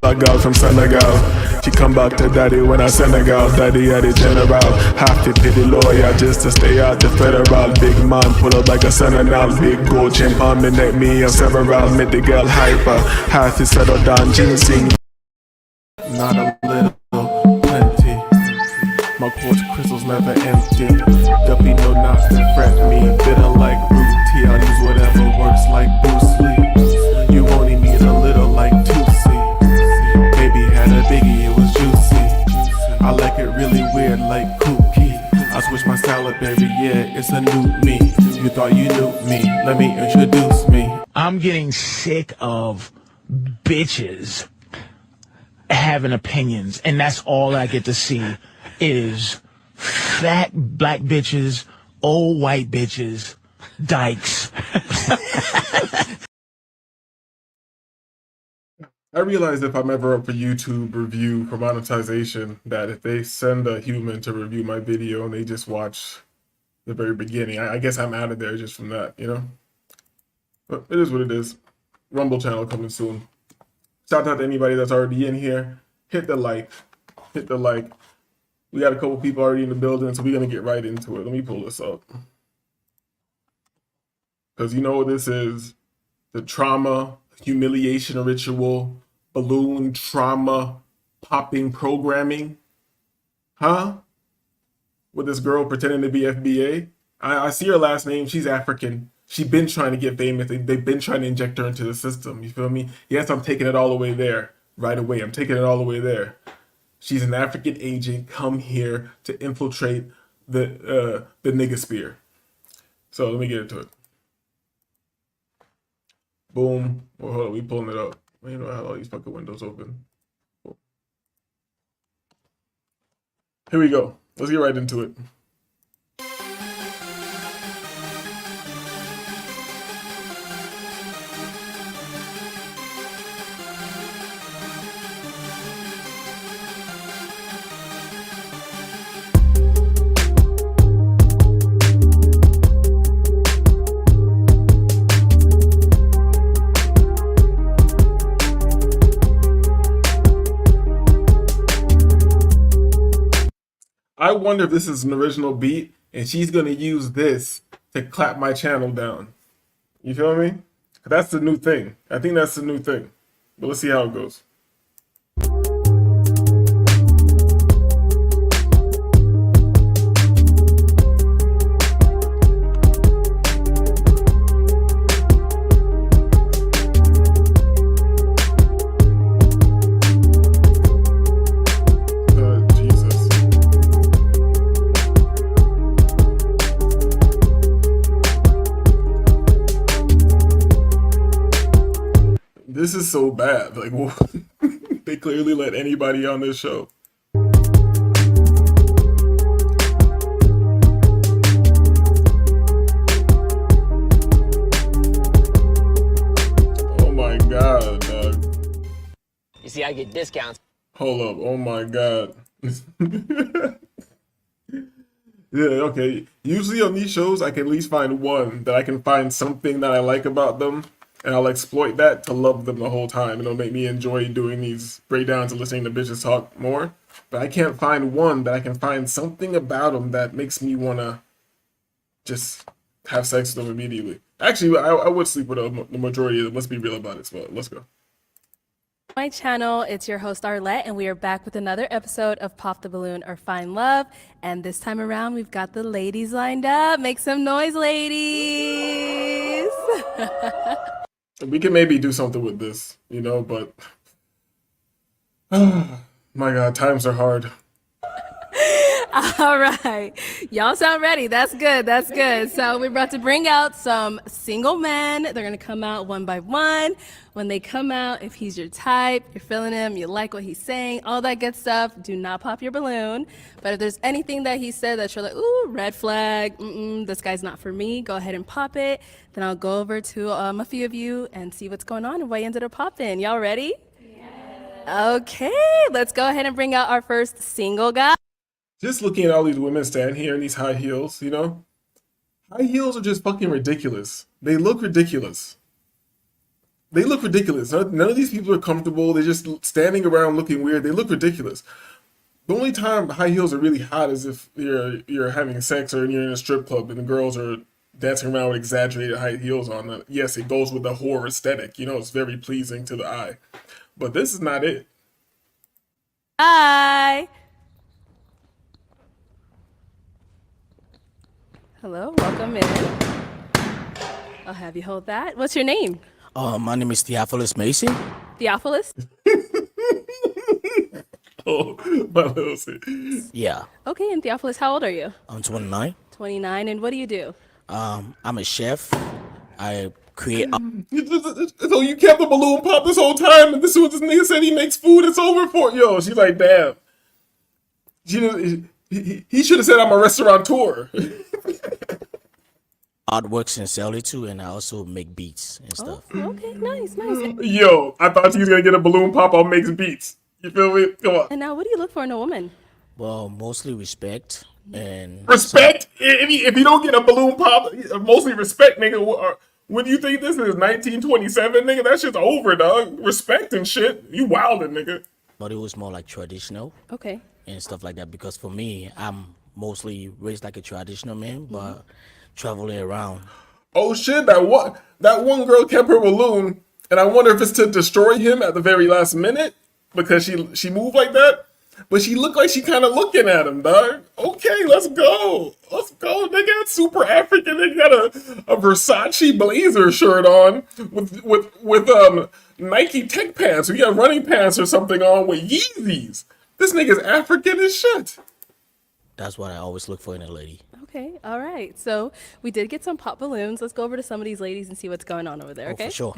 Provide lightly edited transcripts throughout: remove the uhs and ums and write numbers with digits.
A girl from Senegal, she come back to daddy when I Senegal. Daddy had a general, half to pay the lawyer just to stay out the federal. Big man pull up like a Senegal, big gold chain on me neck, me and several. Made the girl hyper, half to settle down, ginseng. Not a little, plenty. My quartz crystals never empty. Guppy no not to fret me, bitter like root tea. I use whatever works like Bruce Lee. You only need a little like Tootsie. Baby had a biggie, it was juicy. I like it really weird like kooky. I switch my salad, baby, yeah, it's a new me. You thought you knew me, let me introduce me. I'm getting sick of bitches having opinions, and that's all I get to see is fat black bitches, old white bitches, dykes. I realized if I'm ever up for YouTube review for monetization, that if they send a human to review my video and they just watch the very beginning, I guess I'm out of there just from that, you know? But it is what it is. Rumble channel coming soon. Shout out to anybody that's already in here. Hit the like. Hit the like. We got a couple people already in the building, so we're going to get right into it. Let me pull this up. Because you know what this is? The trauma, humiliation ritual, balloon trauma, popping programming. Huh? With this girl pretending to be FBA. I see her last name. She's African. She's been trying to get famous. They've been trying to inject her into the system. You feel me? Yes, I'm taking it all the way there. Right away. I'm taking it all the way there. She's an African agent come here to infiltrate the nigga spear. So let me get into it. Boom. Well, hold on, we pulling it up. You know, I have all these fucking windows open. Cool. Here we go. Let's get right into it. I wonder if this is an original beat and she's going to use this to clap my channel down. You feel me? That's the new thing. I think that's the new thing. But let's see how it goes. is so bad. Like, well, they clearly let anybody on this show. Oh my god, dog. You see, I get discounts. Hold up. Oh my god. Yeah, okay. Usually on these shows, I can at least find one that I can find something that I like about them, and I'll exploit that to love them the whole time. It'll make me enjoy doing these breakdowns and listening to bitches talk more. But I can't find one that I can find something about them that makes me want to just have sex with them immediately. Actually, I would sleep with the majority of them. Let's be real about it. So let's go. My channel, it's your host Arlette, and we are back with another episode of Pop the Balloon or Find Love. And this time around, we've got the ladies lined up. Make some noise, ladies. We can maybe do something with this, you know, but my god, times are hard. All right. Y'all sound ready. That's good. That's good. So we're about to bring out some single men. They're going to come out one by one. When they come out, if he's your type, you're feeling him, you like what he's saying, all that good stuff, do not pop your balloon. But if there's anything that he said that you're like, ooh, red flag, this guy's not for me, go ahead and pop it. Then I'll go over to a few of you and see what's going on and why you ended up popping. Y'all ready? Yeah. Okay, let's go ahead and bring out our first single guy. Just looking at all these women stand here in these high heels, you know? High heels are just fucking ridiculous. They look ridiculous. They look ridiculous. None of these people are comfortable. They're just standing around looking weird. They look ridiculous. The only time high heels are really hot is if you're having sex or you're in a strip club and the girls are dancing around with exaggerated high heels on. Yes, it goes with the horror aesthetic. You know, it's very pleasing to the eye. But this is not it. Hi. Hello, welcome in. I'll have you hold that. What's your name? My name is Theophilus Mason. Theophilus? Oh, my little shit. Yeah, Okay, and Theophilus, how old are you? I'm 29. 29, and what do you do? I'm a chef. I create. So you kept the balloon pop this whole time, and this is what this nigga said he makes food. It's over for yo. She's like, damn. He should have said I'm a restaurateur. Artworks and sell it too, and I also make beats and stuff. Okay, nice, nice. Yo, I thought you was gonna get a balloon pop on Makes Beats. You feel me? Come on. And now, what do you look for in a woman? Well, mostly respect and Respect. If you don't get a balloon pop, mostly respect, nigga. When do you think this is 1927, nigga? That shit's over, dog. Respect and shit. You wildin', nigga. but it was more like traditional Okay. and stuff like that. Because for me, I'm mostly raised like a traditional man, but traveling around. Oh shit! That one girl kept her balloon, and I wonder if it's to destroy him at the very last minute because she moved like that. But she looked like she kind of looking at him, dog. Okay, let's go. Let's go. They got super African. They got a Versace blazer shirt on with Nike Tech pants. We got running pants or something on with Yeezys. This nigga's African as shit. That's what I always look for in a lady. Okay, all right. So we did get some pop balloons. Let's go over to some of these ladies and see what's going on over there, Oh, okay? for sure.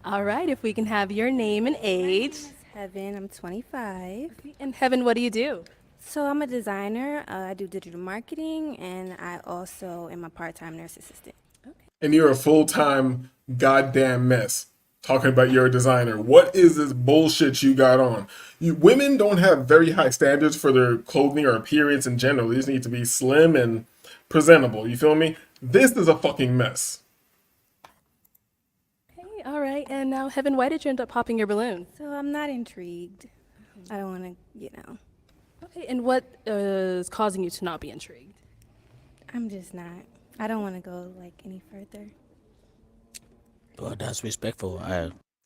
All right, if we can have your name and age. Heaven, I'm 25. And Heaven, what do you do? So I'm a designer. I do digital marketing, and I also am a part-time nurse assistant. And you're a full-time goddamn mess. Talking about you're a designer. What is this bullshit you got on? Women don't have very high standards for their clothing or appearance in general. They just need to be slim and presentable. You feel me? This is a fucking mess. Okay, all right. And now, Heaven, why did you end up popping your balloon? So I'm not intrigued. I don't want to, Okay, and what is causing you to not be intrigued? I'm just not. I don't want to go any further. Well, that's respectful.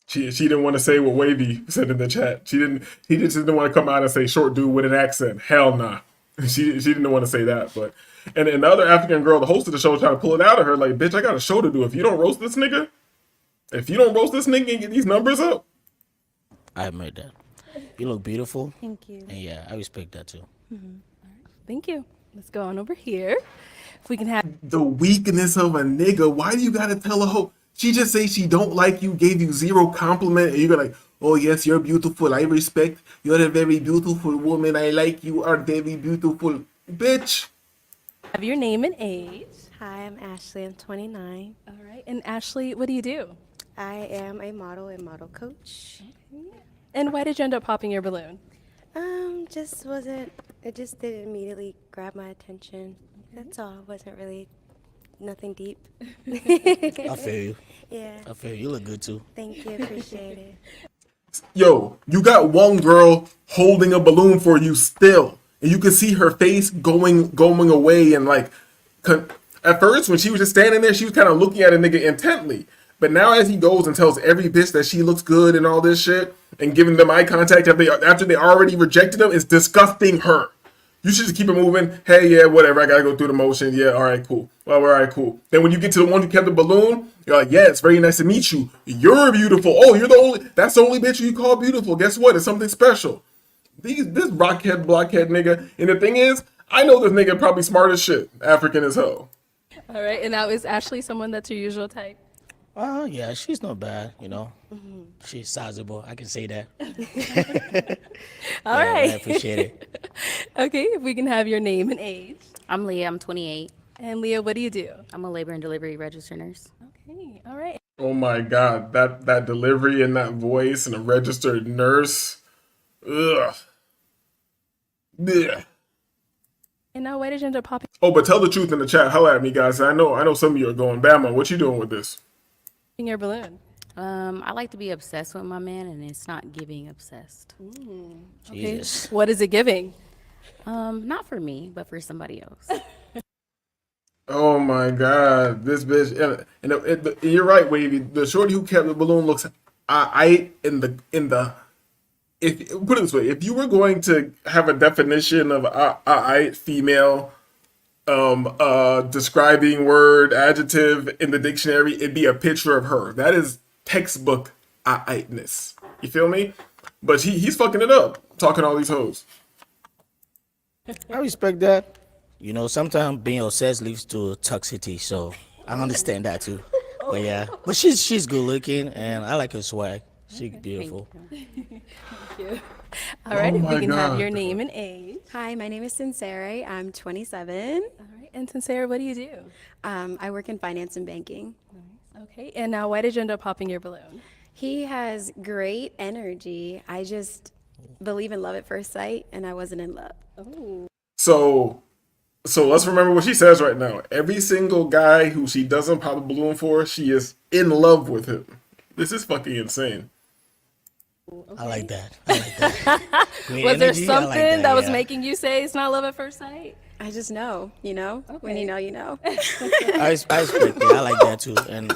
She didn't want to say what Wavy said in the chat. He just didn't want to come out and say short dude with an accent. Hell nah. She didn't want to say that. But and the other African girl, the host of the show, trying to pull it out of her, like, bitch, I got a show to do. If you don't roast this nigga and get these numbers up. I admit that. You look beautiful. Thank you. And yeah, I respect that too. Thank you. Let's go on over here. If we can have The weakness of a nigga. Why do you gotta tell a hoe? She just say she don't like you, gave you zero compliment, and you're like, oh yes, you're beautiful. I respect. You're a very beautiful woman. I like you. Are very beautiful, bitch. Have your name and age. Hi, I'm Ashley. I'm 29. All right. And Ashley, what do you do? I am a model and model coach. And why did you end up popping your balloon? It just didn't immediately grab my attention. That's all. It wasn't really nothing deep. I feel you. Yeah. I feel you. You look good too. Thank you. Appreciate it. Yo, you got one girl holding a balloon for you still, and you can see her face going away, and like, at first when she was just standing there, she was kind of looking at a nigga intently. But now as he goes and tells every bitch that she looks good and all this shit, and giving them eye contact after they already rejected him, it's disgusting her. You should just keep it moving. Hey, yeah, whatever. I gotta go through the motion. Yeah, all right, cool. Well, all right, cool. Then when you get to the one who kept the balloon, you're like, yeah, it's very nice to meet you. You're beautiful. Oh, that's the only bitch you call beautiful. Guess what? It's something special. This blockhead nigga. And the thing is, I know this nigga probably smart as shit. African as hell. All right. And now is Ashley someone that's your usual type? Yeah, she's not bad, you know. She's sizable. I can say that. All Yeah, right. I appreciate it. Okay. If we can have your name and age. I'm Leah. I'm 28. And Leah, what do you do? I'm a labor and delivery registered nurse. Okay. All right. Oh my god, that delivery and that voice and a registered nurse. Ugh. Yeah. And now why did you end up popping Oh, but tell the truth in the chat. Holla at me, guys. I know some of you are going, Bama, what you doing with this? your balloon? I like to be obsessed with my man, and it's not giving obsessed. Okay. Jesus. What is it giving? Not for me, but for somebody else. Oh my god, this bitch. And you're right, Wavy. The shorty who kept the balloon looks in the if put it this way, if you were going to have a definition of female describing word adjective in the dictionary, it'd be a picture of her. That is textbook ness. You feel me? But he's fucking it up, talking all these hoes. I respect that. You know, sometimes being obsessed leads to toxicity, so I understand that too. But yeah, but she's good looking, and I like her swag. She's beautiful. All right. Oh If my we can have God. your name and age. Hi, my name is Sincere. I'm 27. All right. And Sincere, what do you do? I work in finance and banking. Okay. And now why did you end up popping your balloon? He has great energy. I just believe in love at first sight, and I wasn't in love. So let's remember what she says right now. Every single guy who she doesn't pop a balloon for, she is in love with him. This is fucking insane. I like that. I like that. Great Was there energy, I like something that was yeah. making you say it's not love at first sight? I just know, when you know, you know. I respect it. I like that too. And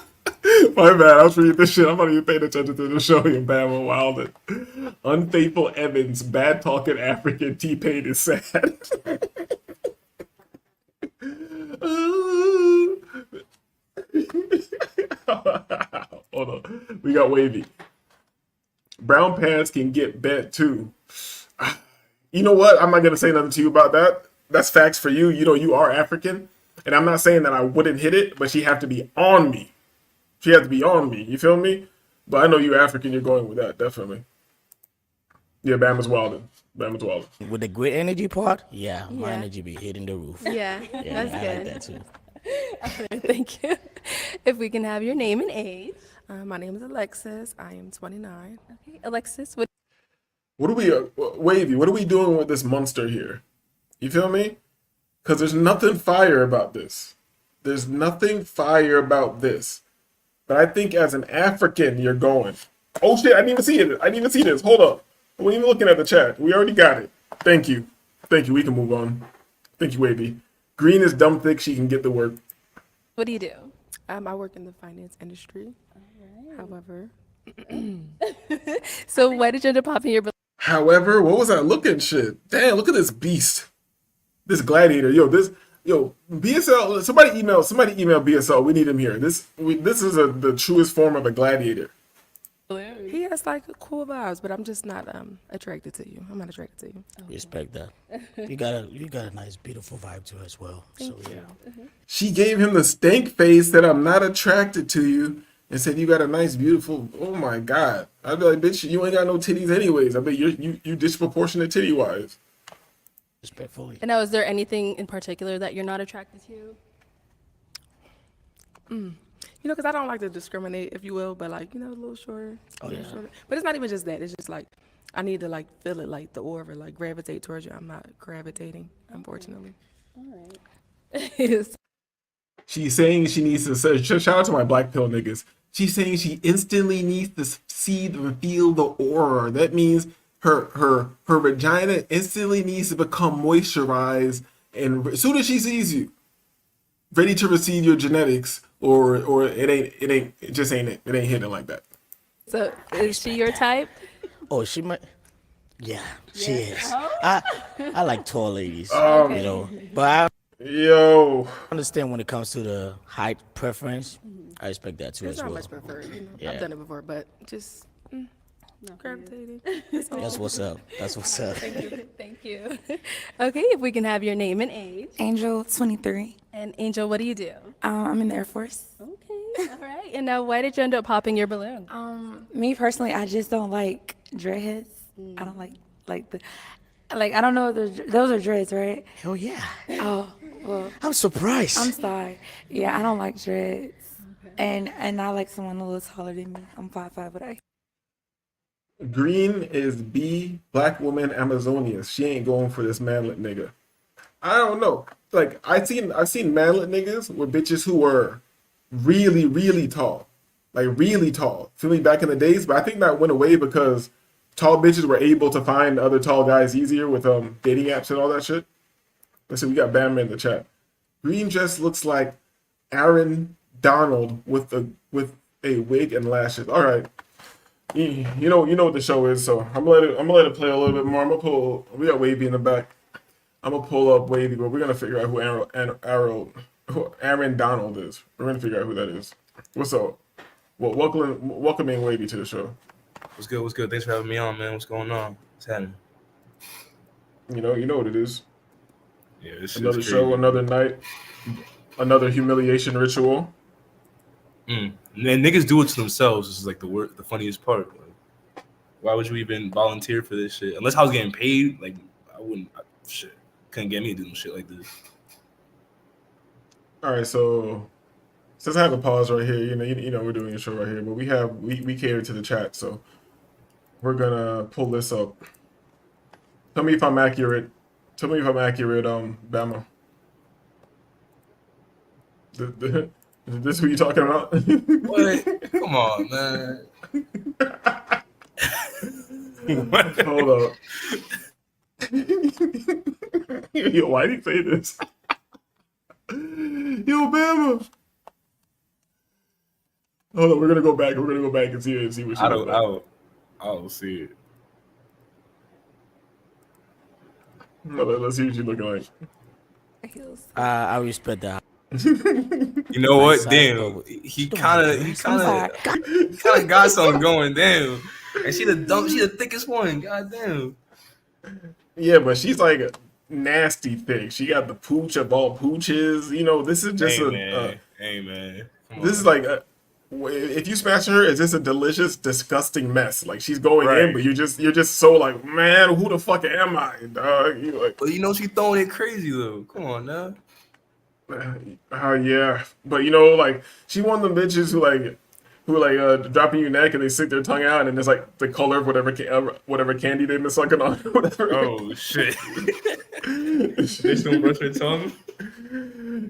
My bad, I was reading this shit. I'm not even paying attention to the show. You Bama Wilder. Unfaithful Evans, bad talking African T-Pain is sad. Hold on. We got Wavy. Brown pants can get bent too. You know what? I'm not going to say nothing to you about that. That's facts for you. You know, you are African. And I'm not saying that I wouldn't hit it, but she have to be on me. She has to be on me. You feel me? But I know you're African. You're going with that, definitely. Yeah, Bama's wildin'. Bama's wildin'. with the great energy part, yeah, my energy be hitting the roof. Yeah, Yeah, that's I good. like that too. Thank you. If we can have your name and age. My name is Alexis. I am 29. Okay. Alexis, what? What are we, Wavy, what are we doing with this monster here? You feel me? Because there's nothing fire about this. There's nothing fire about this. But I think as an African, you're going. Oh shit, I didn't even see it. I didn't even see this. Hold up. I wasn't even looking at the chat. We already got it. Thank you. Thank you. We can move on. Thank you, Wavy. Green is dumb thick. She can get the work. What do you do? I work in the finance industry. However, So why did you end up popping your balloon? However, what was that looking shit? Damn, look at this beast. This gladiator. BSL, somebody email BSL. We need him here. This is the truest form of a gladiator. he has like cool vibes, but I'm just not attracted to you. I'm not attracted to you. Respect that. You got a nice, beautiful vibe to her as well. So yeah. She gave him the stank face that I'm not attracted to you. and said you got a nice, beautiful. Oh my God, I'd be like, bitch, you ain't got no titties anyways. I bet you disproportionate titty wise. Respectfully. And now, is there anything in particular that you're not attracted to? You know, because I don't like to discriminate, if you will, but like, you know, a little shorter. Shorter. But it's not even just that. It's just like, I need to like feel it, like the aura, like gravitate towards you. I'm not gravitating, unfortunately. All right. She's saying she needs to say, shout out to my black pill niggas. She's saying she instantly needs to see and feel the aura. That means her vagina instantly needs to become moisturized, and as soon as she sees you, ready to receive your genetics, or it just ain't hitting like that. So, is she your type? Oh, she might. Yeah, she is. I like tall ladies, you know, but Yo, I understand when it comes to the height preference. I respect that too It's as not well. much preferred, you know. Yeah. I've done it before, but just gravitating. That's what's up. That's what's up. Thank you. Okay, if we can have your name and age. Angel, 23. And Angel, what do you do? I'm in the Air Force. Okay, all right. And now, why did you end up popping your balloon? Me personally, I just don't like dreadheads. I don't like the, like, I don't know if those are dreads, right? Hell yeah. Oh, well, I'm surprised. I'm sorry. Yeah, I don't like dreads. And I like someone a little taller than me. I'm 5'5", but Green is B, black woman Amazonians. She ain't going for this manlet nigga. I don't know. Like I've seen manlet niggas with bitches who were really, really tall. Like really tall. Feel me, back in the days, but I think that went away because tall bitches were able to find other tall guys easier with dating apps and all that shit. Let's see, we got Bama in the chat. Green just looks like Aaron Donald with a wig and lashes. All right. You know what the show is, so I'm gonna let it play a little bit more. We got Wavy in the back. I'm gonna pull up Wavy, but we're gonna figure out who Aaron Donald is. We're gonna figure out who that is. What's up? Well, welcoming Wavy to the show. What's good? What's good? Thanks for having me on, man. What's going on? What's happening? You know what it is. Yeah, this Another is show, crazy. another night, another humiliation ritual. And niggas do it to themselves. This is like the funniest part. Like, why would you even volunteer for this shit? Unless I was getting paid, like I wouldn't. Shit, couldn't get me to do some shit like this. All right, so since I have a pause right here, you know we're doing a show right here, but we cater to the chat, so we're gonna pull this up. Tell me if I'm accurate. Bama. Is this who you talking about? What? Come on, man. Hold up. Yo, why did he say this? Yo, Bama. Hold on, we're gonna go back and see what she looks like. I don't see it. Let's see what she's looking like. I respect that. You know what? Damn, he kind of got something going. Damn, and she the thickest one. God damn. Yeah, but she's like a nasty thick. She got the pooch of all pooches. You know, this is just Hey man. This is like if you smash her, it's just a delicious, disgusting mess. Like she's going in, but you're just so like, man, who the fuck am I, dog? You like, but you know she throwing it crazy though. Come on now. Yeah, but you know, like she one of them bitches who dropping you neck and they stick their tongue out and it's like the color of whatever candy they've been sucking on. Whatever. Oh shit! They still brush their tongue.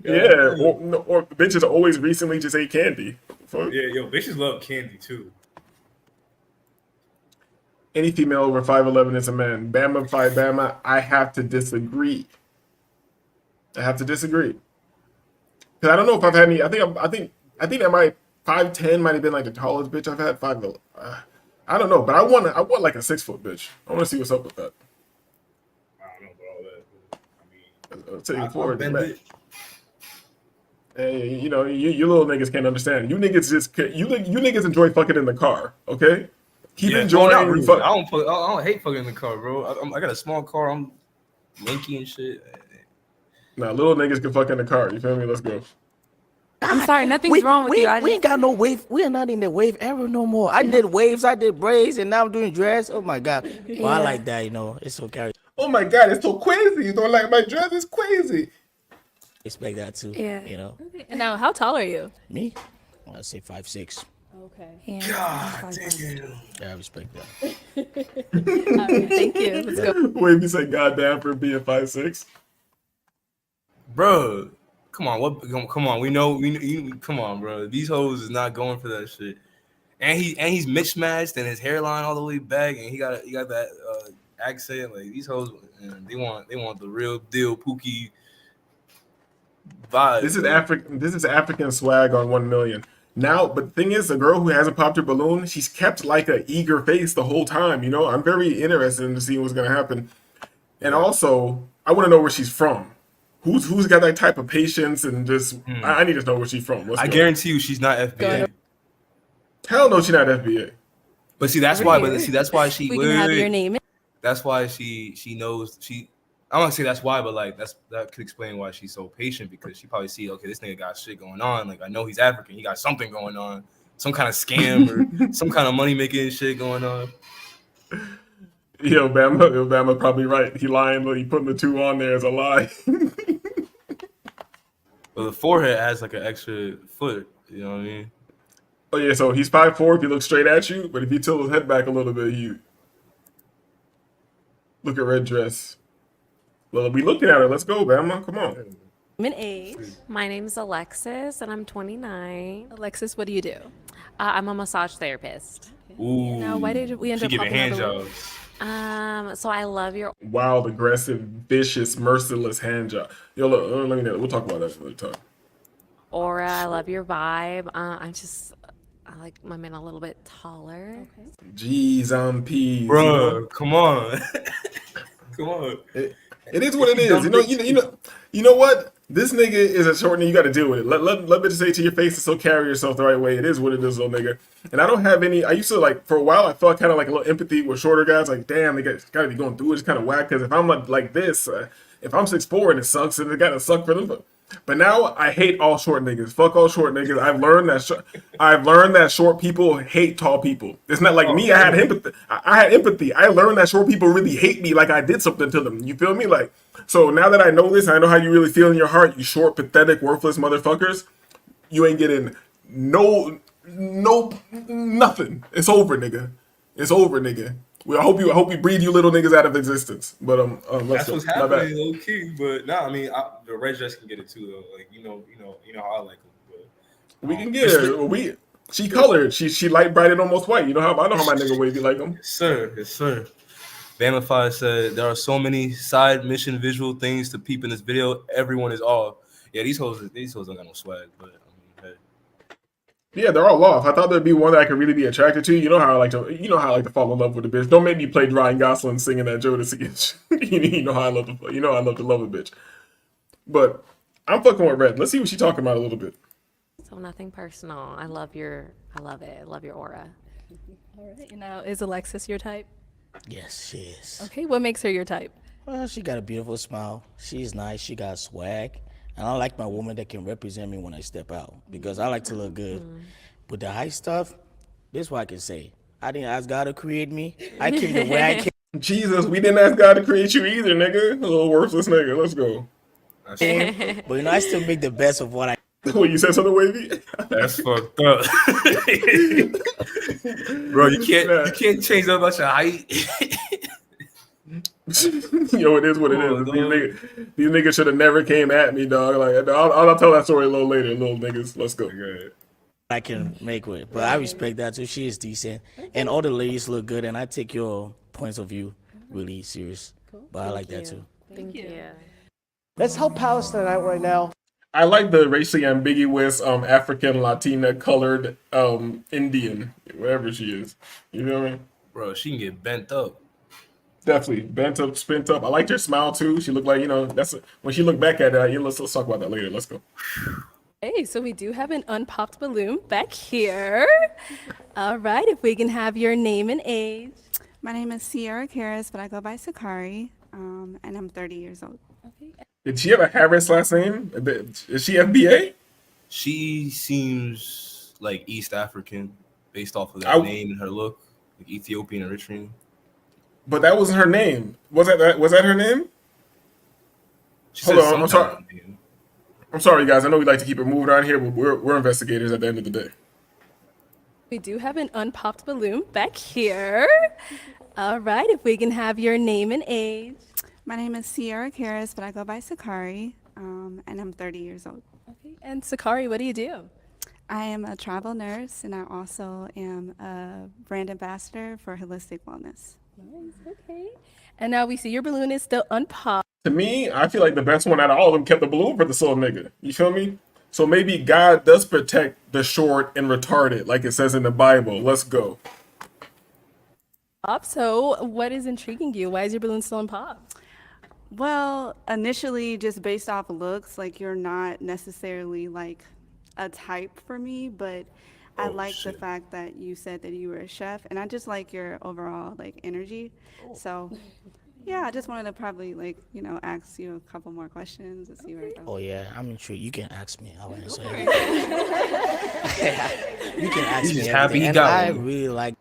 Yeah, or bitches always recently just ate candy. Fuck. Yeah, yo, bitches love candy too. Any female over 5'11" is a man. Bama 5 Bama. I have to disagree. Because I don't know if I've had any. I think that might 5'10" might have been like the tallest bitch I've had. I don't know, but I want like a 6 foot bitch. I want to see what's up with that. I don't know about all that. I mean, I'll take it forward. bend it. Hey, you know, you little niggas can't understand. You niggas enjoy fucking in the car, okay? Keep enjoying. I don't hate fucking in the car, bro. I got a small car. I'm lanky and shit. Nah, little niggas can fuck in the car. You feel me? Let's go. I'm sorry, nothing's wrong with you. We ain't got no wave. We are not in the wave era no more. I did waves, I did braids, and now I'm doing dress. Oh my God. Well, I like that, you know. It's okay. Oh my God, it's so crazy. You don't like my dress? It's crazy. Respect that too. Yeah. You know. Now, how tall are you? Me? I say 5'6". Okay. Yeah. God damn. Yeah, I respect that. All right, thank you. Let's go. Wait, you say goddamn for being 5'6"? Bro, come on, come on. Come on, bro. These hoes is not going for that shit. And he's mismatched and his hairline all the way back, and he got that accent. Like these hoes, man, they want the real deal Pookie vibe. This is African swag on 1 million. Now, but the thing is, the girl who hasn't popped her balloon, she's kept like an eager face the whole time. You know, I'm very interested in to see what's gonna happen. And also, I want to know where she's from. Who's got that type of patience and just I need to know where she's from. I guarantee you she's not FBA. Hell no, she's not FBA. But see, that's why. But see, that's why she. We can have your name. That's why she knows she. I don't want to say that's why, but like that could explain why she's so patient, because she probably see, okay, this nigga got shit going on. Like I know he's African, he got something going on, some kind of scam or some kind of money making shit going on. Yo, Bama probably right. He lying, but he putting the 2 on there as a lie. Well, the forehead has like an extra foot. You know what I mean? Oh yeah, so he's 5'4" if he looks straight at you, but if you tilt his head back a little bit, you look at red dress. Well, we looking at her. Let's go, Bama. Come on. Name and age. My name's Alexis, and I'm 29. Alexis, what do you do? I'm a massage therapist. Ooh. Now, why did we end She up giving popping hand out the jobs. So I love your Wild, aggressive, vicious, merciless hand job. Yo, look, let me know. We'll talk about that another time. aura. I love your vibe. I like my man a little bit taller. G's on P's. Bro, come on. Come on. It is what it is. You know what? This nigga is a short nigga. You got to deal with it. Let bitches say it to your face and so carry yourself the right way. It is what it is, little nigga. And I don't have any. I used to like for a while. I felt kind of like a little empathy with shorter guys. Like, damn, they got to be going through it. It's kind of whack. Because if I'm like this, if I'm 6'4" and it sucks, and it got to suck for them. But now I hate all short niggas. Fuck all short niggas. I've learned that short people hate tall people. It's not like me. I had empathy. I had empathy. I learned that short people really hate me like I did something to them. You feel me? Like, so now that I know this, I know how you really feel in your heart. You short, pathetic, worthless motherfuckers. You ain't getting no nothing. It's over, nigga. It's over, nigga. I hope we breathe you little niggas out of existence. But that's what's happening, low key. But no, I mean the red dress can get it too, though. Like you know how I like them. But we can get her. She colored. She light brighted, almost white. I know how my nigga wavy like them. Yes, sir. Yes, sir. Bamify said there are so many side mission visual things to peep in this video. Everyone is off. Yeah, these hoes don't got no swag, but I mean, hey. Yeah, they're all off. I thought there'd be one that I could really be attracted to. You know how I like to fall in love with a bitch. Don't make me play Ryan Gosling singing that Jodeci. you know how I love to love a bitch. But I'm fucking with Red. Let's see what she's talking about a little bit. So nothing personal. I love it. I love your aura. All right. Now, is Alexis your type? Yes, she is. Okay. What makes her your type? Well, she got a beautiful smile. She's nice. She got swag. And I like my woman that can represent me when I step out, because I like to look good. But the height stuff, this is what I can say. I didn't ask God to create me. I came the way I came. Jesus, we didn't ask God to create you either, nigga. A little worthless nigga. Let's go. But I still make the best of what I. What, you said something, Wavy? That's fucked up. Bro, you can't change that about your height. Yo, it is what it is. These niggas should have never came at me, dog. Like, I'll tell that story a little later, little niggas. Let's go. I can make with, but I respect that too. She is decent, and all the ladies look good, and I take your points of view really serious. But I like that too. Thank you. Let's help Palestine out right now. I like the racially ambiguous African, Latina, colored Indian, wherever she is. You know what I mean? Bro, she can get bent up. Definitely bent up, spent up. I liked her smile too. She looked like, when she looked back at it. Let's talk about that later. Let's go. Hey, so we do have an unpopped balloon back here. All right, if we can have your name and age. My name is Sierra Karras, but I go by Sakari, and I'm 30 years old. Did she have a Harris last name? Is she FBA? She seems like East African based off of that I- name and her look, like Ethiopian Eritrean. But that wasn't her name. Was that her name? She Hold said on, some I'm sorry. kind of name. I'm sorry, guys. I know we like to keep it moving around here, but we're investigators at the end of the day. We do have an unpopped balloon back here. All right, if we can have your name and age. My name is Sierra Karras, but I go by Sakari, and I'm 30 years old. Okay. And Sakari, what do you do? I am a travel nurse, and I also am a brand ambassador for Holistic Wellness. Nice, okay. And now we see your balloon is still unpopped. To me, I feel like the best one out of all of them kept the balloon for the soul nigga. You feel me? So maybe God does protect the short and retarded, like it says in the Bible. Let's go. So what is intriguing you? Why is your balloon still unpopped? Well, initially, just based off looks, like you're not necessarily like a type for me, but I like the fact that you said that you were a chef, and I just like your overall like energy. So, yeah, I just wanted to probably like ask you a couple more questions and see where it goes. Oh yeah, I'm intrigued. You can ask me. I'll answer. You can ask He's me. just happy he everything. got And I one. really like.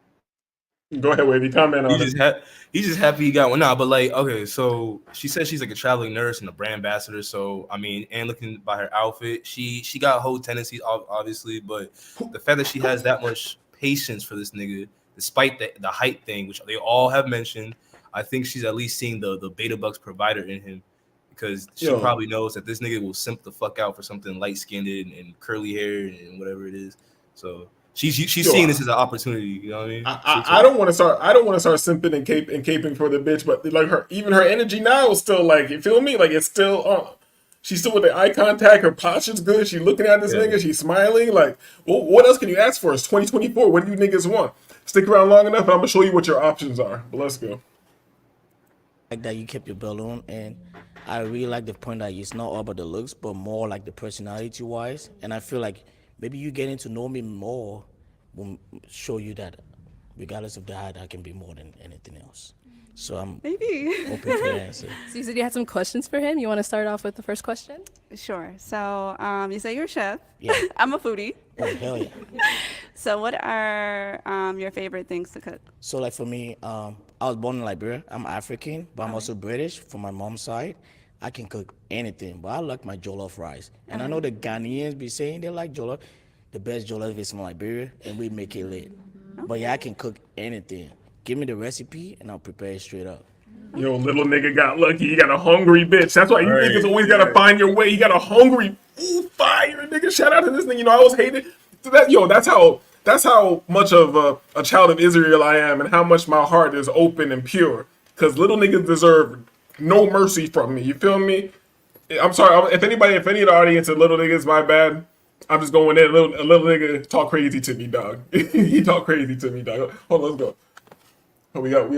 Go ahead, Wavy. Comment on it. He's just happy he got one. Nah, but like, okay, so she said she's like a traveling nurse and a brand ambassador. So I mean, and looking by her outfit, she got whole tendencies, obviously. But the fact that she has that much patience for this nigga, despite the height thing, which they all have mentioned, I think she's at least seeing the beta bucks provider in him, because she Yo. probably knows that this nigga will simp the fuck out for something light skinned and curly hair and whatever it is. So she's Yo, seeing this as an opportunity. You know what I mean? I don't want to start. I don't want to start simping and caping for the bitch. But like her energy now is still like, you feel me? Like it's still. She's still with the eye contact. Her posture's good. She's looking at this nigga. She's smiling. Like, well, what else can you ask for? It's 2024. What do you niggas want? Stick around long enough, and I'm gonna show you what your options are. But let's go. Like that you kept your balloon, and I really like the point that it's not all about the looks, but more like the personality wise. And I feel like maybe you getting to know me more will show you that regardless of the height, I can be more than anything else. So I'm Maybe. open for the answer. So you said you had some questions for him. You want to start off with the first question? Sure. So you say you're a chef. Yeah. I'm a foodie. Oh, hell yeah. So what are your favorite things to cook? So like for me, I was born in Liberia. I'm African, but I'm also British from my mom's side. I can cook anything, but I like my jollof rice. And I know the Ghanaians be saying they like jollof. The best jollof is from Liberia, and we make it lit. But yeah, I can cook anything. Give me the recipe, and I'll prepare it straight up. Yo, little nigga got lucky. He got a hungry bitch. That's why you Right. niggas always gotta find your way. He got a hungry fire nigga. Shout out to this nigga. I always hated that. Yo, that's how much of a child of Israel I am, and how much my heart is open and pure. Cause little niggas deserve no mercy from me. You feel me? I'm sorry if any of the audience are little niggas. My bad. I'm just going in. A little nigga talk crazy to me, dog. He talk crazy to me, dog. Hold on, let's go. Oh, we got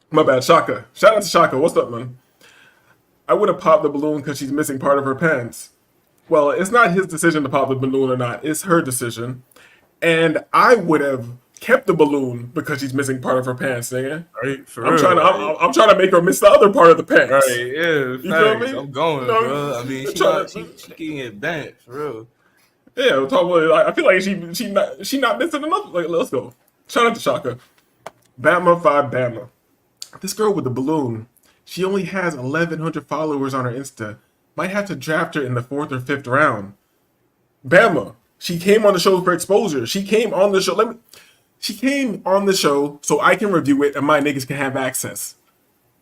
my bad, Shaka. Shout out to Shaka. What's up, man? I would have popped the balloon because she's missing part of her pants. Well, it's not his decision to pop the balloon or not. It's her decision. And I would have kept the balloon because she's missing part of her pants, nigga. Right, for I'm real. I'm trying to make her miss the other part of the pants. Right, yeah, You feel facts. me? I'm going, You know, bro. I mean, she getting it bent, for real. Yeah, we're talking about, I feel like she not missing enough. Like, let's go. Shout out to Shaka. Bama 5 Bama. This girl with the balloon, she only has 1,100 followers on her Insta. Might have to draft her in the 4th or 5th round. Bama, she came on the show for exposure. She came on the show. She came on the show so I can review it and my niggas can have access.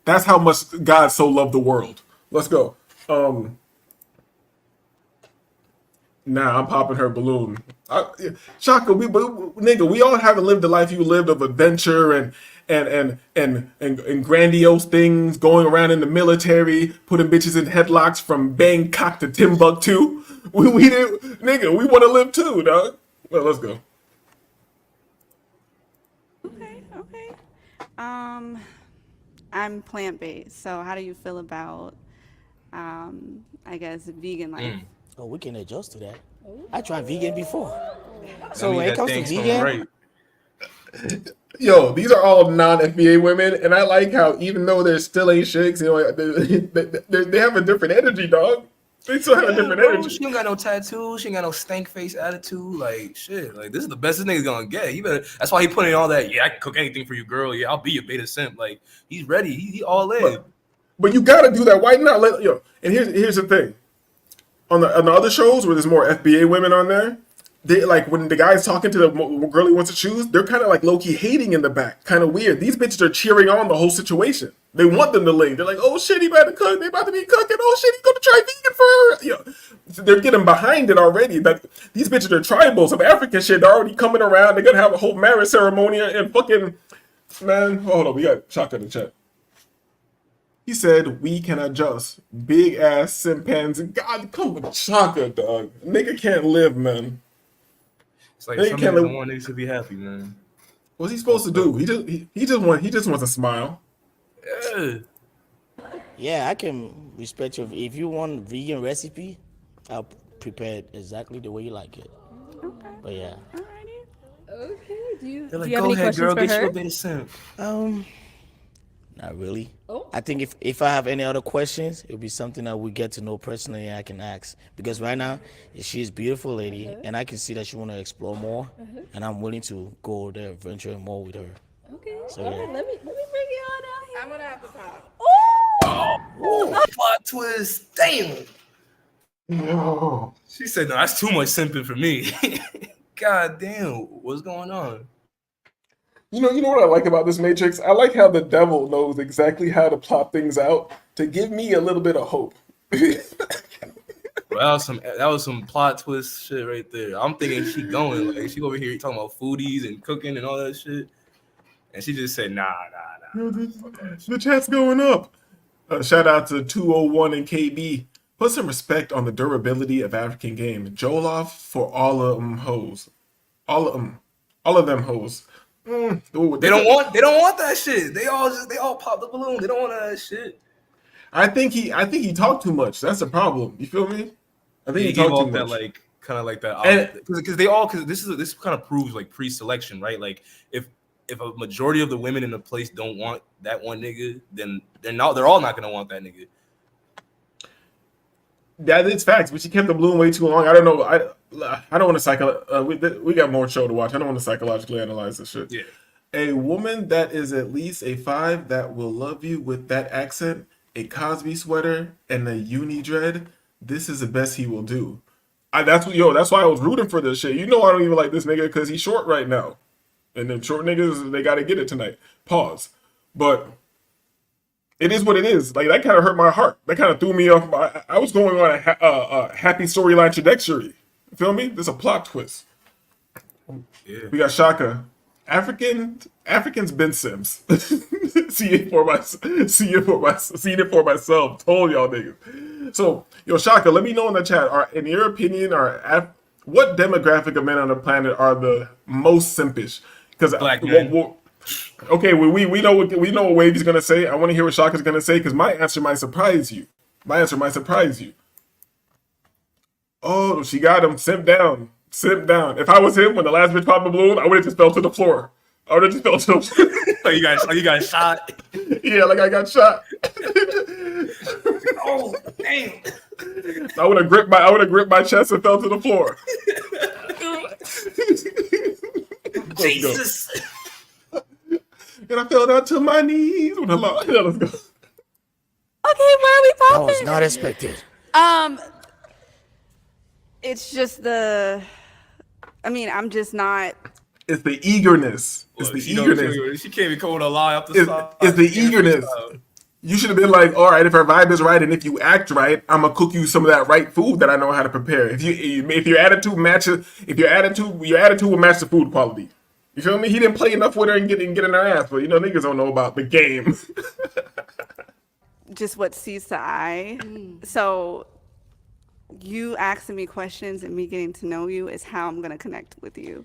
That's how much God so loved the world. Let's go. Nah, I'm popping her balloon. Shaka, nigga, we all haven't lived the life you lived of adventure and grandiose things, going around in the military, putting bitches in headlocks from Bangkok to Timbuktu. We did, nigga, we want to live too, dog. Well, let's go. Okay. I'm plant-based. So how do you feel about, I guess, vegan life? Oh, we can adjust to that. I tried vegan before. So I mean, when it that comes to thing's so vegan, right. Yo, these are all non-FBA women, and I like how even though they're still ain't chicks, you know, they have a different energy, dog. They still have a different bro, energy. She don't got no tattoos. She ain't got no stank face attitude. Like shit. Like this is the best this nigga's gonna get. He better. That's why he put in all that. Yeah, I can cook anything for you, girl. Yeah, I'll be your beta simp. Like he's ready. He all in. But you gotta do that. Why not let And here's the thing. On the other shows where there's more FBA women on there, they like when the guy's talking to the girl he wants to choose, they're kind of like low key hating in the back, kind of weird. These bitches are cheering on the whole situation. They want them to link. They're like, oh shit, he about to cook. They about to be cooking. Oh shit, he's gonna try vegan for her. They're getting behind it already. That these bitches are tribal, some African shit. They're already coming around. They're gonna have a whole marriage ceremony and fucking man. Hold on, we got Shaka in the chat. He said, we can adjust. Big ass chimpanzee. God, come with Shaka, dog. Nigga can't live, man. It's like some niggas don't want niggas to be happy, man. What's he supposed to do? He just wants to smile. Yeah. Yeah, I can respect you. If you want vegan recipe, I'll prepare it exactly the way you like it. Okay. But yeah. Okay. Do you They're like, have go any ahead, questions girl, for get her? you a beta simp. Not really. Oh. I think if I have any other questions, it'll be something that we get to know personally and I can ask. Because right now, she's a beautiful lady, and I can see that she want to explore more, and I'm willing to go there, venture more with her. Okay. So, All yeah. right, let me bring you on out here. I'm gonna have to pop. Plot twist. Damn. No. She said, no, that's too much simping for me. God damn, what's going on? You know what I like about this Matrix? I like how the devil knows exactly how to plot things out to give me a little bit of hope. Well, that was some plot twist shit right there. I'm thinking she going like she over here talking about foodies and cooking and all that shit, and she just said nah. The chat's going up. Shout out to 201 and KB. Put some respect on the durability of African game. Jollof for all of them hoes. All of them hoes. Ooh, They don't want that shit. They all pop the balloon. They don't want that shit. I think he talked too much. That's the problem. You feel me? I think he gave talked off too that much. like kind of like that because this kind of proves like pre-selection, right? Like if a majority of the women in the place don't want that one nigga, then they're all not gonna want that nigga. That is facts, but she kept the balloon way too long. I don't know. I don't want to we got more show to watch. I don't want to psychologically analyze this shit. Yeah. A woman that is at least a 5 that will love you with that accent, a Cosby sweater, and a uni dread. This is the best he will do. That's why I was rooting for this shit. You know I don't even like this nigga because he's short right now, and them short niggas they got to get it tonight. Pause. But it is what it is. Like that kind of hurt my heart. That kind of threw me off. I was going on a happy storyline trajectory. You feel me? There's a plot twist. Yeah. We got Shaka. Africans been Sims. See it for myself. Told y'all niggas. So, Shaka, let me know in the chat. In your opinion, what demographic of men on the planet are the most simpish? Because Black men. Okay, we know what Wavy's gonna say. I want to hear what Shaka's gonna say because my answer might surprise you. Oh, she got him. Simp down. If I was him when the last bitch popped the balloon, I would have just fell to the floor. Oh, you guys shot. Yeah, like I got shot. Oh, damn. I would have gripped my chest and fell to the floor. Jesus. And I fell down to my knees. Let's go. Okay, where are we That popping? was not expected. It's just I'm just not. It's the eagerness. She can't even come with a lie up the side. It's the eagerness. You should have been like, all right, if her vibe is right and if you act right, I'm gonna cook you some of that right food that I know how to prepare. If your attitude matches, your attitude will match the food quality. You feel me? He didn't play enough with her and get in her ass, but niggas don't know about the game. Just what sees the eye. So you asking me questions and me getting to know you is how I'm gonna connect with you.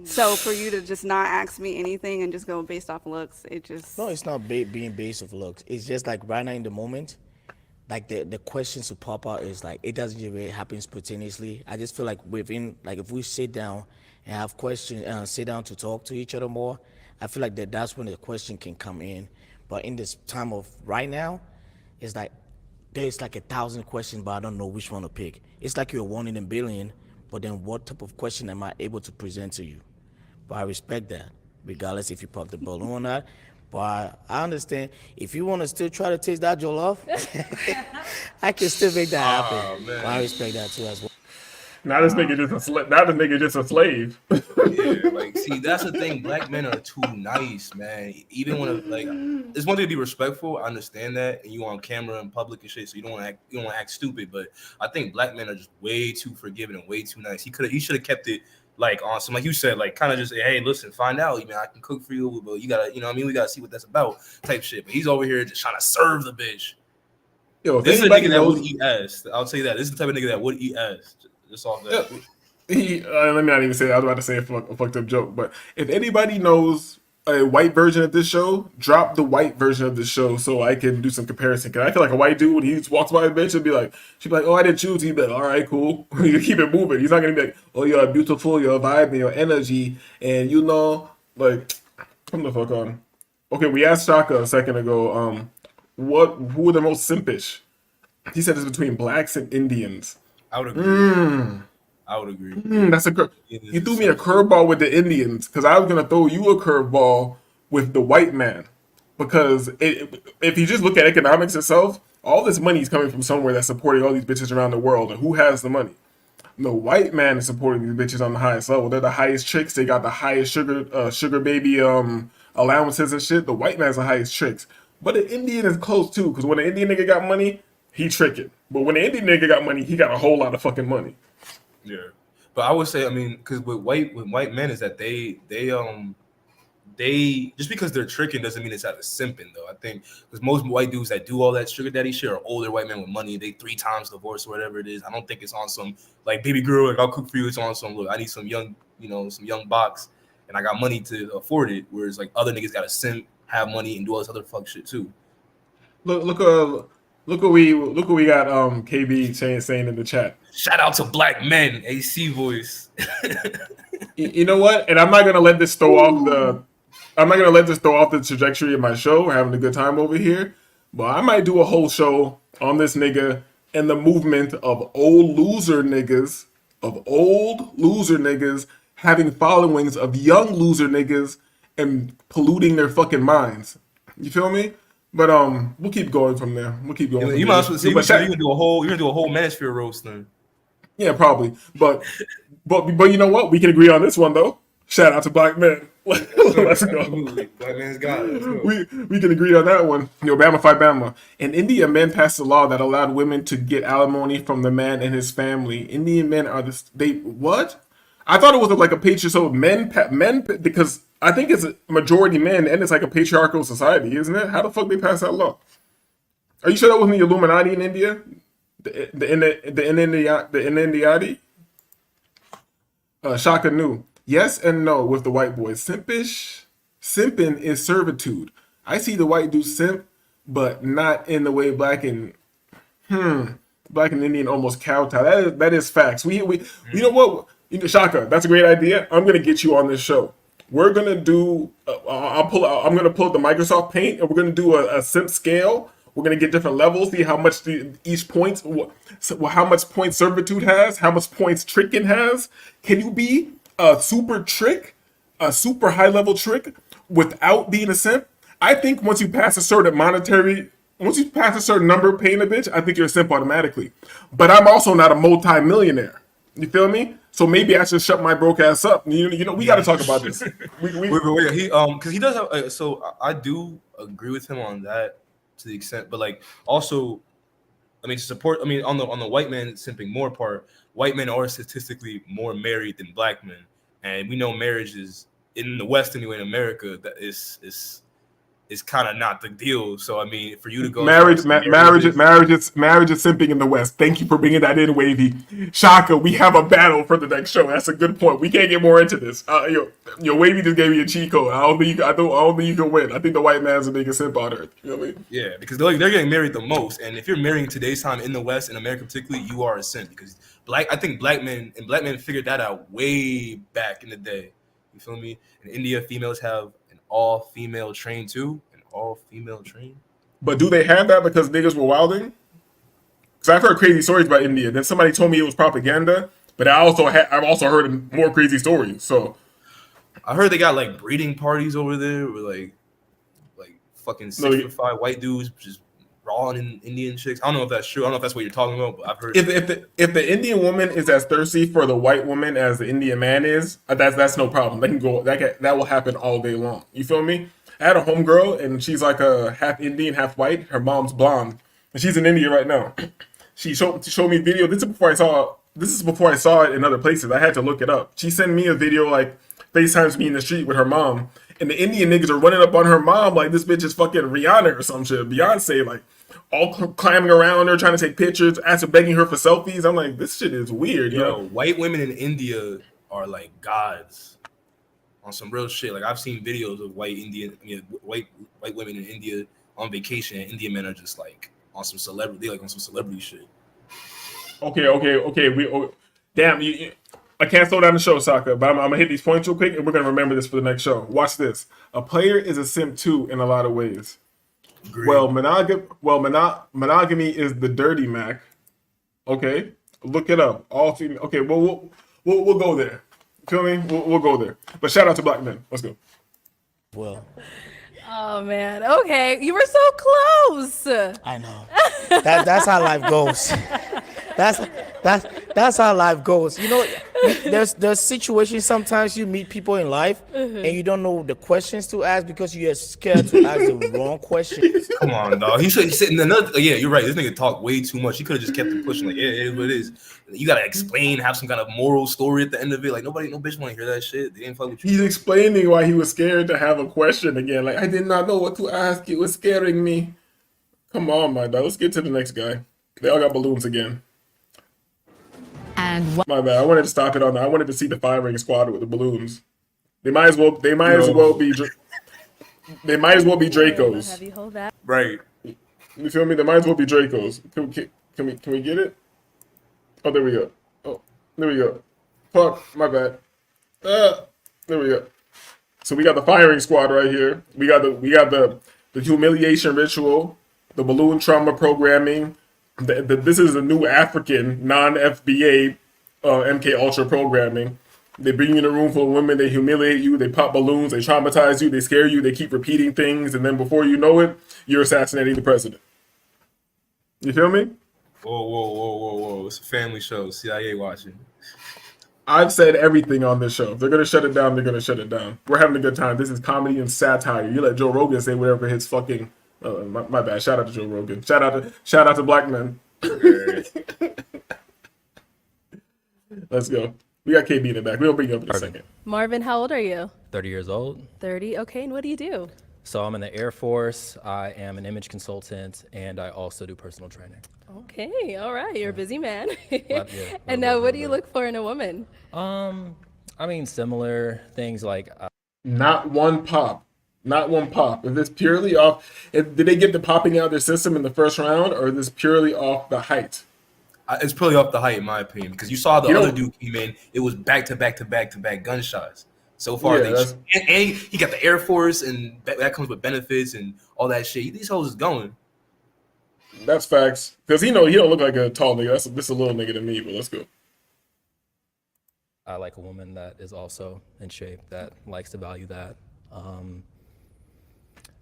So for you to just not ask me anything and just go based off looks, it just No, it's not being based off looks. It's just like right now in the moment, like the questions to pop out is like it doesn't really happen spontaneously. I just feel like if we sit down and have questions, sit down to talk to each other more, I feel like that's when the question can come in. But in this time of right now, it's like there's like 1,000 questions, but I don't know which one to pick. It's like you're one in a billion, but then what type of question am I able to present to you? But I respect that, regardless if you pop the balloon or not. But I understand if you want to still try to taste that jollof, I can still make that happen. But I respect that too as well. Now this nigga just a slave. Yeah, like, see, that's the thing. Black men are too nice, man. Even when, like, it's one thing to be respectful. I understand that, and you on camera in public and shit, so you don't want to act stupid. But I think black men are just way too forgiving and way too nice. He should have kept it like on some, like you said, like kind of just say, hey, listen, find out. You know, I can cook for you, but you gotta, you know what I mean? We gotta see what that's about, type shit. But he's over here just trying to serve the bitch. Yo, this is a nigga that would eat ass. I'll tell you that. This is the type of nigga that would eat ass. Just off that. Let me not even say that. I was about to say a fucked up joke, but if anybody knows a white version of this show, drop the white version of the show so I can do some comparison. Cause I feel like a white dude when he walks by a bitch and she'd be like, oh, I didn't choose. He'd be like, all right, cool. You keep it moving. He's not gonna be like, oh, you're beautiful, your vibe and your energy, and you know, like, come the fuck on. Okay, we asked Shaka a second ago, who are the most simpish? He said it's between blacks and Indians. I would agree. I would agree. That's you threw me a curveball with the Indians because I was gonna throw you a curveball with the white man because if you just look at economics itself, all this money is coming from somewhere that's supporting all these bitches around the world, and who has the money? The white man is supporting these bitches on the highest level. They're the highest chicks. They got the highest sugar baby allowances and shit. The white man's the highest tricks, but the Indian is close too because when the Indian nigga got money, he tricking. But when the Indian nigga got money, he got a whole lot of fucking money. Yeah, but I would say, I mean, because with white men is that they just because they're tricking doesn't mean it's out of simping though. I think because most white dudes that do all that sugar daddy shit are older white men with money. They 3 times divorced or whatever it is. I don't think it's on some like baby girl, like I'll cook for you. It's on some look. I need some young, some young box, and I got money to afford it. Whereas like other niggas got to simp, have money, and do all this other fuck shit too. Look what we got KB saying in the chat. Shout out to black men, AC voice. You know what? And I'm not gonna let this throw off the trajectory of my show. We're having a good time over here. But I might do a whole show on this nigga and the movement of old loser niggas having followings of young loser niggas and polluting their fucking minds. You feel me? But we'll keep going from there. You might as well see. You're gonna do a whole Manosphere roast then. Yeah, probably. But you know what? We can agree on this one though. Shout out to black men. Let's go. Absolutely. Black man's got it. We can agree on that one. Yo, Bama fight Bama. In India, men passed a law that allowed women to get alimony from the man and his family. Indian men are what? I thought it was like a patriarchal. So men because I think it's a majority men and it's like a patriarchal society, isn't it? How the fuck they pass that law? Are you sure that wasn't the Illuminati in India? The Illuminati? Shaka knew. Yes and no with the white boys. Simping is servitude. I see the white dude simp, but not in the way black and Indian almost kowtow. That is facts. We you know what? Shaka, that's a great idea. I'm gonna get you on this show. We're gonna do. I'm gonna pull up the Microsoft Paint, and we're gonna do a simp scale. We're gonna get different levels, see how much each point, how much point servitude has, how much points tricking has. Can you be a super trick, a super high level trick without being a simp? I think once you pass a certain number paying a bitch, I think you're a simp automatically. But I'm also not a multi-millionaire. You feel me? So maybe I should shut my broke ass up. You know, we got to talk about this. Wait, because he does have. So I do agree with him on that to the extent, but like also, I mean, to support. I mean, on the white man simping more part, white men are statistically more married than black men, and we know marriage is in the West anyway. In America, that is kind of not the deal. So I mean, for you to go marriage is simping in the West. Thank you for bringing that in, Wavy. Shaka, we have a battle for the next show. That's a good point. We can't get more into this. Your Wavy just gave me a cheat code. I don't think you can win. I think the white man's the biggest simp on earth. You know what I mean? Yeah, because they're getting married the most, and if you're marrying today's time in the West, in America particularly, you are a simp because I think black men figured that out way back in the day. You feel me? In India, females have all-female train too, an all-female train. But do they have that because niggas were wilding? So I've heard crazy stories about India. Then somebody told me it was propaganda, but I've also heard more crazy stories. So I heard they got like breeding parties over there with like fucking 6'5" white dudes just rawing Indian chicks. I don't know if that's true. I don't know if that's what you're talking about, but I've heard. If the Indian woman is as thirsty for the white woman as the Indian man is, that's no problem. They can go. That will happen all day long. You feel me? I had a homegirl, and she's like a half Indian, half white. Her mom's blonde, and she's in India right now. She showed me a video. This is before I saw it in other places. I had to look it up. She sent me a video like FaceTimes me in the street with her mom, and the Indian niggas are running up on her mom like this bitch is fucking Rihanna or some shit. Beyonce, like all climbing around her, trying to take pictures, begging her for selfies. I'm like, this shit is weird, yo. White women in India are like gods on some real shit. Like I've seen videos of white women in India on vacation, and Indian men are just like on some celebrity shit. Okay. Damn, I can't slow down the show, Saka, but I'm gonna hit these points real quick, and we're gonna remember this for the next show. Watch this. A player is a simp too in a lot of ways. Great. Well, monogamy is the dirty Mac. Okay, look it up. All female. Okay, well, we'll go there. Feel me? We'll go there. But shout out to black men. Let's go. Well. Oh man. Okay, you were so close. I know. That's how life goes. That's how life goes. You know, there's situations sometimes you meet people in life and you don't know the questions to ask because you're scared to ask the wrong questions. Come on, dog. He said another. Yeah, you're right. This nigga talked way too much. He could have just kept it pushing. Like, yeah, it is what it is. You gotta explain, have some kind of moral story at the end of it. Like no bitch want to hear that shit. They ain't fuck with you. He's explaining why he was scared to have a question again. Like I did not know what to ask. It was scaring me. Come on, my dog. Let's get to the next guy. They all got balloons again. And my bad. I wanted to stop it on that. I wanted to see the firing squad with the balloons. They might as well be Dracos. Have you hold that? Right. You feel me? They might as well be Dracos. Can we get it? Oh, there we go. Oh, there we go. Fuck, my bad. There we go. So we got the firing squad right here. We got the humiliation ritual, the balloon trauma programming. This is a new African non-FBA MK Ultra programming. They bring you in a room full of women, they humiliate you, they pop balloons, they traumatize you, they scare you, they keep repeating things, and then before you know it, you're assassinating the president. You feel me? Whoa. It's a family show. CIA watching. I've said everything on this show. If they're going to shut it down, they're going to shut it down. We're having a good time. This is comedy and satire. You let Joe Rogan say whatever his fucking... my bad. Shout out to Joe Rogan. Shout out to black men. Let's go. We got KB in the back. We'll bring you up in a second. Marvin, how old are you? 30 years old. 30. Okay, and what do you do? So I'm in the Air Force. I am an image consultant, and I also do personal training. Okay, all right. You're a busy man. Yeah, and now, what do you look for in a woman? I mean, similar things like... Not one pop. Not one pop. Is this purely off... Did they get the popping out of their system in the first round, or is this purely off the height? It's purely off the height, in my opinion, because you saw the other dude came in. It was back to back gunshots. So far, and he got the Air Force, and that comes with benefits and all that shit. These hoes is going. That's facts. Because he don't look like a tall nigga. This is a little nigga to me, but let's go. I like a woman that is also in shape, that likes to value that.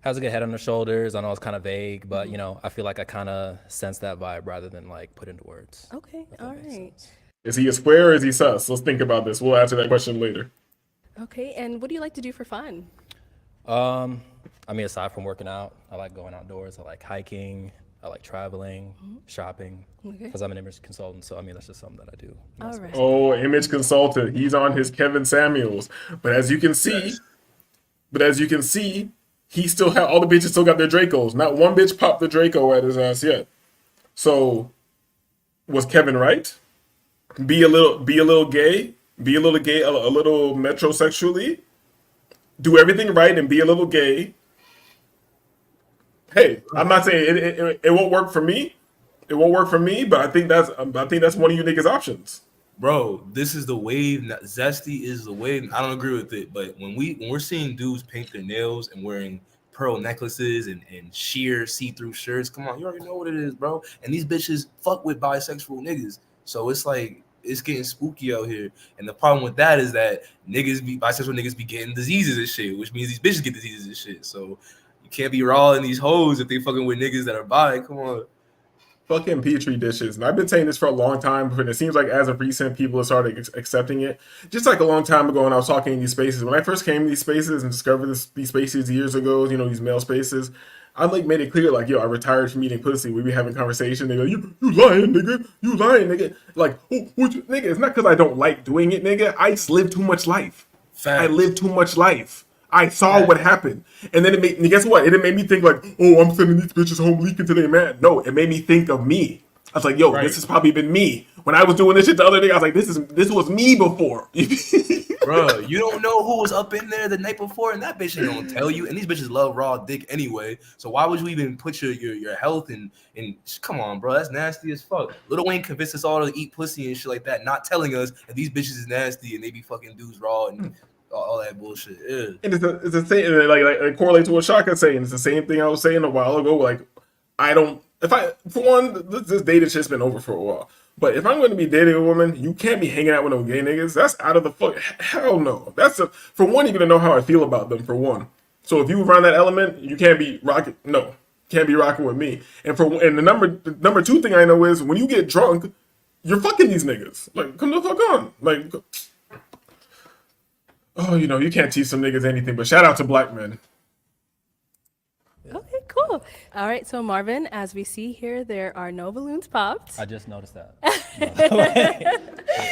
Has a good head on her shoulders. I know it's kind of vague, but you know, I feel like I kind of sense that vibe rather than like put into words. Okay, all right. Is he a square or is he sus? Let's think about this. We'll answer that question later. Okay, and what do you like to do for fun? I mean, aside from working out, I like going outdoors. I like hiking. I like traveling, shopping, because I'm an image consultant. So, I mean, that's just something that I do. All right. Oh, image consultant. He's on his Kevin Samuels. But as you can see, he still have all the bitches still got their Dracos. Not one bitch popped the Draco at his ass yet. So, was Kevin right? Be a little gay, a little metrosexually. Do everything right and be a little gay. Hey, I'm not saying it won't work for me. It won't work for me, but I think that's one of you niggas' options. Bro, this is the wave. Zesty is the wave. I don't agree with it, but when we're seeing dudes paint their nails and wearing pearl necklaces and sheer see-through shirts. Come on, you already know what it is, bro. And these bitches fuck with bisexual niggas. So it's like it's getting spooky out here. And the problem with that is that bisexual niggas be getting diseases and shit, which means these bitches get diseases and shit. So you can't be raw in these hoes if they fucking with niggas that are bi. Come on. Fucking petri dishes. And I've been saying this for a long time, but it seems like as of recent, people have started accepting it. Just like a long time ago when I was talking in these spaces, when I first came to these spaces and discovered these spaces years ago, you know, these male spaces, I like made it clear, like, yo, I retired from eating pussy. We be having conversation. They go, you lying, nigga. You lying, nigga. Like, nigga, it's not because I don't like doing it, nigga. I just live too much life. I live too much life. I saw what happened. And then and guess what? It made me think like, oh, I'm sending these bitches home leaking to their man. No, it made me think of me. I was like, yo, this has probably been me. When I was doing this shit the other day, I was like, this was me before. Bro, you don't know who was up in there the night before, and that bitch ain't gonna tell you. And these bitches love raw dick anyway. So why would you even put your health and come on, bro? That's nasty as fuck. Lil Wayne convinced us all to eat pussy and shit like that, not telling us that these bitches is nasty and they be fucking dudes raw and all that bullshit. Ew. And it's the same, like it correlates to what Shaka's saying. It's the same thing I was saying a while ago. Like, for one, this dating shit's been over for a while. But if I'm going to be dating a woman, you can't be hanging out with no gay niggas. That's out of the fuck. Hell no. For one, you're going to know how I feel about them, for one. So if you around that element, you can't be rocking. No, can't be rocking with me. And the number two thing I know is when you get drunk, you're fucking these niggas. Like, come the fuck on. Like, oh, you know, you can't teach some niggas anything, but shout out to black men. Okay, cool. All right, so Marvin, as we see here, there are no balloons popped. I just noticed that. I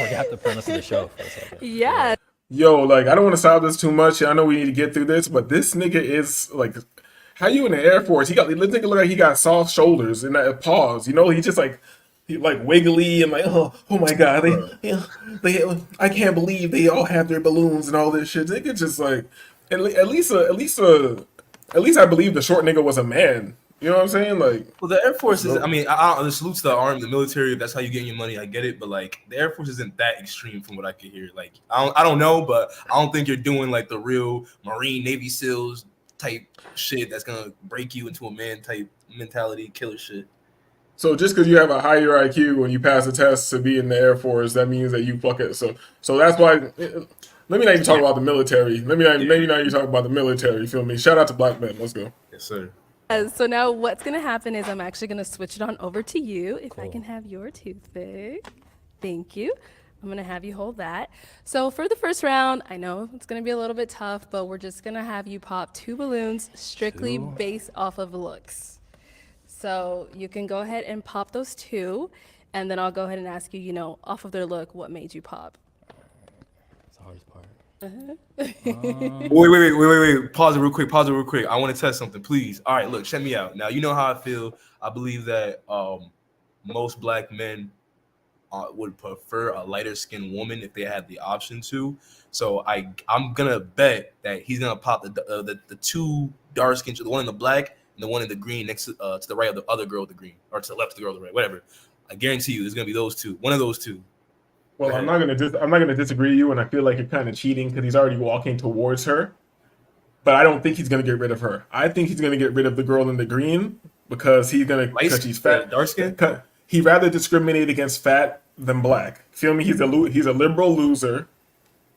forgot the premise of the show for a second. Yeah. Yo, like, I don't want to solve this too much. I know we need to get through this, but this nigga is, like, how you in the Air Force? This nigga look like he got soft shoulders and that paws. You know, he just, like, wiggly and like, oh my God, they I can't believe they all have their balloons and all this shit. They could just like, at least I believe the short nigga was a man. You know what I'm saying? Like, well, the Air Force is. I mean, I salute to the army, the military. If that's how you get your money, I get it. But like, the Air Force isn't that extreme from what I could hear. Like, I don't know, but I don't think you're doing like the real Marine, Navy SEALs type shit that's gonna break you into a man type mentality, killer shit. So just because you have a higher IQ when you pass a test to be in the Air Force, that means that you fuck it. So that's why. Let me not even talk about the military. Maybe not even talk about the military. You feel me? Shout out to black men. Let's go. Yes, sir. So now what's going to happen is I'm actually going to switch it on over to you. If I can have your toothpick. Thank you. I'm going to have you hold that. So for the first round, I know it's going to be a little bit tough, but we're just going to have you pop 2 balloons strictly based off of looks. So you can go ahead and pop those 2, and then I'll go ahead and ask you, off of their look, what made you pop? That's the hardest part. Wait. Pause it real quick. I want to test something, please. All right, look, check me out. Now, you know how I feel. I believe that most black men would prefer a lighter skinned woman if they had the option to. So I'm gonna bet that he's gonna pop the 2 dark skinned, the one in the black and the one in the green next to the right of the other girl with the green, or to the left of the girl with the right, whatever. I guarantee you, there's gonna be those 2. One of those 2. Well, I'm not gonna disagree with you, and I feel like you're kind of cheating because he's already walking towards her. But I don't think he's gonna get rid of her. I think he's gonna get rid of the girl in the green because she's fat, dark skin. He'd rather discriminate against fat than black. Feel me? He's a liberal loser.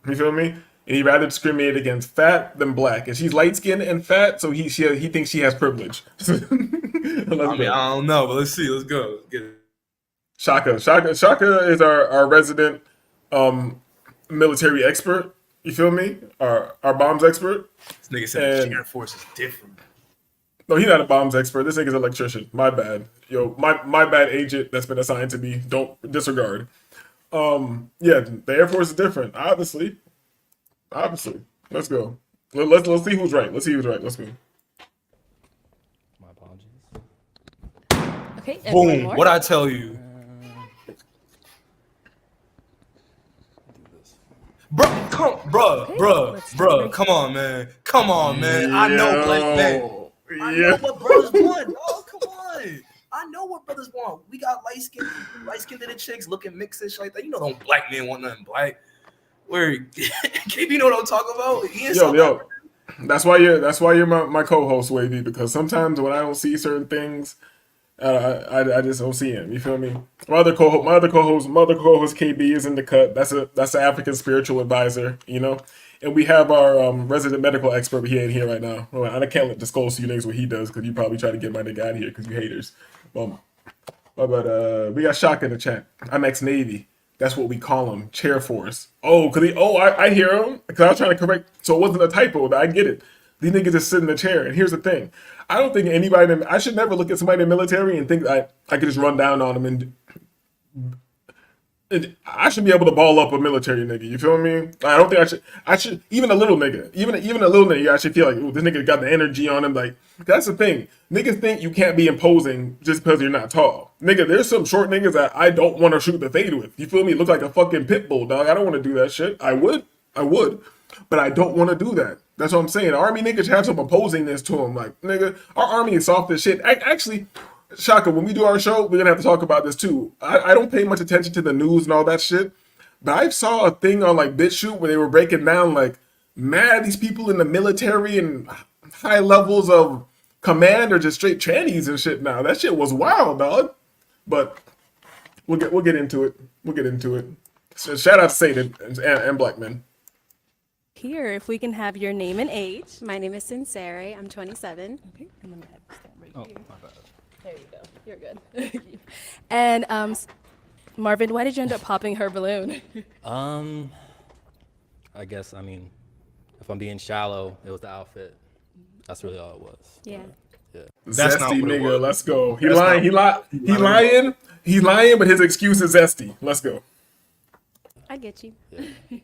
You feel me? And he'd rather discriminate against fat than black. And she's light skinned and fat, so he thinks she has privilege. I don't know, but let's see. Let's go. Get it. Shaka is our resident military expert. You feel me? Our bombs expert. This nigga said the Air Force is different. No, he's not a bombs expert. This nigga's an electrician. My bad. Yo, my bad agent that's been assigned to me. Don't disregard. Yeah, the Air Force is different. Obviously. Let's go. Let's see who's right. Let's go. My apologies. Okay. Boom. What I tell you. Bro, come on, man. I know black men. I know what brothers want. Oh, come on. I know what brothers want. We got light-skinned little chicks looking mixed like that. You know, don't black men want nothing black. Where, you know what I'm talking about? That's why you're my co-host, Wavy, because sometimes when I don't see certain things, I just don't see him. You feel me? My other co-host KB is in the cut. That's the African spiritual advisor, you know. And we have our resident medical expert here right now. Well, I can't disclose to you niggas what he does because you probably try to get my nigga out of here because you haters. But we got Shock in the chat. I'm ex-Navy. That's what we call him, chair force. I hear him because I was trying to correct. So it wasn't a typo. I get it. These niggas just sit in the chair. And here's the thing. I don't think I should never look at somebody in the military and think I could just run down on them and I should be able to ball up a military nigga. You feel me? I don't think I should even a little nigga. Even a little nigga, I should feel like, ooh, this nigga got the energy on him. Like, that's the thing. Niggas think you can't be imposing just because you're not tall. Nigga, there's some short niggas that I don't want to shoot the fade with. You feel me? Look like a fucking pit bull, dog. I don't want to do that shit. I would, but I don't want to do that. That's what I'm saying. Army niggas have some opposingness to them. Like, nigga, our army is soft as shit. Actually, Shaka, when we do our show, we're gonna have to talk about this too. I don't pay much attention to the news and all that shit, but I saw a thing on like BitChute where they were breaking down like, mad these people in the military and high levels of command are just straight trannies and shit now. That shit was wild, dog. But we'll get into it. We'll get into it. So shout out to Satan and Black Men. Here, if we can have your name and age. My name is Sincere. I'm 27. Okay, and then stand right Oh, here. my bad. There you go. You're good. And Marvin, why did you end up popping her balloon? I guess, I mean, if I'm being shallow, it was the outfit. That's really all it was. Yeah. Yeah. That's not Zesty what it nigga, was. let's go. He That's lying, not- he lying, but his excuse is zesty. Let's go. I get you.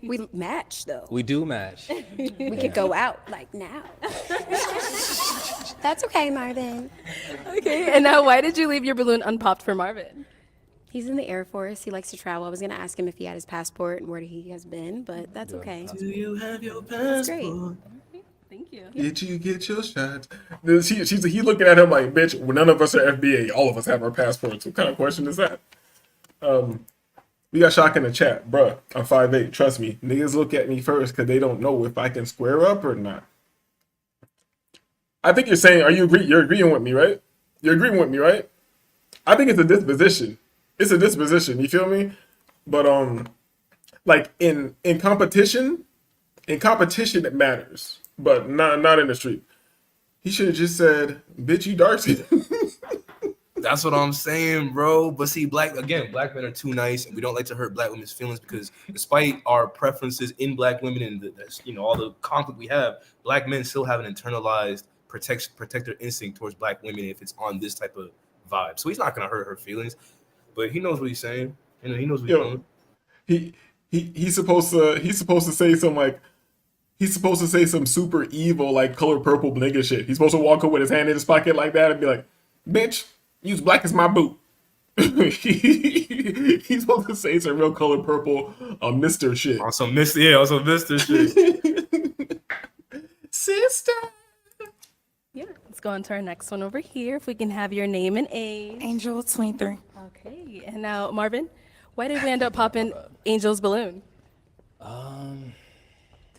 We match though. We do match. We could go out like now. That's okay, Marvin. Okay, and now why did you leave your balloon unpopped for Marvin? He's in the Air Force. He likes to travel. I was gonna ask him if he had his passport and where he has been, but that's okay. Do you have your That's great. passport? Thank you. Did you get your shots? He's looking at him like, bitch, none of us are FBA. All of us have our passports. What kind of question is that? We got Shock in the chat. Bruh, I'm 5'8". Trust me. Niggas look at me first because they don't know if I can square up or not. I think you're saying, you're agreeing with me, right? You're agreeing with me, right? I think it's a disposition. It's a disposition, you feel me? But like in competition it matters. But not in the street. He should have just said, bitch, you dark skin. That's what I'm saying, bro. But see, black men are too nice, and we don't like to hurt black women's feelings because, despite our preferences in black women and all the conflict we have, black men still have an internalized protector instinct towards black women if it's on this type of vibe. So he's not gonna hurt her feelings, but he knows what he's saying. You know, he knows what he's doing. He's supposed to say some like. He's supposed to say some super evil, like color purple nigga shit. He's supposed to walk up with his hand in his pocket like that and be like, bitch, use black as my boot. He's supposed to say some real color purple Mr. shit. Also Mr. shit. Sister. Yeah, let's go on to our next one over here. If we can have your name and age. Angel 23. Okay, and now Marvin, why did we end up popping Angel's balloon?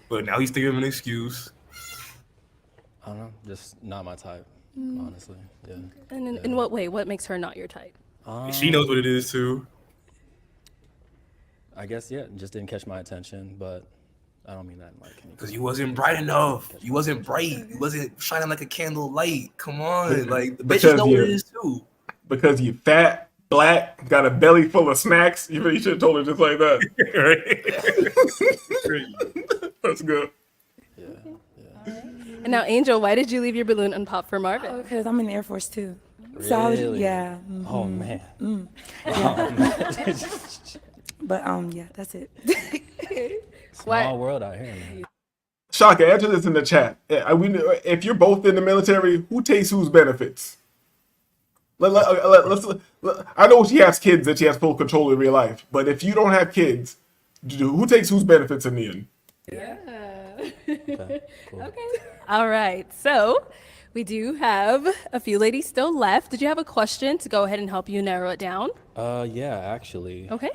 But now he's thinking of an excuse. I don't know, just not my type, honestly. Yeah. And in what way? What makes her not your type? She knows what it is too. I guess, yeah, just didn't catch my attention, but I don't mean that in like any. Because you wasn't bright enough. You wasn't bright. You wasn't shining like a candle light. Come on. Like, the bitches know what it is too. Because you fat, black, got a belly full of snacks. You really should have told her just like that. That's good. Yeah. And now, Angel, why did you leave your balloon unpopped for Marvin? Because I'm in the Air Force too. Really? So I was, yeah. Oh, man. Yeah. But yeah, that's it. Small world out here, man. Shaka, answer this in the chat. If you're both in the military, who takes whose benefits? I know she has kids that she has full control of real life, but if you don't have kids, who takes whose benefits in the end? Yeah. Okay, cool. Okay. All right. So we do have a few ladies still left. Did you have a question to go ahead and help you narrow it down? Yeah, actually. Okay.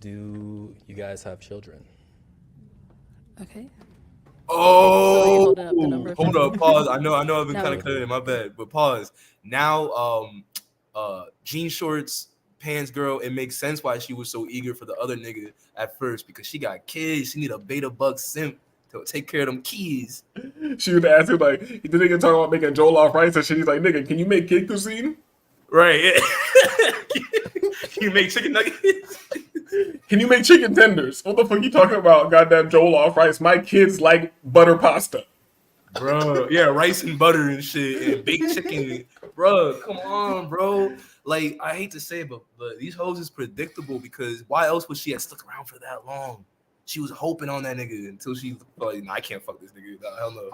Do you guys have children? Okay. Oh, holding up the number of hold up, pause. I know I've been No. kind of cutting it, my bad, but pause. Now, jean shorts, pants girl, it makes sense why she was so eager for the other nigga at first because she got kids. She need a beta buck simp to take care of them keys. She would ask him like, the nigga talking about making jollof rice and shit. He's like, nigga, can you make kid cuisine? Right. Can you make chicken nuggets? Can you make chicken tenders? What the fuck you talking about? Goddamn jollof rice. My kids like butter pasta. Bro, yeah, rice and butter and shit and baked chicken. Bro, come on, bro. Like, I hate to say it, but these hoes is predictable because why else would she have stuck around for that long? She was hoping on that nigga until she like, nah, I can't fuck this nigga. Nah, hell no.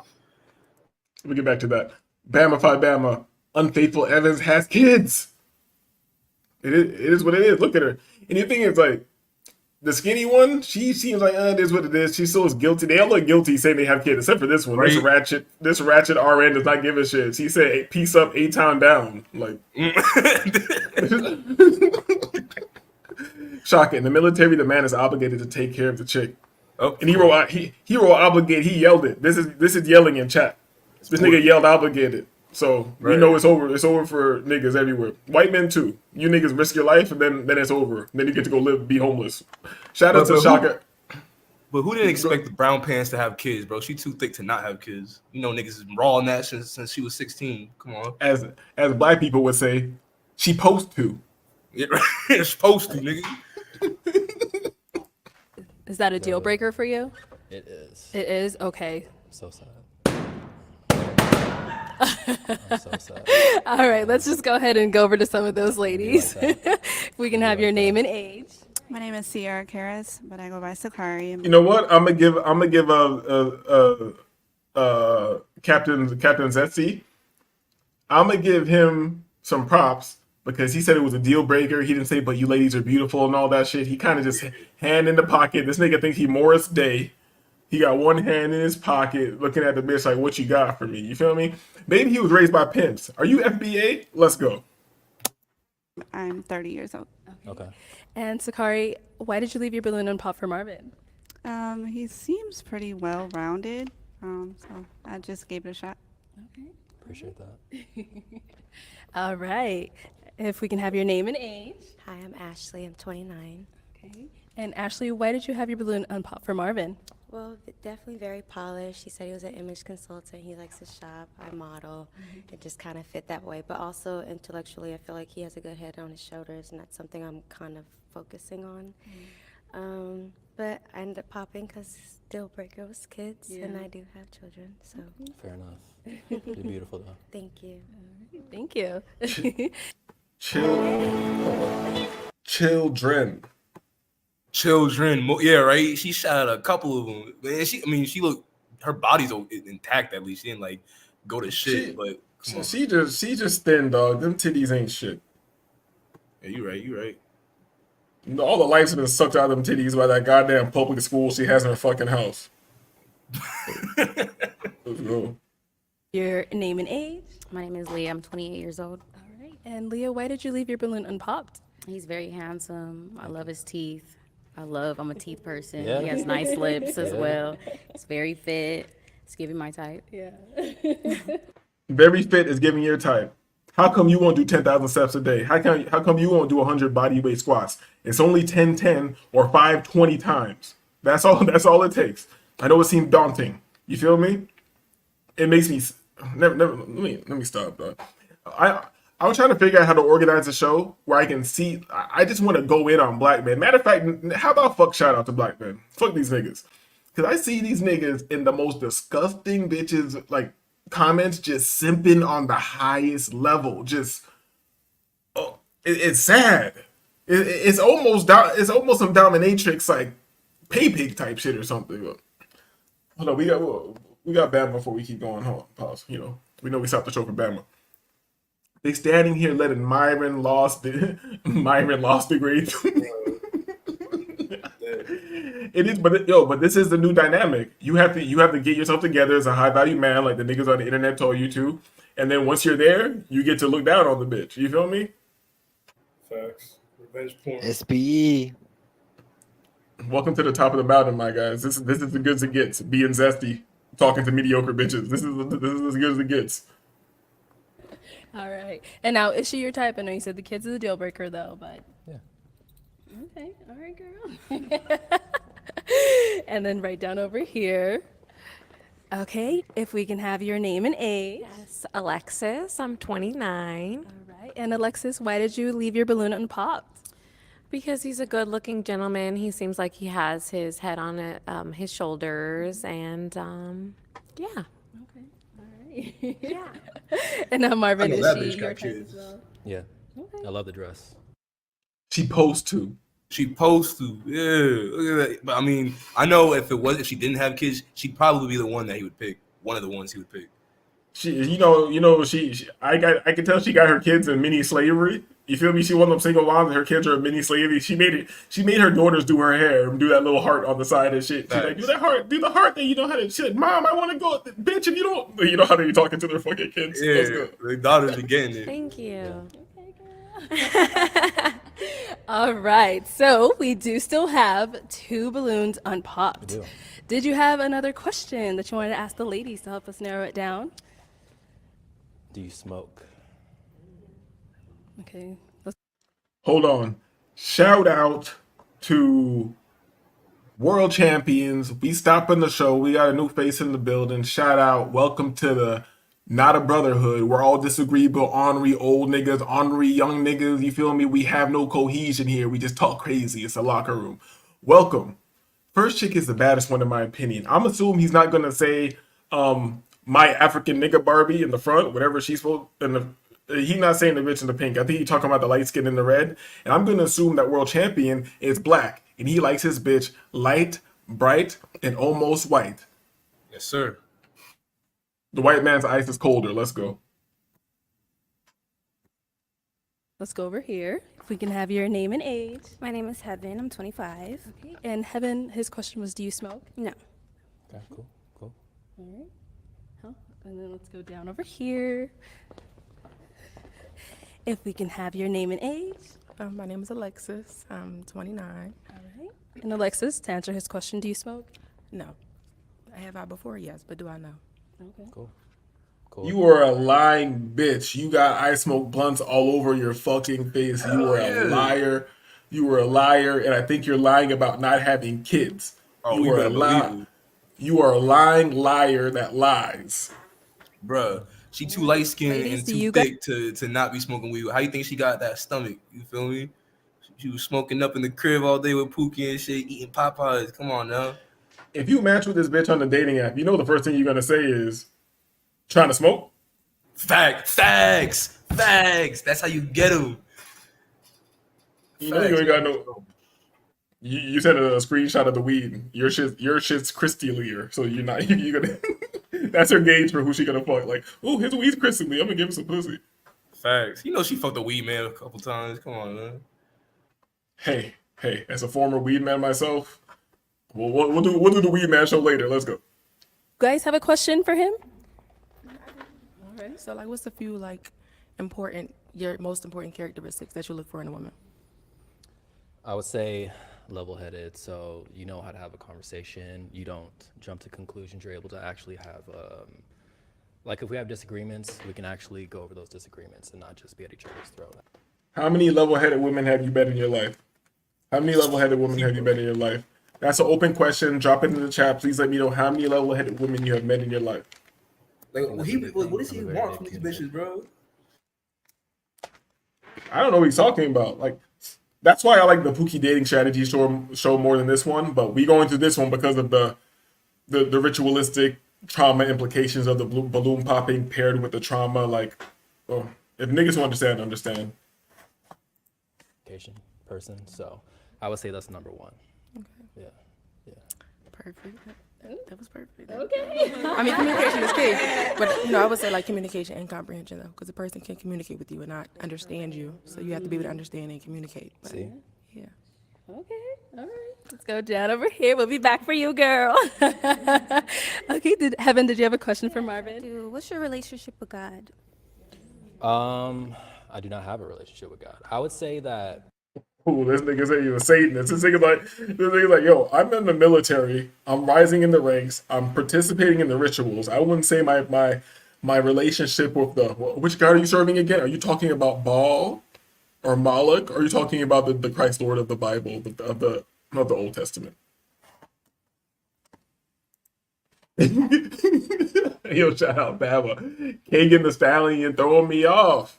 Let me get back to that. Bama Phi Bama. Unfaithful Evans has kids. It is what it is. Look at her. And the thing is, like, the skinny one, she seems like, it is what it is. She still is guilty. They all look guilty saying they have kids, except for this one. Right. This ratchet RN does not give a shit. She said, hey, peace up, A-Town down. Like, shocking. In the military, the man is obligated to take care of the chick. Oh, and he wrote obligate. He yelled it. This is yelling in chat. This nigga yelled obligated. So we know it's over. It's over for niggas everywhere. White men too. You niggas risk your life and then it's over. Then you get to go be homeless. Shout out to Shaka. But who didn't expect the brown pants to have kids, bro? She too thick to not have kids. You know, niggas is raw in that since she was 16. Come on. As black people would say, she supposed to. Yeah, supposed to, nigga. Is that a deal breaker for you? It is. It is? Okay. So sad. I'm so sad. All right, let's just go ahead and go over to some of those ladies. If we can have your name and age. My name is Sierra Karras, but I go by Sakari. You know what? I'm gonna give Captain Zetsi. I'm gonna give him some props because he said it was a deal breaker. He didn't say, "But you ladies are beautiful" and all that shit. He kind of just hand in the pocket. This nigga thinks he Morris Day. He got one hand in his pocket, looking at the bitch like, "What you got for me?" You feel me? Maybe he was raised by pimps. Are you FBA? Let's go. I'm 30 years old. Okay. And Sakari, why did you leave your balloon unpopped for Marvin? He seems pretty well-rounded, so I just gave it a shot. Okay. Appreciate that. All right. If we can have your name and age. Hi, I'm Ashley. I'm 29. Okay. And Ashley, why did you have your balloon unpopped for Marvin? Well, definitely very polished. He said he was an image consultant. He likes to shop. I model. It just kind of fit that way. But also intellectually, I feel like he has a good head on his shoulders, and that's something I'm kind of focusing on. But I ended up popping because deal breaker was kids, and I do have children. So Fair enough. You're beautiful though. thank you. Thank you. Children. Yeah, right. She shot a couple of them. Man, she looked. Her body's intact at least. She didn't like go to shit. But come on. She just thin, dog. Them titties ain't shit. Yeah, you right. All the life has been sucked out of them titties by that goddamn public school she has in her fucking house. Let's go. Your name and age? My name is Leah. I'm 28 years old. All right. And Leah, why did you leave your balloon unpopped? He's very handsome. I love his teeth. I'm a teeth person. Yeah. He has nice lips as Yeah. well. He's very fit. It's giving my type. Yeah. Very fit is giving your type. How come you won't do 10,000 steps a day? How come you won't do 100 body weight squats? It's only 10 or 5 20 times. That's all it takes. I know it seems daunting. You feel me? It makes me let me stop, bro. I was trying to figure out how to organize a show where I can see. I just want to go in on black men. Matter of fact, how about fuck shout out to black men? Fuck these niggas. Because I see these niggas in the most disgusting bitches, like, comments just simping on the highest level. Just, it's sad. It's almost some dominatrix, like, pay pig type shit or something. But, hold on, we got Bama before we keep going. Hold on, pause. You know, we know we stopped the show for Bama. They standing here letting Myron lost the grade. It is, but this is the new dynamic. You have to get yourself together as a high value man, like the niggas on the internet told you to, and then once you're there, you get to look down on the bitch. You feel me? Facts. Revenge porn. SPE. Welcome to the top of the mountain, my guys. This is the goods it gets. Being zesty. talking to mediocre bitches. This is as good as it gets. All right. And now, is she your type? I know you said the kids is a deal breaker, though, but. Yeah. Okay. All right, girl. And then right down over here. Okay. If we can have your name and age. Yes, Alexis. I'm 29. All right. And Alexis, why did you leave your balloon unpopped? Because he's a good-looking gentleman. He seems like he has his head on his shoulders, and yeah. Okay. All right. Yeah. And now, Marvin, I know is that she bitch your got type kids. as well? Yeah. I love the dress. She posed to. She supposed to, yeah. Look at that. But I mean, I know if she didn't have kids, she'd probably be the one that he would pick. One of the ones he would pick. She, I can tell she got her kids in mini slavery. You feel me? She one of them single moms, and her kids are in mini slavery. She made her daughters do her hair and do that little heart on the side and shit. She's like, do the heart thing. You know how to. She's like, Mom, I want to go, bitch. If you don't, you know how they talking to their fucking kids. Yeah, Let's go. the daughters be getting it. Thank you. All right. So we do still have 2 balloons unpopped. We do. Did you have another question that you wanted to ask the ladies to help us narrow it down? Do you smoke? Okay. Hold on. Shout out to world champions. We stopping the show. We got a new face in the building. Shout out. Welcome to the Not a Brotherhood. We're all disagreeable, ornery old niggas, ornery young niggas. You feel me? We have no cohesion here. We just talk crazy. It's a locker room. Welcome. First chick is the baddest one in my opinion. I'm assuming he's not gonna say my African nigga Barbie in the front, whatever she's supposed in the. He's not saying the bitch in the pink. I think he's talking about the light skin in the red. And I'm gonna assume that world champion is black, and he likes his bitch light, bright, and almost white. Yes, sir. The white man's ice is colder. Let's go. Let's go over here. If we can have your name and age. My name is Heaven. I'm 25. Okay. And Heaven, his question was, do you smoke? No. Okay, cool. All right. Huh? And then let's go down over here. If we can have your name and age. My name is Alexis. I'm 29. All right. And Alexis, to answer his question, do you smoke? No. Have I before? Yes, but do I know? Okay. Cool. You are a lying bitch. You got I smoke blunts all over your fucking face. You are a liar. You were a liar, and I think you're lying about not having kids. You are a lie. You are a lying liar that lies. Bruh, she too light skinned Ladies, and do too you thick to not be smoking weed. How you think she got that stomach? You feel me? She was smoking up in the crib all day with Pookie and shit, eating Popeyes. Come on now. If you match with this bitch on the dating app, you know the first thing you're gonna say is trying to smoke. Facts. That's how you get them. You know you ain't got no. You said a screenshot of the weed. Your shit's crystalier, so you're not. You gonna. That's her gauge for who she gonna fuck. Like, oh, his weed's crystally. I'm gonna give him some pussy. Facts. You know she fucked a weed man a couple times. Come on, man. Hey, as a former weed man myself, we'll do the weed man show later. Let's go. Guys have a question for him? All right. So, like, what's a few your most important characteristics that you look for in a woman? I would say level-headed, so you know how to have a conversation. You don't jump to conclusions. You're able to actually have, like if we have disagreements, we can actually go over those disagreements and not just be at each other's throat. How many level-headed women have you met in your life? How many level-headed women have you met in your life? That's an open question. Drop it in the chat. Please let me know how many level-headed women you have met in your life. Like, what does he want from these bitches, bro? I don't know what he's talking about. Like, that's why I like the Pookie dating strategy show more than this one. But we go into this one because of the ritualistic trauma implications of the balloon popping paired with the trauma. Like, oh, if niggas will understand. Person, so I would say that's number one. Okay. Yeah. Perfect. That was perfect. Okay. I mean, communication is key, but I would say like communication and comprehension though, because a person can communicate with you and not understand you, so you have to be able to understand and communicate. But, See? Yeah. Okay. All right. Let's go down over here. We'll be back for you, girl. Okay. Heaven, did you have a question for Marvin? What's your relationship with God? I do not have a relationship with God. I would say that. Ooh, this nigga say he was Satanist. This nigga's like, yo, I'm in the military. I'm rising in the ranks. I'm participating in the rituals. I wouldn't say my relationship with which God are you serving again? Are you talking about Baal or Moloch? Or are you talking about the Christ Lord of the Bible, of the Old Testament? Yo, shout out Bama. Kagan the Stallion throwing me off.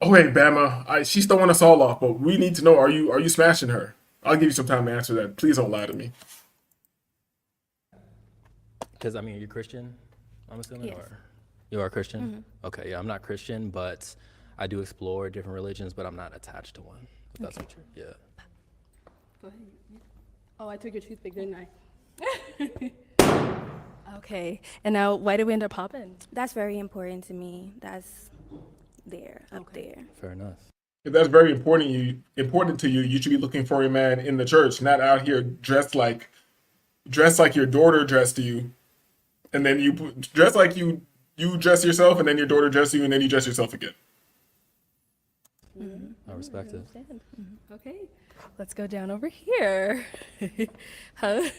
Oh wait, Bama, she's throwing us all off, but we need to know: are you smashing her? I'll give you some time to answer that. Please don't lie to me. Because I mean, you're Christian, I'm assuming, Yes. or you are Christian. Okay, yeah, I'm not Christian, but I do explore different religions, but I'm not attached to one. If that's what you're, yeah. Go ahead. Oh, I took your toothpick, didn't I? Okay. And now, why did we end up popping? That's very important to me. That's up there. Fair enough. If that's very important to you, you should be looking for a man in the church, not out here dressed like your daughter dressed you, and then you dress like you dress yourself, and then your daughter dress you, and then you dress yourself again. I respect it. Okay. Let's go down over here. Huh?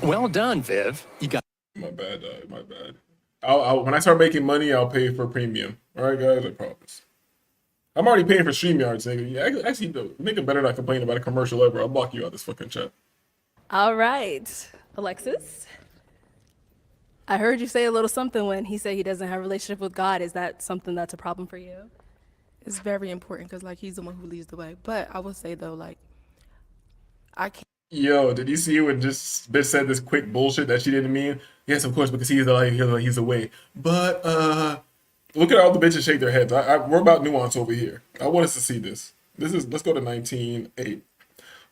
Well done, Viv. You got. My bad, my bad. I'll when I start making money, I'll pay for premium. All right, guys, I promise. I'm already paying for StreamYards, nigga. Yeah, actually, the nigga better not complain about a commercial ever. I'll block you out this fucking chat. All right. Alexis, I heard you say a little something when he said he doesn't have a relationship with God. Is that something that's a problem for you? It's very important because like he's the one who leads the way. But I would say though, like I can't. Yo, did you see when just bitch said this quick bullshit that she didn't mean? Yes, of course, because he's away. But look at all the bitches shake their heads. We're about nuance over here. I want us to see this. Let's go to 19:8.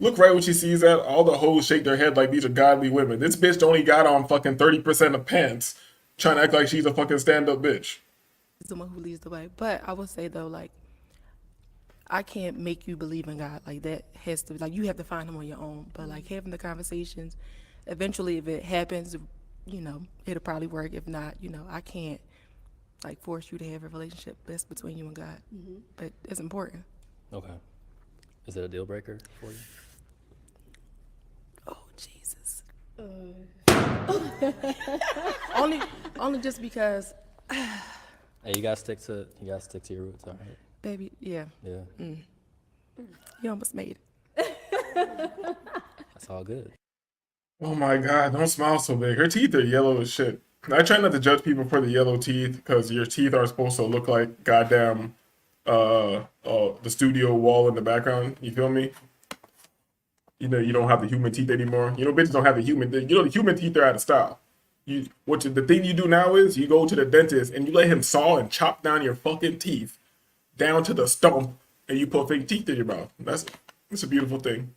Look right when she sees that, all the hoes shake their head like these are godly women. This bitch only got on fucking 30% of pants, trying to act like she's a fucking stand-up bitch. He's the one who leads the way. But I would say though, like I can't make you believe in God. Like that has to like you have to find him on your own. But like having the conversations, eventually if it happens, you know, it'll probably work. If not, you know, I can't like force you to have a relationship. That's between you and God. But it's important. Okay. Is it a deal breaker for you? Oh Jesus. only just because. Hey, you gotta stick to your roots, all right? Baby, yeah. Yeah. You almost made it. That's all good. Oh my god, don't smile so big. Her teeth are yellow as shit. I try not to judge people for the yellow teeth because your teeth are supposed to look like goddamn the studio wall in the background. You feel me? You know, you don't have the human teeth anymore. You know, bitches don't have the human. The human teeth are out of style. The thing you do now is you go to the dentist and you let him saw and chop down your fucking teeth down to the stump, and you put fake teeth in your mouth. That's a beautiful thing.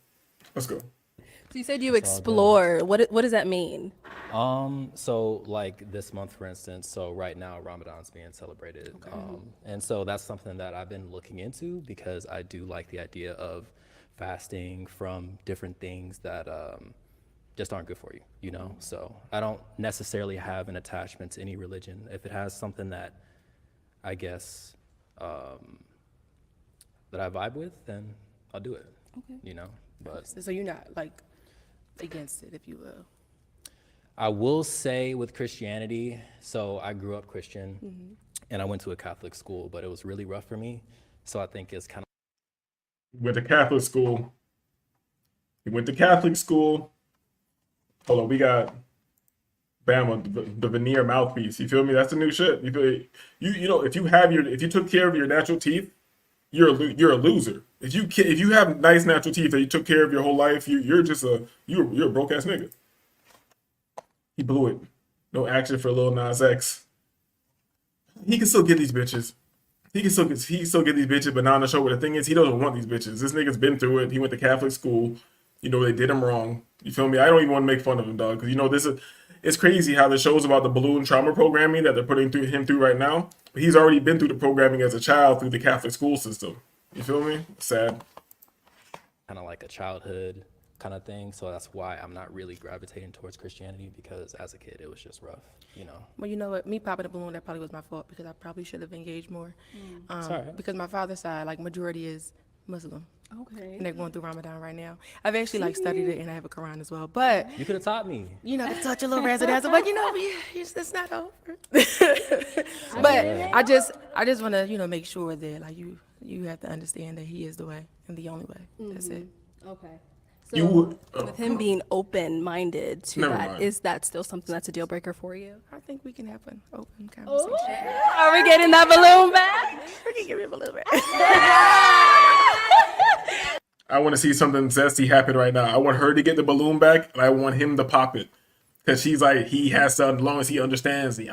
Let's go. So you said you explore. What does that mean? So like this month, for instance, so right now Ramadan's being celebrated. Okay. And so that's something that I've been looking into because I do like the idea of fasting from different things that just aren't good for you, you know? So I don't necessarily have an attachment to any religion. If it has something that I guess that I vibe with, then I'll do it. Okay. You know, but So you're not like against it, if you will. I will say with Christianity, so I grew up Christian and I went to a Catholic school, but it was really rough for me. So I think it's kind of. Went to Catholic school. He went to Catholic school. Hold on, we got Bama, the veneer mouthpiece. You feel me? That's the new shit. You know, if you took care of your natural teeth, you're a loser. If you have nice natural teeth that you took care of your whole life, you're a broke ass nigga. He blew it. No action for Lil Nas X. He can still get these bitches. He can still get these bitches, but not on the show. But the thing is, he doesn't want these bitches. This nigga's been through it. He went to Catholic school. You know, they did him wrong. You feel me? I don't even want to make fun of him, dog, because you know it's crazy how the shows about the balloon trauma programming that they're putting him through right now. But he's already been through the programming as a child through the Catholic school system. You feel me? Sad. Kind of like a childhood kind of thing. So that's why I'm not really gravitating towards Christianity, because as a kid it was just rough, you know. Well, you know what? Me popping a balloon, that probably was my fault because I probably should have engaged more. Sorry. Because my father's side, like majority is Muslim. Okay. And they're going through Ramadan right now. I've actually like studied it, and I have a Quran as well. But You could have taught me. you know, to touch a little razzle dazzle, but you know, it's not over. But I just want to, you know, make sure that like you have to understand that He is the way and the only way. That's it. Okay. You So would- with him being open-minded to Never that, mind. is that still something that's a deal breaker for you? I think we can have an open conversation. Are we getting that balloon back? We can give me a balloon back. I want to see something zesty happen right now. I want her to get the balloon back, and I want him to pop it. Cause she's like, he has to, as long as he understands, he's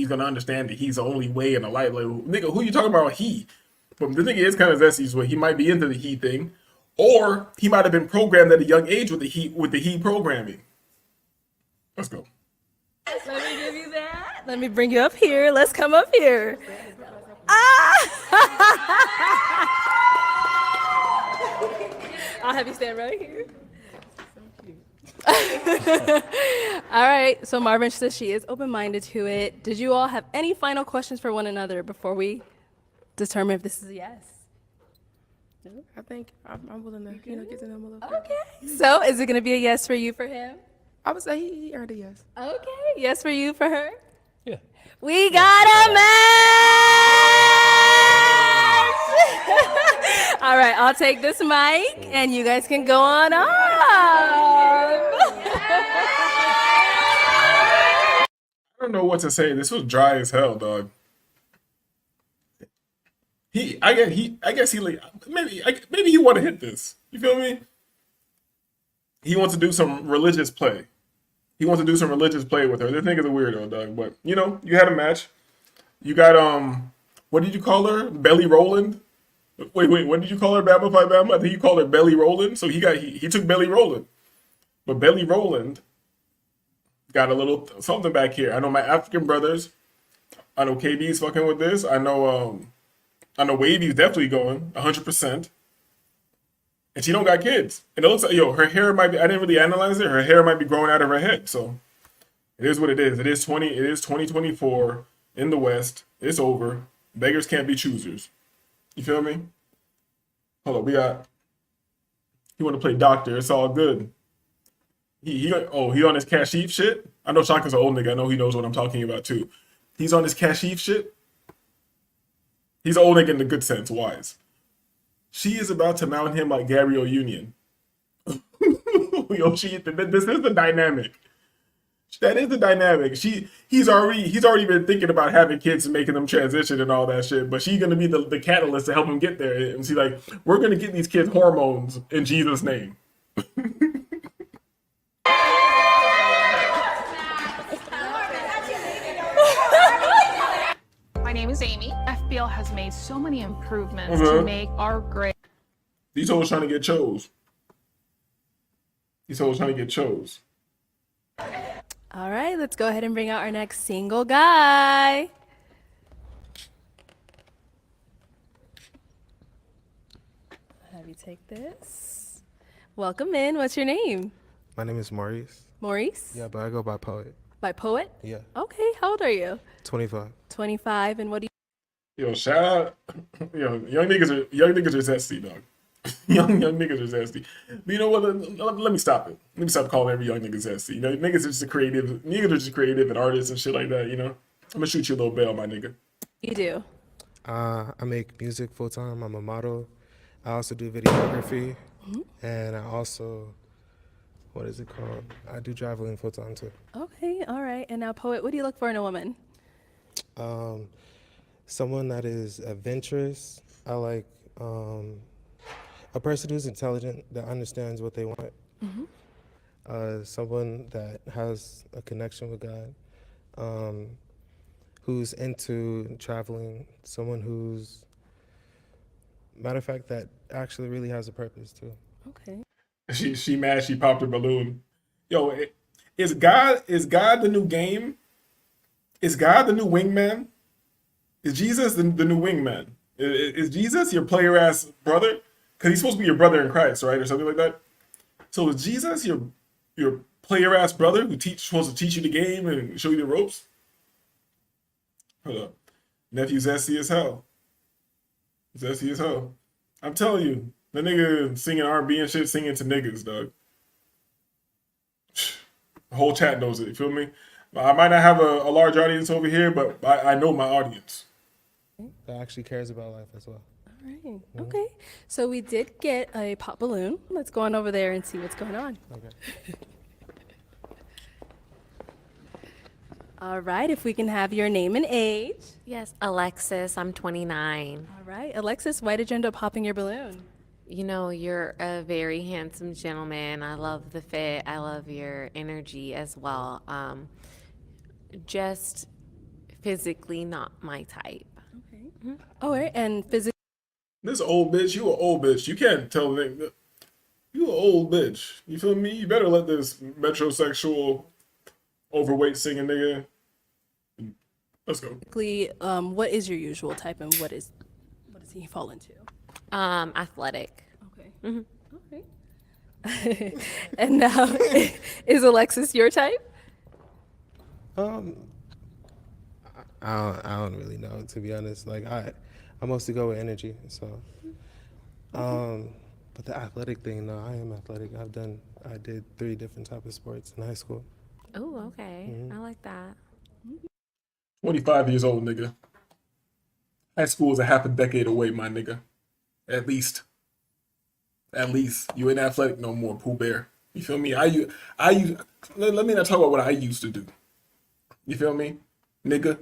gonna understand that he's the only way in the life. Like, nigga, who you talking about? He. But the thing is kind of zesty, so he might be into the he thing, or he might have been programmed at a young age with the he programming. Let's go. Let me give you that. Let me bring you up here. Let's come up here. I'll have you stand right here. All right. So Marvin says she is open-minded to it. Did you all have any final questions for one another before we determine if this is a yes? I think I'm willing to, you know, get to know him a little bit. Okay. So is it going to be a yes for you for him? I would say he earned a yes. Okay. Yes for you for her? Yeah. We got a match! All right, I'll take this mic and you guys can go on off. I don't know what to say. This was dry as hell, dog. I guess he like maybe he want to hit this. You feel me? He wants to do some religious play. He wants to do some religious play with her. This nigga's a weirdo, dog. But you know, you had a match. You got what did you call her? Belly Roland. Wait, what did you call her? Bama Fight Bama? I think you called her Belly Roland. So he took Belly Roland. But Belly Roland got a little something back here. I know my African brothers. I know KB's fucking with this. I know Wavy's definitely going 100%. And she don't got kids. And it looks like, her hair might be, I didn't really analyze it. Her hair might be growing out of her head. So it is what it is. It is 2024 in the West. It's over. Beggars can't be choosers. You feel me? Hold on, he want to play doctor. It's all good. He on his Kashif shit. I know Shaka's an old nigga. I know he knows what I'm talking about too. He's on his Kashif shit. He's an old nigga in the good sense, wise. She is about to mount him like Gabrielle Union. This is the dynamic. That is the dynamic. He's already been thinking about having kids and making them transition and all that shit. But she's gonna be the catalyst to help him get there. And see, like, we're gonna get these kids hormones in Jesus' name. My name is Amy. FBL has made so many improvements to make our grade. These hoes trying to get chose. All right, let's go ahead and bring out our next single guy. Have you take this. Welcome in. What's your name? My name is Maurice. Maurice? Yeah, but I go by Poet. By Poet? Yeah. Okay, how old are you? 25. 25, and what do you... Yo, shout out. Yo, young niggas are zesty, dog. young niggas are zesty. But you know what? Let me stop it. Let me stop calling every young nigga zesty. You know, niggas are just creative and artists and shit like that, you know? I'm gonna shoot you a little bell, my nigga. You do? I make music full time. I'm a model. I also do videography. And I also, what is it called? I do traveling full time too. Okay, all right. And now, Poet, what do you look for in a woman? Someone that is adventurous. I like a person who's intelligent, that understands what they want. Someone that has a connection with God, who's into traveling, someone who's, matter of fact, that actually really has a purpose too. Okay. She mad she popped her balloon. Yo, is God the new game? Is God the new wingman? Is Jesus the new wingman? Is Jesus your player ass brother? Because he's supposed to be your brother in Christ, right? Or something like that. So is Jesus your player ass brother who supposed to teach you the game and show you the ropes? Hold up. Nephew's zesty as hell. Zesty as hell. I'm telling you, the nigga singing R&B and shit, singing to niggas, dog. The whole chat knows it, you feel me? I might not have a large audience over here, but I know my audience. That actually cares about life as well. All right. Okay. So we did get a pop balloon. Let's go on over there and see what's going on. Okay. All right. If we can have your name and age. Yes, Alexis. I'm 29. All right. Alexis, why did you end up popping your balloon? You know, you're a very handsome gentleman. I love the fit. I love your energy as well. Just physically not my type. Okay. All right. And physically. This old bitch, you an old bitch. You can't tell nigga. You an old bitch. You feel me? You better let this metrosexual, overweight singing nigga. Let's go. What is your usual type and what does he fall into? Athletic. Okay. Okay. And now, is Alexis your type? I don't really know, to be honest. Like I mostly go with energy. So, but the athletic thing, no, I am athletic. I did 3 different types of sports in high school. Oh, okay. I like that. 25 years old, nigga. High school is a half a decade away, my nigga. At least. You ain't athletic no more, Pooh Bear. You feel me? Let me not talk about what I used to do. You feel me? Nigga,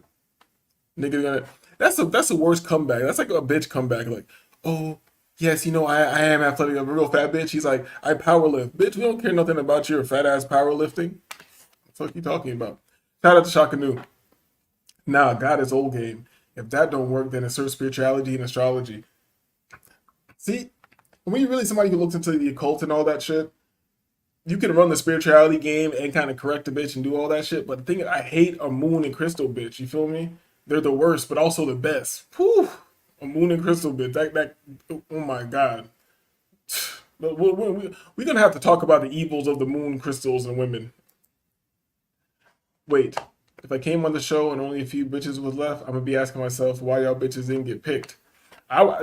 that's the worst comeback. That's like a bitch comeback. Like, oh, yes, you know, I am athletic. I'm a real fat bitch. He's like, I power lift. Bitch, we don't care nothing about your fat ass powerlifting. What the fuck you talking about? Shout out to Shaka Nu. Nah, God is old game. If that don't work, then insert spirituality and astrology. See, when you really somebody who looks into the occult and all that shit, you can run the spirituality game and kind of correct a bitch and do all that shit. But the thing is, I hate a moon and crystal bitch. You feel me? They're the worst, but also the best. Whew. A moon and crystal bitch. That oh my God. We're going to have to talk about the evils of the moon crystals and women. Wait, if I came on the show and only a few bitches was left, I'm going to be asking myself why y'all bitches didn't get picked.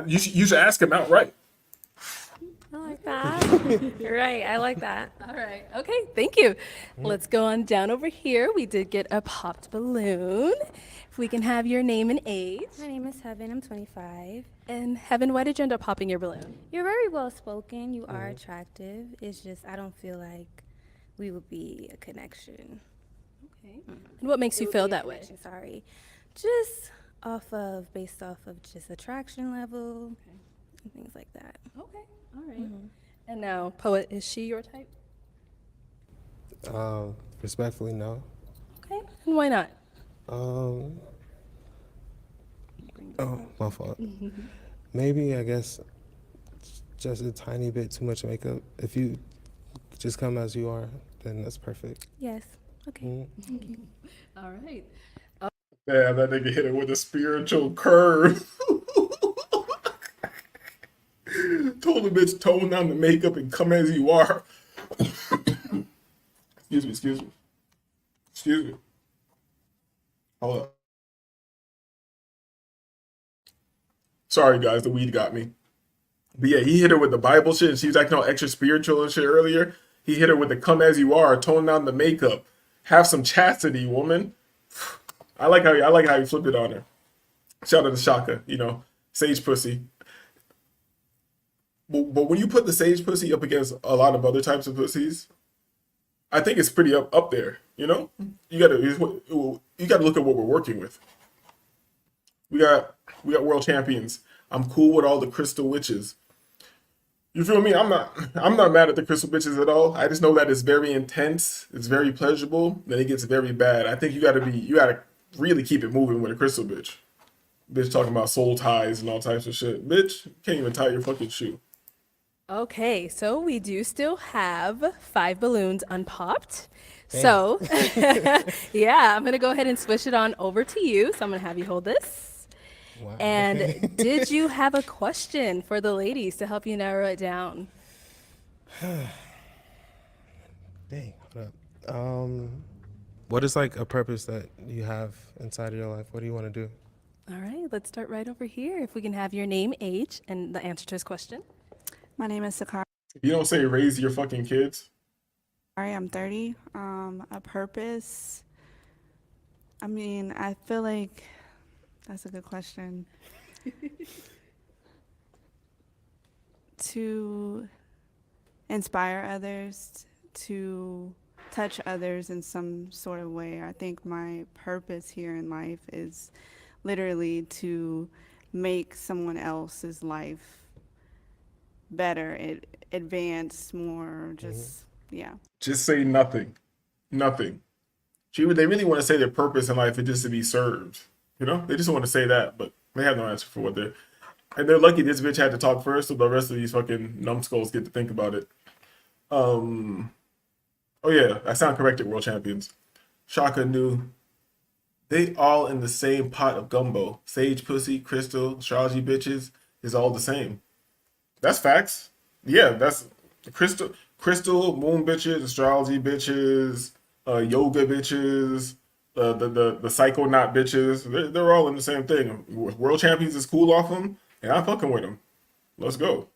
You should ask him outright. I like that. You're right. I like that. All right. Okay. Thank you. Let's go on down over here. We did get a popped balloon. If we can have your name and age. My name is Heaven. I'm 25. And Heaven, why did you end up popping your balloon? You're very well spoken. You are attractive. It's just I don't feel like we would be a connection. Okay. And what makes you feel that way? Sorry. Just based off of just attraction level and things like that. Okay. All right. And now, Poet, is she your type? Respectfully, no. Okay. And why not? Oh, my fault. Maybe, I guess, just a tiny bit too much makeup. If you just come as you are, then that's perfect. Yes. Okay. Thank you. All right. Damn, that nigga hit it with a spiritual curve. Told the bitch tone down the makeup and come as you are. Excuse me. Hold up. Sorry guys, the weed got me. But yeah, he hit her with the Bible shit and she was acting all extra spiritual and shit earlier. He hit her with the come as you are, tone down the makeup. Have some chastity, woman. I like how you flipped it on her. Shout out to Shaka, sage pussy. But when you put the sage pussy up against a lot of other types of pussies, I think it's pretty up there. You gotta look at what we're working with. We got world champions. I'm cool with all the crystal witches. You feel me? I'm not mad at the crystal bitches at all. I just know that it's very intense. It's very pleasurable. Then it gets very bad. I think you gotta really keep it moving with a crystal bitch. Bitch talking about soul ties and all types of shit. Bitch, you can't even tie your fucking shoe. Okay, so we do still have 5 balloons unpopped. So, yeah, I'm going to go ahead and switch it on over to you. So I'm going to have you hold this. Wow. And did you have a question for the ladies to help you narrow it down? Dang, hold up. What is like a purpose that you have inside of your life? What do you want to do? All right, let's start right over here. If we can have your name, age, and the answer to his question. My name is Sakari. If you don't say raise your fucking kids. I'm 30. A purpose. I mean, I feel like that's a good question. To inspire others, to touch others in some sort of way. I think my purpose here in life is literally to make someone else's life better, advance more, just, yeah. Just say nothing. Nothing. They really want to say their purpose in life is just to be served. You know? They just want to say that, but they have no answer for what they're... And they're lucky this bitch had to talk first, so the rest of these fucking numbskulls get to think about it. Oh yeah, I sound corrected, world champions. Shaka knew they all in the same pot of gumbo. Sage pussy, crystal, astrology bitches is all the same. That's facts. Yeah, that's crystal, moon bitches, astrology bitches, yoga bitches, the psychonaut bitches. They're all in the same thing. World champions is cool off them, and I'm fucking with them. Let's go.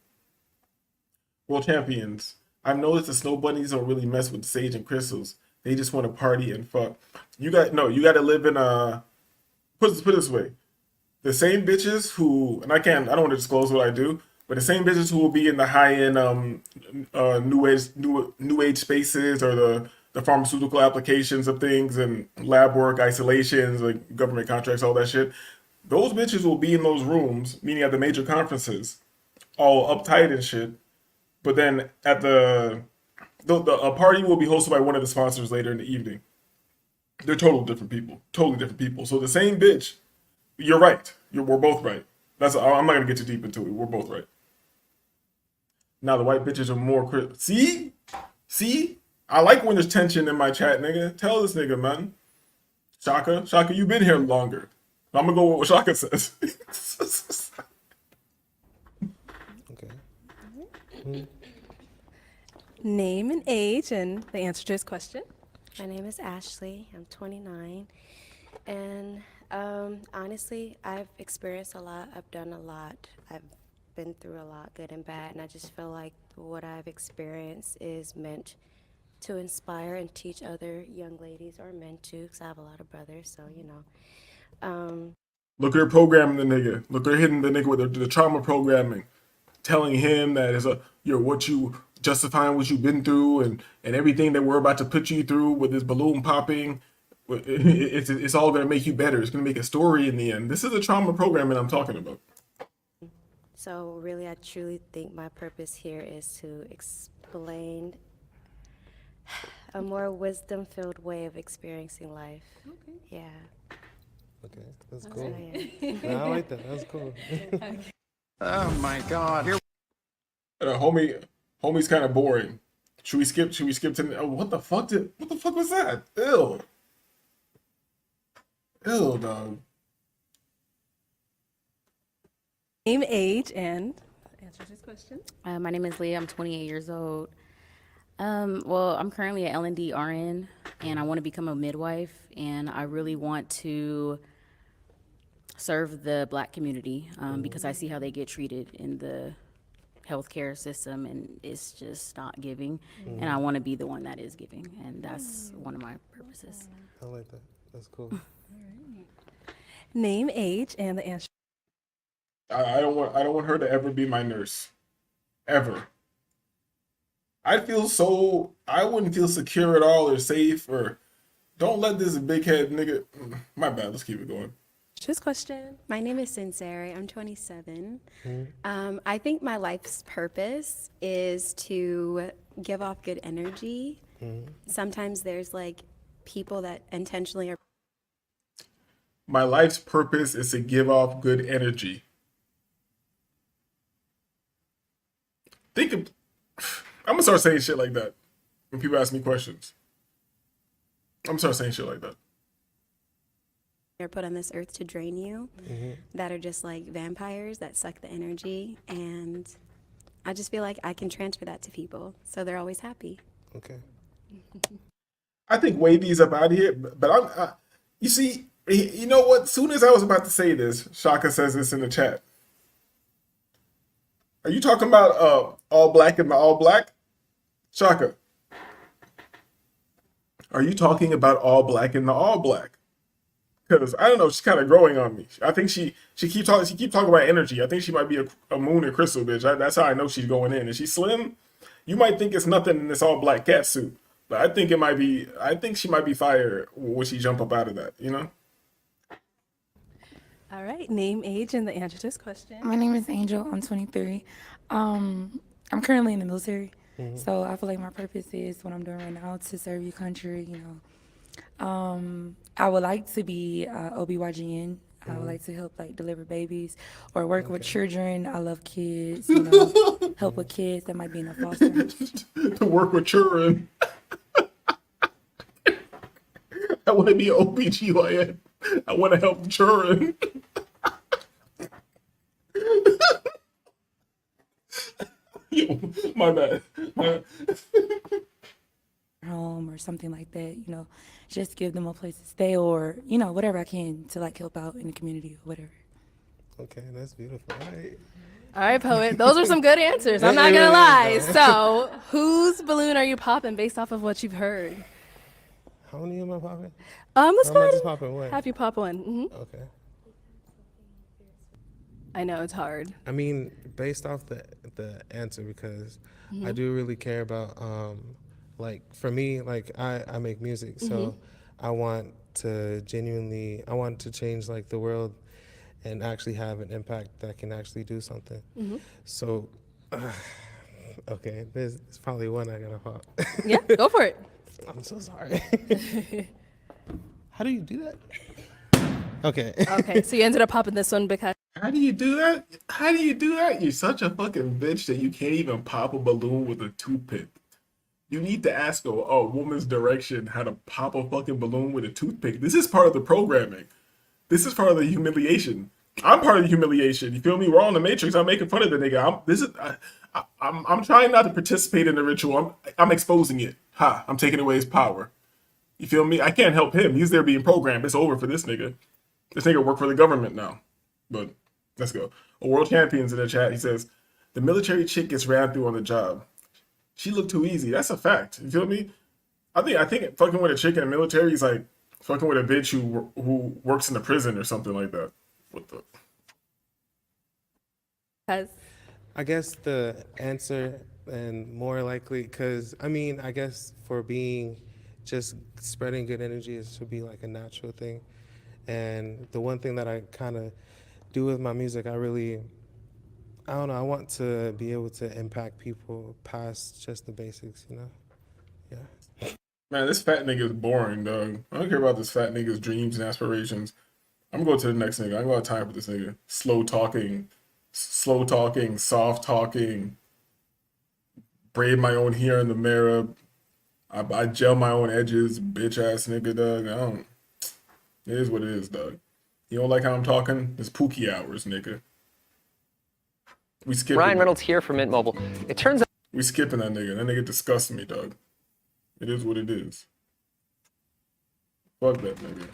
World champions. I've noticed the snow bunnies don't really mess with sage and crystals. They just want to party and fuck. You got to live in put it this way. The same bitches who, and I don't want to disclose what I do, but the same bitches who will be in the high-end new age spaces or the pharmaceutical applications of things and lab work, isolations, like government contracts, all that shit. Those bitches will be in those rooms, meaning at the major conferences, all uptight and shit. But then at a party will be hosted by one of the sponsors later in the evening. They're totally different people. So the same bitch, you're right. We're both right. I'm not gonna get too deep into it. We're both right. Now the white bitches are more see. I like when there's tension in my chat, nigga. Tell this nigga, man. Shaka, you've been here longer. I'm gonna go with what Shaka says. Name and age and the answer to his question. My name is Ashley. I'm 29. And honestly, I've experienced a lot. I've done a lot. I've been through a lot, good and bad. And I just feel like what I've experienced is meant to inspire and teach other young ladies or men too, because I have a lot of brothers. So, you know. Look at her programming the nigga. Look at her hitting the nigga with the trauma programming. Telling him that justifying what you've been through and everything that we're about to put you through with this balloon popping, it's all going to make you better. It's going to make a story in the end. This is the trauma programming I'm talking about. So really, I truly think my purpose here is to explain a more wisdom-filled way of experiencing life. Okay. Yeah. Okay, that's cool. So, yeah. I like that. That's cool. Oh my God. Homie's kind of boring. Should we skip to what the fuck was that? Ew, dog. Name, age, and answer to his question. My name is Leah. I'm 28 years old. Well, I'm currently at L&D RN, and I want to become a midwife, and I really want to serve the Black community because I see how they get treated in the healthcare system, and it's just not giving. And I want to be the one that is giving, and that's one of my purposes. I like that. That's cool. Name, age, and the answer. I don't want her to ever be my nurse, ever. I wouldn't feel secure at all or safe, or don't let this big head nigga. My bad. Let's keep it going. His question. My name is Sincere. I'm 27. I think my life's purpose is to give off good energy. Sometimes there's like people that intentionally are. My life's purpose is to give off good energy. I'm gonna start saying shit like that when people ask me questions. I'm gonna start saying shit like that. They're put on this earth to drain you, that are just like vampires that suck the energy, and I just feel like I can transfer that to people, so they're always happy. Okay. I think Wavy's up out of here, but you see, you know what? Soon as I was about to say this, Shaka says this in the chat. Are you talking about all black and the all black? Shaka. Are you talking about all black and the all black? Because I don't know, she's kind of growing on me. I think she keep talking about energy. I think she might be a moon and crystal bitch. That's how I know she's going in. Is she slim? You might think it's nothing in this all black cat suit, but I think it might be. I think she might be fire when she jump up out of that. You know. All right, name, age, and the answer to this question. My name is Angel. I'm 23. I'm currently in the military, so I feel like my purpose is what I'm doing right now to serve your country. You know, I would like to be OBGYN. I would like to help like deliver babies or work with children. I love kids. You know, help with kids that might be in a foster home. To work with children. I want to be an OBGYN. I want to help children. Yo, my bad. Home or something like that, you know, just give them a place to stay or, you know, whatever I can to like help out in the community or whatever. Okay, that's beautiful. All right, poet. Those are some good answers. I'm not gonna lie. So, whose balloon are you popping based off of what you've heard? How many am I popping? Let's How go am I ahead just and popping one? have you pop one. Okay. I know it's hard. I mean, based off the answer, because I do really care about like for me, like I make music, so I want to change like the world and actually have an impact that can actually do something. So, okay, there's probably one I gotta pop. Yeah, go for it. I'm so sorry. How do you do that? Okay. Okay, so you ended up popping this one because. How do you do that? How do you do that? You're such a fucking bitch that you can't even pop a balloon with a toothpick. You need to ask a woman's direction how to pop a fucking balloon with a toothpick. This is part of the programming. This is part of the humiliation. I'm part of the humiliation. You feel me? We're all in the Matrix. I'm making fun of the nigga. I'm trying not to participate in the ritual. I'm exposing it. Ha! I'm taking away his power. You feel me? I can't help him. He's there being programmed. It's over for this nigga. This nigga work for the government now. But let's go. A world champion's in the chat. He says, the military chick gets ran through on the job. She looked too easy. That's a fact. You feel me? I think fucking with a chick in the military is like fucking with a bitch who works in the prison or something like that. What the? I guess the answer and more likely, because I mean, I guess for being just spreading good energy is to be like a natural thing. And the one thing that I kind of do with my music, I don't know, I want to be able to impact people past just the basics, you know? Yeah. Man, this fat nigga is boring, dog. I don't care about this fat nigga's dreams and aspirations. I'm going to the next nigga. I don't got time for this nigga. Slow talking, soft talking, braid my own hair in the mirror. I gel my own edges, bitch ass nigga, dog. It is what it is, dog. You don't like how I'm talking? It's Pookie hours, nigga. We skipping. Ryan Reynolds here for Mint Mobile. It turns out we skipping that nigga. That nigga disgusts me, dog. It is what it is. Fuck that nigga.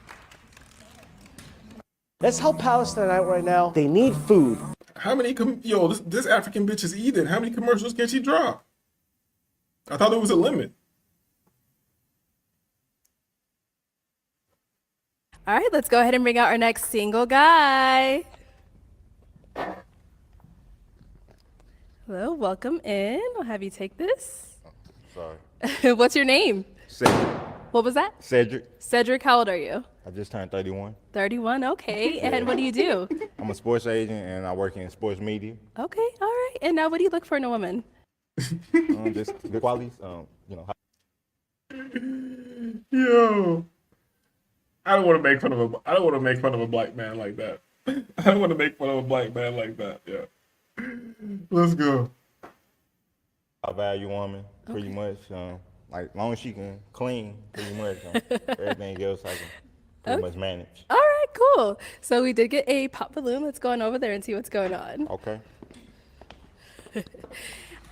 Let's help Palestine out right now. They need food. How many this African bitch is eating. How many commercials can she drop? I thought there was a limit. All right, let's go ahead and bring out our next single guy. Hello, welcome in. I'll have you take this. Sorry. What's your name? Cedric. What was that? Cedric. Cedric, how old are you? I just turned 31. 31, okay. And what do you do? I'm a sports agent and I work in sports media. Okay, all right. And now what do you look for in a woman? Just good qualities. Yo. I don't want to make fun of a black man like that. I don't want to make fun of a black man like that. Yeah. Let's go. I value woman pretty much. Like long as she can clean, pretty much. Everything else I can pretty much manage. All right, cool. So we did get a pop balloon. Let's go on over there and see what's going on. Okay.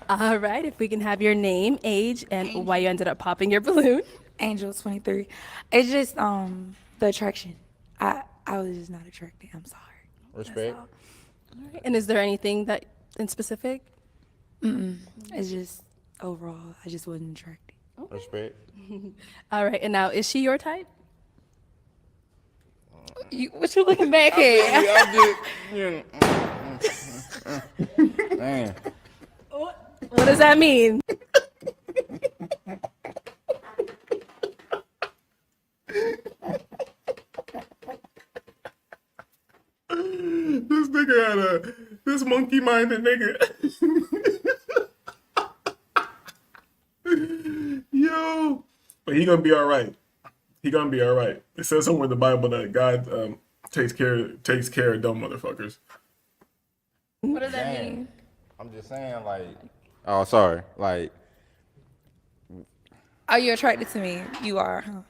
All right, if we can have your name, age, and why you ended up popping your balloon. Angel 23. It's just the attraction. I was just not attracted. I'm sorry. Respect. All right, and is there anything that in specific? It's just overall, I just wasn't attracted. Respect. All right, and now is she your type? What you looking back at? Man. What does that mean? This nigga had this monkey-minded nigga. Yo, but he gonna be all right. He gonna be all right. It says somewhere in the Bible that God takes care of dumb motherfuckers. What does that mean? I'm just saying, like. Oh, sorry. Like. Are you attracted to me? You are, huh?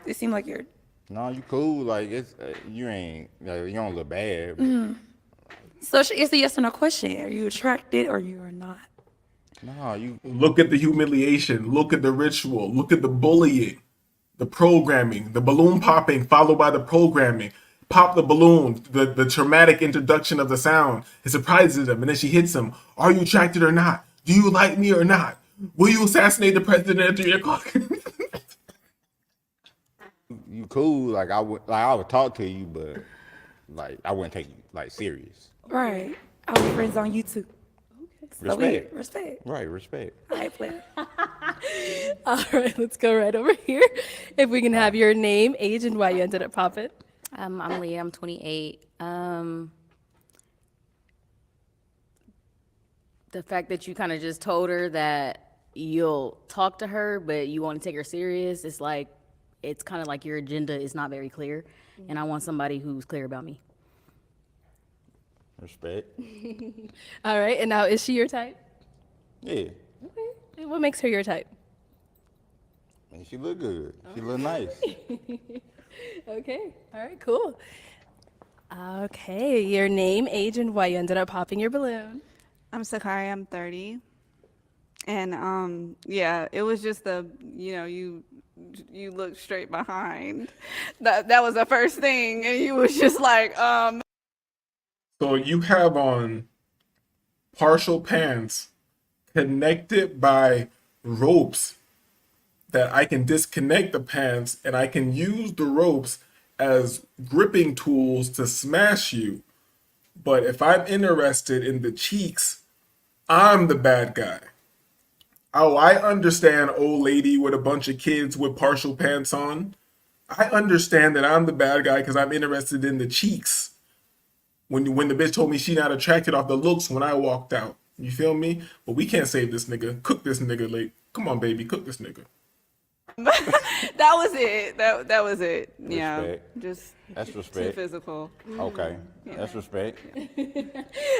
It seemed like you're. No, you cool. Like it's you ain't. Like, you don't look bad. So it's a yes or no question. Are you attracted or you are not? No, you look at the humiliation. Look at the ritual. Look at the bullying, the programming, the balloon popping followed by the programming. Pop the balloon, the traumatic introduction of the sound. It surprises him, and then she hits him. Are you attracted or not? Do you like me or not? Will you assassinate the president at 3 o'clock? You cool. Like I would talk to you, but like I wouldn't take you like serious. Right. I was friends on YouTube. Respect. Respect. Right, respect. I play. All right, let's go right over here. If we can have your name, age, and why you ended up popping. I'm Leah. I'm 28. The fact that you kind of just told her that you'll talk to her, but you want to take her serious, it's like, it's kind of like your agenda is not very clear, and I want somebody who's clear about me. Respect. All right, and now is she your type? Yeah. Okay. What makes her your type? And she look good. She look nice. Okay. All right, cool. Okay, your name, age, and why you ended up popping your balloon. I'm Sakari, I'm 30. And yeah, it was just you look straight behind. That was the first thing, and you was just like, So you have on partial pants connected by ropes that I can disconnect the pants and I can use the ropes as gripping tools to smash you. But if I'm interested in the cheeks, I'm the bad guy. Oh, I understand, old lady with a bunch of kids with partial pants on. I understand that I'm the bad guy because I'm interested in the cheeks. When the bitch told me she not attracted off the looks when I walked out. You feel me? But we can't save this nigga. Cook this nigga late. Come on, baby. Cook this nigga. that was it. That was it. Yeah. Respect. Just That's too respect. physical. Okay. Yeah. That's respect.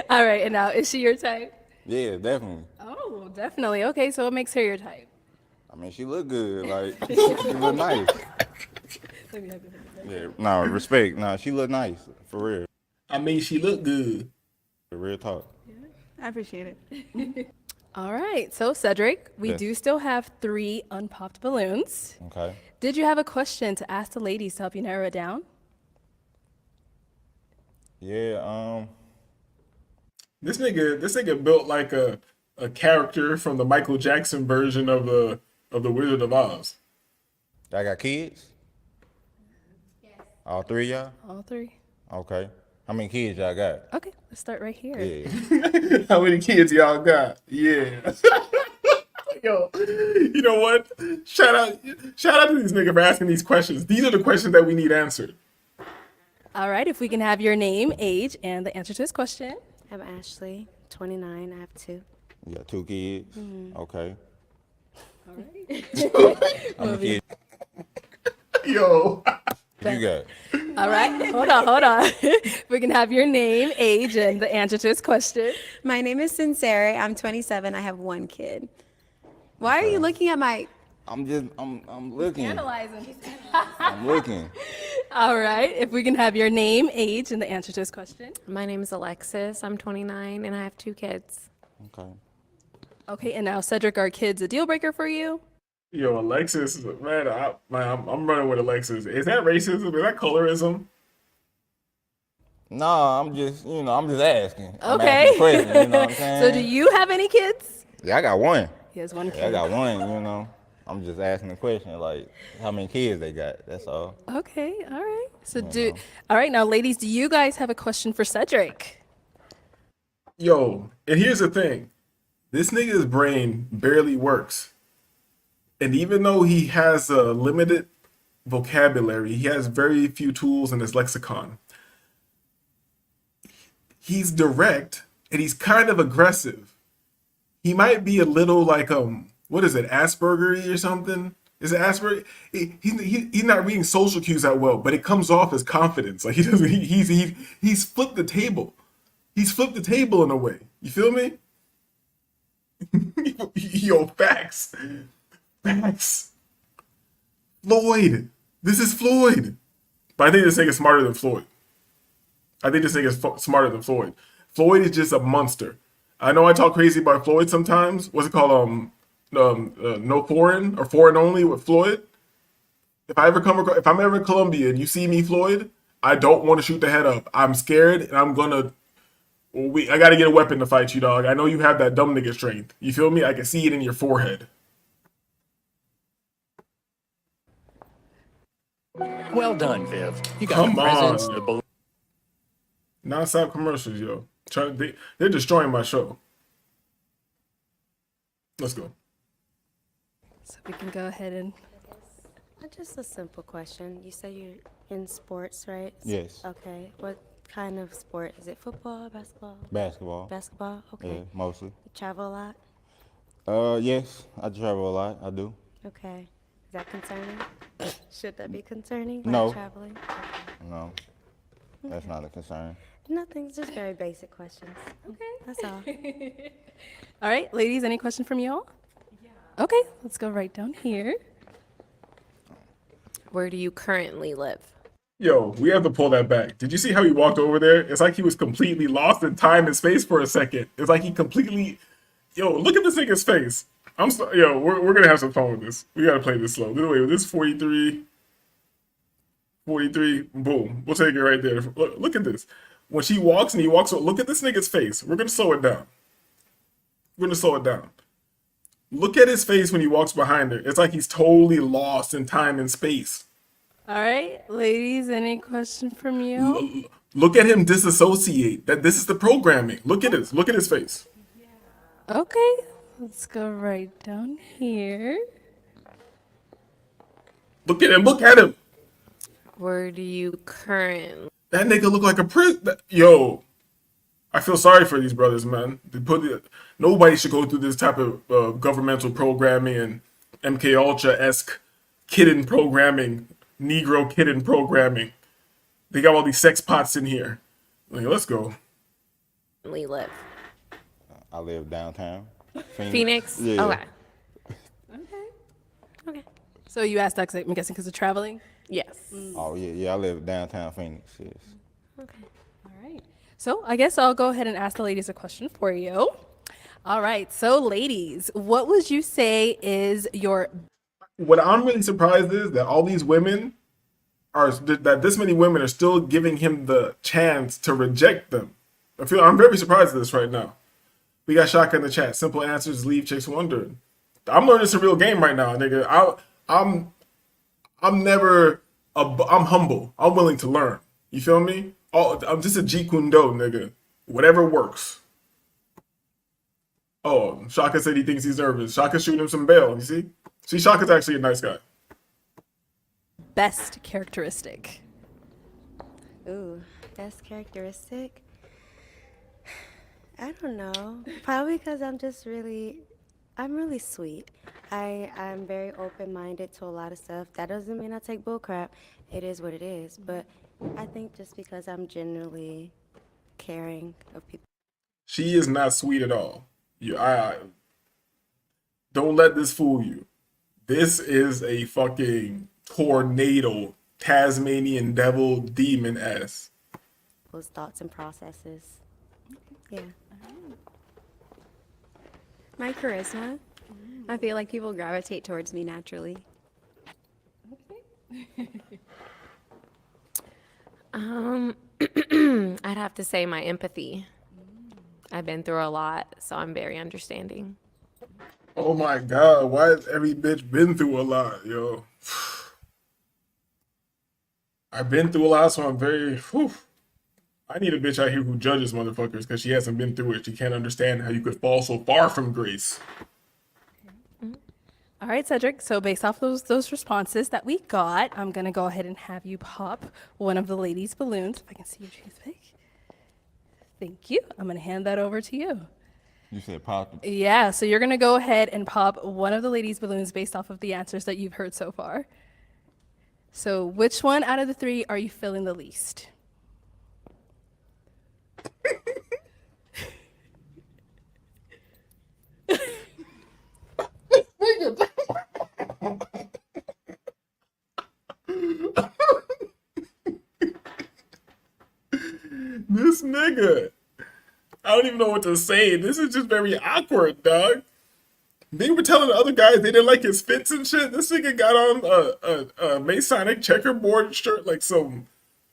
All right, and now is she your type? Yeah, definitely. Oh, definitely. Okay, so what makes her your type? I mean, she look good. Like, she look nice. Yeah, no, respect. No, she look nice. For real. I mean, she look good. Real talk. I appreciate it. All right, so Cedric, we Yes. do still have 3 unpopped balloons. Okay. Did you have a question to ask the ladies to help you narrow it down? Yeah, This nigga built like a character from the Michael Jackson version of the Wizard of Oz. I got kids? Yes. All 3 of y'all? All 3. Okay. How many kids y'all got? Okay, let's start right here. Yeah. How many kids y'all got? Yeah. Yo, you know what? Shout out to these niggas for asking these questions. These are the questions that we need answered. All right, if we can have your name, age, and the answer to this question. I'm Ashley, 29. I have 2. You got 2 kids? Mhm. Okay. All right. How many kids Yo. you got? All right, hold on. We can have your name, age, and the answer to this question. My name is Sincere. I'm 27. I have 1 kid. Why are you looking at my... I'm looking. Analyzing. I'm looking. All right, if we can have your name, age, and the answer to this question. My name is Alexis. I'm 29 and I have 2 kids. Okay. Okay, and now Cedric, are kids a deal breaker for you? Yo, Alexis, man, I'm running with Alexis. Is that racism? Is that colorism? No, I'm just asking. I'm Okay. asking a question, you know what I'm saying? So do you have any kids? Yeah, I got one. He has one kid. Yeah, I got one, you know. I'm just asking the question, like, how many kids they got, that's all. Okay, all right. So all right, now ladies, do you guys have a question for Cedric? Yo, and here's the thing. This nigga's brain barely works. And even though he has a limited vocabulary, he has very few tools in his lexicon. He's direct and he's kind of aggressive. He might be a little like what is it, Asperger or something? Is it Asperger? He's not reading social cues that well, but it comes off as confidence. Like he's flipped the table. He's flipped the table in a way. You feel me? Yo, facts. Facts. Floyd. This is Floyd. But I think this nigga's smarter than Floyd. I think this nigga's smarter than Floyd. Floyd is just a monster. I know I talk crazy about Floyd sometimes. What's it called? No foreign or foreign only with Floyd. If I'm ever in Colombia and you see me, Floyd, I don't want to shoot the head up. I'm scared and I'm gonna. I gotta get a weapon to fight you, dog. I know you have that dumb nigga strength. You feel me? I can see it in your forehead. Well done, Viv. You got Come the presents, on. the balloon. Non-stop commercials, yo. They're destroying my show. Let's go. So we can go ahead and. Just a simple question. You said you're in sports, right? Yes. Okay. What kind of sport? Is it football, basketball? Basketball. Basketball? Okay. Yeah, mostly. You travel a lot? Yes, I travel a lot, I do. Okay. Is that concerning? Should that be concerning? No. Traveling? No, that's not a concern. Nothing. Just very basic questions. Okay. That's all. All right, ladies, any question from y'all? Yeah. Okay, let's go right down here. Where do you currently live? Yo, we have to pull that back. Did you see how he walked over there? It's like he was completely lost in time and space for a second. It's like he completely. Yo, look at this nigga's face. Yo, we're gonna have some fun with this. We gotta play this slow. Wait, this 43. Boom. We'll take it right there. Look at this. When she walks and he walks, look at this nigga's face. We're gonna slow it down. Look at his face when he walks behind her. It's like he's totally lost in time and space. All right, ladies, any question from you? Look at him disassociate. That this is the programming. Look at this. Look at his face. Okay, let's go right down here. Look at him. Look at him. Where do you currently? That nigga look like a Yo, I feel sorry for these brothers, man. Nobody should go through this type of governmental programming and MK Ultra-esque kitten programming, Negro kitten programming. They got all these sex pots in here. Like, let's go. Live. I live downtown. Phoenix? Yeah. Okay. So you asked that, I'm guessing, because of traveling? Yes. Oh yeah, I live downtown Phoenix. Yes. Okay. All right. So I guess I'll go ahead and ask the ladies a question for you. All right. So ladies, what would you say is your... What I'm really surprised is that all these women that this many women are still giving him the chance to reject them. I'm very surprised at this right now. We got Shaka in the chat. Simple answers leave chicks wondering. I'm learning it's a real game right now, nigga. I'm humble. I'm willing to learn. You feel me? I'm just a Jeet Kune Do, nigga. Whatever works. Oh, Shaka said he thinks he's nervous. Shaka's shooting him some bail, you see? See, Shaka's actually a nice guy. Best characteristic? Ooh, best characteristic? I don't know. Probably because I'm really sweet. I'm very open-minded to a lot of stuff. That doesn't mean I take bull crap. It is what it is. But I think just because I'm generally caring of people. She is not sweet at all. Don't let this fool you. This is a fucking tornado, Tasmanian devil, demon ass. Those thoughts and processes. Yeah. My charisma. I feel like people gravitate towards me naturally. I'd have to say my empathy. I've been through a lot, so I'm very understanding. Oh my God, why has every bitch been through a lot, yo? I've been through a lot, so I'm very, I need a bitch out here who judges motherfuckers because she hasn't been through it. She can't understand how you could fall so far from grace. All right, Cedric. So based off those responses that we got, I'm gonna go ahead and have you pop one of the ladies' balloons. If I can see your toothpick. Thank you. I'm gonna hand that over to you. You said pop. Yeah. So you're gonna go ahead and pop one of the ladies' balloons based off of the answers that you've heard so far. So which one out of the three are you feeling the least? This nigga. I don't even know what to say. This is just very awkward, dog. They were telling the other guys they didn't like his fits and shit. This nigga got on a Masonic checkerboard shirt, like some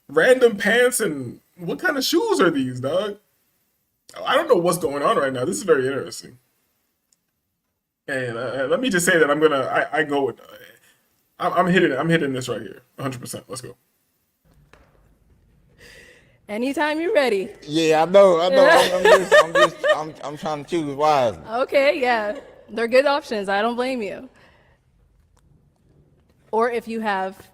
random pants, and what kind of shoes are these, dog? I don't know what's going on right now. This is very interesting. And let me just say that I go with, I'm hitting this right here, 100%. Let's go. Anytime you're ready. Yeah, I know. I'm trying to choose wisely. Okay, yeah. They're good options. I don't blame you. Or if you have,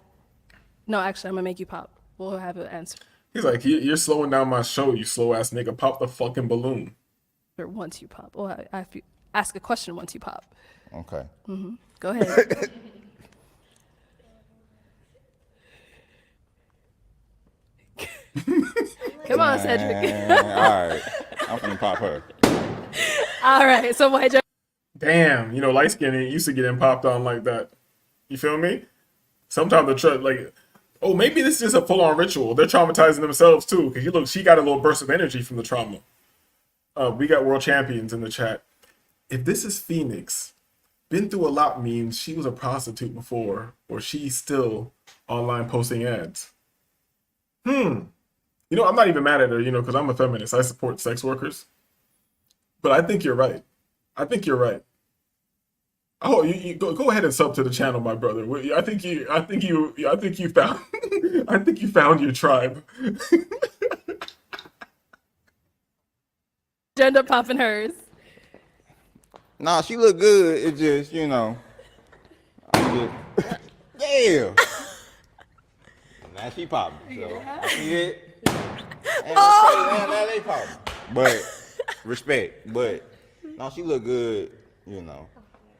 no, actually, I'm gonna make you pop. We'll have an answer. He's like, you're slowing down my show, you slow ass nigga. Pop the fucking balloon. Or once you pop. Well, I have to ask a question once you pop. Okay. Go ahead. Come on, Cedric. All right. I'm gonna pop her. All right. So why? Damn, light skin ain't used to getting popped on like that. You feel me? Sometimes oh, maybe this is a full on ritual. They're traumatizing themselves too. Cause she got a little burst of energy from the trauma. We got world champions in the chat. If this is Phoenix, been through a lot means she was a prostitute before, or she's still online posting ads. I'm not even mad at her, because I'm a feminist. I support sex workers. But I think you're right. Oh, you go ahead and sub to the channel, my brother. I think you found I think you found your tribe. End up popping hers. Nah, she look good. It's just, I'm just, damn. Now she popping. So I see it. And now they popping. But respect. But no, she look good.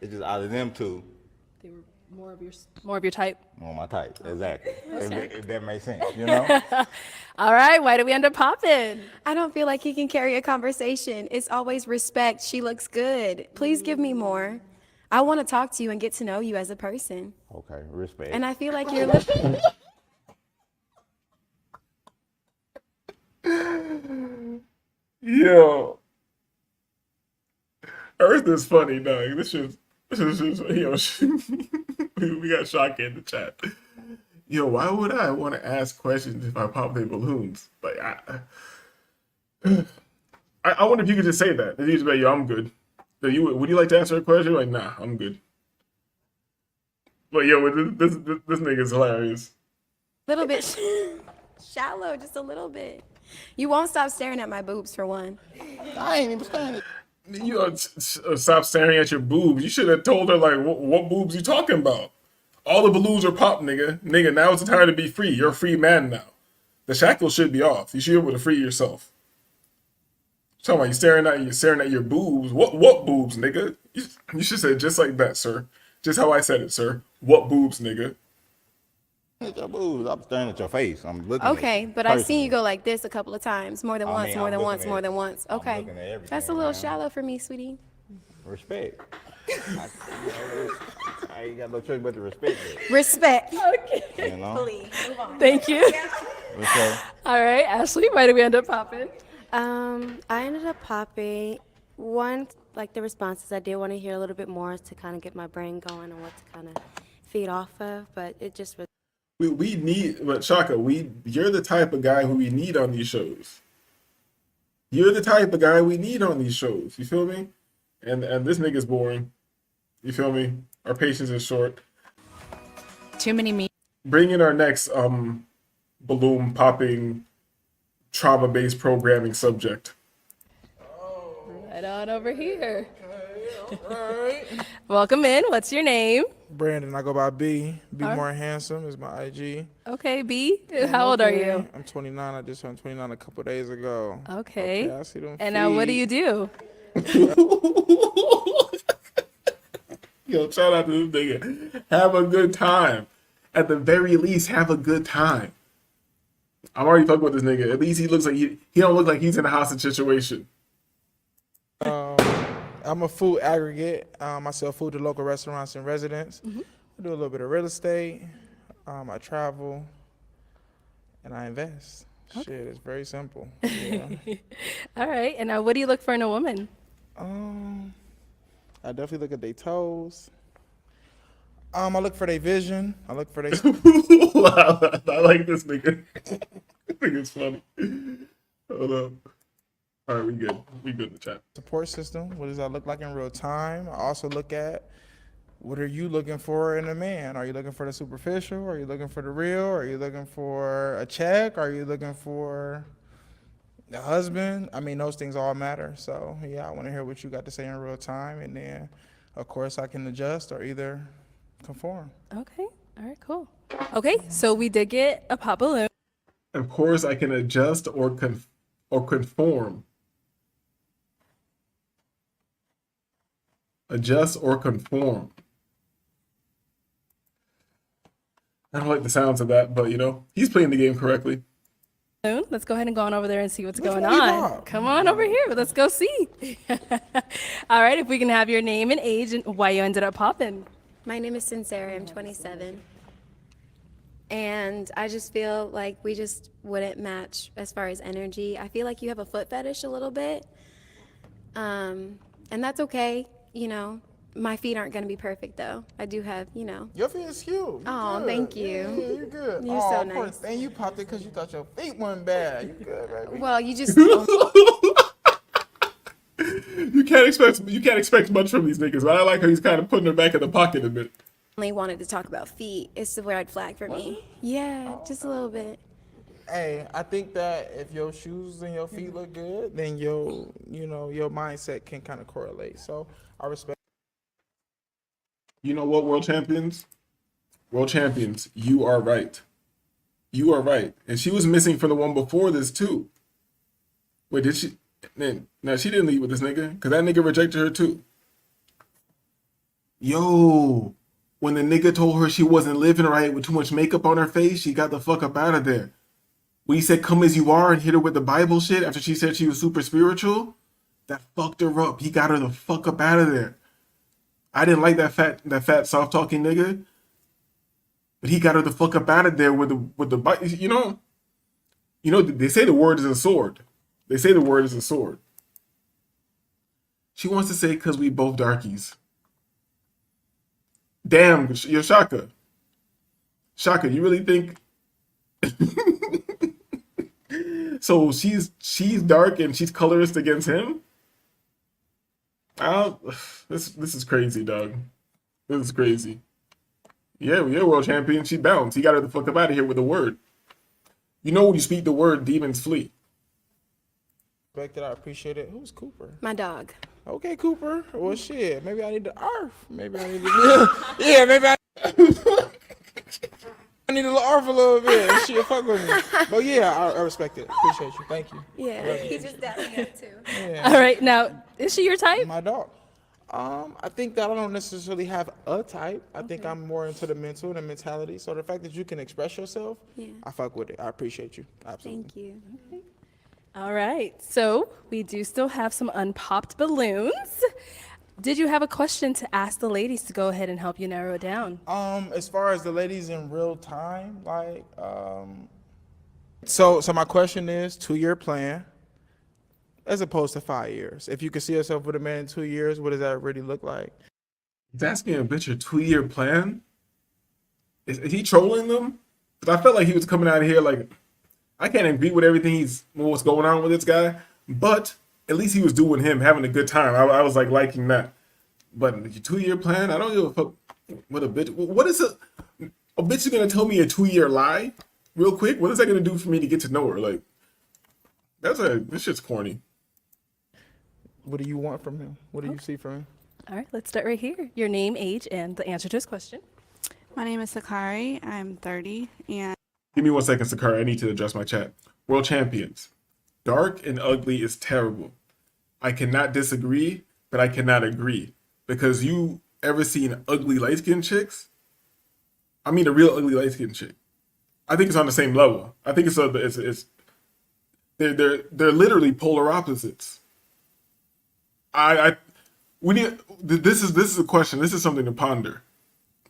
It's just out of them two. They were more of your type. More my type, exactly. Okay. If that makes sense, All right. Why do we end up popping? I don't feel like he can carry a conversation. It's always respect. She looks good. Please give me more. I want to talk to you and get to know you as a person. Okay, respect. And I feel like you're listening. Yo. Earth is funny, dog. This is we got Shaka in the chat. Yo, why would I want to ask questions if I pop their balloons? Like, I wonder if you could just say that. If you just be like, yo, I'm good. Would you like to answer a question? Like, nah, I'm good. But yo, this nigga's hilarious. Little bit shallow, just a little bit. You won't stop staring at my boobs for one. I ain't even standing. You stop staring at your boobs. You should have told her, like, what boobs you talking about? All the balloons are popped, nigga. Nigga, now it's the time to be free. You're a free man now. The shackles should be off. You should be able to free yourself. Talking about you staring at your boobs. What boobs, nigga? You should say it just like that, sir. Just how I said it, sir. What boobs, nigga? At your boobs. I'm staring at your face. I'm looking at Okay, you but I've seen personally. you go like this a couple of times. More than I once, mean, more I'm than looking once, at- more than once. I'm Okay. looking at everything, That's a little man. shallow for me, sweetie. Respect. I ain't got no choice but to respect it. Respect. You know? Please, move on. Thank you. Okay. All right, Ashley, why did we end up popping? I ended up popping one like the responses. I did want to hear a little bit more to kind of get my brain going and what to kind of feed off of, but it just was. We need, but Shaka, you're the type of guy who we need on these shows. You're the type of guy we need on these shows. You feel me? And this nigga's boring. You feel me? Our patience is short. Too many me. Bring in our next balloon popping trauma based programming subject. Right on over here. Welcome in. What's your name? Brandon, I go by B. B All right. More Handsome is my IG. Okay, B. How old are you? I'm 29. I just turned 29 a couple days ago. Okay. I see them And now what do feet. you do? Yo, shout out to this nigga. Have a good time. At the very least, have a good time. I'm already fucking with this nigga. At least he looks like he don't look like he's in a hostage situation. I'm a food aggregate. I sell food to local restaurants and residents. I do a little bit of real estate. I travel, and I invest. Shit, it's very simple. Yeah. All right. And now what do you look for in a woman? I definitely look at their toes. I look for their vision. I look for their. I like this nigga. This nigga's funny. Hold up. All right, we good. We good in the chat. Support system. What does that look like in real time? I also look at what are you looking for in a man? Are you looking for the superficial? Are you looking for the real? Are you looking for a check? Are you looking for the husband? I mean, those things all matter. So yeah, I want to hear what you got to say in real time, and then of course I can adjust or either conform. Okay. All right, cool. Okay, so we did get a pop balloon. Of course, I can adjust or conform. Adjust or conform. I don't like the sounds of that, but you know, he's playing the game correctly. Let's go ahead and go on over there and see what's going one you on. got? Come on over here. Let's go see. All right, if we can have your name and age and why you ended up popping. My name is Sincere. I'm 27. And I just feel like we just wouldn't match as far as energy. I feel like you have a foot fetish a little bit. And that's okay. You know, my feet aren't going to be perfect, though. I do have, you know. Your feet is cute. You Oh, good. thank you. Yeah, you're good. You're so poor nice. thing, you popped it because you thought your feet weren't bad. You good, baby. Well, you just. You can't expect much from these niggas, but I like how he's kind of putting her back in the pocket a bit. Only wanted to talk about feet. It's the red flag for me. Yeah, just a little bit. Hey, I think that if your shoes and your feet look good, then your mindset can kind of correlate. So I respect. You know what, world champions? World champions, you are right. You are right. And she was missing from the one before this too. Wait, did she? No, she didn't leave with this nigga, because that nigga rejected her too. Yo, when the nigga told her she wasn't living right with too much makeup on her face, she got the fuck up out of there. When he said, come as you are, and hit her with the Bible shit after she said she was super spiritual, that fucked her up. He got her the fuck up out of there. I didn't like that fat soft talking nigga, but he got her the fuck up out of there with the you know they say the word is a sword. They say the word is a sword. She wants to say because we both darkies. Damn, you're Shaka. Shaka, you really think? So she's dark and she's colorist against him? This is crazy, dog. This is crazy. Yeah, world champion. She bounced. He got her the fuck up out of here with a word. You know when you speak the word, demons flee. Respect it. I appreciate it. Who's Cooper? My dog. Okay, Cooper. Well, shit. Maybe I need to arf. Maybe I need to. Yeah, maybe I need to arf a little bit. Shit, fuck with me. But yeah, I respect it. Appreciate you. Thank you. Yeah, he just dabbed me up too. Yeah. All right, now, is she your type? My dog. I think that I don't necessarily have a type. I think I'm more into the mental and the mentality. So the fact that you can express yourself, I fuck with it. I appreciate you. Absolutely. Thank you. All right, so we do still have some unpopped balloons. Did you have a question to ask the ladies to go ahead and help you narrow it down? As far as the ladies in real time, like, so my question is, 2-year plan. as opposed to 5 years. If you could see yourself with a man in 2 years, what does that really look like? He's asking a bitch a 2-year plan. Is he trolling them? Because I felt like he was coming out of here like, I can't agree with everything what's going on with this guy, but at least he was doing him, having a good time. I was like liking that. But a 2-year plan, I don't give a fuck what a bitch. What is a bitch is gonna tell me a 2-year lie real quick? What is that gonna do for me to get to know her? Like, this shit's corny. What do you want from him? What do you see from him? All right, let's start right here. Your name, age, and the answer to his question. My name is Sakari. I'm 30, and Give me 1 second, Sakara. I need to address my chat. World champions. Dark and ugly is terrible. I cannot disagree, but I cannot agree. Because you ever seen ugly light-skinned chicks? I mean a real ugly light-skinned chick. I think it's on the same level. I think they're literally polar opposites. This is a question. This is something to ponder.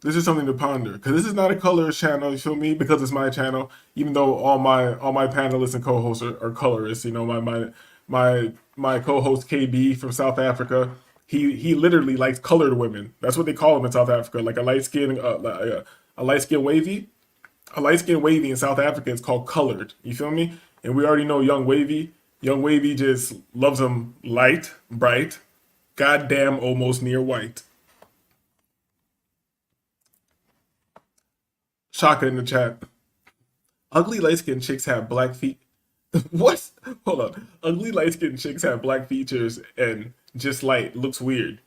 This is something to ponder, because this is not a colorist channel, you feel me? Because it's my channel, even though all my panelists and co-hosts are colorists. You know, my co-host KB from South Africa, he literally likes colored women. That's what they call them in South Africa, like a light skin wavy. A light skin wavy in South Africa is called colored. You feel me? And we already know Young Wavy. Young Wavy just loves them light, bright, goddamn almost near white. Shaka in the chat. Ugly light-skinned chicks have black feet. What? Hold on. Ugly light-skinned chicks have black features and just looks weird.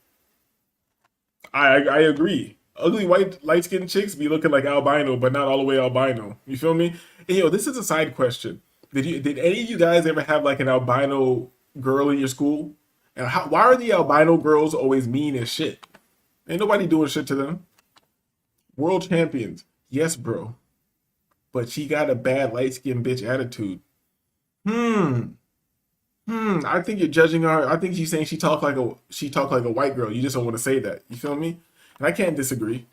I agree. Ugly light-skinned chicks be looking like albino, but not all the way albino. You feel me? And this is a side question. Did any of you guys ever have like an albino girl in your school? And why are the albino girls always mean as shit? Ain't nobody doing shit to them. World champions. Yes, bro. But she got a bad light-skinned bitch attitude. I think you're judging her. I think she's saying she talk like a white girl. You just don't want to say that. You feel me? And I can't disagree.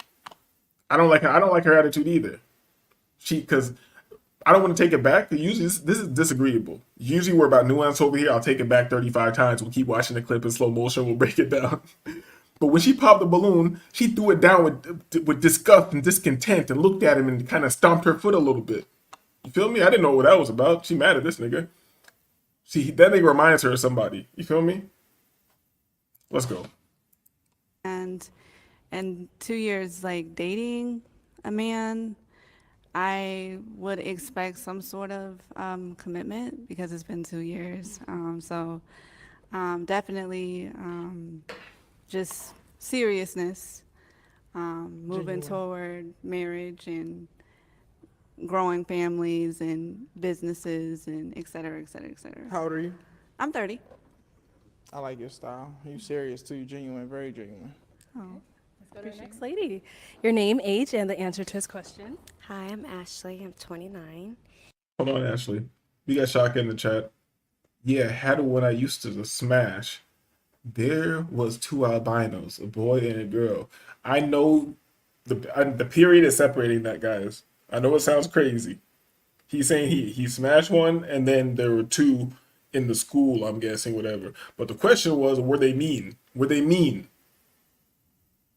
I don't like her attitude either. Because I don't want to take it back. Usually this is disagreeable. Usually we're about nuance over here. I'll take it back 35 times. We'll keep watching the clip in slow motion. We'll break it down. But when she popped the balloon, she threw it down with disgust and discontent and looked at him and kind of stomped her foot a little bit. You feel me? I didn't know what that was about. She mad at this nigga. That nigga reminds her of somebody. You feel me? Let's go. and 2 years like dating a man, I would expect some sort of commitment because it's been 2 years. So definitely just seriousness, moving toward marriage and growing families and businesses and et cetera, et cetera, et cetera. How old are you? I'm 30. I like your style. You serious too. You genuine, very genuine. Oh. Let's go to the next lady. Your name, age, and the answer to his question. Hi, I'm Ashley. I'm 29. Hold on, Ashley. We got Shaka in the chat. Yeah, had when I used to smash. There was 2 albinos, a boy and a girl. I know the period is separating that, guys. I know it sounds crazy. He's saying he smashed one, and then there were 2 in the school, I'm guessing, whatever. But the question was, were they mean? Were they mean?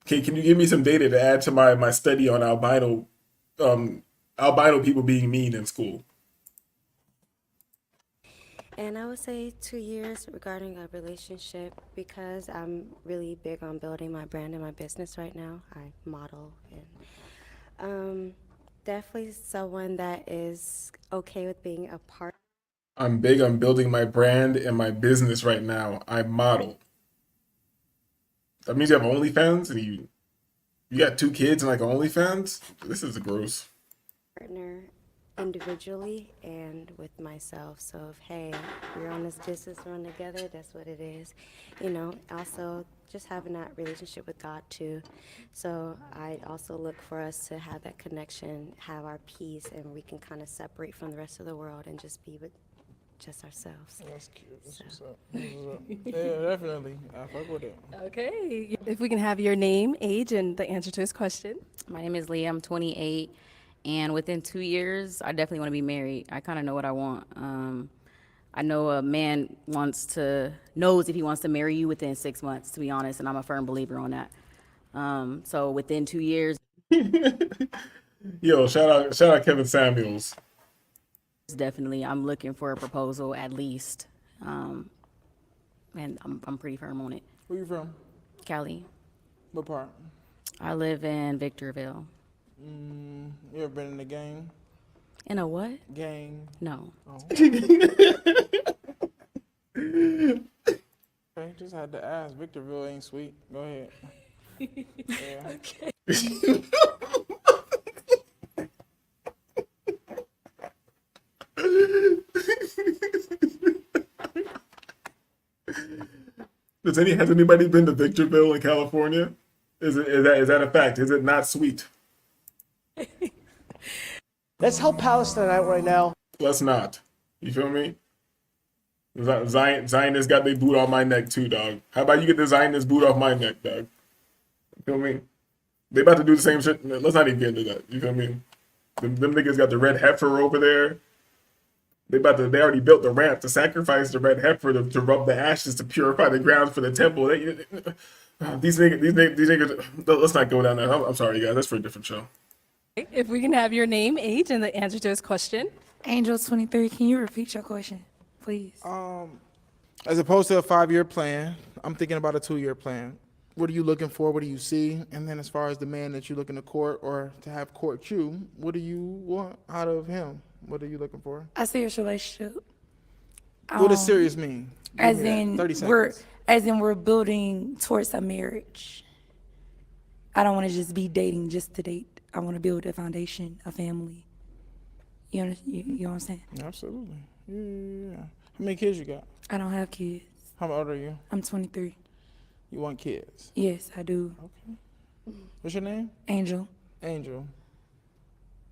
Can you give me some data to add to my study on albino people being mean in school? And I would say 2 years regarding a relationship, because I'm really big on building my brand and my business right now. I model, and definitely someone that is okay with being a part. I'm big on building my brand and my business right now. I model. That means you have OnlyFans and you got 2 kids and like OnlyFans? This is gross. Partner individually and with myself. So if, hey, we're on this business run together, that's what it is. You know, also just having that relationship with God too. So I also look for us to have that connection, have our peace, and we can kind of separate from the rest of the world and just be with just ourselves. That's cute. That's what's up. That's what's up. Yeah, definitely. I fuck with it. Okay. If we can have your name, age, and the answer to his question. My name is Leah. I'm 28. And within 2 years, I definitely want to be married. I kind of know what I want. I know a man knows if he wants to marry you within 6 months, to be honest, and I'm a firm believer on that. So within 2 years, Yo, shout out Kevin Samuels. definitely, I'm looking for a proposal at least, and I'm pretty firm on it. Where you from? Cali. What part? I live in Victorville. You ever been in the gang? In a what? Gang. No. Oh. Okay, just had to ask. Victorville ain't sweet. Go ahead. Yeah. Okay. Has anybody been to Victorville in California? Is that a fact? Is it not sweet? Let's help Palestine out right now. Let's not. You feel me? Zionist got their boot on my neck too, dog. How about you get the Zionist boot off my neck, dog? You feel me? They about to do the same shit. Let's not even get into that. You feel me? Them niggas got the red heifer over there. They already built the ramp to sacrifice the red heifer to rub the ashes to purify the grounds for the temple. These niggas, let's not go down there. I'm sorry, guys. That's for a different show. If we can have your name, age, and the answer to this question. Angel 23, can you repeat your question, please? As opposed to a 5-year plan, I'm thinking about a 2-year plan. What are you looking for? What do you see? And then as far as the man that you're looking to court or to have court you, what do you want out of him? What are you looking for? A serious relationship. What does serious mean? Give As me that. in 30 seconds. we're building towards a marriage. I don't want to just be dating just to date. I want to build a foundation, a family. You know what I'm saying? Absolutely. Yeah. How many kids you got? I don't have kids. How old are you? I'm 23. You want kids? Yes, I do. Okay. What's your name? Angel. Angel.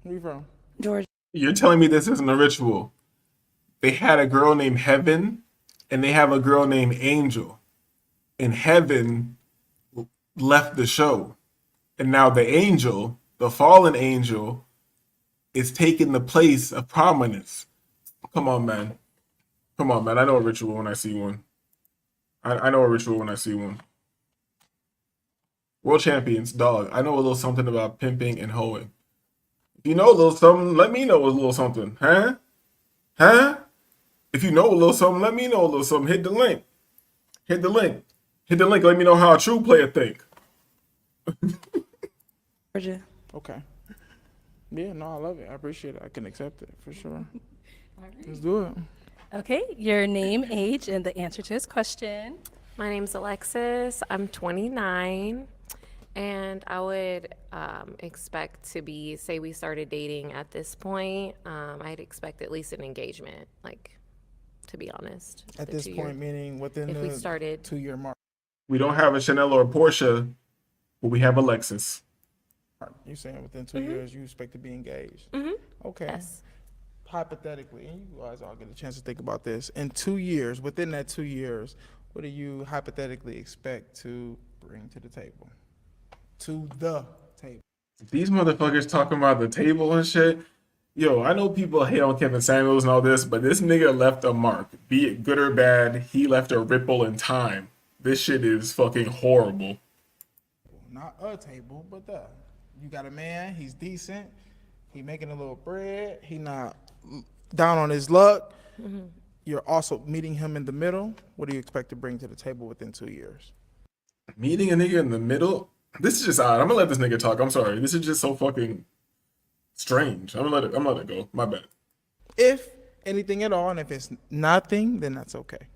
Where you from? Georgia. You're telling me this isn't a ritual? They had a girl named Heaven, and they have a girl named Angel. And Heaven left the show. And now the angel, the fallen angel, is taking the place of prominence. Come on, man. Come on, man. I know a ritual when I see one. I know a ritual when I see one. World champions, dog. I know a little something about pimping and hoeing. If you know a little something, let me know a little something. Huh? Huh? If you know a little something, let me know a little something. Hit the link. Hit the link. Hit the link. Let me know how a true player think. Georgia. Okay. Yeah, no, I love it. I appreciate it. I can accept it for sure. Let's do it. Okay, your name, age, and the answer to his question. My name's Alexis. I'm 29. And I would expect to be, say we started dating at this point, I'd expect at least an engagement, like, to be honest. At the this 2 year. point, meaning within If the we started 2-year mark. We don't have a Chanel or a Porsche, but we have a Lexus. You saying within 2 years you expect to be engaged? Mhm. Okay. Yes. Hypothetically, and you guys all get a chance to think about this. In 2 years, within that 2 years, what do you hypothetically expect to bring to the table? To the table. These motherfuckers talking about the table and shit. Yo, I know people hate on Kevin Samuels and all this, but this nigga left a mark. Be it good or bad, he left a ripple in time. This shit is fucking horrible. Not a table, but the. You got a man, he's decent, he making a little bread, he not down on his luck. You're also meeting him in the middle. What do you expect to bring to the table within 2 years? Meeting a nigga in the middle? This is just odd. I'm gonna let this nigga talk. I'm sorry. This is just so fucking strange. I'm gonna let it go. My bad. If anything at all, and if it's nothing, then that's okay.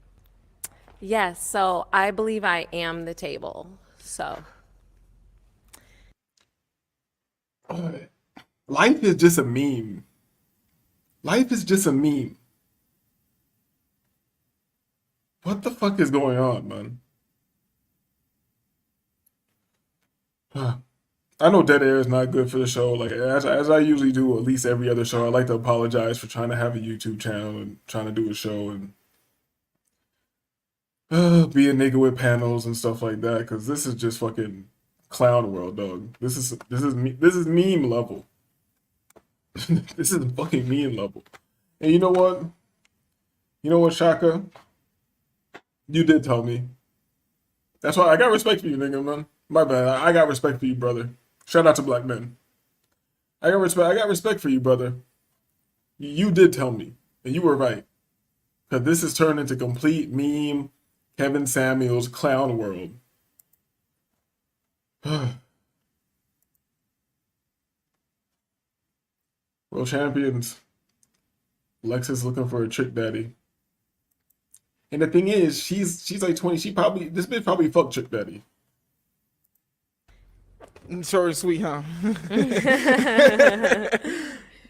Yes, so I believe I am the table. So Life is just a meme. Life is just a meme. What the fuck is going on, man? I know dead air is not good for the show. Like as I usually do, at least every other show, I like to apologize for trying to have a YouTube channel and trying to do a show and be a nigga with panels and stuff like that. Because this is just fucking clown world, dog. This is meme level. This is fucking meme level. And you know what? You know what, Shaka? You did tell me. That's why I got respect for you, nigga, man. My bad. I got respect for you, brother. Shout out to black men. I got respect for you, brother. You did tell me, and you were right. Because this has turned into complete meme Kevin Samuels clown world. World champions. Lexus looking for a trick daddy. And the thing is, she's like 20. This bitch probably fucked Trick Daddy. Short and sweet, huh?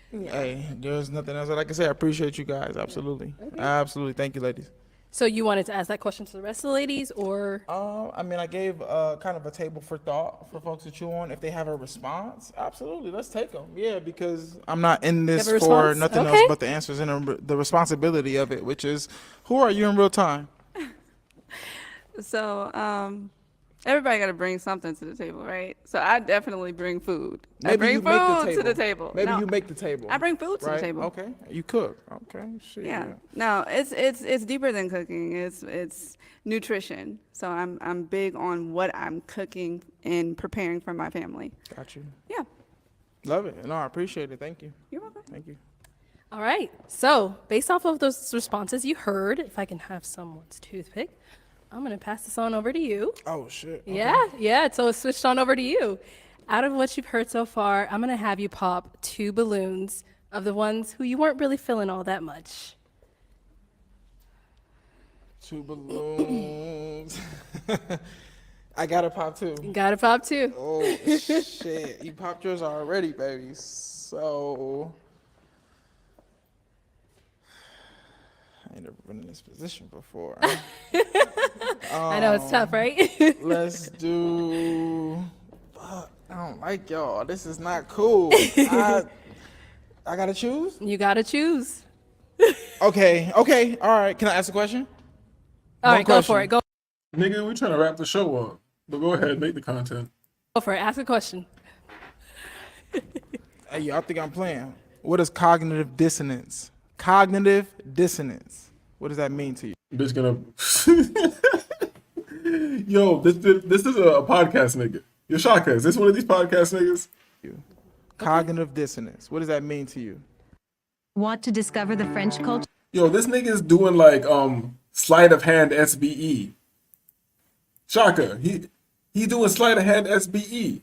Hey, there's nothing else that I can say. I appreciate you guys. Absolutely. Okay. Absolutely. Thank you, ladies. So you wanted to ask that question to the rest of the ladies, or? I mean, I gave kind of a table for thought for folks to chew on. If they have a response, absolutely, let's take them. Yeah, because I'm not in this have a for response? nothing Okay. else but the answers and the responsibility of it, which is, who are you in real time? So, everybody got to bring something to the table, right? So I definitely bring food. I Maybe bring you make the food to the table. table. Maybe No, you make the table. I bring food to right? the table. Okay, you cook. Okay, shit. Yeah. No, it's deeper than cooking. It's nutrition. So I'm big on what I'm cooking and preparing for my family. Got you. Yeah. Love it. No, I appreciate it. Thank you. You're welcome. Thank you. All right. So based off of those responses you heard, if I can have someone's toothpick, I'm gonna pass this on over to you. Oh shit. Okay. Yeah. So it's switched on over to you. Out of what you've heard so far, I'm gonna have you pop 2 balloons of the ones who you weren't really feeling all that much. 2 balloons. I gotta pop 2. Gotta pop 2. Oh shit! You popped yours already, baby. So I ain't never been in this position before. I know it's tough, right? Let's do. Fuck, I don't like y'all. This is not cool. I gotta choose. You gotta choose. Okay. All right. Can I ask a question? All One right, go for it. question. Go Nigga, we trying to wrap the show up. But go ahead, make the content. for it. Ask a question. Hey, I think I'm playing. What is cognitive dissonance? Cognitive dissonance. What does that mean to you? Bitch gonna. Yo, this is a podcast nigga. Yo, Shaka, is this one of these podcast niggas? Cognitive dissonance. What does that mean to you? Want to discover the French culture? Yo, this nigga is doing like sleight of hand SBE. Shaka, he doing sleight of hand SBE.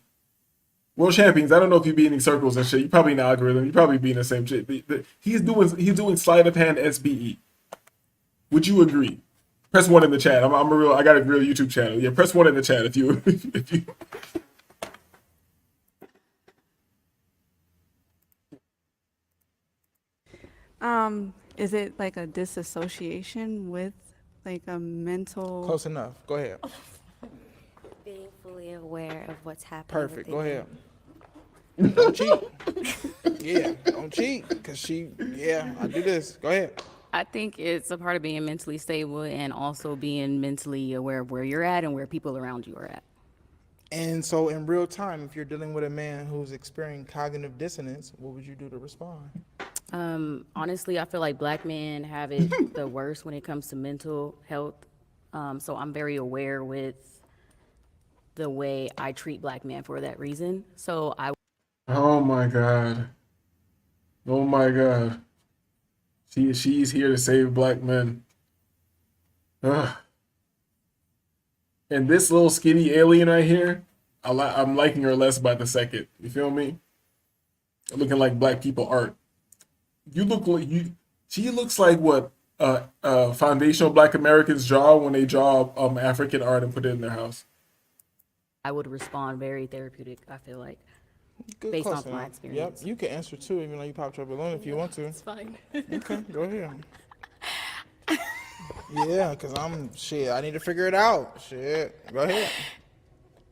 World champions. I don't know if you be in circles and shit. You probably in the algorithm. You probably be in the same shit. He's doing sleight of hand SBE. Would you agree? Press 1 in the chat. I got a real YouTube channel. Yeah, press 1 in the chat if you. Is it like a disassociation with like a mental? Close enough. Go ahead. Being fully aware of what's happening. Perfect. Go ahead. Don't cheat. Yeah, don't cheat. Cause I do this. Go ahead. I think it's a part of being mentally stable and also being mentally aware of where you're at and where people around you are at. And so in real time, if you're dealing with a man who's experiencing cognitive dissonance, what would you do to respond? Honestly, I feel like black men have it the worst when it comes to mental health. So I'm very aware with the way I treat black men for that reason. So Oh my god. Oh my god. She's here to save black men. Ugh. And this little skinny alien right here, I'm liking her less by the second. You feel me? Looking like black people art. You look like you. She looks like what foundational black Americans draw when they draw African art and put it in their house. I would respond very therapeutic, I feel like, Good based question. off my experience. Yep, you can answer too, even though you popped your balloon if you want to. It's fine. Okay, go ahead. Yeah, because I need to figure it out. Shit, go ahead.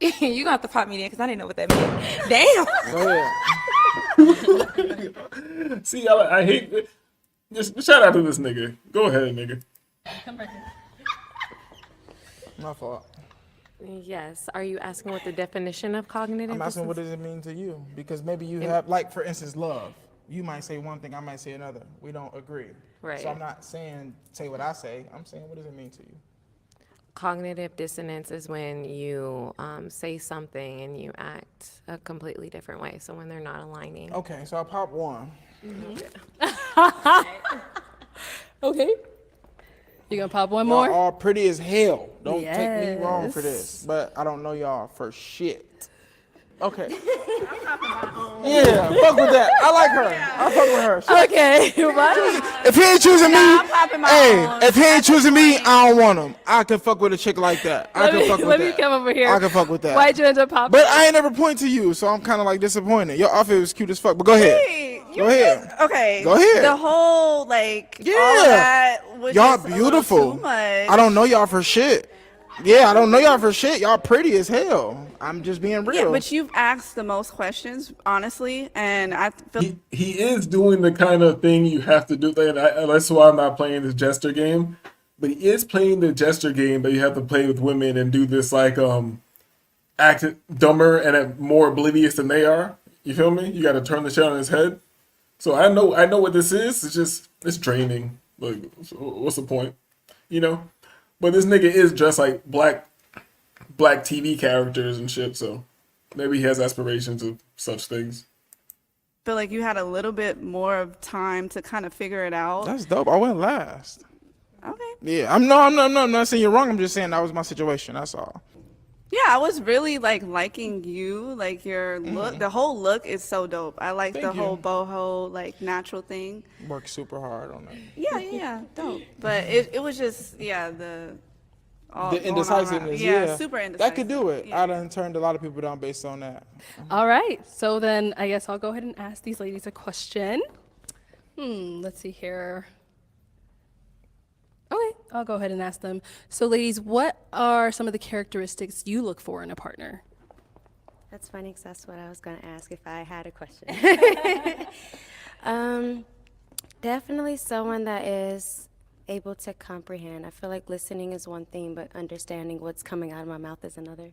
You gonna have to pop me in because I didn't know what that meant. Damn. Go ahead. See, I hate it. Just shout out to this nigga. Go ahead, nigga. My fault. Yes. Are you asking what the definition of cognitive I'm asking what dissonance? does it mean to you? Because maybe you have, like, for instance, love. You might say one thing, I might say another. We don't agree. Right. So I'm not saying say what I say. I'm saying what does it mean to you? Cognitive dissonance is when you say something and you act a completely different way. So when they're not aligning. Okay, so I pop one. Okay. You gonna pop one Y'all more? all pretty as hell. Don't take me wrong for Yes. this, but I don't know y'all for shit. Okay. Yeah, fuck with that. I like her. I fuck with her. Okay. If he ain't choosing me, I'm popping my hey, own. if he ain't choosing me, I don't want him. I can fuck with a chick like that. I can fuck with Let that. me come over here. I can fuck with that. Why'd you end up popping? But I ain't never point to you, so I'm kind of like disappointed. Your outfit was cute as fuck, but go ahead. Go ahead. Okay. Go ahead. The whole like all Yeah. that was Y'all just a little beautiful. too much. I don't know y'all for shit. Yeah, I don't know y'all for shit. Y'all pretty as hell. I'm just being real. Yeah, but you've asked the most questions, honestly, and I feel He is doing the kind of thing you have to do. And that's why I'm not playing this jester game. But he is playing the jester game that you have to play with women and do this like act dumber and more oblivious than they are. You feel me? You got to turn the shit on his head. So I know what this is. It's draining. Like, what's the point? You know. But this nigga is dressed like black TV characters and shit. So maybe he has aspirations of such things. feel like you had a little bit more of time to kind of figure it out. That's dope. I went last. Okay. Yeah, I'm not saying you're wrong. I'm just saying that was my situation. That's all. Yeah, I was really like liking you, like your look. The whole look is so dope. I like Thank the you. whole boho like natural thing. Worked super hard on that. Yeah, dope. But it was just the all The going all indecisiveness, around. yeah. Super indecisive. That could do it. I done turned a lot of people down based on that. All right. So then I guess I'll go ahead and ask these ladies a question. Let's see here. Okay, I'll go ahead and ask them. So ladies, what are some of the characteristics you look for in a partner? That's funny because that's what I was going to ask if I had a question. Definitely someone that is able to comprehend. I feel like listening is one thing, but understanding what's coming out of my mouth is another.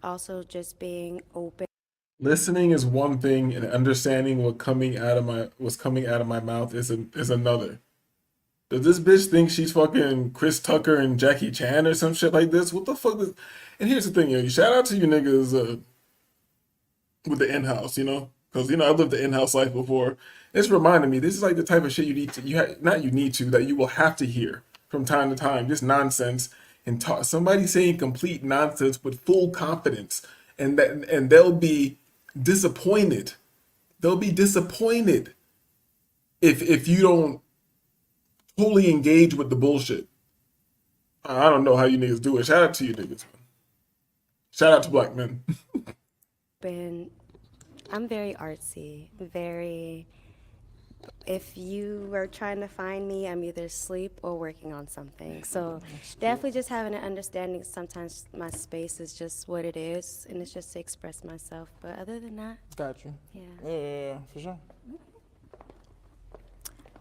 Also, just being open. Listening is one thing, and understanding what's coming out of my mouth is another. Does this bitch think she's fucking Chris Tucker and Jackie Chan or some shit like this? What the fuck is... And here's the thing, yo. Shout out to you niggas with the in-house, you know? Because, you know, I've lived the in-house life before. It's reminding me, this is like the type of shit that you will have to hear from time to time. Just nonsense. And somebody saying complete nonsense with full confidence. And they'll be disappointed. They'll be disappointed if you don't fully engage with the bullshit. I don't know how you niggas do it. Shout out to you niggas, man. Shout out to black men. I'm very artsy, if you were trying to find me, I'm either asleep or working on something. So definitely just having an understanding. Sometimes my space is just what it is, and it's just to express myself. But other than that, Got you. Yeah. Yeah, for sure.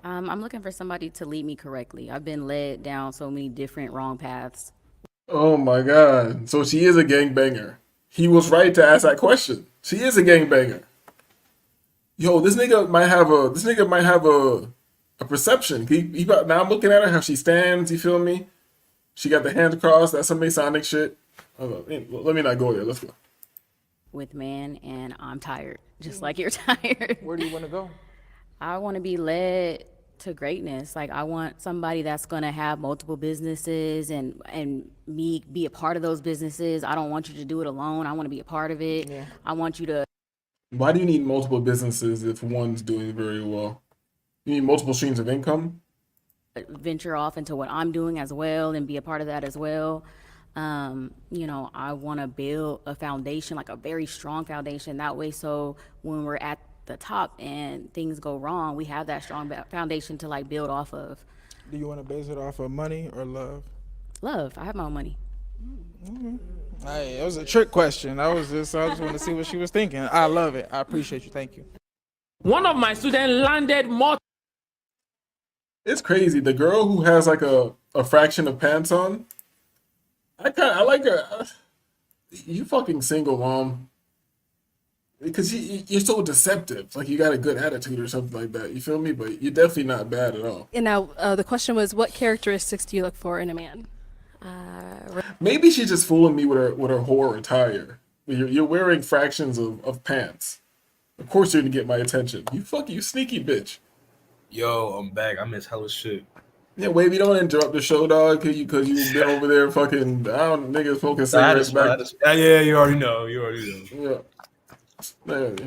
I'm looking for somebody to lead me correctly. I've been led down so many different wrong paths. Oh my god. So she is a gangbanger. He was right to ask that question. She is a gangbanger. Yo, this nigga might have a perception. Now I'm looking at her, how she stands, you feel me? She got the hands crossed, that's some Masonic shit. Let me not go there. Let's go. With man, and I'm tired, just like you're tired. Where do you want to go? I want to be led to greatness. Like, I want somebody that's going to have multiple businesses and me be a part of those businesses. I don't want you to do it alone. I want to be a part of it. Yeah. I want you to Why do you need multiple businesses if one's doing very well? You need multiple streams of income? venture off into what I'm doing as well and be a part of that as well. You know, I want to build a foundation, like a very strong foundation. That way, so when we're at the top and things go wrong, we have that strong foundation to like build off of. Do you want to base it off of money or love? Love. I have my own money. Hey, it was a trick question. I just want to see what she was thinking. I love it. I appreciate you. Thank you. One of my students landed more. It's crazy. The girl who has like a fraction of pants on, I like her. You fucking single, mom. because you're so deceptive. Like you got a good attitude or something like that. You feel me? But you're definitely not bad at all. And now the question was, what characteristics do you look for in a man? Maybe she's just fooling me with her whore attire. You're wearing fractions of pants. Of course you're gonna get my attention. You sneaky bitch. Yo, I'm back. I miss hella shit. Yeah, Wavy, don't interrupt the show, dog, cause you've been over there fucking niggas smoking cigarettes back. Yeah, you already know. Yeah. But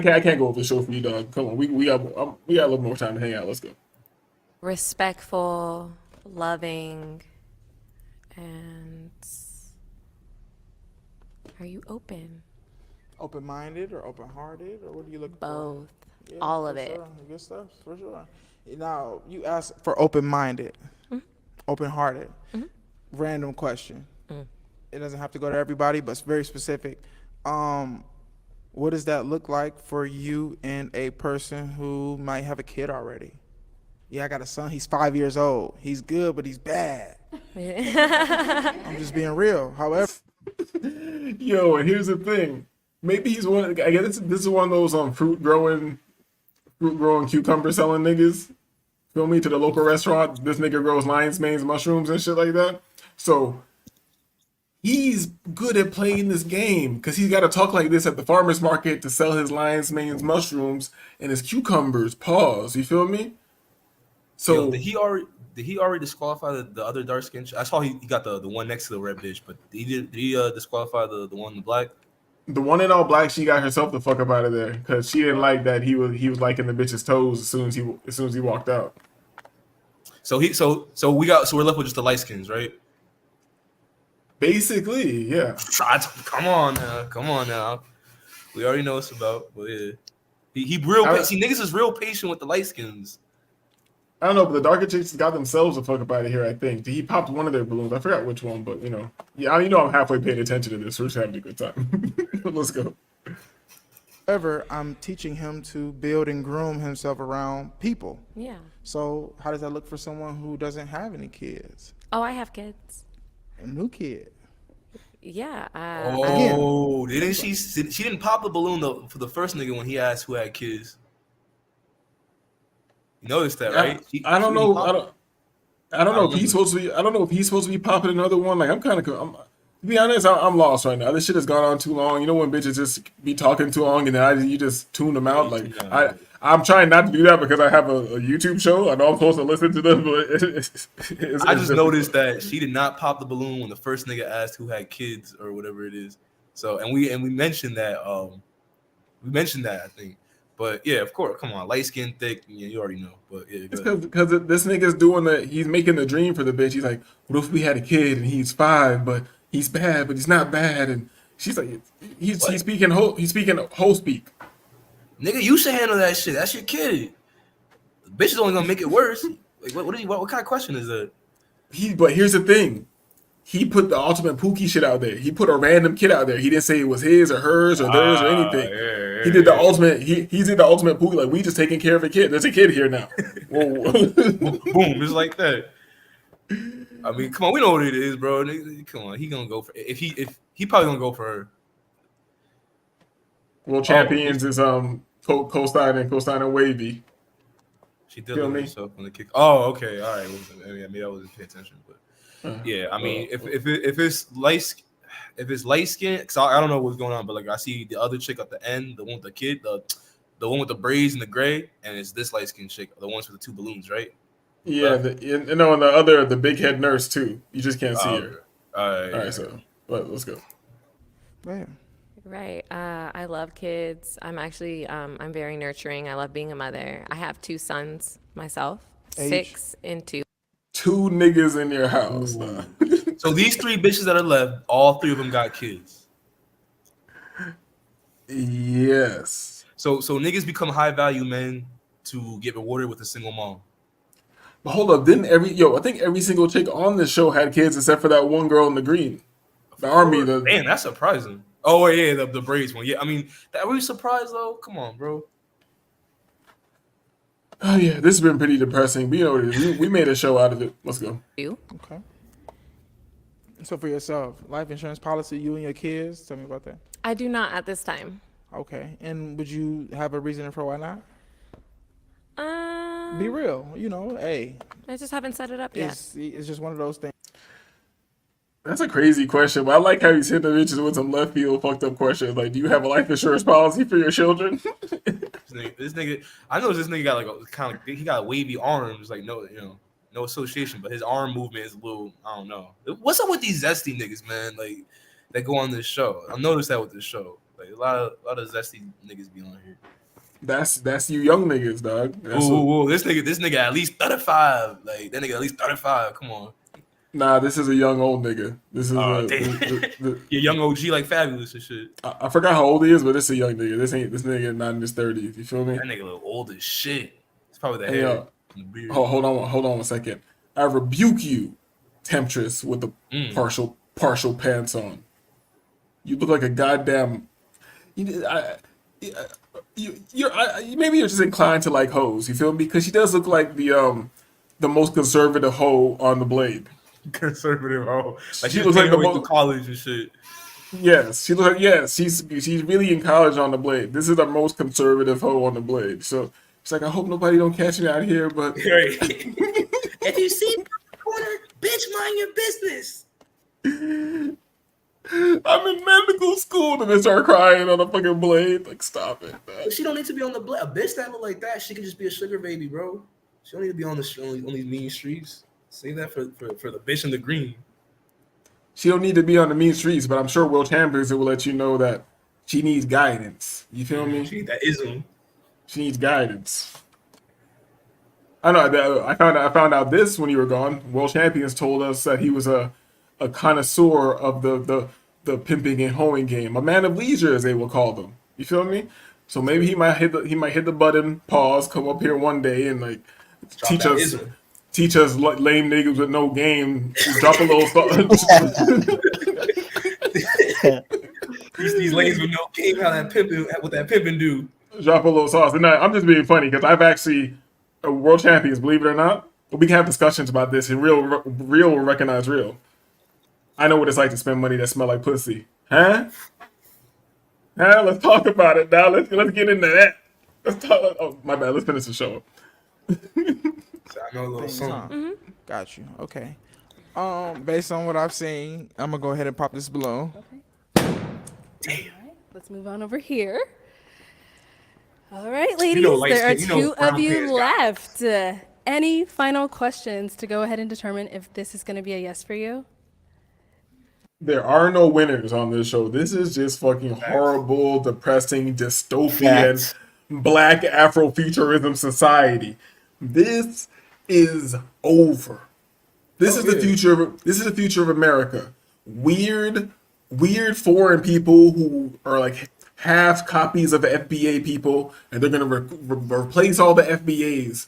I can't go over the show for you, dog. Come on, we got a little more time to hang out. Let's go. Respectful, loving, and are you open? Open-minded or open-hearted, or what do you look Both. for? All of for it. Sure. Good stuff, for sure. Now, you asked for open-minded, open-hearted. Random question. It doesn't have to go to everybody, but it's very specific. What does that look like for you and a person who might have a kid already? Yeah, I got a son. He's 5 years old. He's good, but he's bad. I'm just being real. However, Yo, and here's the thing. Maybe he's one. I guess this is one of those fruit growing cucumber selling niggas. Feel me? To the local restaurant, this nigga grows lion's manes, mushrooms, and shit like that. So he's good at playing this game because he's got to talk like this at the farmer's market to sell his lion's manes, mushrooms, and his cucumbers. Pause. You feel me? So Yo, did he already disqualify the other dark skin? I saw he got the one next to the red bitch, but did he disqualify the one in the black? the one in all black, she got herself the fuck up out of there because she didn't like that he was liking the bitch's toes as soon as he walked out. So we're left with just the light skins, right? Basically, yeah. Come on now. We already know what it's about, but yeah. He real see niggas is real patient with the light skins. I don't know, but the darker chicks got themselves the fuck up out of here, I think. He popped one of their balloons. I forgot which one, but I'm halfway paying attention to this. We're just having a good time. Let's go. However, I'm teaching him to build and groom himself around people. Yeah. So how does that look for someone who doesn't have any kids? Oh, I have kids. A new kid. Yeah. Didn't she didn't pop the balloon for the first nigga when he asked who had kids? You noticed that, right? I don't know. I don't know if he's supposed to be. I don't know if he's supposed to be popping another one. Like to be honest, I'm lost right now. This shit has gone on too long. You know when bitches just be talking too long and then you just tune them out. Like I'm trying not to do that because I have a YouTube show. I know I'm supposed to listen to them, but I just noticed that she did not pop the balloon when the first nigga asked who had kids or whatever it is. So and we mentioned that. I think. But yeah, of course, come on, light skin, thick, you already know. But yeah, because this nigga's doing he's making the dream for the bitch. He's like, what if we had a kid and he's 5, but he's bad, but he's not bad, and she's like, he's speaking whole speak. Nigga, you should handle that shit. That's your kid. The bitch is only gonna make it worse. Like, what kind of question is that? But here's the thing. He put the ultimate Pookie shit out there. He put a random kid out there. He didn't say it was his or hers or theirs or anything. He did the ultimate. He did the ultimate Pookie. Like, we just taking care of a kid. There's a kid here now. Boom, it's like that. I mean, come on, we know what it is, bro. Come on, he gonna go for if he probably gonna go for her. World champions is co-stein and Wavy. She did look herself on the kick. Oh, okay, all right. Maybe I wasn't paying attention, but. Yeah, I mean, if it's light skin, because I don't know what's going on, but like I see the other chick at the end, the one with the kid, the one with the braids and the gray, and it's this light skin chick, the ones with the 2 balloons, right? Yeah, and the big head nurse too. You just can't see her. All right, so let's go. Right. I love kids. I'm actually I'm very nurturing. I love being a mother. I have 2 sons myself, 6 and 2. 2 niggas in your house. So these 3 bitches that are left, all 3 of them got kids. Yes. So niggas become high value men to get rewarded with a single mom. But hold up, I think every single chick on this show had kids except for that one girl in the green. The army. Man, that's surprising. Oh yeah, the braids one. Yeah, I mean, that really surprised though. Come on, bro. Oh yeah, this has been pretty depressing. But you know what it is. We made a show out of it. Let's go. Okay. So for yourself, life insurance policy, you and your kids. Tell me about that. I do not at this time. Okay. And would you have a reason for why not? Be Um, real. You know, hey, I just haven't set it up yet. it's just one of those things. That's a crazy question, but I like how he's hitting the bitches with some left field fucked up questions. Like, do you have a life insurance policy for your children? This nigga, I know this nigga got like a kind of, he got wavy arms, like no association, but his arm movement is a little, I don't know. What's up with these zesty niggas, man? Like that go on this show. I've noticed that with this show. Like a lot of zesty niggas be on here. That's you young niggas, dog. Ooh, this nigga at least 35. Like that nigga at least 35. Come on. Nah, this is a young old nigga. This is Your young OG like Fabulous and shit. I forgot how old he is, but this is a young nigga. This nigga not in his 30s. You feel me? That nigga look old as shit. It's probably the Hey, hair. And the beard. hold on 1 second. I rebuke you, temptress with the partial pants on. You look like a goddamn. Maybe you're just inclined to like hoes. You feel me? Because she does look like the most conservative hoe on the blade. Conservative hoe. Like She she looks was like the like most. college and shit. Yes, she looks like she's really in college on the blade. This is the most conservative hoe on the blade. So she's like, I hope nobody don't catch me out here, but Right. If you see corner, bitch, mind your business. I'm in medical school and they start crying on a fucking blade. Like, stop it, man. But she don't need to be on the blade. A bitch that look like that, she can just be a sugar baby, bro. She don't need to be on on these mean streets. Save that for the bitch in the green. She don't need to be on the mean streets, but I'm sure World Champions will let you know that she needs guidance. You feel me? She need that ism. She needs guidance. I know. I found out this when you were gone. World Champions told us that he was a connoisseur of the pimping and hoeing game, a man of leisure, as they will call them. You feel me? So maybe he might hit the button, pause, come up here one day and like teach us lame niggas with no game. Drop a little. These ladies with no game, how that pimping, what that pimping do. Drop a little sauce. And I'm just being funny because I've actually World Champions, believe it or not. We can have discussions about this, and real will recognize real. I know what it's like to spend money that smell like pussy. Huh? Let's talk about it now. Let's get into that. Let's talk. Oh, my bad. Let's finish the show. I know a little Things, song. huh? Got you. Okay. Based on what I've seen, I'm gonna go ahead and pop this balloon. Let's move on over here. All right, ladies, You know, light there are skin- you know two brown of you pants got- left. Any final questions to go ahead and determine if this is going to be a yes for you? There are no winners on this show. This is just fucking horrible, depressing, dystopian, black Afrofuturism society. This is over. This is the future. This is the future of America. Weird foreign people who are like half copies of FBA people, and they're gonna replace all the FBAs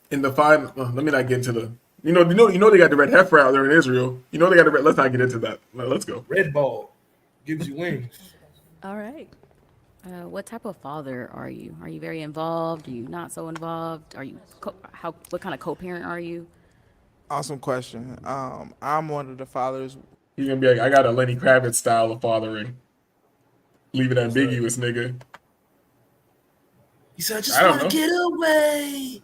in the final. Let me not get into the. You know, they got the red heifer out there in Israel. You know they got the red. Let's not get into that. Let's go. Red ball gives you wings. All right. What type of father are you? Are you very involved? Are you not so involved? Are you what kind of co-parent are you? Awesome question. I'm one of the fathers. He's gonna be like, I got a Lenny Kravitz style of fathering. Leave it ambiguous, nigga. He said, I I just don't want know. to get away.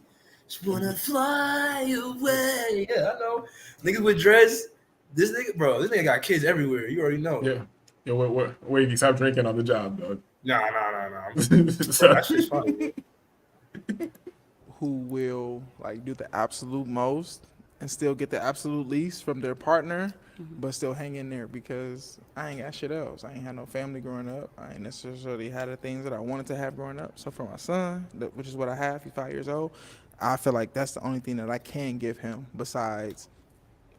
Just want to fly away. Yeah, I know. Niggas with dreads. This nigga got kids everywhere. You already know. Yeah. Yo, wait, you stop drinking on the job, dog. Nah. That shit's funny. Who will like do the absolute most and still get the absolute least from their partner, but still hang in there because I ain't got shit else. I ain't had no family growing up. I ain't necessarily had the things that I wanted to have growing up. So for my son, which is what I have, he's 5 years old, I feel like that's the only thing that I can give him besides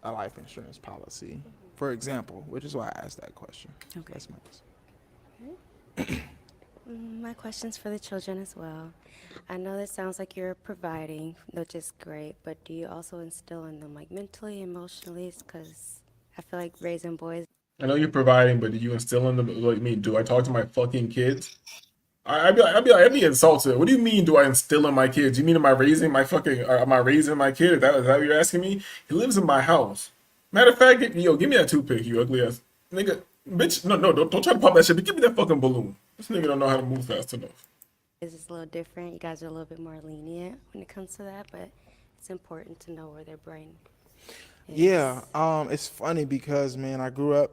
a life insurance policy, for example, which is why I asked that question. Okay. That's my My question's for the children as well. I know that sounds like you're providing, which is great, but do you also instill in them like mentally, emotionally? Because I feel like raising boys. I know you're providing, but do you instill in them like me? Do I talk to my fucking kids? I'd be insulted. What do you mean? Do I instill in my kids? You mean am I raising my kid? Is that what you're asking me? He lives in my house. Matter of fact, give me that toothpick, you ugly ass nigga. Bitch, no, don't try to pop that shit. But give me that fucking balloon. This nigga don't know how to move fast enough. It's just a little different. You guys are a little bit more lenient when it comes to that, but it's important to know where their brain is. Yeah, it's funny because man, I grew up.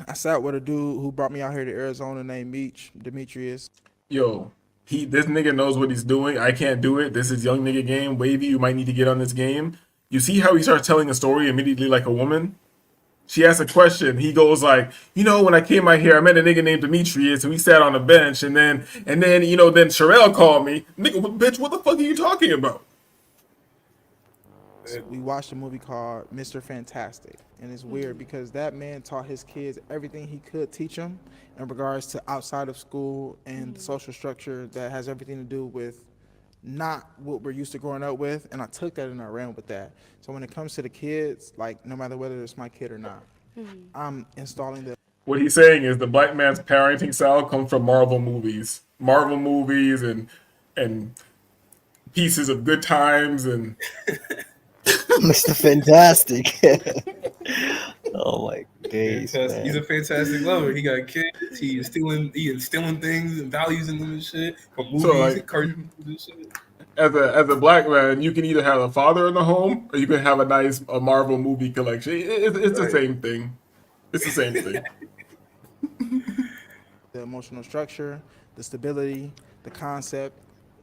I sat with a dude who brought me out here to Arizona named Demetrius. Yo, this nigga knows what he's doing. I can't do it. This is young nigga game. Wavy, you might need to get on this game. You see how he starts telling a story immediately like a woman? She asks a question. He goes like, when I came out here, I met a nigga named Demetrius, and we sat on a bench, and then then Sherelle called me. Nigga, bitch, what the fuck are you talking about? We watched a movie called Mr. Fantastic, and it's weird because that man taught his kids everything he could teach them in regards to outside of school and the social structure that has everything to do with not what we're used to growing up with, and I took that and I ran with that. So when it comes to the kids, like no matter whether it's my kid or not, I'm installing the. What he's saying is the black man's parenting style comes from Marvel movies and pieces of Good Times and Mr. Fantastic. Oh my days, Fantastic. man. He's a fantastic lover. He got kids. He instilling things and values in them and shit from movies and cartoons and shit. As a black man, you can either have a father in the home or you can have a Marvel movie collection. It's the same thing. It's the same thing. The emotional structure, the stability, the concept,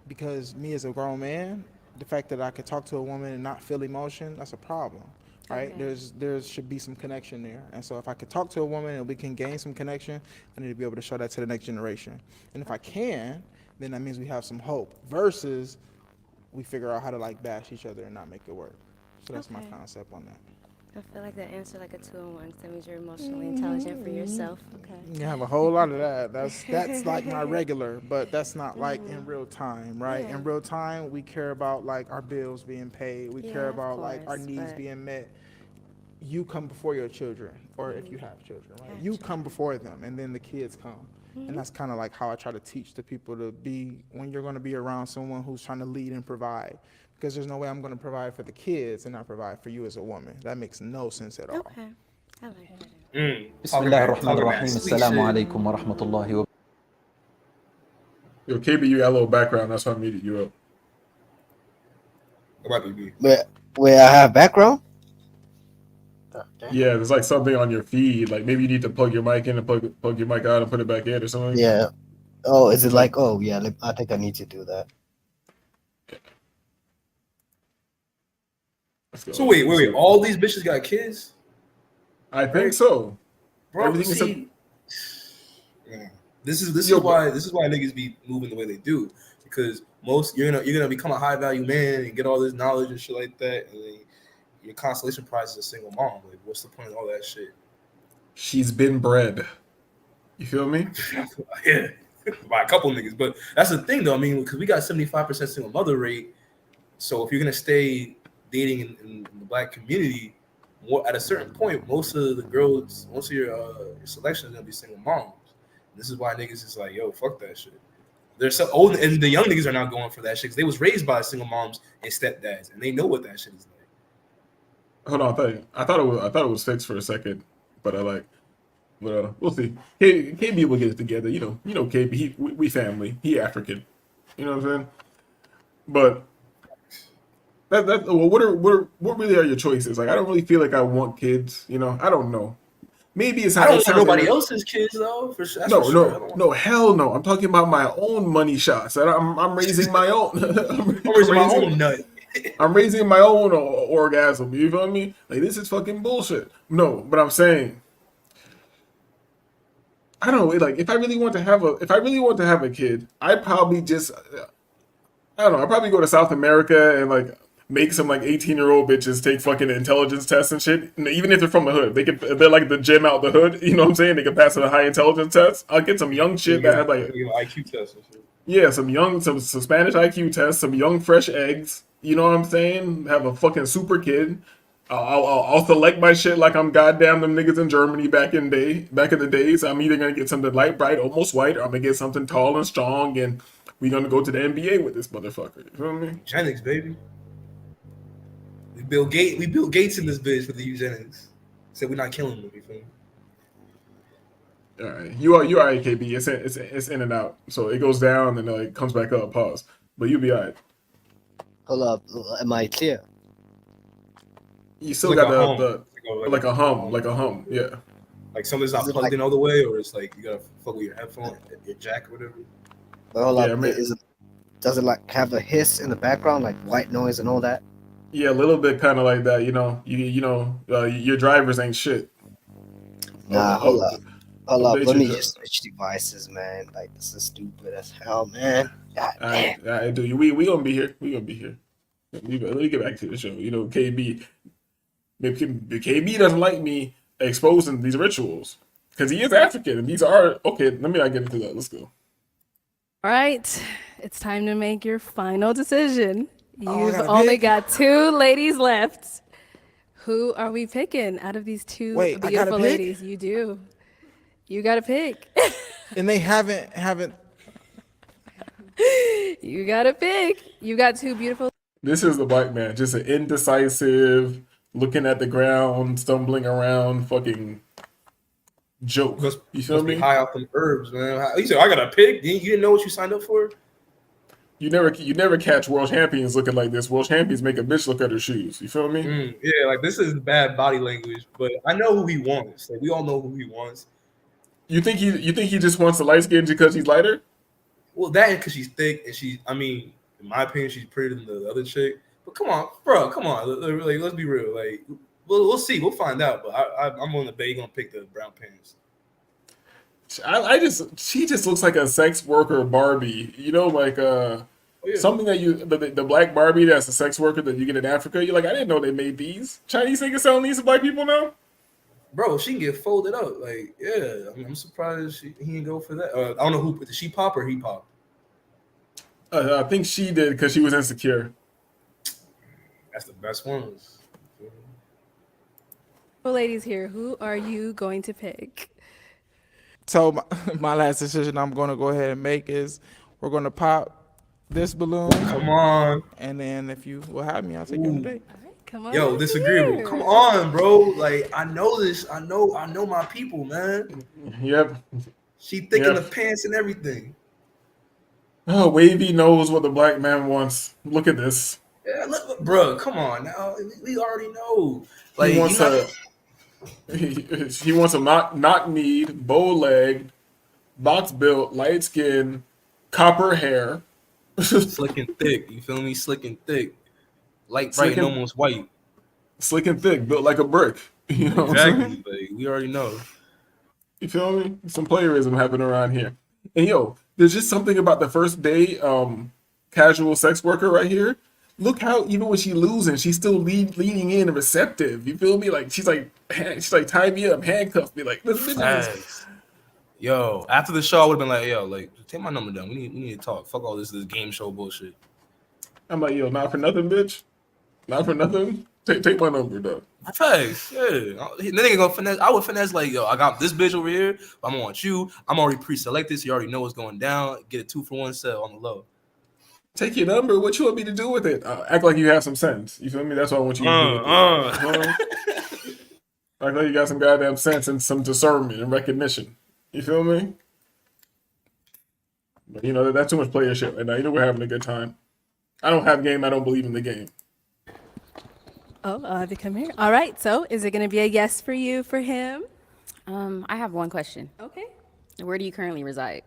because me as a grown man, the fact that I could talk to a woman and not feel emotion, that's a problem, right? Okay. There should be some connection there. And so if I could talk to a woman and we can gain some connection, I need to be able to show that to the next generation. And if I can, then that means we have some hope versus we figure out how to like bash each other and not make it work. So that's my Okay. concept on that. I feel like that answer like a 2-in-1 because that means you're emotionally intelligent for yourself. Okay. You have a whole lot of that. That's like my regular, but that's not like in real time, right? Yeah. In real time, we care about like our bills being paid. We care of about like our course, needs but- being met. You come before your children, or if you have children, right? You come before them, and then the kids come. And that's kind of like how I try to teach the people to be when you're going to be around someone who's trying to lead and provide. Because there's no way I'm going to provide for the kids and not provide for you as a woman. That makes no sense at all. Okay. I like that. بسم الله الرحمن الرحيم السلام عليكم ورحمة الله وبركاته. Yo, KB, you got a little background. That's why I muted you up. Where I have background? Yeah, there's like something on your feed. Like maybe you need to plug your mic in and plug your mic out and put it back in or something. Yeah. Oh, is it like, oh, yeah, I think I need to do that. So wait. All these bitches got kids? I think so. Bro, Everything see, this is why niggas be moving the way they do, because you're gonna become a high value man and get all this knowledge and shit like that, and then your consolation prize is a single mom. Like, what's the point of all that shit? She's been bred. You feel me? Yeah, by a couple niggas, but that's the thing though. I mean, because we got 75% single mother rate, so if you're gonna stay dating in the black community, at a certain point, most of your selection is gonna be single moms. This is why niggas is like, yo, fuck that shit. They're so old, and the young niggas are not going for that shit because they was raised by single moms and stepdads, and they know what that shit is like. Hold on, I thought it was fixed for a second, but we'll see. KB will get it together. You know KB. We family. He African. You know what I'm saying? But what really are your choices? Like, I don't really feel like I want kids. I don't know. Maybe it's how I don't want nobody else's kids though. For sure. No, hell no. I'm talking about my own money shots. I'm raising my own. I'm raising my own nut. I'm raising my own orgasm. You feel me? Like, this is fucking bullshit. No, but I'm saying, I don't know. Like, if I really want to have a kid, I'd probably just, I don't know. I'd probably go to South America and like make some like 18-year-old bitches take fucking intelligence tests and shit. And even if they're from the hood, they're like the gym out the hood. You know what I'm saying? They can pass a high intelligence test. I'll get some young shit that have like IQ tests and shit. Yeah, some Spanish IQ tests, some young fresh eggs. You know what I'm saying? Have a fucking super kid. I'll select my shit like I'm goddamn them niggas in Germany back in the days. I'm either gonna get something light, bright, almost white, or I'm gonna get something tall and strong, and we're gonna go to the NBA with this motherfucker. You feel me? Eugenics, baby. We build Gates in this bitch for the eugenics. Said we're not killing them. You feel me? All right, you are right, KB. It's in and out, so it goes down and it comes back up. Pause, but you'll be all right. Hold up, am I clear? You still Like got a hum. like a hum, yeah. Like something's not Is it plugged like- in all the way, or it's like you gotta fuck with your headphone, your jack, or whatever. But hold Yeah, up, I mean- does it like have a hiss in the background, like white noise and all that? Yeah, a little bit kind of like that. Your drivers ain't shit. Nah, Oh, hold up. Hold up, update let me your just switch devices, man. Like, this is stupid as hell, man. God damn. All right, dude. We gonna be here. We gonna be here. Let me get back to the show. KB doesn't like me exposing these rituals because he is African, and these are okay. Let me not get into that. Let's go. All right, it's time to make your final decision. Oh, I You've gotta only pick? got 2 ladies left. Who are we picking out of these 2 Wait, I gotta beautiful pick? ladies? You do. You got to pick. And they haven't. You got to pick. You got 2 beautiful. This is the black man, just an indecisive, looking at the ground, stumbling around, fucking joke. You feel Must be me? high off them herbs, man. You said I got to pick. You didn't know what you signed up for. You never catch world champions looking like this. World champions make a bitch look at her shoes. You feel me? Yeah, like this is bad body language, but I know who he wants. Like we all know who he wants. You think he just wants a light skin because he's lighter? Well, that and because she's thick and I mean, in my opinion, she's prettier than the other chick. But come on, bro, come on. Like, let's be real. Like, we'll see. We'll find out. But I'm on the bet. You're gonna pick the brown pants. She just looks like a sex worker Barbie. Something that the black Barbie that's a sex worker that you get in Africa. You're like, I didn't know they made these. Chinese niggas selling these to black people now? Bro, she can get folded up. Like, yeah. I mean, I'm surprised he didn't go for that. I don't know who did she pop or he pop. I think she did because she was insecure. That's the best ones. Well, ladies here, who are you going to pick? So my last decision I'm going to go ahead and make is we're going to pop this balloon. Come on. And then if you will have me, I'll take you on a date. Come on. Yo, disagreeable. Come on, bro. Like, I know this. I know my people, man. Yep. She thick in the pants and everything. Oh, Wavy knows what the black man wants. Look at this. Yeah, look, bro. Come on now. We already know. Like, He wants he wants a knock-kneed, bow-legged, box-built, light-skinned, copper hair. Slick and thick. You feel me? Slick and thick. Light, bright, and almost white. Slick and thick, built like a brick. You know what I'm saying? Exactly. Like, we already know. You feel me? Some plagiarism happening around here. And yo, there's just something about the first day casual sex worker right here. Look how even when she's losing, she's still leaning in and receptive. You feel me? Like she's like tie me up, handcuff me. Like this Facts. Yo, after the show, I would have been like, yo, like take my number down. We need to talk. Fuck all this game show bullshit. I'm like, yo, not for nothing, bitch. Not for nothing. Take my number, dog. Facts, yeah. Then they gonna finesse. I would finesse like, yo, I got this bitch over here. But I'm gonna want you. I'm already pre-selected, so you already know what's going down. Get a 2-for-1 sale on the low. Take your number. What you want me to do with it? Act like you have some sense. You feel me? That's what I want you to do. With it. Act like you got some goddamn sense and some discernment and recognition. You feel me? But you know that's too much player shit right now. You know we're having a good time. I don't have game. I don't believe in the game. Oh, they come here. All right. So, is it going to be a yes for you for him? I have one question. Okay. Where do you currently reside?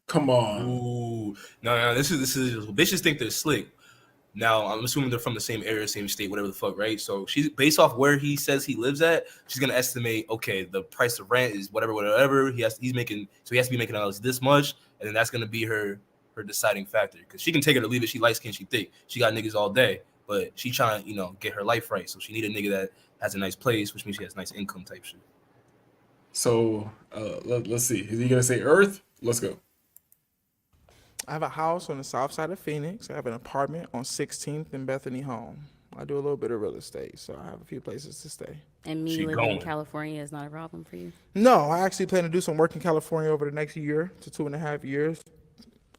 Come on. Ooh, no. This is bitches think they're slick. Now I'm assuming they're from the same area, same state, whatever the fuck, right? So she's based off where he says he lives at. She's gonna estimate, okay, the price of rent is whatever. He's making, so he has to be making this much, and then that's gonna be her deciding factor. Because she can take it or leave it. She light skin, she thick. She got niggas all day, but she trying to get her life right. So she need a nigga that has a nice place, which means she has nice income type shit. So let's see. Is he gonna say Earth? Let's go. I have a house on the south side of Phoenix. I have an apartment on 16th and Bethany Home. I do a little bit of real estate, so I have a few places to stay. And me living in California is not a problem for you? No, I actually plan to do some work in California over the next year to 2.5 years.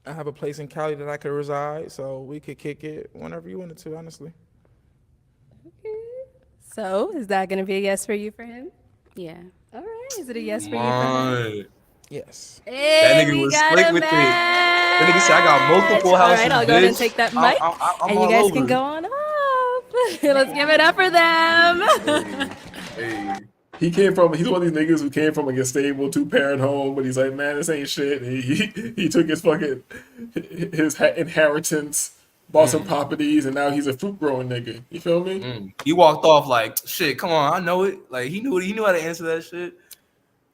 I have a place in Cali that I could reside, so we could kick it whenever you wanted to, honestly. So, is that going to be a yes for you for him? Yeah. All right. Is it a yes for you? My. Yes. Hey, That nigga we was got slick a with it. match. That nigga said, I got multiple All houses, right, I'll go ahead and bitch. take that mic, I'm and you all guys over can it. go on up. Let's give it up for them. Hey. He's one of these niggas who came from like a stable 2-parent home, but he's like, man, this ain't shit. And he took his fucking inheritance, bought some properties, and now he's a fruit growing nigga. You feel me? He walked off like, shit, come on, I know it. Like he knew how to answer that shit.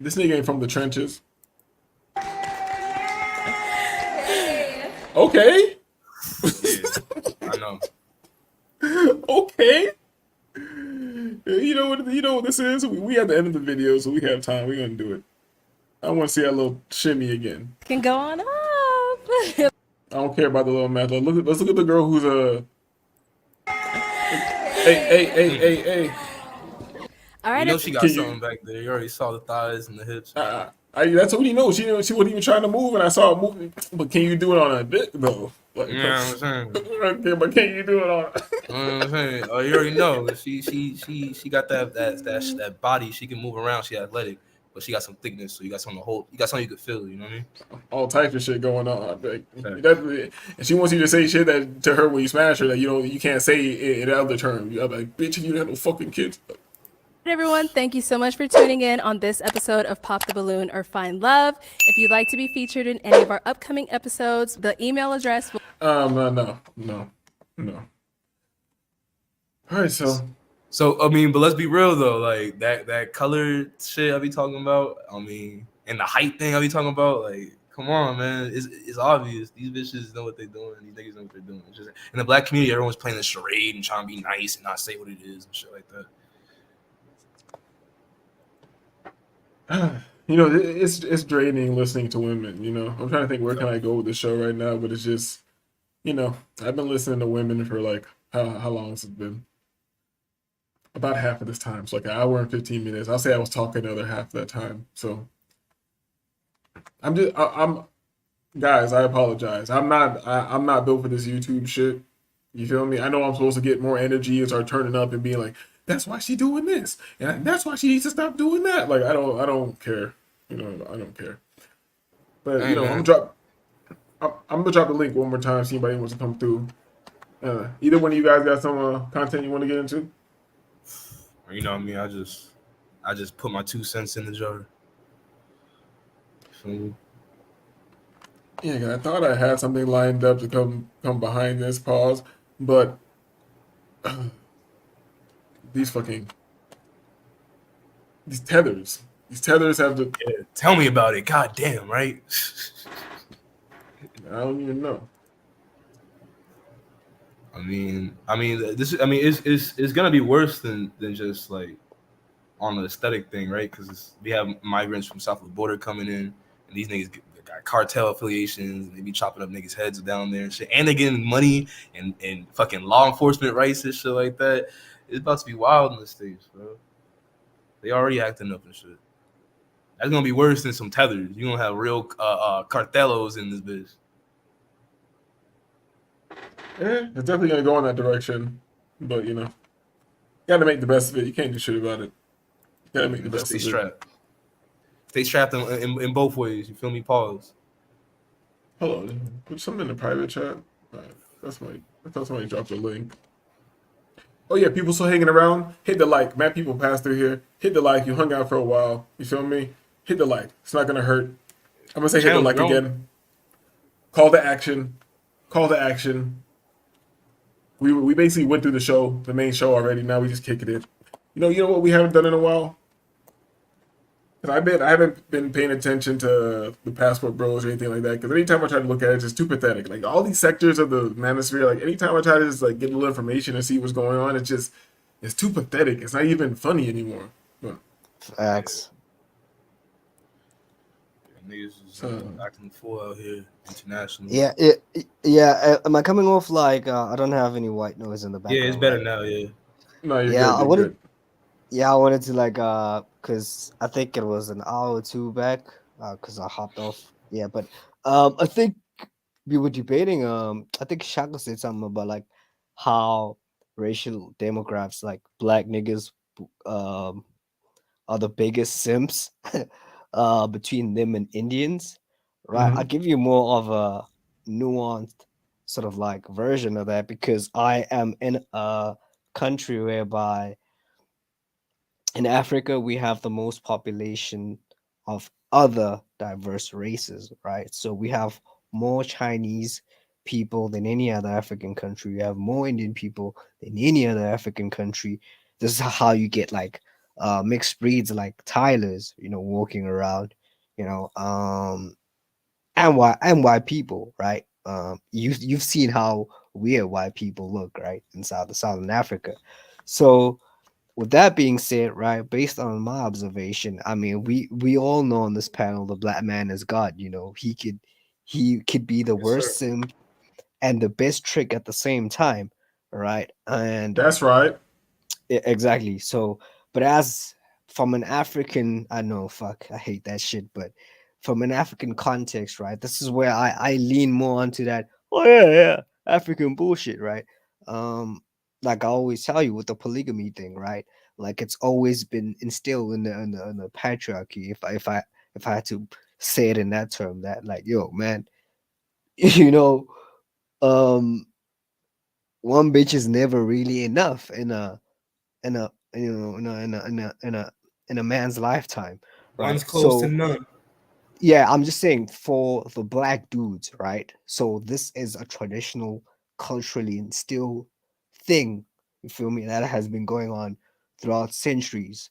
This nigga ain't from the trenches. Okay. I know. Okay. You know what this is? We at the end of the video, so we have time. We're gonna do it. I want to see that little shimmy again. Can go on up. I don't care about the little math. Let's look at the girl who's a. Hey. All right. You know she got something back there. You already saw the thighs and the hips. That's what he knows. She wasn't even trying to move, and I saw her moving. But can you do it on a dick though? Like, Yeah, I'm saying. Okay, but can you do it on? You know what I'm saying? Oh, you already know. She got that body. She can move around. She athletic, but she got some thickness. So you got something to hold. You got something you can feel. You know what I mean? All types of shit going on. Like, and she wants you to say shit that to her when you smash her that you can't say in other terms. You're like, bitch, you have no fucking kids. Everyone, thank you so much for tuning in on this episode of Pop the Balloon or Find Love. If you'd like to be featured in any of our upcoming episodes, the email address will... No. All right, So I mean, but let's be real though. Like that color shit I be talking about. I mean, and the height thing I be talking about. Like, come on, man. It's obvious. These bitches know what they're doing. These niggas know what they're doing. It's just, in the black community, everyone's playing the charade and trying to be nice and not say what it is and shit like that. It's draining listening to women. I'm trying to think where can I go with the show right now, but it's just, I've been listening to women for like how long has it been? About half of this time, so like an hour and 15 minutes. I'll say I was talking the other half of that time. So I'm guys, I apologize. I'm not built for this YouTube shit. You feel me? I know I'm supposed to get more energy and start turning up and being like, that's why she doing this, and that's why she needs to stop doing that. Like I don't care. I don't care. But I'm gonna drop the link one more time. See if anybody wants to come through. Either one of you guys got some content you want to get into? You know what I mean? I just put my 2 cents in the jar. Yeah, I thought I had something lined up to come behind this pause, but these tethers have to. Yeah, tell me about it. God damn, right? I don't even know. It's gonna be worse than just like on the aesthetic thing, right? Because we have migrants from south of the border coming in, and these niggas got cartel affiliations, and they be chopping up niggas' heads down there and shit, and they getting money and fucking law enforcement rights and shit like that. It's about to be wild in the States, bro. They already acting up and shit. That's gonna be worse than some tethers. You gonna have real cartelos in this bitch. Yeah, it's definitely gonna go in that direction, but you gotta make the best of it. You can't do shit about it. You gotta make the best of it. Stay strapped in both ways. You feel me? Pause. Hold on. Put something in the private chat. I thought somebody dropped a link. Oh yeah, people still hanging around. Hit the like. Mad people passed through here. Hit the like. You hung out for a while. You feel me? Hit the like. It's not gonna hurt. I'm gonna say hit the like again. Call to action. Call to action. We basically went through the main show already. Now we just kicking it. You know what we haven't done in a while? I haven't been paying attention to the Passport Bros or anything like that. Because anytime I try to look at it, it's just too pathetic. Like all these sectors of the manosphere, like anytime I try to just like get a little information and see what's going on, it's too pathetic. It's not even funny anymore. But, facts. Niggas is acting full out here internationally. Yeah. Am I coming off like I don't have any white noise in the background? Yeah, it's better now. Yeah. No, you're good. I wanted to like because I think it was an hour or two back because I hopped off. Yeah, but I think we were debating. I think Shaka said something about like how racial demographics like black niggas are are the biggest simps between them and Indians, right? Mhm. I'll give you more of a nuanced sort of like version of that because I am in a country whereby in Africa we have the most population of other diverse races, right? So we have more Chinese people than any other African country. We have more Indian people than any other African country. This is how you get like mixed breeds like Tylers, you know, walking around, you know, and white people, right? You've seen how weird white people look, right, in Southern Africa. So with that being said, right, based on my observation, I mean, we all know on this panel the black man is God. You know, he could be the Yes, sir. worst simp and the best trick at the same time, right? And That's right. exactly. So, but as from an African, I know, fuck, I hate that shit, but from an African context, right, this is where I lean more onto that. Oh yeah, African bullshit, right? Like I always tell you with the polygamy thing, right? Like it's always been instilled in the patriarchy. If I had to say it in that term, that like, yo, man, you know, um, one bitch is never really enough in a you know in a man's lifetime, right? One's close to So none. yeah, I'm just saying for the black dudes, right? So this is a traditional, culturally instilled thing. You feel me? That has been going on throughout centuries,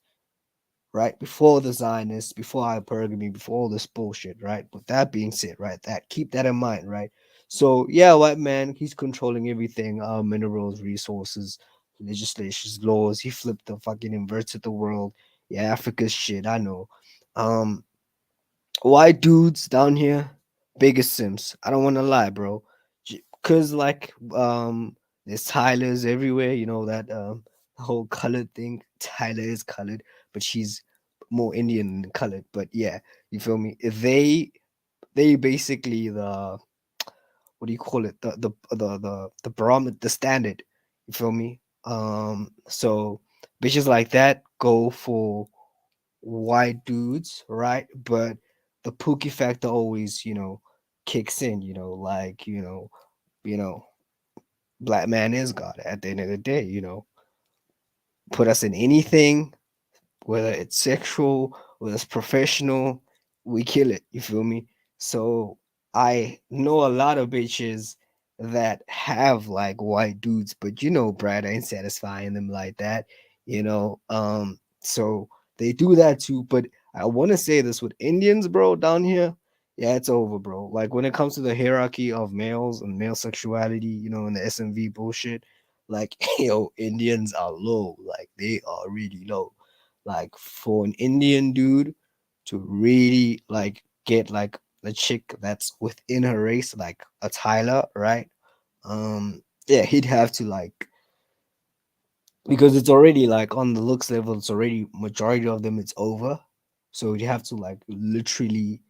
right? Before the Zionists, before hypergamy, before all this bullshit, right? With that being said, right, that keep that in mind, right? So yeah, white man, he's controlling everything, minerals, resources, legislations, laws. He flipped the fucking inverted the world. Yeah, Africa's shit, I know. Um, white dudes down here, biggest sims. I don't want to lie, bro. Cause like there's Tylers everywhere, you know that the whole colored thing. Tyler is colored, but she's more Indian than colored. But yeah, you feel me? They basically the what do you call it? The barometer, the standard. You feel me? So bitches like that go for white dudes, right? But the Pookie factor always, you know, kicks in, you know, like, you know, black man is God at the end of the day, you know. Put us in anything, whether it's sexual, whether it's professional, we kill it. You feel me? So I know a lot of bitches that have like white dudes, but you know, Brad ain't satisfying them like that, you know. So they do that too. But I want to say this with Indians, bro, down here. Yeah, it's over, bro. Like when it comes to the hierarchy of males and male sexuality, you know, and the SMV bullshit, like yo, Indians are low. Like they are really low. Like for an Indian dude to really like get like a chick that's within her race, like a Tyler, right? Yeah, he'd have to like because it's already like on the looks level, it's already majority of them it's over. So you have to like literally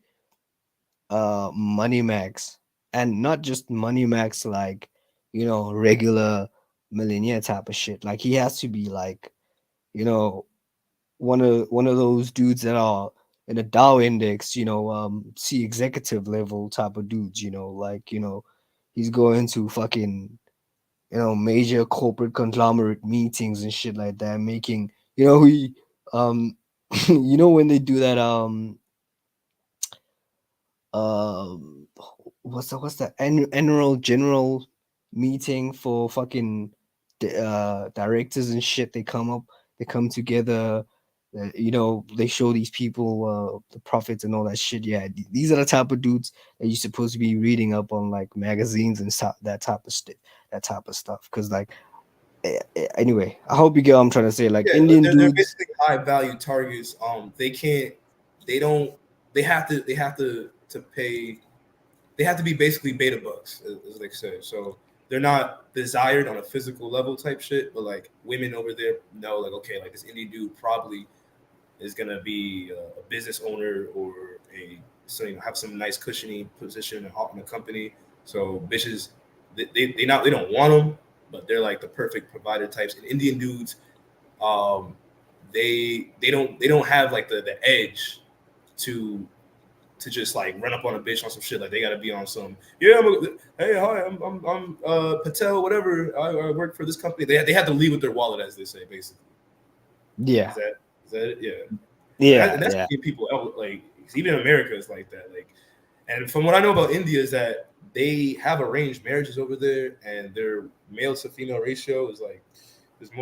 money max and not just money max like you know regular millionaire type of shit. Like he has to be like, you know, one of those dudes that are in a Dow index, you know, C executive level type of dudes, you know, like, you know, he's going to fucking, you know, major corporate conglomerate meetings and shit like that, making, you know, he you know when they do that um what's the annual general meeting for fucking directors and shit, they come together, you know, they show these people the profits and all that shit. Yeah, these are the type of dudes that you're supposed to be reading up on like magazines and stuff, that type of stuff, because like anyway, I hope you get what I'm trying to say. Like Yeah, Indian they're dudes, basically high value targets. They have to pay. They have to be basically beta bucks, as they say. So they're not desired on a physical level type shit, but like women over there know, like, okay, like this Indian dude probably is gonna be a business owner or have some nice cushiony position in a company. So bitches, they don't want them, but they're like the perfect provider types. And Indian dudes, they don't have like the edge to just like run up on a bitch on some shit. Like they gotta be on some hey, hi, I'm Patel, whatever. I work for this company. They have to leave with their wallet, as they say, basically. Yeah. Is that it? Yeah. Yeah. That's Yeah. people like even in America is like that. Like, and from what I know about India is that they have arranged marriages over there, and their male to female ratio is like there's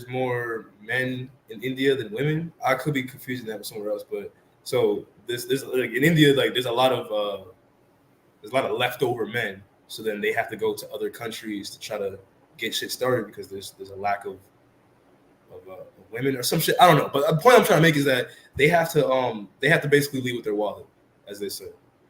more men in India than women. I could be confusing that with somewhere else, but so this like in India, like there's a lot of leftover men. So then they have to go to other countries to try to get shit started because there's a lack of women or some shit. I don't know. But the point I'm trying to make is that they have to basically leave with their wallet, as they say.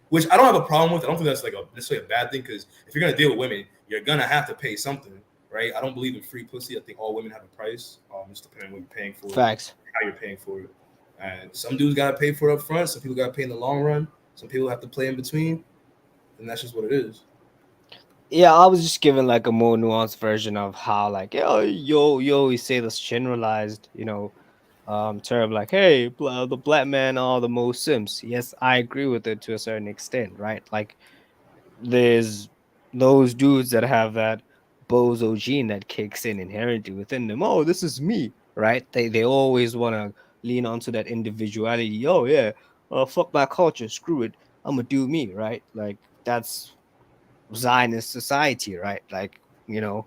Which I don't have a problem with. I don't think that's like necessarily a bad thing, because if you're gonna deal with women, you're gonna have to pay something, right? I don't believe in free pussy. I think all women have a price, just depending on what you're paying for. Facts. How you're paying for it. And some dudes gotta pay for it up front. Some people gotta pay in the long run. Some people have to play in between, and that's just what it is. Yeah, I was just giving like a more nuanced version of how like you always say this generalized, term like, hey, the black men are the most simps. Yes, I agree with it to a certain extent, right? Like there's those dudes that have that bozo gene that kicks in inherently within them. Oh, this is me, right? They always want to lean onto that individuality. Oh yeah, fuck my culture, screw it, I'm gonna do me, right? Like that's Zionist society, right? Like,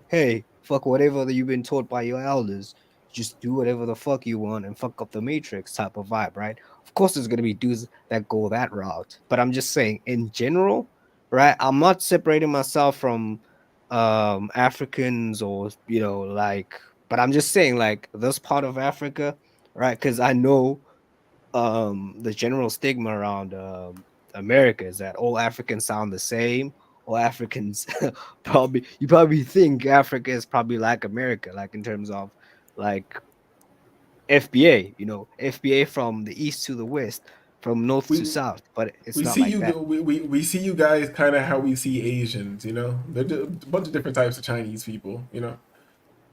hey, fuck whatever you've been taught by your elders. Just do whatever the fuck you want and fuck up the matrix type of vibe, right? Of course, there's gonna be dudes that go that route, but I'm just saying, in general, right? I'm not separating myself from Africans or but I'm just saying like this part of Africa, right? Because I know the general stigma around America is that all Africans sound the same. All Africans you probably think Africa is probably like America, like in terms of like FBA, FBA from the east to the west, from north to south, but it's We not see like you. that. We see you guys kind of how we see Asians. There's a bunch of different types of Chinese people.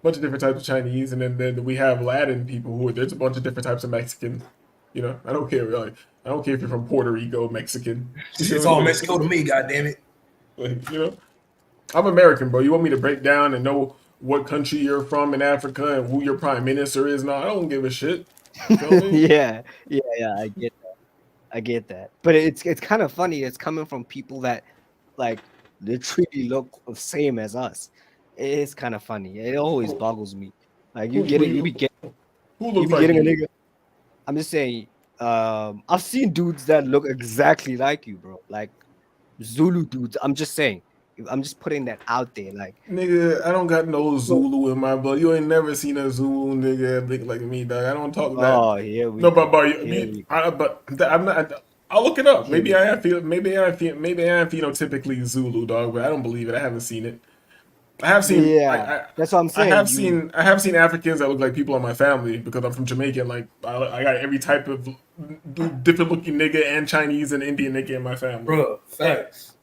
Bunch of different types of Chinese, and then we have Latin people there's a bunch of different types of Mexicans. I don't care really. I don't care if you're from Puerto Rico, Mexican. It's all Mexico to me, goddammit. Like, I'm American, bro. You want me to break down and know what country you're from in Africa and who your prime minister is? No, I don't give a shit. You feel me? yeah, I get that. But it's kind of funny. It's coming from people that like literally look the same as us. It's kind of funny. It always boggles me. Like you be getting a nigga. I'm just saying. I've seen dudes that look exactly like you, bro. Like Zulu dudes. I'm just saying. I'm just putting that out there. Like, nigga, I don't got no Zulu in my blood. You ain't never seen a Zulu nigga look like me, dog. I don't talk that. Oh, here we no, go. but I'm not. I'll look it up. Maybe I am phenotypically Zulu, dog, but I don't believe it. I haven't seen it. I have seen. Yeah, that's what I'm saying. I have seen Africans that look like people in my family because I'm from Jamaica. And like I got every type of different looking nigga and Chinese and Indian nigga in my family. Bro, facts.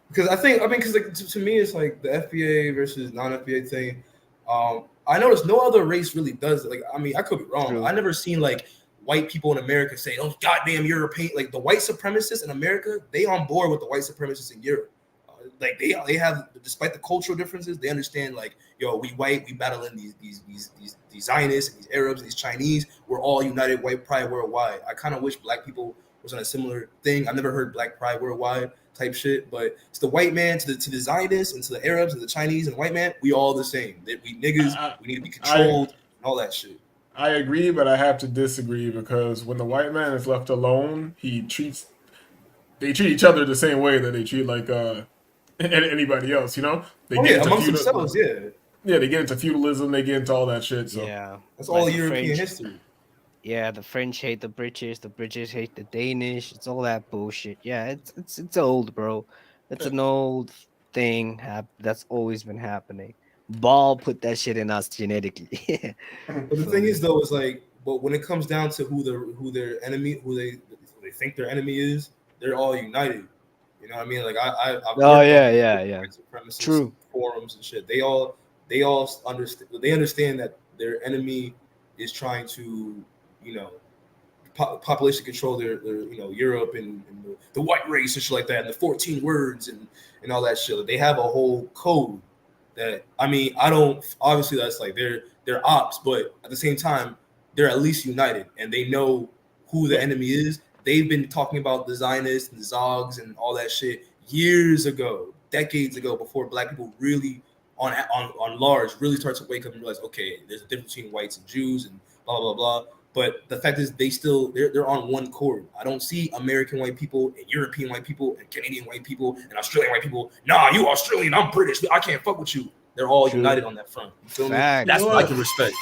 Because because like to me it's like the FBA versus non-FBA thing. I noticed no other race really does it. Like, I could be wrong. True. I never seen like white people in America say, "Oh, goddamn European!" Like the white supremacists in America, they on board with the white supremacists in Europe. Like they have, despite the cultural differences, they understand like, yo, we white, we battling these Zionists and these Arabs, and these Chinese. We're all united, white pride worldwide. I kind of wish black people was on a similar thing. I've never heard black pride worldwide type shit, but it's the white man to the Zionists and to the Arabs and the Chinese and the white man, we all the same. We niggas, we need to be controlled and all that shit. I agree, but I have to disagree because when the white man is left alone, they treat each other the same way that they treat like anybody else. They get into amongst themselves, yeah. Yeah, they get into feudalism, they get into all that shit. So yeah, that's all European history. Yeah, the French hate the British hate the Danish. It's all that bullshit. Yeah, it's old, bro. It's an old thing that's always been happening. Ball put that shit in us genetically. But the thing is, though, is like, but when it comes down to who their enemy, who they think their enemy is, they're all united. You know what I mean? Like I've yeah. supremacist True. forums and shit. They all they all understand. They understand that their enemy is trying to, you know, population control their you know, Europe and the white race and shit like that, and the 14 words and all that shit. They have a whole code that, I mean, I don't, obviously that's like they're ops, but at the same time they're at least united and they know who the enemy is. They've been talking about the Zionists and the Zogs and all that shit years ago, decades ago, before Black people really on large really start to wake up and realize, okay, there's a difference between whites and Jews and blah blah blah. But the fact is, they're on one chord. I don't see American white people and European white people and Canadian white people and Australian white people. Nah, you Australian, I'm British. I can't fuck with you. They're all united on that front. You feel me? That's what I can respect.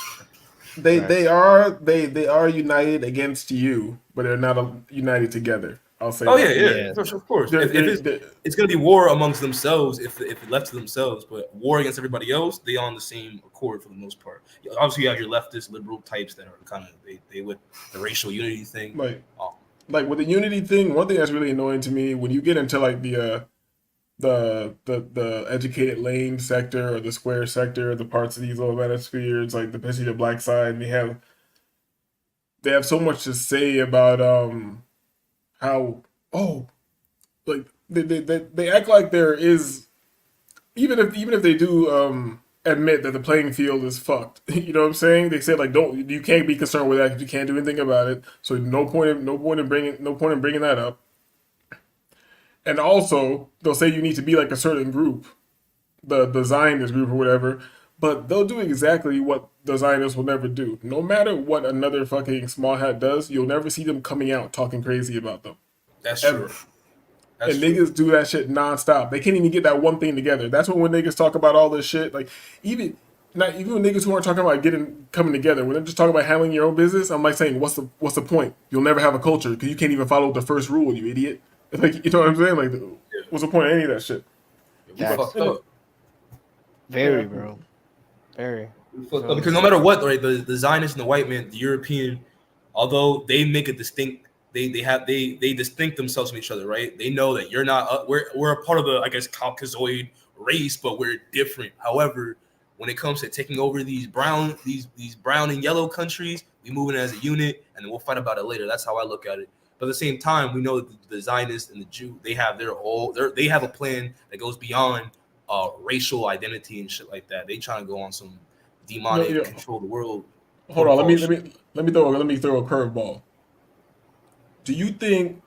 They are united against you, but they're not united together. I'll say. Oh that. yeah. Of course. It's going to be war amongst themselves if left to themselves, but war against everybody else, they on the same accord for the most part. Obviously, you have your leftist liberal types that are kind of they with the racial unity thing. Like with the unity thing, one thing that's really annoying to me when you get into like the educated lane sector or the square sector, the parts of these little manospheres, like especially the black side, and they have so much to say about how like they act like there is, even if they do admit that the playing field is fucked. You know what I'm saying? They said like you can't be concerned with that because you can't do anything about it. So no point in bringing that up. And also they'll say you need to be like a certain group, the Zionist group or whatever. But they'll do exactly what the Zionists will never do. No matter what another fucking small hat does, you'll never see them coming out talking crazy about them. That's ever. true. And niggas do that shit nonstop. They can't even get that one thing together. That's when niggas talk about all this shit. Like even when niggas who aren't talking about coming together, when they're just talking about handling your own business, I'm like saying, what's the point? You'll never have a culture because you can't even follow the first rule, you idiot. Like, you know what I'm saying? Like, what's the point of any of that shit? Fucked up. Very, bro. Very. Because no matter what, right, the Zionists and the white man, the European, although they make a distinct, they distinct themselves from each other, right? They know that you're not, we're a part of the, I guess, Caucasoid race, but we're different. However, when it comes to taking over these brown and yellow countries, we move in as a unit, and then we'll fight about it later. That's how I look at it. But at the same time, we know that the Zionists and the Jew, they have they have a plan that goes beyond racial identity and shit like that. They trying to go on some demonic control the world. Hold on, let me throw a curveball. Do you think,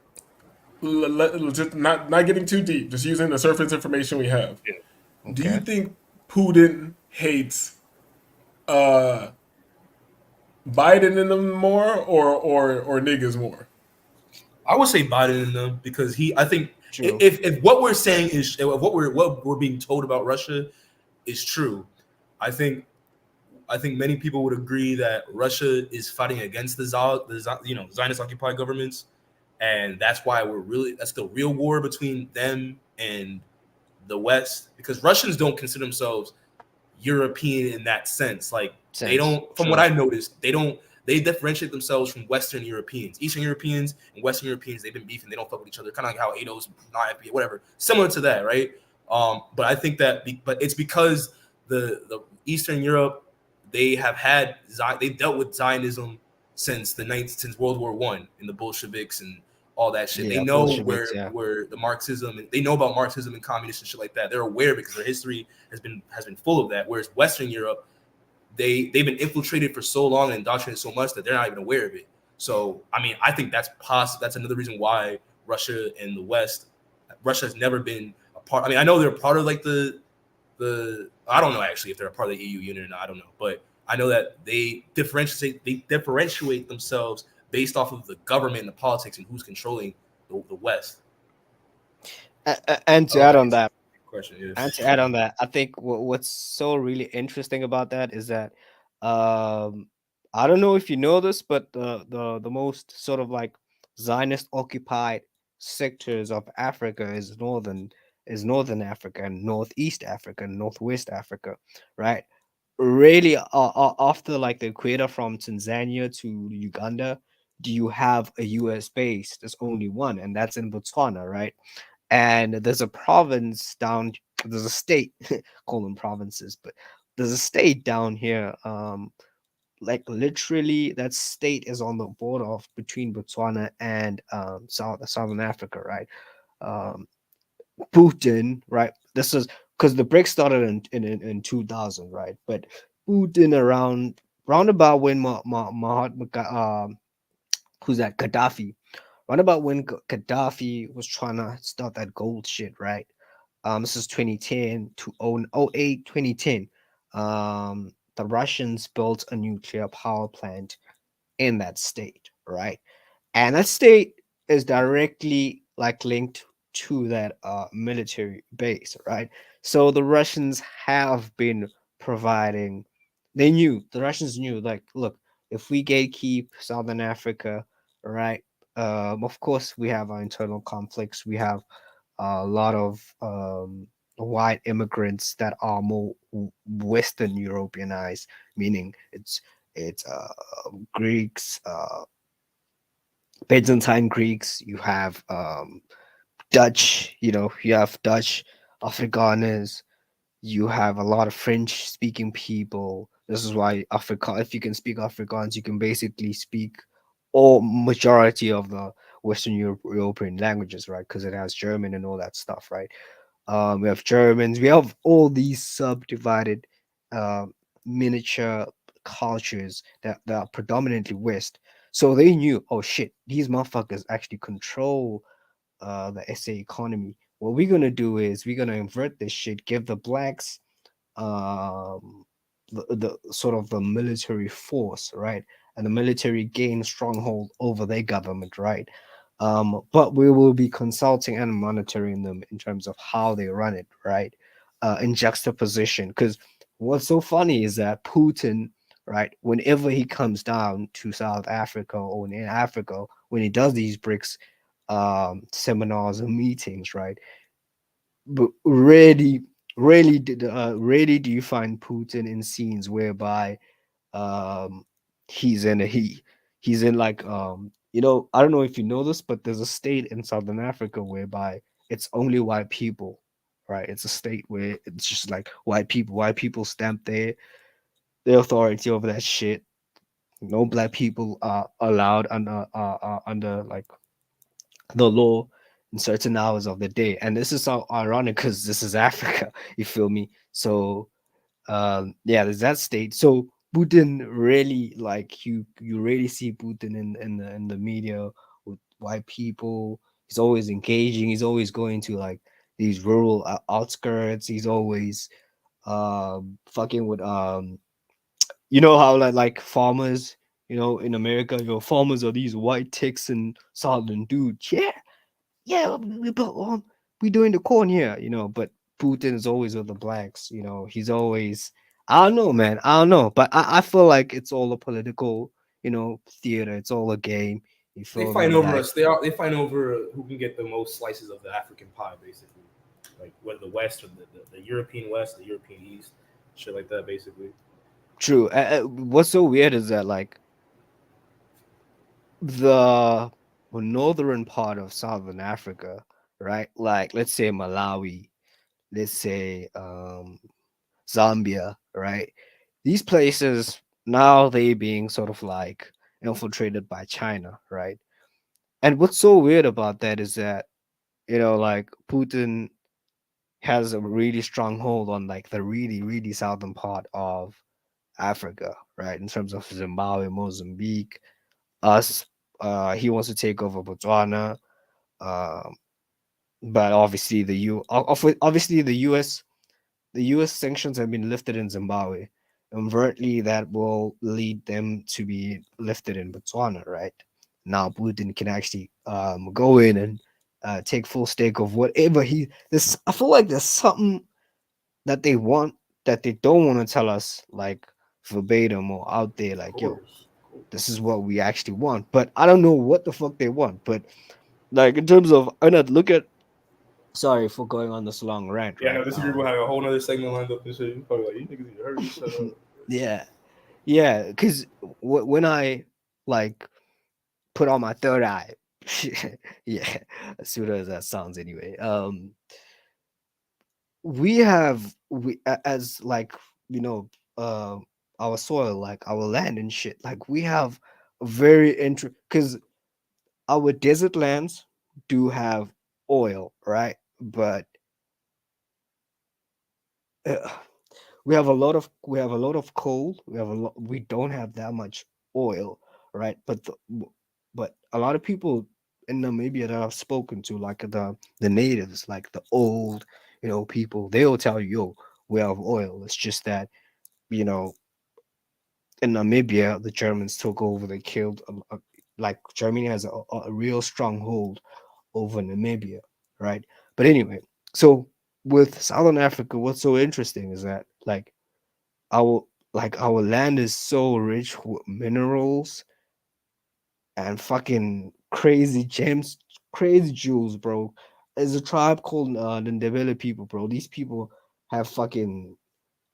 just not getting too deep, just using the surface information we have, do you think Putin hates Biden in them more or niggas more? I would say Biden in them because I think if what we're saying is what we're being told about Russia is true, I think many people would agree that Russia is fighting against the Zionist occupied governments, and that's why that's the real war between them and the West, because Russians don't consider themselves European in that sense. Like they don't, from what I noticed, they differentiate themselves from Western Europeans. Eastern Europeans and Western Europeans, they've been beefing. They don't fuck with each other. Kind of like how ADO's not FBA, whatever. Similar to that, right? But I think that, but it's because the Eastern Europe, they dealt with Zionism since World War I and the Bolsheviks and all that shit. They know where the Marxism, and they know about Marxism and communism and shit like that. They're aware because their history has been full of that. Whereas Western Europe, they've been infiltrated for so long and indoctrinated so much that they're not even aware of it. So, I mean, I think that's possible. That's another reason why Russia and the West, Russia has never been a part. I mean, I know they're part of like the I don't know actually if they're a part of the EU unit or not. I don't know, but I know that they differentiate themselves based off of the government and the politics and who's controlling the West. And to add on that, and to add on that, I think what's so really interesting about that is that I don't know if you know this, but the most sort of like Zionist occupied sectors of Africa is northern Africa and northeast Africa and northwest Africa, right? Really, after like the equator from Tanzania to Uganda, do you have a U.S. base? There's only one, and that's in Botswana, right? And there's a province there's a state, call them provinces, but there's a state down here, like literally that state is on the border of between Botswana and Southern Africa, right? Um, Putin, right? This is because the break started in 2000, right? But Putin round about when Mahatma, who's that? Gaddafi. Round about when Gaddafi was trying to start that gold shit, right? This is 2010 to 08, 2010. The Russians built a nuclear power plant in that state, right? And that state is directly like linked to that military base, right? So the Russians have been providing. The Russians knew, like, look, if we gatekeep Southern Africa, right? Of course, we have our internal conflicts. We have a lot of white immigrants that are more Western Europeanized, meaning it's Greeks, Byzantine Greeks. You have Dutch. You have Dutch, Afrikaners. You have a lot of French speaking people. This is why if you can speak Afrikaans, you can basically speak all majority of the Western European languages, right? Because it has German and all that stuff, right? We have Germans. We have all these subdivided uh, miniature cultures that are predominantly West. So they knew, oh shit, these motherfuckers actually control the SA economy. What we're gonna do is we're gonna invert this shit, give the blacks um, the sort of the military force, right? And the military gain stronghold over their government, right? But we will be consulting and monitoring them in terms of how they run it, right? In juxtaposition. Because what's so funny is that Putin, right, whenever he comes down to South Africa or in Africa, when he does these BRICS seminars and meetings, right? But rarely do you find Putin in scenes whereby um he's in a he's in like I don't know if you know this, but there's a state in Southern Africa whereby it's only white people, right? It's a state where it's just like white people stamp their authority over that shit. No black people are allowed under like the law in certain hours of the day. And this is so ironic because this is Africa. You feel me? So yeah, there's that state. So Putin really, like, you really see Putin in the media with white people. He's always engaging. He's always going to like these rural outskirts. He's always fucking with you know how like farmers, in America, farmers are these white Texan southern dudes. Yeah, we doing the corn here, but Putin is always with the blacks. He's always, I don't know, man. I don't know, but I feel like it's all a political, theater. It's all a game. You They feel fight me? over Like, us. They fight over who can get the most slices of the African pie, basically. Like whether the West or the European West, the European East, shit like that, basically. true. What's so weird is that like the northern part of Southern Africa, right? Like let's say Malawi, let's say Zambia, right? These places now they being sort of like infiltrated by China, right? And what's so weird about that is that like Putin has a really strong hold on like the really really southern part of Africa, right? In terms of Zimbabwe, Mozambique, us. He wants to take over Botswana, um, but obviously obviously the U.S. sanctions have been lifted in Zimbabwe. Overtly, that will lead them to be lifted in Botswana, right? Now Putin can actually go in and take full stake of whatever this. I feel like there's something that they want that they don't want to tell us, like verbatim or out there, like, yo, this is what we actually want. But I don't know what the fuck they want. But like in terms of, look at. Sorry for going on this long rant. Yeah, right? no, this is we'll have a whole nother segment lined up and shit. You probably like, you niggas need to hurry. Shut up. Yeah, because when I like put on my third eye, yeah, as soon as that sounds anyway. We as like you know, our soil, like our land and shit. Like we have a very because our desert lands do have oil, right? But uh, we have a lot of coal. We don't have that much oil, right? But a lot of people in Namibia that I've spoken to, like the natives, like the old, people, they'll tell you, yo, we have oil. It's just that, you know, in Namibia, the Germans took over. They killed, like Germany has a real stronghold over Namibia, right? But anyway, so with Southern Africa, what's so interesting is that our our land is so rich with minerals and fucking crazy gems, crazy jewels, bro. There's a tribe called the Ndebele people, bro. These people have fucking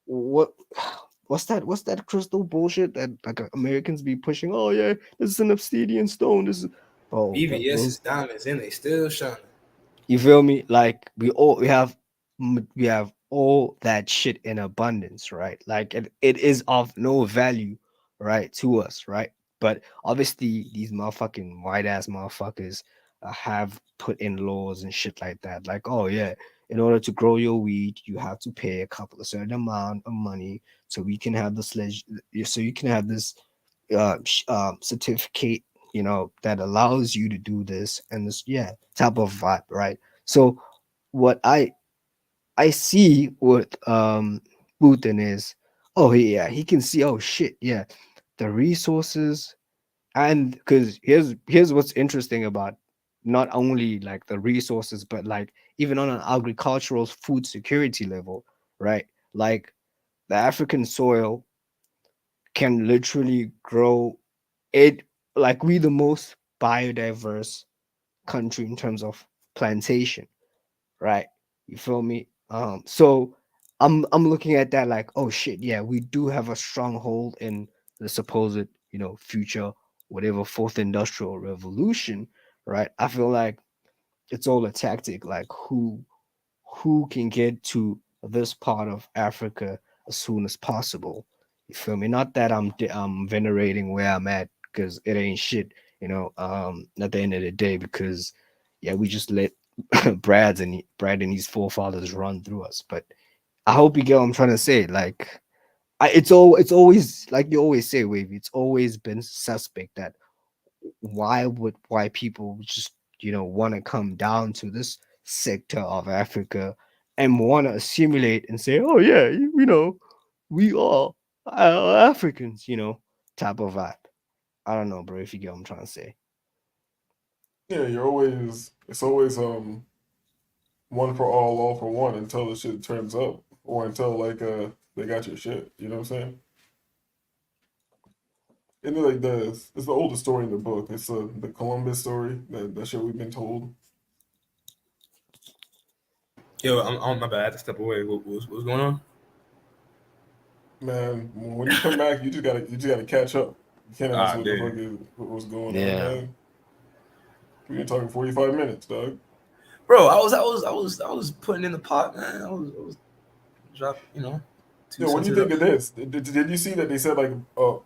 what what's that crystal bullshit that like Americans be pushing? Oh yeah, this is an obsidian stone. This is BVS is diamonds and they still shining. you feel me? Like we have all that shit in abundance, right? Like it is of no value, right, to us, right? But obviously these motherfucking white ass motherfuckers have put in laws and shit like that. Like, oh yeah, in order to grow your weed, you have to pay a certain amount of money so we can have so you can have this certificate, that allows you to do this and this, yeah, type of vibe, right? So what I see with Putin is, oh yeah, he can see, oh shit, yeah, the resources. And because here's what's interesting about not only like the resources, but like even on an agricultural food security level, right? Like the African soil can literally grow it, like we the most biodiverse country in terms of plantation, right? You feel me? So I'm looking at that like, oh shit, yeah, we do have a stronghold in the supposed, future, whatever, fourth industrial revolution, right? I feel like it's all a tactic, like who can get to this part of Africa as soon as possible. You feel me? Not that I'm venerating where I'm at, because it ain't shit, at the end of the day, because yeah, we just let Brad and his forefathers run through us. But I hope you get what I'm trying to say. Like it's always like you always say, Wavy, it's always been suspect that why would white people just want to come down to this sector of Africa and want to assimilate and say, oh yeah, we are Africans, type of vibe. I don't know, bro, if you get what I'm trying to say. Yeah, it's always one for all for one until the shit turns up, or until they got your shit. You know what I'm saying? And like it's the oldest story in the book. It's the Columbus story. That shit we've been told. Yo, I'm my bad. I had to step away. What's going on? Man, when you come back, you just gotta catch up. You can't ask what the fuck is what's going on, man. We've been talking 45 minutes, dog. Bro, I was putting in the pot, man. I was dropping, Yeah, what do you think of this? Did you see that they said like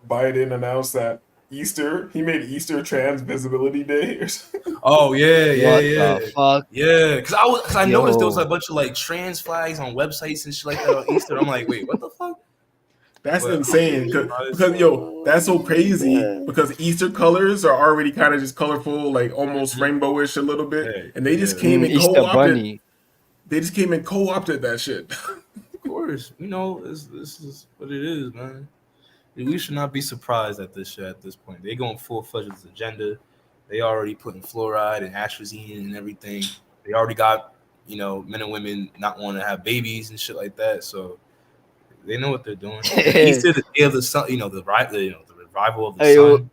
Biden announced that he made Easter Trans Visibility Day or something? Oh yeah. What the fuck? Yeah, because I noticed there was a bunch of like trans flags on websites and shit like that on Easter. I'm like, wait, what the fuck? That's insane because yo, that's so crazy because Easter colors are already kind of just colorful, like almost rainbowish a little bit, and they just came and co-opted. They just came and co-opted that shit. Of course, this is what it is, man. We should not be surprised at this shit at this point. They going full-fledged with this agenda. They already putting fluoride and atrazine and everything. They already got, men and women not wanting to have babies and shit like that. So they know what they're doing. Easter, the day of the sun, the revival of the sun.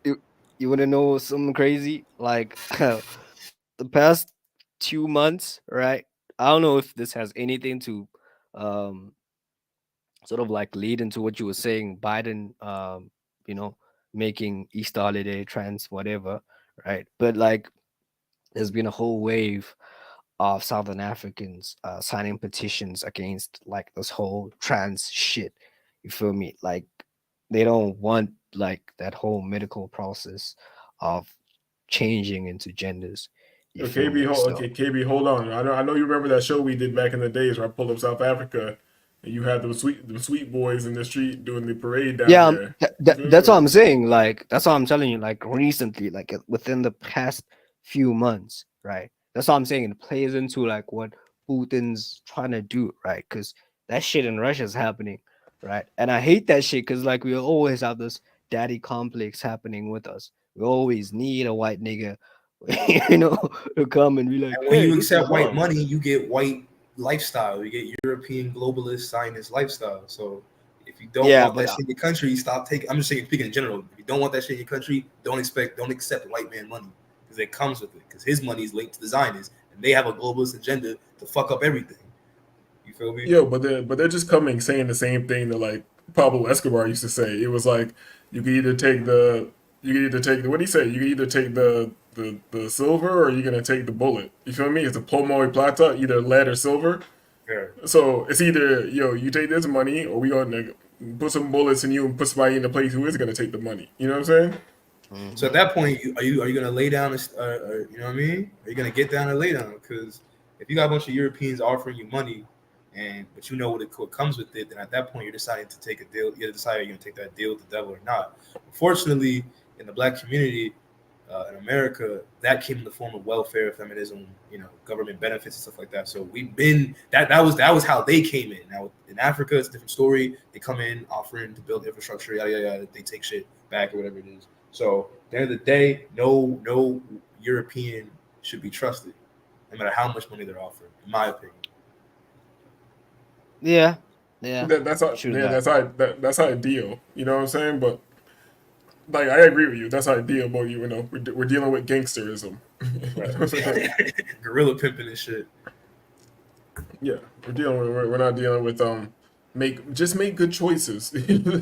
You want to know something crazy? Like the past 2 months, right? I don't know if this has anything to sort of like lead into what you were saying, Biden, making Easter holiday trans, whatever, right? But like, there's been a whole wave of Southern Africans signing petitions against like this whole trans shit. You feel me? Like they don't want like that whole medical process of changing into genders. You feel me? So Okay, KB, hold on. I know you remember that show we did back in the days where I pulled up South Africa, and you had those sweet boys in the street doing the parade down yeah, there. that's what I'm saying. Like that's what I'm telling you. Like recently, like within the past few months, right? That's what I'm saying. It plays into like what Putin's trying to do, right? Because that shit in Russia is happening, right? And I hate that shit because like we always have this daddy complex happening with us. We always need a white nigga, you know, to come and be like, And when hey, you this is accept white mine. money, you get white lifestyle. You get European globalist Zionist lifestyle. So if you don't Yeah, want but that shit in your country, you stop taking. I'm just saying, speaking in general. If you don't want that shit in your country, don't accept white man money because it comes with it. Because his money is linked to the Zionists, and they have a globalist agenda to fuck up everything. You feel me? Yo, but they're just coming saying the same thing that like Pablo Escobar used to say. It was like you can either take the what do you say? You can either take the silver or you're gonna take the bullet. You feel me? It's a plomo y plata, either lead or silver. Yeah. So it's either you take this money or we gonna put some bullets in you and put somebody in the place who is gonna take the money. You know what I'm saying? So at that point, are you gonna lay down? You know what I mean? Are you gonna get down and lay down? Because if you got a bunch of Europeans offering you money, but you know what comes with it, then at that point you're deciding to take a deal. You're deciding you're gonna take that deal with the devil or not. Unfortunately, in the black community in America, that came in the form of welfare, feminism, government benefits and stuff like that. So we've been that was how they came in. Now in Africa, it's a different story. They come in offering to build infrastructure, yada yada yada. They take shit back or whatever it is. So at the end of the day, no European should be trusted, no matter how much money they're offering, in my opinion. Yeah. That's ideal. You know what I'm saying? But like I agree with you. That's ideal. But we're dealing with gangsterism. Gorilla pimping and shit. Yeah, we're not dealing with make good choices.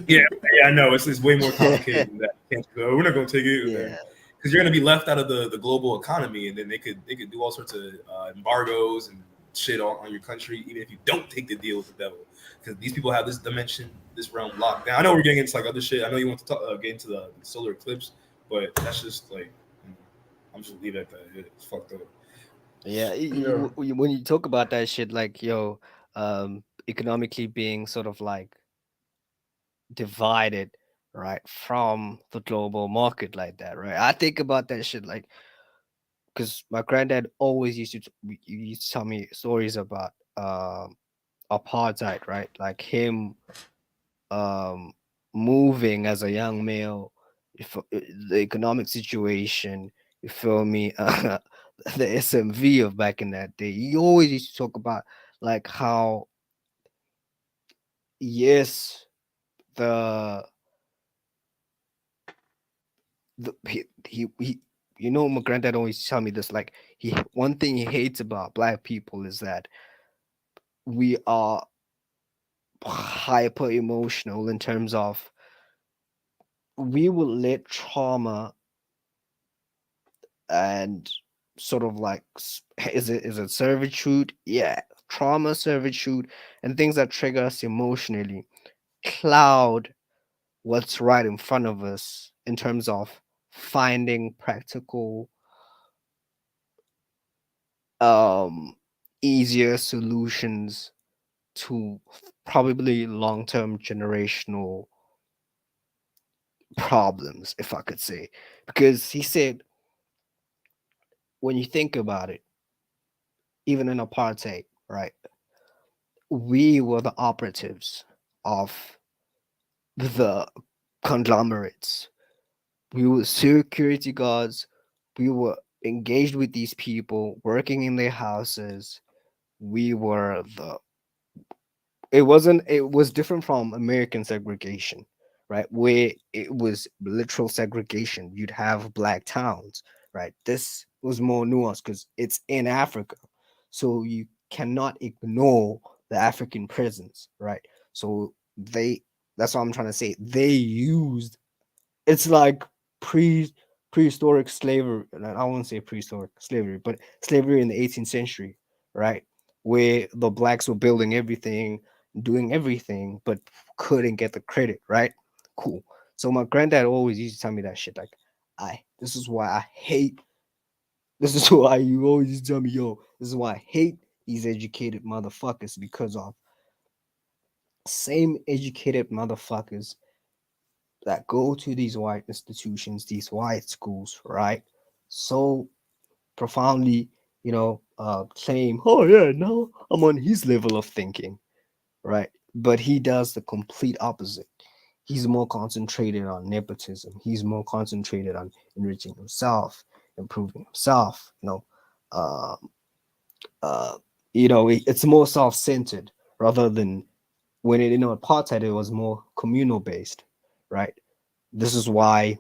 yeah, I know it's way more complicated than that. We're not gonna take it because you're gonna be left out of the global economy, and then they could do all sorts of embargoes and shit on your country, even if you don't take the deal with the devil. Because these people have this dimension, this realm locked down. I know we're getting into like other shit. I know you want to get into the solar eclipse, but that's just like I'm just leave it at that. It's fucked up. Yeah, when you talk about that shit, like economically being sort of like divided, right, from the global market like that, right? I think about that shit like because my granddad always used to tell me stories about apartheid, right? Like him moving as a young male, the economic situation, you feel me? The SMV of back in that day. He always used to talk about like how yes, my granddad always tell me this, like one thing he hates about black people is that we are hyper emotional in terms of we will let trauma and sort of like is it servitude? Yeah, trauma, servitude, and things that trigger us emotionally cloud what's right in front of us in terms of finding practical easier solutions to probably long-term generational problems, if I could say. Because he said when you think about it, even in apartheid, right, we were the operatives of the conglomerates. We were security guards. We were engaged with these people, working in their houses. We were it was different from American segregation, right? Where it was literal segregation. You'd have black towns, right? This was more nuanced because it's in Africa. So you cannot ignore the African presence, right? So that's what I'm trying to say. They used, it's like prehistoric slavery. I won't say prehistoric slavery, but slavery in the 18th century, right? Where the blacks were building everything doing everything, but couldn't get the credit, right? Cool. So my granddad always used to tell me that shit. Like, this is why I hate. This is why you always used to tell me, yo, this is why I hate these educated motherfuckers, because of same educated motherfuckers that go to these white institutions, these white schools, right? So profoundly, claim, oh yeah, no, I'm on his level of thinking, right? But he does the complete opposite. He's more concentrated on nepotism. He's more concentrated on enriching himself, improving himself. It's more self-centered rather than when apartheid, it was more communal based, right? This is why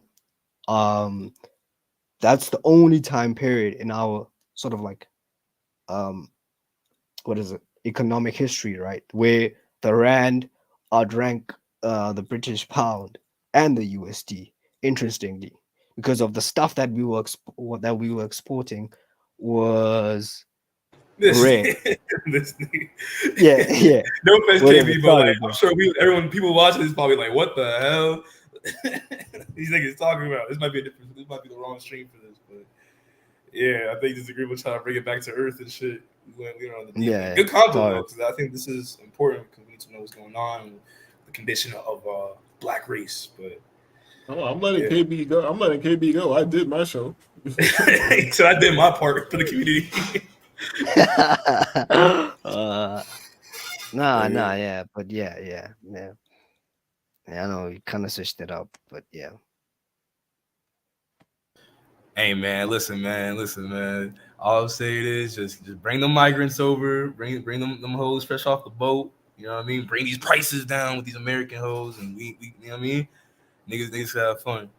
that's the only time period in our sort of like economic history, right, where the rand outrank the British pound and the USD, interestingly, because of the stuff that we were exporting was rare. Yeah. No offense, Whatever, KB, but like, bro. I'm sure people watching this probably like, what the hell? These niggas talking about. This might be the wrong stream for this, but yeah, I think this agreement trying to bring it back to earth and shit. Yeah, good combo sorry. though, because I think this is important because we need to know what's going on and the condition of black race. But I'm letting KB go. I did my show. So I did my part for the community. Yeah, I know you kind of switched it up, but yeah. Hey man, listen, man. All I'm saying is just bring the migrants over, bring them hoes fresh off the boat. You know what I mean? Bring these prices down with these American hoes, and we you know what I mean? Niggas have fun.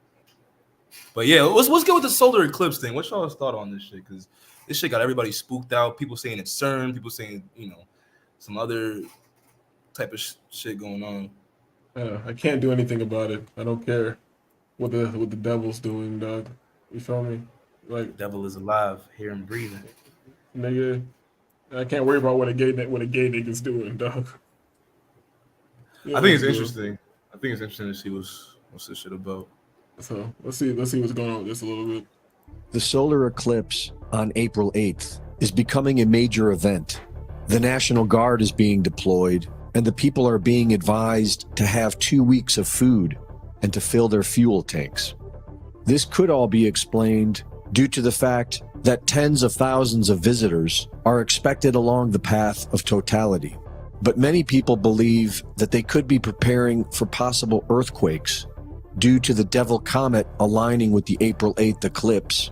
But yeah, what's good with the solar eclipse thing? What's y'all's thought on this shit? Because this shit got everybody spooked out. People saying it's CERN, people saying some other type of shit going on. I can't do anything about it. I don't care what the devil's doing, dog. You feel me? Like, devil is alive, here and breathing. Nigga, I can't worry about what a gay nigga's doing, dog. I think it's interesting. I think it's interesting to see what's this shit about. So let's see what's going on with this a little bit. The solar eclipse on April 8th is becoming a major event. The National Guard is being deployed, and the people are being advised to have 2 weeks of food and to fill their fuel tanks. This could all be explained due to the fact that tens of thousands of visitors are expected along the path of totality. But many people believe that they could be preparing for possible earthquakes due to the Devil Comet aligning with the April 8th eclipse,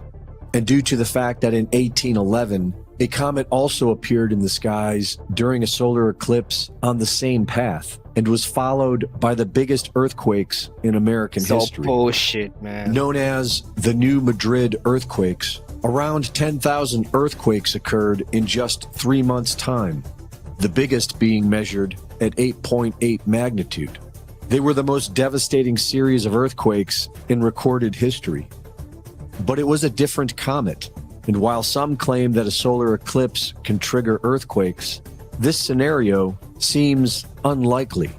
and due to the fact that in 1811, a comet also appeared in the skies during a solar eclipse on the same path and was followed by the biggest earthquakes in American history. Bullshit, man. Known as the New Madrid earthquakes, around 10,000 earthquakes occurred in just 3 months' time, the biggest being measured at 8.8 magnitude. They were the most devastating series of earthquakes in recorded history. But it was a different comet, and while some claim that a solar eclipse can trigger earthquakes, this scenario seems unlikely.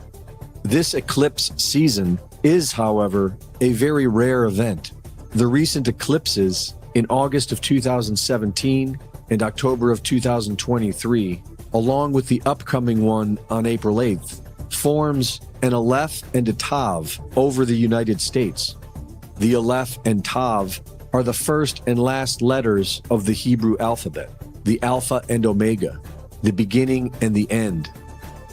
This eclipse season is, however, a very rare event. The recent eclipses in August of 2017 and October of 2023, along with the upcoming one on April 8th, forms an Aleph and a Tav over the United States. The Aleph and Tav are the first and last letters of the Hebrew alphabet, the Alpha and Omega, the beginning and the end.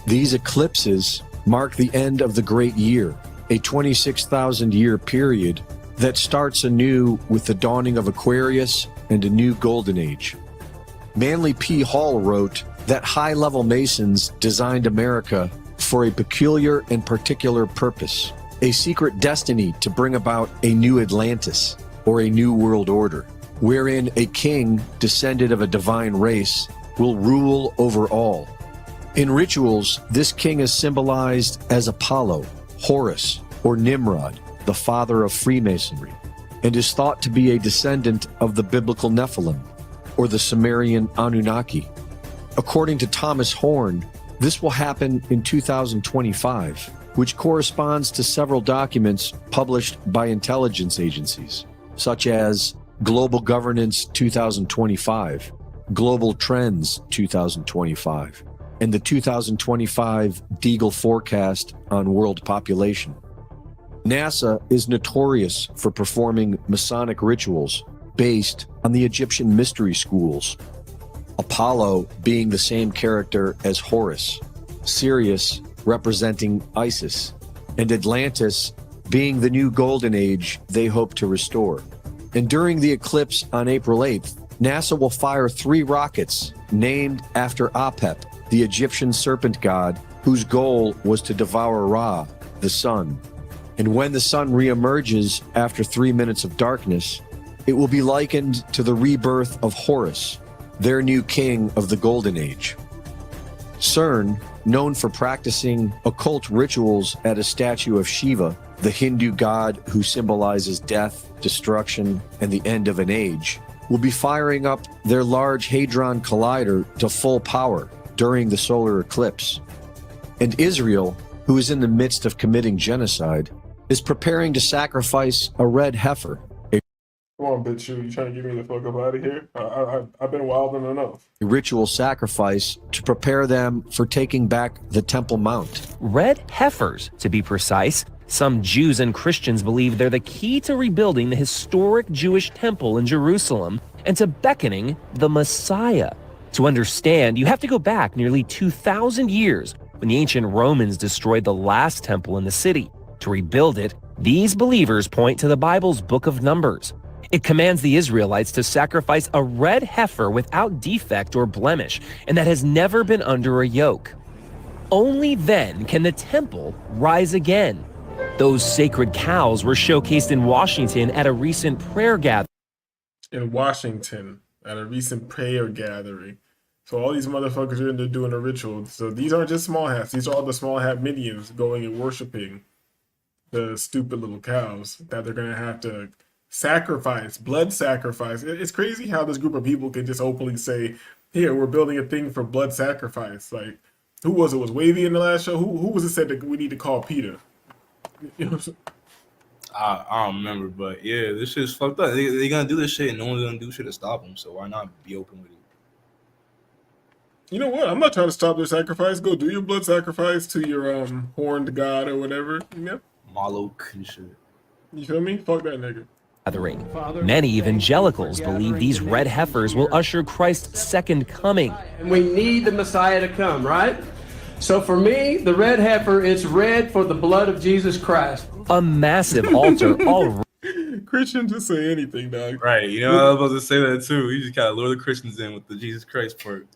These eclipses mark the end of the great year, a 26,000-year period that starts anew with the dawning of Aquarius and a new golden age. Manly P. Hall wrote that high-level Masons designed America for a peculiar and particular purpose, a secret destiny to bring about a new Atlantis, or a new world order, wherein a king descended of a divine race will rule over all. In rituals, this king is symbolized as Apollo, Horus, or Nimrod, the father of Freemasonry, and is thought to be a descendant of the biblical Nephilim, or the Sumerian Anunnaki. According to Thomas Horn, This will happen in 2025, which corresponds to several documents published by intelligence agencies, such as Global Governance 2025, Global Trends 2025, and the 2025 Deagle Forecast on World Population. NASA is notorious for performing Masonic rituals based on the Egyptian mystery schools, Apollo being the same character as Horus, Sirius representing Isis, and Atlantis being the new golden age they hope to restore. And during the eclipse on April 8th, NASA will fire 3 rockets named after Apep, the Egyptian serpent god, whose goal was to devour Ra, the sun. And when the sun reemerges after 3 minutes of darkness, it will be likened to the rebirth of Horus, their new king of the Golden Age. CERN, known for practicing occult rituals at a statue of Shiva, the Hindu god who symbolizes death, destruction, and the end of an age, will be firing up their Large Hadron Collider to full power during the solar eclipse. And Israel, who is in the midst of committing genocide, is preparing to sacrifice a red heifer, Come on, bitch, you trying to get me the fuck up out of here? I've been wilding enough. a ritual sacrifice to prepare them for taking back the Temple Mount. Red heifers, to be precise. Some Jews and Christians believe they're the key to rebuilding the historic Jewish temple in Jerusalem and to beckoning the Messiah. To understand, you have to go back nearly 2,000 years when the ancient Romans destroyed the last temple in the city. To rebuild it, these believers point to the Bible's book of Numbers. It commands the Israelites to sacrifice a red heifer without defect or blemish, and that has never been under a yoke. Only then can the temple rise again. Those sacred cows were showcased in Washington at a recent prayer gathering. In Washington, at a recent prayer gathering. So all these motherfuckers are in there doing a ritual. So these aren't just small hats. These are all the small hat minions going and worshiping the stupid little cows that they're going to have to sacrifice, blood sacrifice. It's crazy how this group of people can just openly say, here, we're building a thing for blood sacrifice. Like, who was it? Was Wavy in the last show? Who was it said that we need to call Peter? You know what I'm saying? I don't remember, but yeah, this shit's fucked up. They gonna do this shit and no one's gonna do shit to stop them, so why not be open with it? You know what? I'm not trying to stop their sacrifice. Go do your blood sacrifice to your horned god or whatever. You know? Malok and shit. You feel me? Fuck that nigga. Many evangelicals believe these red heifers will usher Christ's second coming. And we need the Messiah to come, right? So for me, the red heifer is red for the blood of Jesus Christ. A massive altar all Christians just say anything, dog. Right, you know, I was about to say that too. You just gotta lure the Christians in with the Jesus Christ part.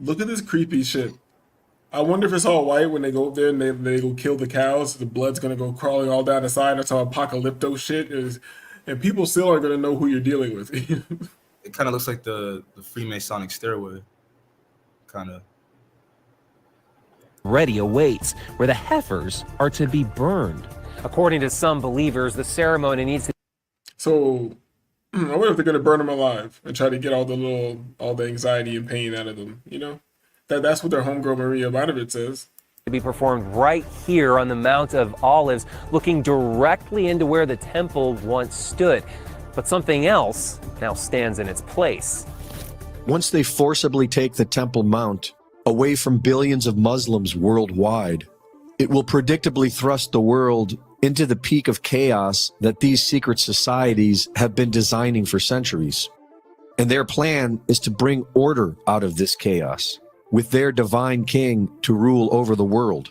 Look at this creepy shit. I wonder if it's all white when they go up there and they go kill the cows. The blood's gonna go crawling all down the side. That's how apocalypto shit is. And people still aren't gonna know who you're dealing with. It kind of looks like the Freemasonic stairway, kind of. ready awaits, where the heifers are to be burned. According to some believers, the ceremony needs to. So, I wonder if they're gonna burn them alive and try to get all the anxiety and pain out of them. You know, that's what their homegirl Maria Ivanovich says. To be performed right here on the Mount of Olives, looking directly into where the temple once stood. But something else now stands in its place. Once they forcibly take the Temple Mount away from billions of Muslims worldwide, it will predictably thrust the world into the peak of chaos that these secret societies have been designing for centuries. And their plan is to bring order out of this chaos, with their divine king to rule over the world.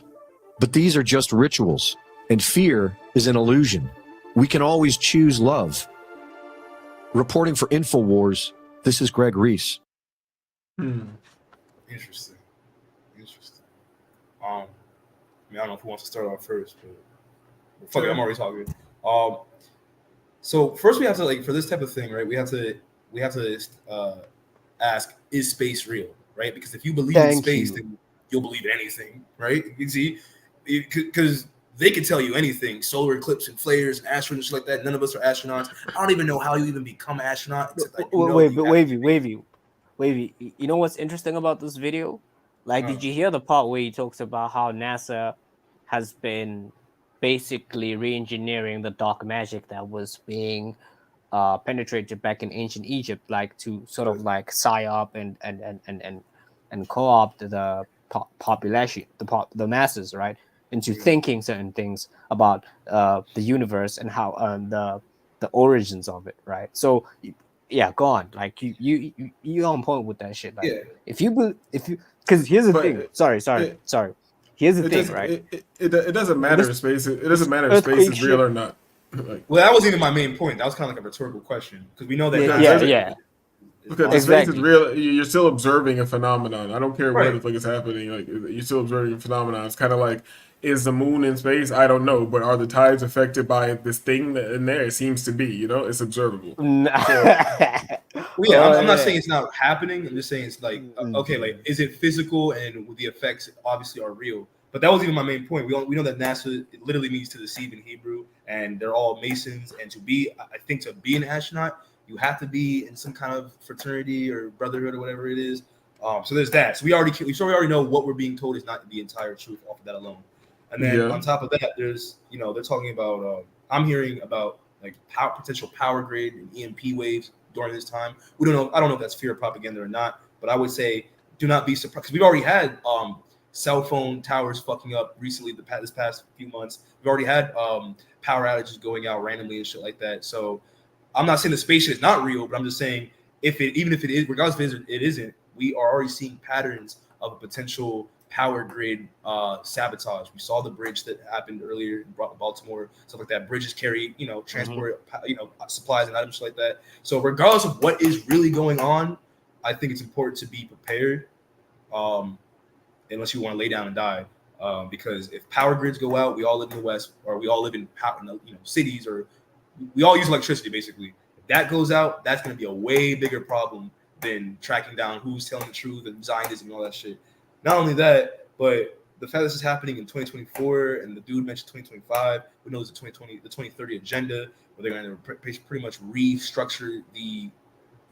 But these are just rituals, and fear is an illusion. We can always choose love. Reporting for InfoWars, this is Greg Reese. Interesting. I don't know if who wants to start off first, but fuck it, I'm already talking. So first we have to, for this type of thing, right? We have to ask, is space real? Right? Because if you believe in space, then you'll believe in anything, right? You see, because they can tell you anything, solar eclipse and flares and astronauts and shit like that. None of us are astronauts. I don't even know how you even become an astronaut. Wavy. You know what's interesting about this video? Like, did you hear the part where he talks about how NASA has been basically re-engineering the dark magic that was being penetrated back in ancient Egypt, like to sort of like psyop and co-opt the population, the masses, right, into thinking certain things about the universe and how the origins of it, right? So yeah, go on. Like you on point with that shit. Like, if you because here's the thing. Sorry. Here's the thing, right? It doesn't matter if space. It doesn't matter if space is real or not. Like, well, that wasn't even my main point. That was kind of like a rhetorical question because we know that. Because if space is real, you're still observing a phenomenon. I don't care what the fuck is happening. Like, you're still observing a phenomenon. It's kind of like, is the moon in space? I don't know, but are the tides affected by this thing in there? It seems to be. You know, it's observable. Well, yeah, I'm not saying it's not happening. I'm just saying it's like, okay, like, is it physical and the effects obviously are real? But that was even my main point. We know that NASA literally means to deceive in Hebrew, and they're all Masons. And to be an astronaut, you have to be in some kind of fraternity or brotherhood or whatever it is. So there's that. So we already know what we're being told is not the entire truth off of that alone. And then on top of that, there's they're talking about. I'm hearing about like potential power grid and EMP waves during this time. We don't know. I don't know if that's fear propaganda or not, but I would say do not be surprised because we've already had cell phone towers fucking up recently. This past few months, we've already had power outages going out randomly and shit like that. So I'm not saying the space shit is not real, but I'm just saying even if it is, regardless if it isn't, we are already seeing patterns of a potential power grid sabotage. We saw the bridge that happened earlier in Baltimore, stuff like that. Bridges carry, transport, supplies and items, shit like that. So regardless of what is really going on, I think it's important to be prepared, unless you want to lay down and die. Because if power grids go out, we all live in the West, or we all live in cities, or we all use electricity basically. If that goes out, that's going to be a way bigger problem than tracking down who's telling the truth and Zionism and all that shit. Not only that, but the fact this is happening in 2024, and the dude mentioned 2025, who knows the 2030 agenda, where they're going to pretty much restructure the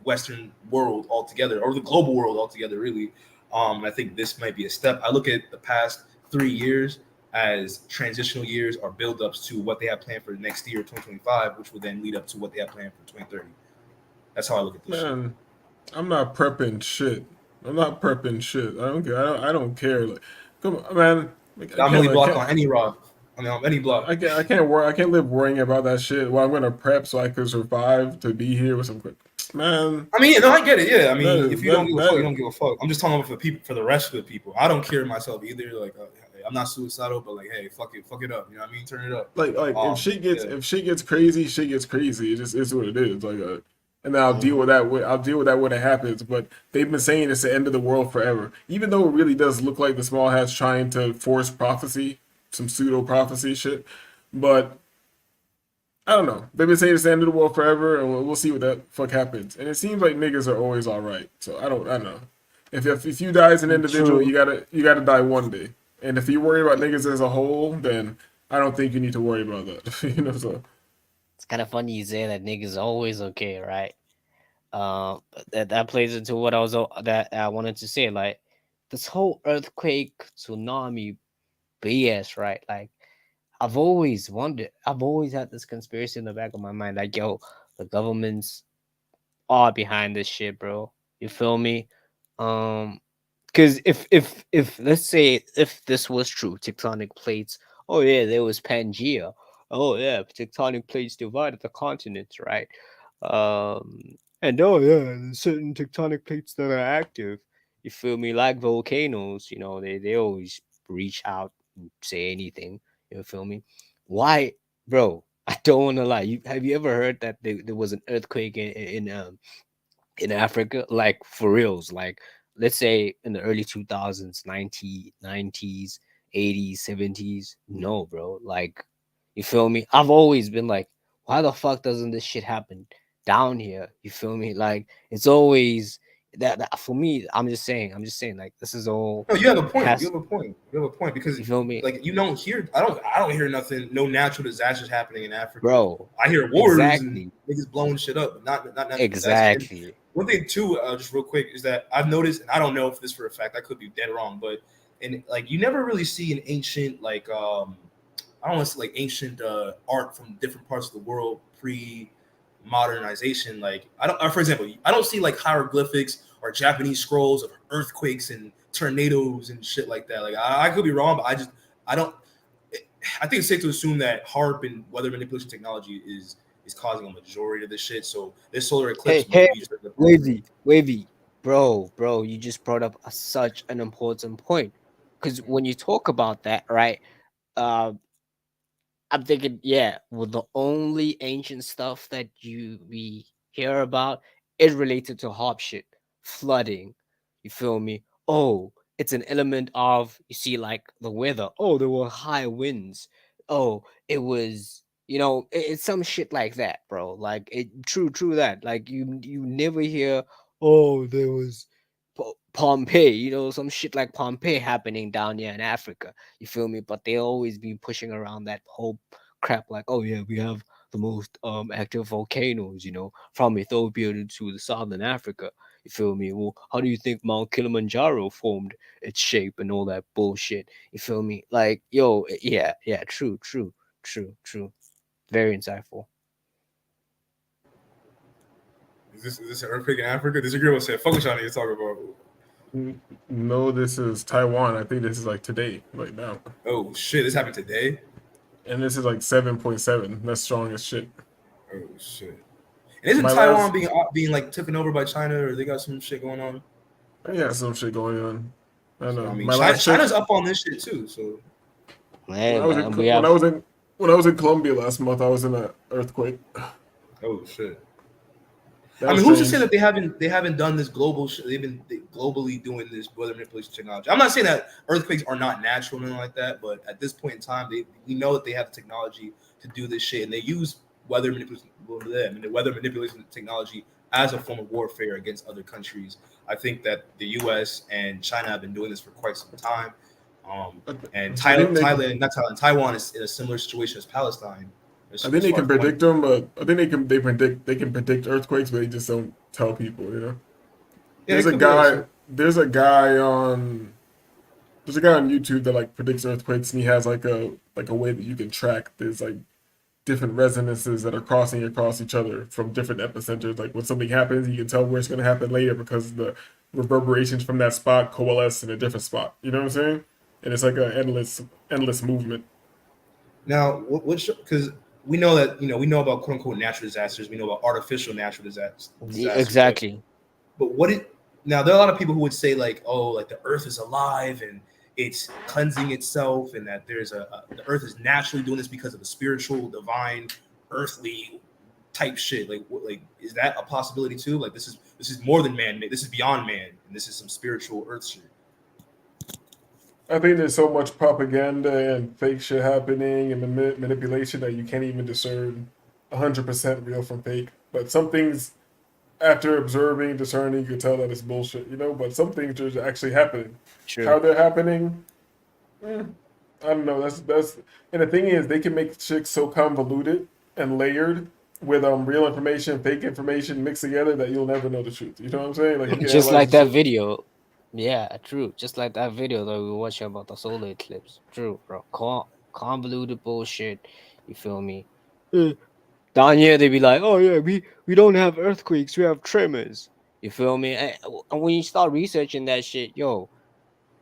Western world altogether, or the global world altogether, really. I think this might be a step. I look at the past 3 years as transitional years or build-ups to what they have planned for next year, 2025, which will then lead up to what they have planned for 2030. That's how I look at this. Man, I'm not prepping shit. I don't care. I don't care. Like, come on, man. I'm really blocked on any rock. I mean, on any block. I can't live worrying about that shit. Well, I'm gonna prep so I can survive to be here with some quick. Man, I mean, no, I get it. Yeah, I mean, if you don't give a fuck, you don't give a fuck. I'm just talking about for the rest of the people. I don't care myself either. Like, I'm not suicidal, but like, hey, fuck it up. You know what I mean? Turn it up. Like if shit gets crazy, shit gets crazy. It just is what it is. Like, and then I'll deal with that. I'll deal with that when it happens. But they've been saying it's the end of the world forever, even though it really does look like the small hat's trying to force prophecy, some pseudo prophecy shit. But I don't know. They've been saying it's the end of the world forever, and we'll see what that fuck happens. And it seems like niggas are always all right. So I don't know. If you die as an individual, you gotta die one day. And if you worry about niggas as a whole, then I don't think you need to worry about that. So it's kind of funny you say that niggas always okay, right? That plays into what I wanted to say. Like, this whole earthquake, tsunami, BS, right? Like, I've always wondered. I've always had this conspiracy in the back of my mind. Like, yo, the governments are behind this shit, bro. You feel me? Because if let's say if this was true, tectonic plates. Oh yeah, there was Pangea. Oh yeah, tectonic plates divided the continents, right? And oh yeah, there's certain tectonic plates that are active. You feel me? Like volcanoes, they always reach out and say anything. You feel me? Why, bro? I don't want to lie. Have you ever heard that there was an earthquake in Africa? Like, for reals? Like, let's say in the early 2000s, 90s, 80s, 70s. No, bro. Like, you feel me? I've always been like, why the fuck doesn't this shit happen down here? You feel me? Like, it's always that for me. I'm just saying, like, this is all. No, you have a point. You have a point because you feel me? Like, you don't hear. I don't hear nothing. No natural disasters happening in Africa, bro. I hear wars and niggas blowing shit up, but not exactly. one thing too, just real quick, is that I've noticed, and I don't know if this for a fact, I could be dead wrong, but like you never really see an ancient like I don't want to say like ancient art from different parts of the world pre-modernization. Like I don't, for example, I don't see like hieroglyphics or Japanese scrolls of earthquakes and tornadoes and shit like that. Like I could be wrong, but I don't. I think it's safe to assume that HAARP and weather manipulation technology is causing a majority of this shit. So this solar eclipse. Hey, Wavy, bro, you just brought up such an important point. Because when you talk about that, right? I'm thinking, yeah, well, the only ancient stuff that we hear about is related to HAARP shit, flooding. You feel me? Oh, it's an element of, you see, like the weather. Oh, there were high winds. Oh, it was, it's some shit like that, bro. Like true that. Like you never hear, oh, there was Pompeii, some shit like Pompeii happening down here in Africa. You feel me? But they always be pushing around that whole crap, like, oh yeah, we have the most active volcanoes, from Ethiopia to the southern Africa. You feel me? Well, how do you think Mount Kilimanjaro formed its shape and all that bullshit? You feel me? Like, yo, yeah, true. Very insightful. Is this an earthquake in Africa? This girl said, fuck what y'all need to talk about. No, this is Taiwan. I think this is like today, right now. Oh shit, this happened today? And this is like 7.7. That's strong as shit. Oh shit. And isn't Taiwan being like taken over by China, or they got some shit going on? Yeah, some shit going on. I know. So, I mean, China's up on this shit too. So when I was in Colombia last month, I was in an earthquake. Oh shit. I mean, who's to say that they haven't done this global shit? They've been globally doing this weather manipulation technology. I'm not saying that earthquakes are not natural and like that, but at this point in time, we know that they have the technology to do this shit, and they use weather manipulation technology as a form of warfare against other countries. I think that the U.S. and China have been doing this for quite some time, and Taiwan is in a similar situation as Palestine. I think they can predict them, but I think they can predict earthquakes, but they just don't tell people, Yeah, there's a guy on YouTube that like predicts earthquakes, and he has like a way that you can track. There's like different resonances that are crossing across each other from different epicenters. Like when something happens, you can tell where it's going to happen later because the reverberations from that spot coalesce in a different spot. You know what I'm saying? And it's like an endless movement. Now, because we know that we know about quote unquote natural disasters, we know about artificial natural disasters. Exactly. But now there are a lot of people who would say like, oh, like the Earth is alive and it's cleansing itself, and that there's the Earth is naturally doing this because of the spiritual, divine, earthly type shit. Like is that a possibility too? Like this is more than man-made. This is beyond man, and this is some spiritual Earth shit. I think there's so much propaganda and fake shit happening and manipulation that you can't even discern 100% real from fake. But some things, after observing, discerning, you can tell that it's bullshit, But some things are actually happening. True. How they're happening, I don't know. That's and the thing is, they can make shit so convoluted and layered with real information, fake information mixed together that you'll never know the truth. You know what I'm saying? Like just like that video. Yeah, true. Just like that video that we were watching about the solar eclipse. True, bro. Convoluted bullshit. You feel me? Down here, they be like, oh yeah, we don't have earthquakes, we have tremors. You feel me? And when you start researching that shit,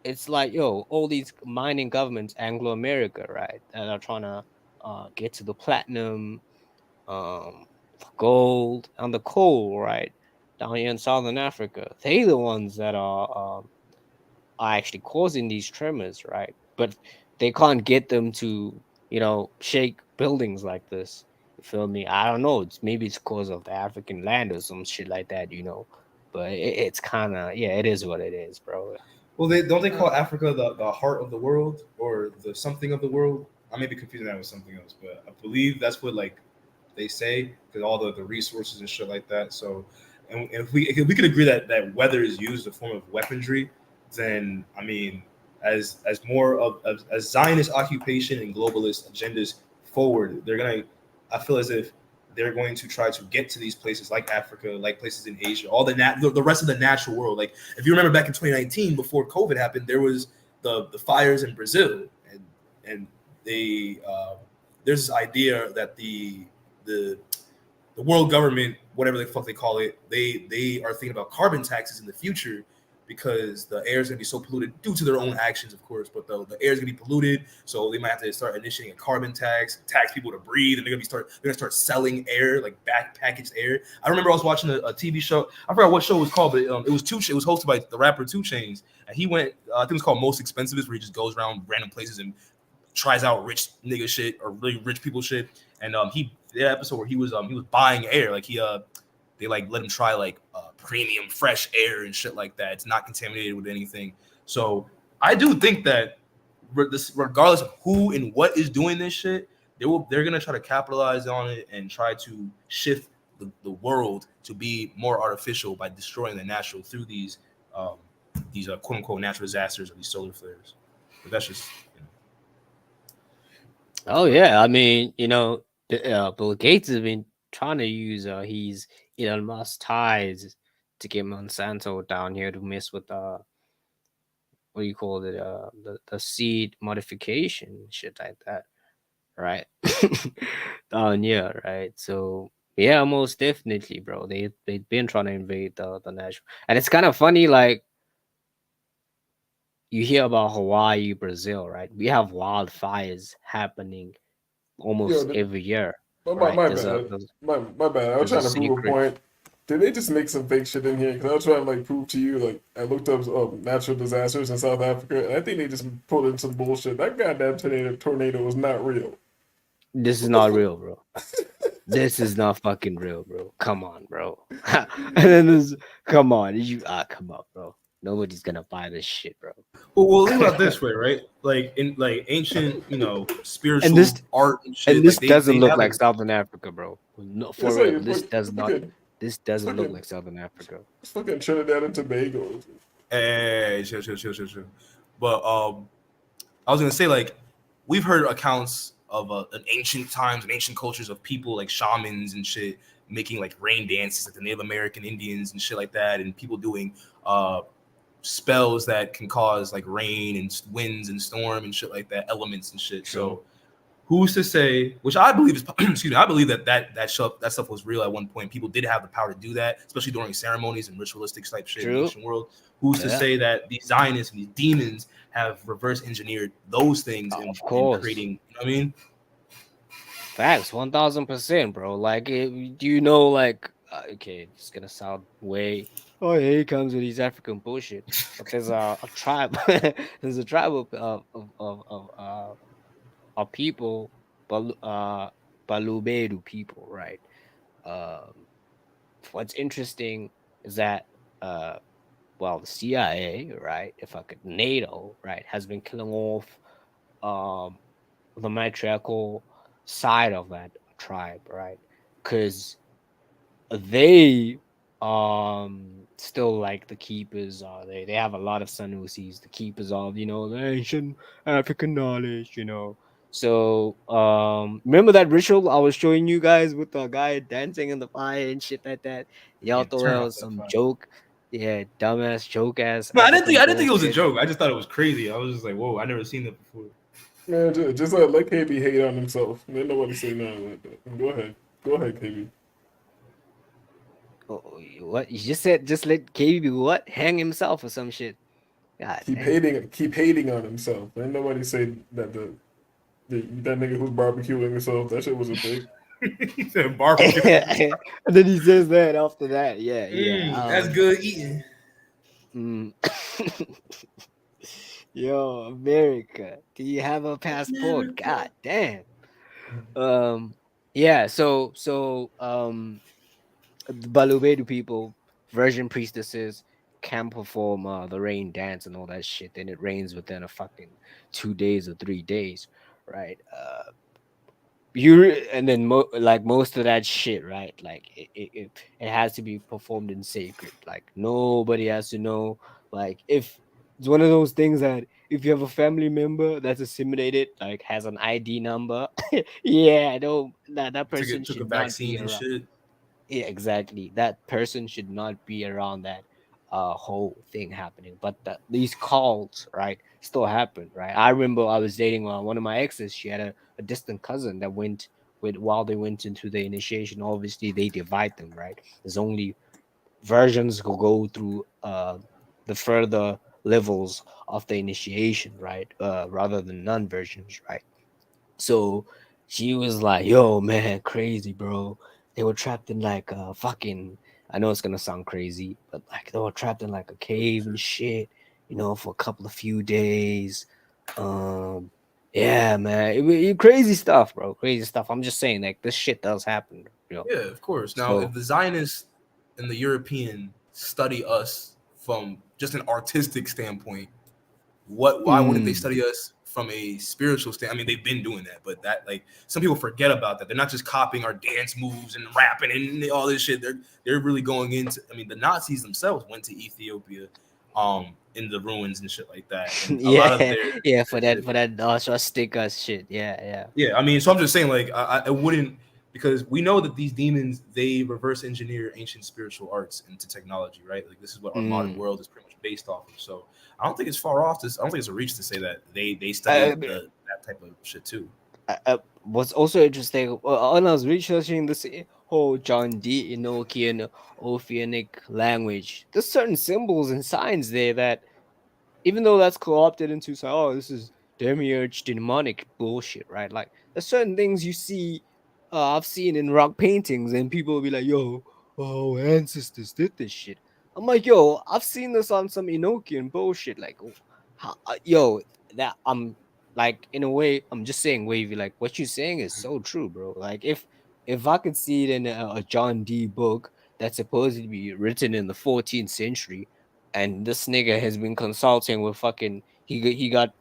it's like, all these mining governments, Anglo-America, right, that are trying to get to the platinum, gold, and the coal, right? Down here in Southern Africa, they're the ones that are actually causing these tremors, right? But they can't get them to, shake buildings like this. You feel me? I don't know. Maybe it's because of the African land or some shit like that, But it's kind of, it is what it is, bro. Well, don't they call Africa the heart of the world or the something of the world? I may be confusing that with something else, but I believe that's what like they say because all the resources and shit like that. So. And if we could agree that weather is used as a form of weaponry, then I mean, as more of as Zionist occupation and globalist agendas forward, I feel as if they're going to try to get to these places like Africa, like places in Asia, all the rest of the natural world. Like if you remember back in 2019, before COVID happened, there was the fires in Brazil, and they there's this idea that the world government, whatever the fuck they call it, they are thinking about carbon taxes in the future because the air is going to be so polluted due to their own actions, of course, but the air is going to be polluted, so they might have to start initiating a carbon tax people to breathe, and they're going to start selling air, like packaged air. I remember I was watching a TV show. I forgot what show it was called, but it was hosted by the rapper 2 Chainz, and he went, I think it was called Most Expensivest, where he just goes around random places and tries out rich nigga shit or really rich people shit. And the episode where he was buying air, like they like let him try like premium fresh air and shit like that. It's not contaminated with anything. So I do think that regardless of who and what is doing this shit, they're gonna try to capitalize on it and try to shift the world to be more artificial by destroying the natural through these quote unquote natural disasters or these solar flares. But that's just Oh yeah, I mean, Bill Gates has been trying to use his Elon Musk ties to get Monsanto down here to mess with what do you call it, the seed modification shit like that, right? Down here, right? So yeah, most definitely, bro. They've been trying to invade the natural, and it's kind of funny, like you hear about Hawaii, Brazil, right? We have wildfires happening almost every year. My Right? bad. There's a My bad. I was there's a trying to prove a secret. point. Did they just make some fake shit in here? Because I was trying to like prove to you, like I looked up natural disasters in South Africa, and I think they just pulled in some bullshit. That goddamn tornado was not real. This is not real, bro. This is not fucking real, bro. Come on, bro. And then come on, come on, bro. Nobody's gonna buy this shit, bro. Well, think about it this way, right? Like in ancient, spiritual And this art and shit. And this like, doesn't they look have like Southern Africa, bro. No, for It's real. like- This look- does look not. at- This doesn't look fucking- like Southern Africa. It's fucking Trinidad and Tobago. Hey, chill. But I was gonna say, like, we've heard accounts of in ancient times and ancient cultures of people like shamans and shit making like rain dances, like the Native American Indians and shit like that, and people doing spells that can cause like rain and winds and storm and shit like that, elements and shit. So who's to say? Which I believe is, excuse me, I believe that stuff was real at one point. People did have the power to do that, especially during ceremonies and ritualistic type shit in the True. ancient world. Who's to Yeah. say that these Zionists and these demons have reverse engineered those things in course. creating? You know what I mean? Facts, 1000%, bro. Like, do you know, like, okay, it's gonna sound way. Oh, here he comes with his African bullshit. But there's a tribe. There's a tribe of people, Balubedu people, right? What's interesting is that, well, the CIA, right? If I could, NATO, right, has been killing off the matriarchal side of that tribe, right? Because they still like the keepers are they have a lot of Sanusis, the keepers of the ancient African knowledge, So remember that ritual I was showing you guys with the guy dancing in the fire and shit like that? Y'all thought turn it off was that some fire. joke, yeah, dumbass joke ass. No, I didn't think it was a bullshit. joke. I just thought it was crazy. I was just like, whoa, I never seen that before. Man, just let KB hate on himself. Let nobody say nothing like that. Go ahead, KB. Oh, what you just said? Just let KB what hang himself or some shit. God, Keep hating on himself. Ain't nobody say that that nigga who's barbecuing himself. That shit was a fake. He said barbecue. And then he says that after that. Yeah. That's good eating. Yo, America, do you have a passport? God damn. Yeah. So the Balubedu people, virgin priestesses, can perform the rain dance and all that shit. Then it rains within a fucking 2 days or 3 days, right? And then most of that shit, right? Like it has to be performed in sacred. Like nobody has to know. Like if It's one of those things that if you have a family member that's assimilated, like has an ID number, yeah, no, that person Took a should not be vaccine and around. shit. Yeah, exactly. That person should not be around that whole thing happening. But these calls, right, still happen, right? I remember I was dating one of my exes. She had a distant cousin that went with while they went into the initiation. Obviously, they divide them, right? There's only versions who go through the further levels of the initiation, right? Rather than non versions, right? So she was like, "Yo, man, crazy, bro. They were trapped in like a fucking. I know it's gonna sound crazy, but like they were trapped in like a cave and shit, for a couple of few days. Um, yeah, man, crazy stuff, bro. Crazy stuff. I'm just saying, like this shit does happen, Yeah, of course. Now, So- if the Zionists and the European study us from just an artistic standpoint, why wouldn't they study us from a spiritual standpoint? I mean, they've been doing that, but that like some people forget about that. They're not just copying our dance moves and rapping and all this shit. They're really going into. I mean, the Nazis themselves went to Ethiopia, in the ruins and shit like that. And a lot of Yeah, their yeah, for that swastika shit. Yeah. yeah, I mean, so I'm just saying, like, I wouldn't, because we know that these demons, they reverse engineer ancient spiritual arts into technology, right? Like, this is what our modern world is pretty much based off of. So I don't think it's far off. I don't think it's a reach to say that they study that type of shit too. What's also interesting, when I was researching this whole John D. Enochian Ophionic language, there's certain symbols and signs there that, even though that's co-opted into, this is demiurge demonic bullshit, right? Like, there's certain things you see, I've seen in rock paintings, and people will be like, "Yo, ancestors did this shit." I'm like, "Yo, I've seen this on some Enochian bullshit." Like, that I'm like, in a way, I'm just saying, Wavy, like what you're saying is so true, bro. Like, if I could see it in a John D book that's supposed to be written in the 14th century, and this nigga has been consulting with fucking he got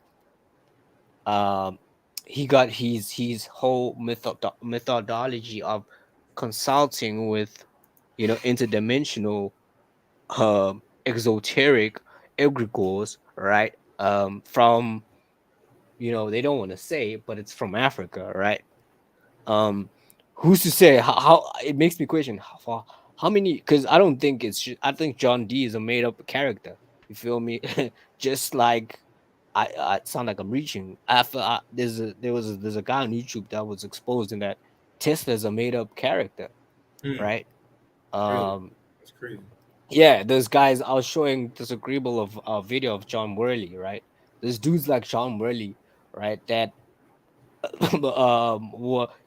his whole methodology of consulting with interdimensional exoteric egregores, right? From they don't want to say it, but it's from Africa, right? Who's to say how it makes me question how many, because I don't think I think John D is a made up character. You feel me? Just like I sound like I'm reaching. There's a guy on YouTube that was exposing that Tesla's a made up character, right? That's crazy. Yeah, those guys. I was showing Disagreeable of a video of John Worley, right? There's dudes like John Worley, right? That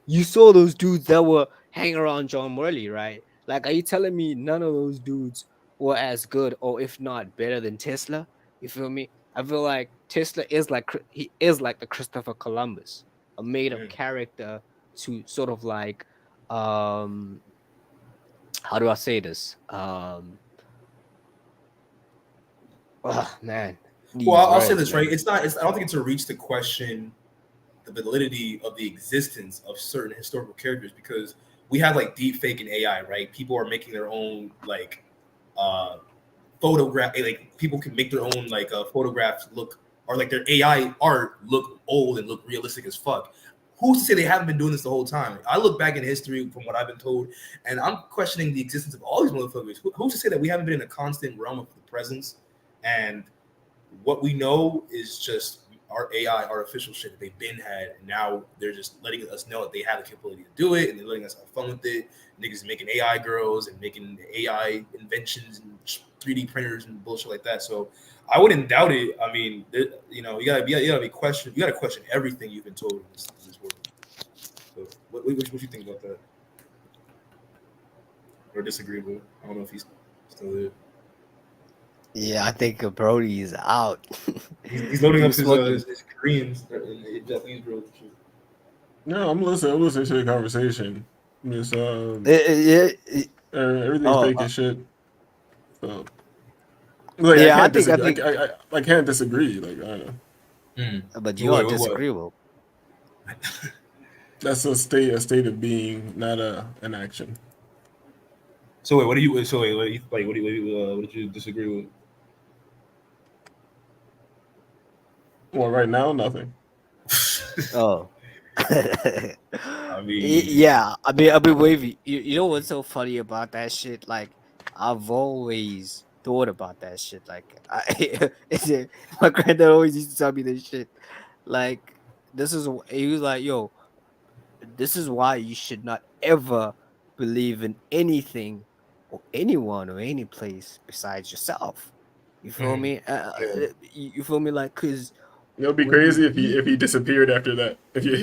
you saw those dudes that were hanging around John Worley, right? Like, are you telling me none of those dudes were as good, or if not better than Tesla? You feel me? I feel like Tesla is like the Christopher Columbus, a made up character to sort of like how do I say this? Man. Well, I'll say this, right? I don't think it's a reach to question the validity of the existence of certain historical characters, because we have like deep fake and AI, right? People are making their own like photograph, like people can make their own like photographs look, or like their AI art look old and look realistic as fuck. Who's to say they haven't been doing this the whole time? I look back in history from what I've been told, and I'm questioning the existence of all these motherfuckers. Who's to say that we haven't been in a constant realm of the presence? And what we know is just our AI artificial shit that they've been had, and now they're just letting us know that they have the capability to do it, and they're letting us have fun with it. Niggas making AI girls and making AI inventions and 3D printers and bullshit like that. So I wouldn't doubt it. I mean, you gotta be questioned. You gotta question everything you've been told in this world. So what you think about that? Or disagree with? I don't know if he's still there. Yeah, I think Brody is out. He's loading up his Koreans and Japanese girls and shit. No, I'm listening to the conversation. It's everything's fake and shit. So, like, Yeah, I think I can't disagree. Like, I don't know. But you are disagreeable. That's a state of being, not an action. So wait, what did you disagree with? Well, right now, nothing. Oh. I mean, Yeah, I mean, Wavy. You know what's so funny about that shit? Like, I've always thought about that shit. Like, my granddad always used to tell me this shit. Like, he was like, yo, this is why you should not ever believe in anything or anyone or any place besides yourself. You feel me? You feel me? Like, cause It would be when crazy you if he disappeared after that. If you know,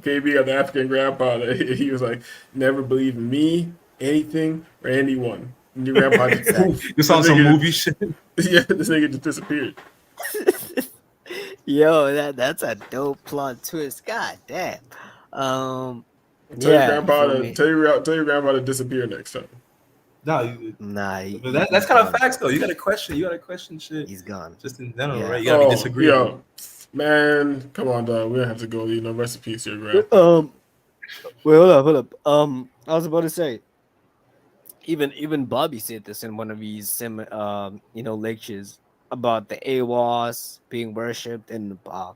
KB got the African grandpa that he was like, never believe in me, anything, or anyone. And your grandpa just poof. This sounds some movie shit. Yeah, this nigga just disappeared. Yo, that's a dope plot twist. God damn. Tell Yeah, your grandpa you feel to me? tell your grandpa to disappear next time. Nah, Nah, that's kind of facts though. You gotta question shit. He's gone. Just in general, Yeah. right? You gotta be disagreeable. Man, come on, dog. We don't have to go. You know, rest in peace, your grandpa. Wait, hold up. I was about to say, even Bobby said this in one of his lectures about the AWAS being worshipped in the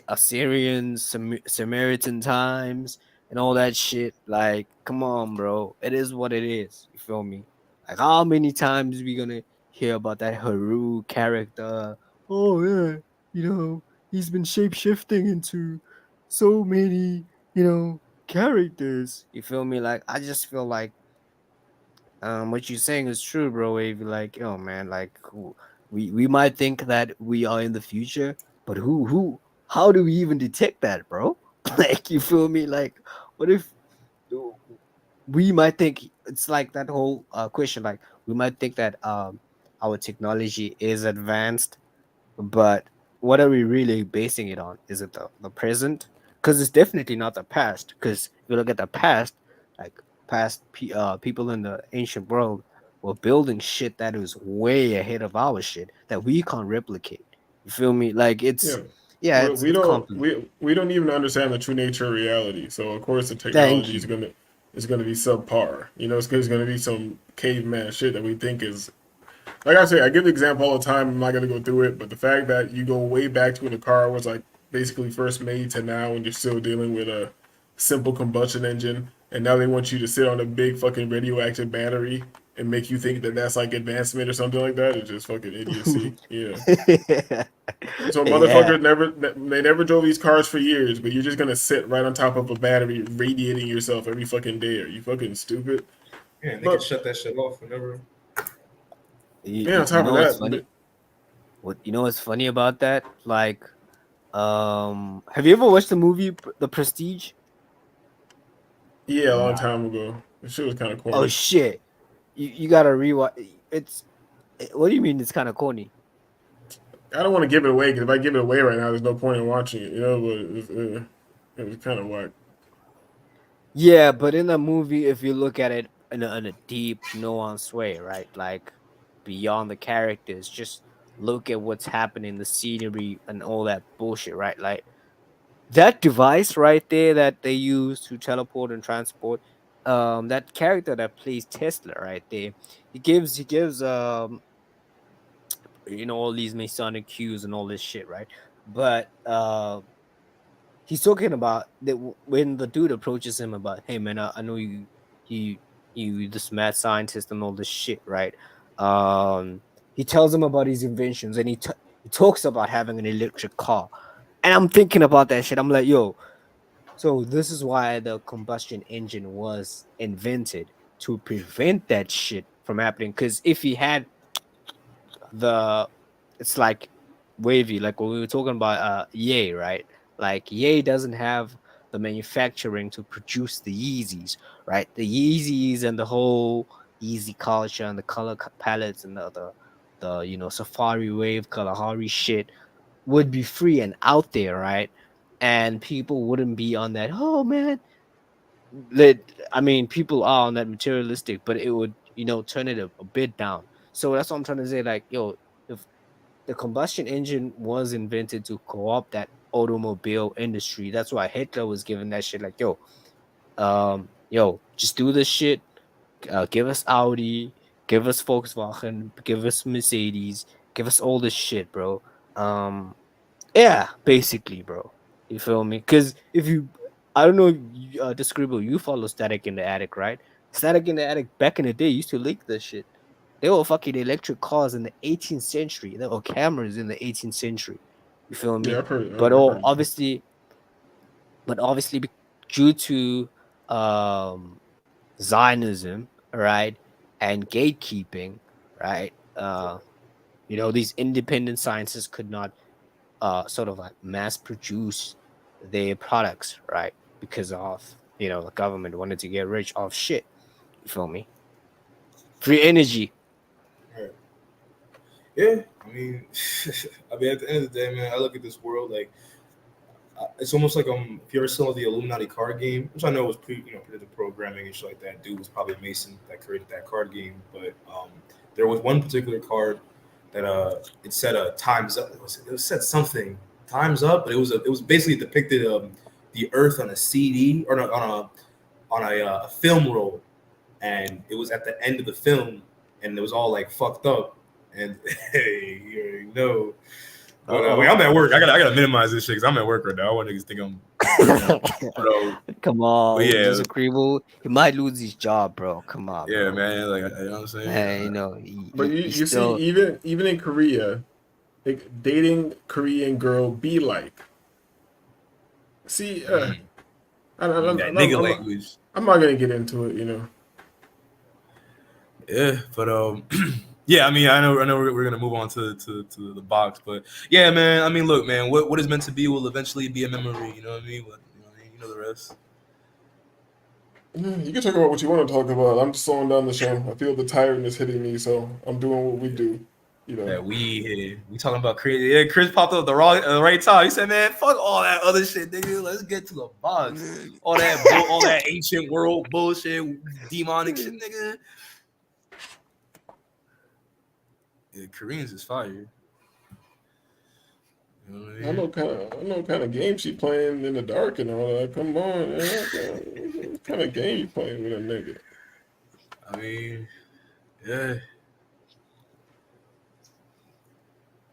Assyrian Samaritan times and all that shit. Like, come on, bro. It is what it is. You feel me? Like, how many times we gonna hear about that Haru character? Oh yeah, he's been shape shifting into so many, characters. You feel me? Like, I just feel like what you're saying is true, bro. If like, oh man, like we might think that we are in the future, but how do we even detect that, bro? Like, you feel me? Like, what if we might think it's like that whole question, like we might think that our technology is advanced, but what are we really basing it on? Is it the present? Because it's definitely not the past. Because if you look at the past, like people in the ancient world were building shit that is way ahead of our shit that we can't replicate. You feel me? Like, it's it's complicated. We don't even understand the true nature of reality. So of course the Thank technology you. is gonna be subpar. You know, it's gonna be some caveman shit that we think is. Like I say, I give the example all the time. I'm not gonna go through it, but the fact that you go way back to when the car was like basically first made to now, and you're still dealing with a simple combustion engine, and now they want you to sit on a big fucking radioactive battery and make you think that that's like advancement or something like that. It's just fucking idiocy. Yeah. So motherfuckers never drove these cars for years, but you're just gonna sit right on top of a battery radiating yourself every fucking day. Are you fucking stupid? Yeah, and they can shut that shit off whenever. On top of What's that, funny? What's funny about that? Like, have you ever watched the movie The Prestige? yeah, a long time ago. The shit was kind of corny. Oh shit! You gotta rewatch. What do you mean it's kind of corny? I don't want to give it away because if I give it away right now, there's no point in watching it. You know, but it was kind of whack. Yeah, but in the movie, if you look at it in a deep, nuanced way, right? Like, beyond the characters, just look at what's happening, the scenery and all that bullshit, right? Like, that device right there that they use to teleport and transport, that character that plays Tesla right there, he gives all these Masonic cues and all this shit, right? But he's talking about that when the dude approaches him about, hey man, I know you this mad scientist and all this shit, right? He tells him about his inventions, and he talks about having an electric car. And I'm thinking about that shit. I'm like, yo, so this is why the combustion engine was invented, to prevent that shit from happening. Because if he had it's like Wavy, like when we were talking about Ye, right? Like, Ye doesn't have the manufacturing to produce the Yeezys, right? The Yeezys and the whole Yeezy culture and the color palettes and the Safari Wave, Kalahari shit would be free and out there, right? And people wouldn't be on that, oh man. People are on that materialistic, but it would, turn it a bit down. So that's what I'm trying to say. Like, yo, if the combustion engine was invented to co-opt that automobile industry, that's why Hitler was given that shit. Like, yo, just do this shit. Give us Audi, give us Volkswagen, give us Mercedes, give us all this shit, bro. Yeah, basically, bro. You feel me? Because if you, I don't know, if you, Discribble, you follow Static in the Attic, right? Static in the Attic back in the day used to leak this shit. They were fucking electric cars in the 18th century. There were cameras in the 18th century. You feel me? Yeah, I've heard. But I've heard. obviously, due to Zionism, right, and gatekeeping, right, these independent scientists could not sort of like mass produce their products, right, because of the government wanted to get rich off shit. You feel me? Free energy. Yeah, I mean, at the end of the day, man, I look at this world like it's almost like if you ever saw the Illuminati card game, which I know was predictive programming and shit like that. Dude was probably Mason that created that card game, but there was one particular card that it said times up. It said something times up, but it was basically depicted the Earth on a CD or on a film roll, and it was at the end of the film, and it was all like fucked up. And hey, you already know. But I'm at work. I gotta minimize this shit because I'm at work right now. I want niggas to think I'm. Come on, yeah, Disagreeable. He might lose his job, bro. Come on. Yeah, bro. man. Like, you know what I'm saying? Hey, But you see, even in Korea, like, dating Korean girl be like. See, that nigga language. I'm not gonna get into it, Yeah, but yeah, I mean, I know we're gonna move on to the box, but yeah, man. I mean, look, man, what is meant to be will eventually be a memory. You know what I mean? You know the rest. You can talk about what you want to talk about. I'm just slowing down the show. I feel the tiredness hitting me, so I'm doing what we do. That we talking about Chris. Yeah, Chris popped up at the right time. He said, "Man, fuck all that other shit, nigga. Let's get to the box. All that ancient world bullshit, demonic shit, nigga." Yeah, Koreans is fire. You know what I mean? I know kind of game she playing in the dark and all that. Come on, man. What kind of game you playing with a nigga? I mean, yeah.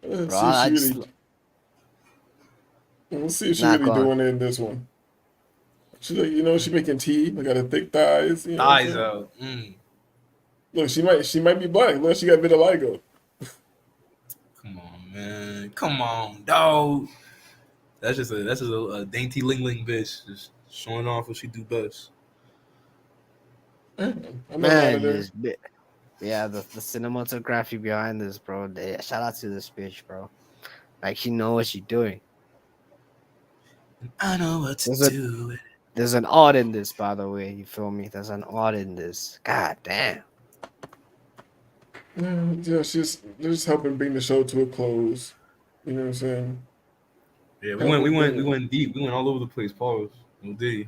Let's see if she really doing it in this one. She's like, she making tea. They got her thick thighs. Thighs out. Look, she might be black. Look, she got vitiligo. Come on, man. Come on, dog. That's just a dainty ling bitch, just showing off what she do best. Man, this bit. Yeah, the cinematography behind this, bro. Shout out to this bitch, bro. Like, she know what she doing. I know what to do. There's an art in this, by the way. You feel me? There's an art in this. God damn. Yeah, they're just helping bring the show to a close. You know what I'm saying? Yeah, we went deep. We went all over the place. Pause. OD.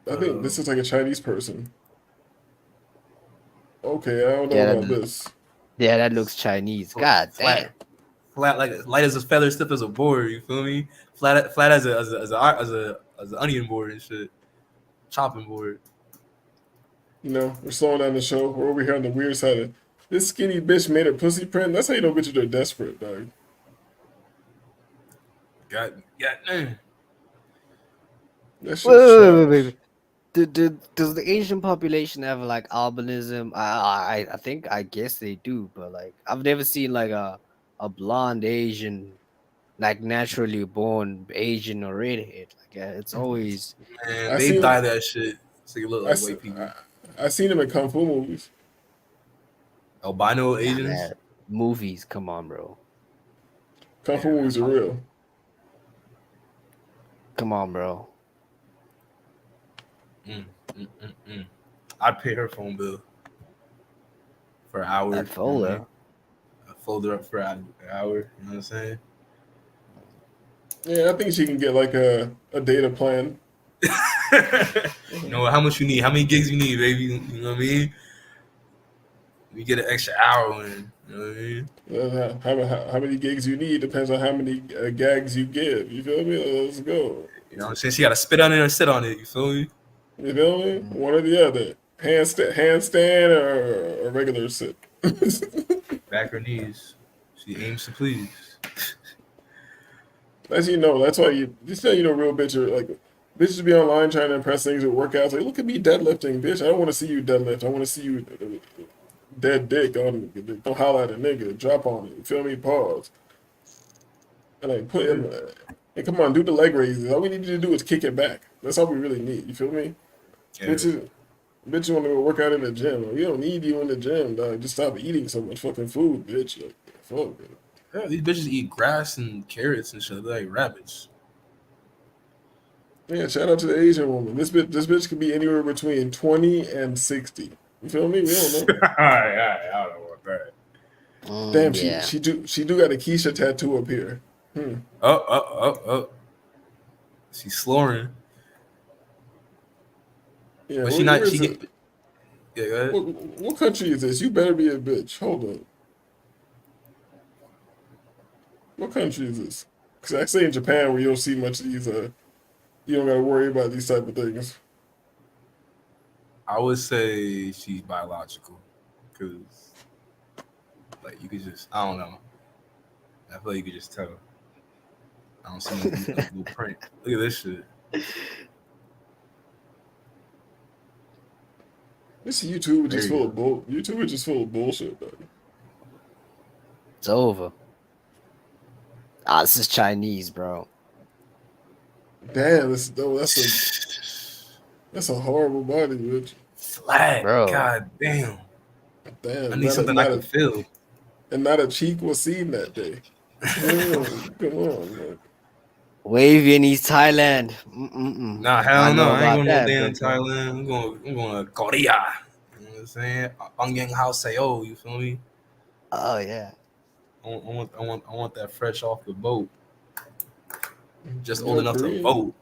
I think this is like a Chinese person. Okay, I don't know about this. Yeah, that looks Chinese. God damn. Flat like light as a feather, stiff as a board. You feel me? Flat as an onion board and shit. Chopping board. We're slowing down the show. We're over here on the weird side of this skinny bitch made her pussy print. That's how you know bitches are desperate, dog. Got. Wait. Does the Asian population have like albinism? I guess they do, but like I've never seen like a blonde Asian, like naturally born Asian or redhead. Like it's always they dye that shit so you look like white people. I seen them in Kung Fu movies. Albino Asians? Man, movies, come on, bro. Kung Fu movies are real. Come on, bro. I'd pay her phone bill for an hour. I'd fold her. I'd fold her up for an hour. You know what I'm saying? Yeah, I think she can get like a data plan. How much you need? How many gigs you need, baby? You know what I mean? We get an extra hour in. You know what I mean? How many gigs you need depends on how many gags you give. You feel me? Let's go. You know what I'm saying? She got to spit on it or sit on it. You feel me? You feel me? One or the other. Handstand or a regular sit. back her knees. She aims to please. As you know, that's why you just you know real bitch are like bitches be online trying to impress things with workouts. Like, look at me deadlifting, bitch. I don't want to see you deadlift. I want to see you dead dick on. Don't holler at a nigga. Drop on it. You feel me? Pause. And like put him. Hey, come on, do the leg raises. All we need you to do is kick it back. That's all we really need. You feel me? Yeah. Bitches want to go work out in the gym. We don't need you in the gym, dog. Just stop eating so much fucking food, bitch. Like, fuck, man. Yeah, these bitches eat grass and carrots and shit. They're like rabbits. Yeah, shout out to the Asian woman. This bitch could be anywhere between 20 and 60. You feel me? We don't know. I don't know about that. Damn, yeah. she do got a Keisha tattoo up here. Oh. She's slurring. Yeah, But where is she it? Yeah, go ahead. What country is this? You better be a bitch. Hold on. What country is this? Because I say in Japan where you don't see much of these. You don't gotta worry about these type of things. I would say she's biological, because like you could just, I don't know. I feel like you could just tell. I don't see no blueprint. Look at this shit. This YouTube is just full of bull. YouTube is just full of bullshit, dog. It's over. This is Chinese, bro. Damn, that's a horrible body, bitch. Flat, Bro. God damn. Damn, I need something I can feel. And not a cheek was seen that day. Come on, man. Wavy in East Thailand. Nah, hell no. I ain't going to that, no damn but- Thailand. I'm going to Korea. You know what I'm saying? Angyang Hao Seo, you feel me? Oh yeah. I want that fresh off the boat. Just You're old enough Korean? to vote.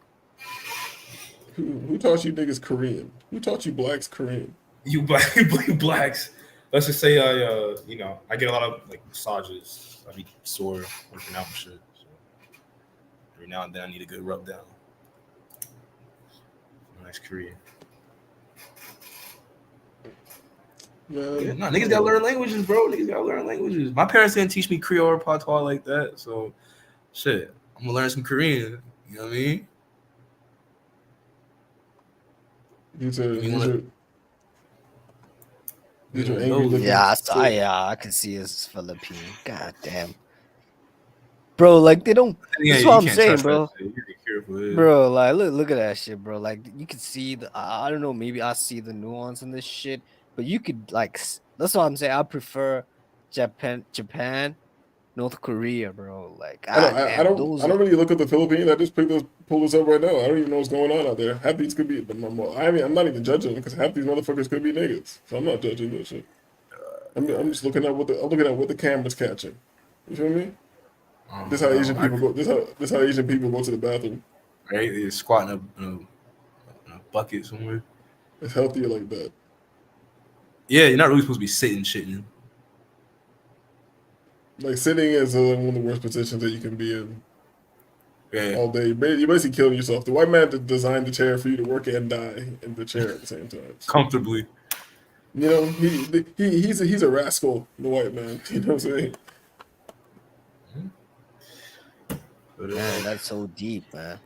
Who taught you niggas Korean? Who taught you blacks Korean? You blacks. Let's just say I get a lot of like massages. I be sore working out and shit. So every now and then I need a good rub down. Nice Korean. Yeah, no, niggas gotta learn languages, bro. Niggas gotta learn languages. My parents didn't teach me Creole or patois like that, so shit. I'm gonna learn some Korean. You know what I mean? These are angry looking. Yeah, I can see it's Philippine. God damn. Bro, like they don't. Yeah, That's you what I'm can't saying, trust bro. that shit. You gotta be careful, yeah. Bro, like look at that shit, bro. Like you could see the. I don't know. Maybe I see the nuance in this shit, but you could like. That's what I'm saying. I prefer Japan, North Korea, bro. Like I don't really look at the Philippines. I just pull this up right now. I don't even know what's going on out there. Half these could be. I mean, I'm not even judging because half these motherfuckers could be niggas. So I'm not judging this shit. I'm just looking at what the camera's catching. You feel me? This how Asian people go. This how Asian people go to the bathroom. Right? They're squatting in a bucket somewhere. It's healthier like that. Yeah, you're not really supposed to be sitting shitting. Like sitting is one of the worst positions that you can be in. Yeah. All day. You're basically killing yourself. The white man designed the chair for you to work and die in the chair at the same time. Comfortably. You know, he's a rascal, the white man. You know what I'm saying? Man, that's so deep, man.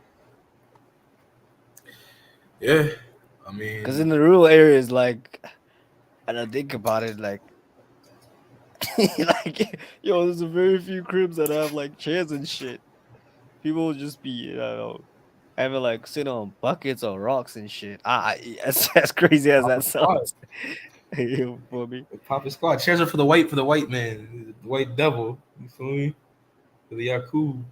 Yeah, I mean, Because in the rural areas, like, and I think about it, like, like, yo, there's a very few cribs that have like chairs and shit. People will just be, you know, having like sit on buckets or rocks and shit. As crazy as that sounds. You feel me? Papa Squad. Chairs are for the white man, the white devil. You feel me? For the Yakub.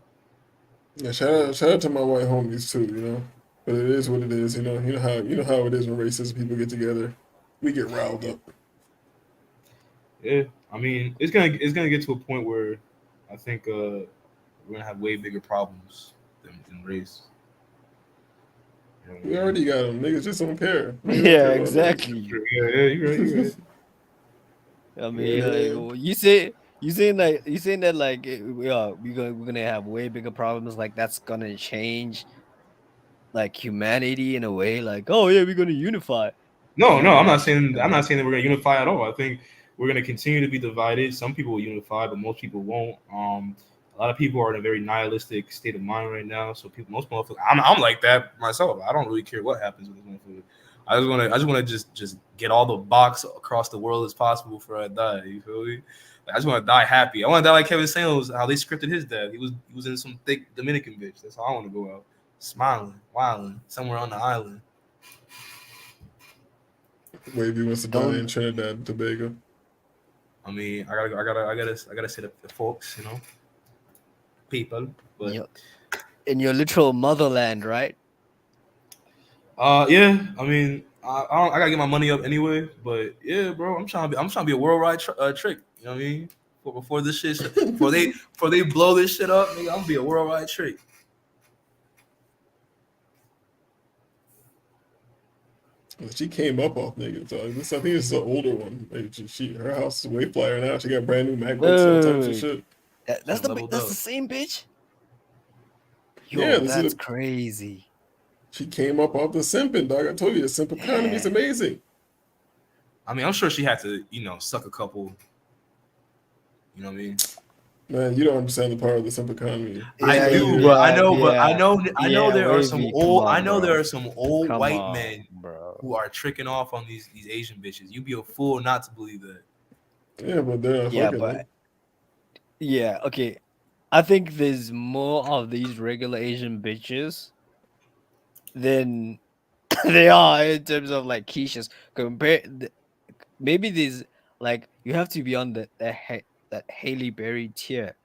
Yeah, shout out to my white homies too, you know. But it is what it is, you know. You know how it is when racist people get together. We get riled up. Yeah, I mean, it's gonna get to a point where I think we're gonna have way bigger problems than race. You know, We already got them. Niggas just don't care. Niggas don't Yeah, care about exactly. Yeah, you're right. I mean, Yeah. like, you saying that like we're gonna have way bigger problems. Like that's gonna change, like humanity in a way. Like, oh yeah, we're gonna unify. No, I'm not saying that we're gonna unify at all. I think we're gonna continue to be divided. Some people will unify, but most people won't. A lot of people are in a very nihilistic state of mind right now. So most motherfuckers, I'm like that myself. I don't really care what happens with this motherfucker. I just want to just get all the box across the world as possible before I die. You feel me? Like, I just want to die happy. I want to die like Kevin Samuels, how they scripted his death. He was in some thick Dominican bitch. That's how I want to go out, smiling, wilding, somewhere on the island. Wavy wants to die in Trinidad and Tobago. I mean, I gotta say the folks, you know, people. But in your literal motherland, right? Yeah. I mean, I gotta get my money up anyway. But yeah, bro, I'm trying to be a worldwide trick. You know what I mean? Before this shit, before they blow this shit up, nigga, I'm gonna be a worldwide trick. She came up off niggas. I think this is an older one. Like, her house is way flyer now. She got brand new MacBooks, all types of shit. That's the same bitch. Yo, Yeah, that's crazy. She came up off the simping, dog. I told you, the simp economy is amazing. I mean, I'm sure she had to, suck a couple. You know what I mean? Man, you don't understand the power of the simp economy. I do, but I know there are some old. I know there are some old white men who are tricking off on these Asian bitches. You'd be a fool not to believe that. Yeah, but they're okay. I think there's more of these regular Asian bitches than they are in terms of like Keisha's. Maybe these like you have to be on that Halle Berry tier.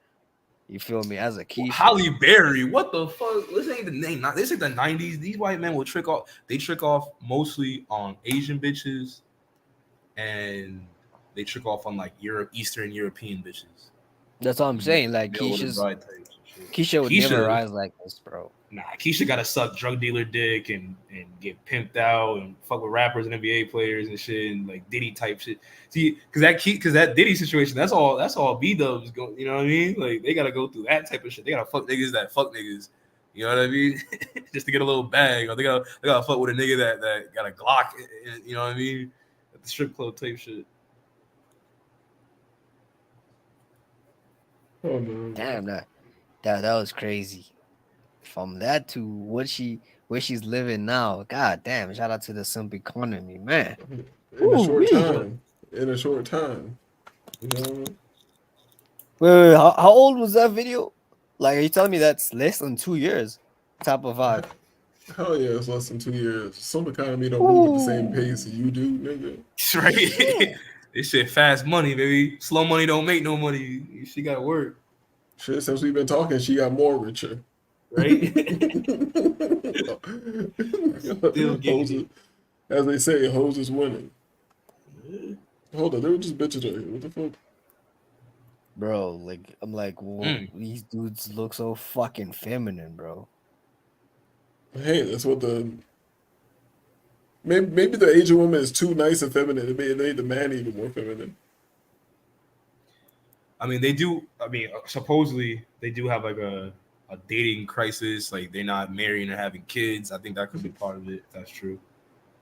You feel me? As a Keisha. Halle Berry, what the fuck? This ain't the name. This ain't the 90s. These white men will trick off. They trick off mostly on Asian bitches, and they trick off on like Eastern European bitches. That's what I'm saying. Like Keisha would never rise like this, bro. Nah, Keisha gotta suck drug dealer dick and get pimped out and fuck with rappers and NBA players and shit and like Diddy type shit. See, because that Diddy situation, that's all B-dubs go. You know what I mean? Like they gotta go through that type of shit. They gotta fuck niggas that fuck niggas. You know what I mean? Just to get a little bag, or they gotta fuck with a nigga that got a Glock. You know what I mean? At the strip club type shit. Oh no! Damn, that was crazy. From that to where she's living now, god damn! Shout out to the simp economy, man. In a short time. You know? Wait, how old was that video? Like, are you telling me that's less than 2 years? Top of 5. Hell yeah, it's less than 2 years. Some economy don't move at the same pace that you do, nigga. That's right. This shit fast money, baby. Slow money don't make no money. She gotta work. Shit, since we've been talking, she got more richer. Right? As they say, hoes is winning. Hold on, they were just bitches right here. What the fuck? Bro, like, I'm like, whoa, these dudes look so fucking feminine, bro. Hey, that's what maybe the Asian woman is too nice and feminine. It made the man even more feminine. I mean, they do. I mean, supposedly they do have like a dating crisis. Like they're not marrying or having kids. I think that could be part of it. If that's true.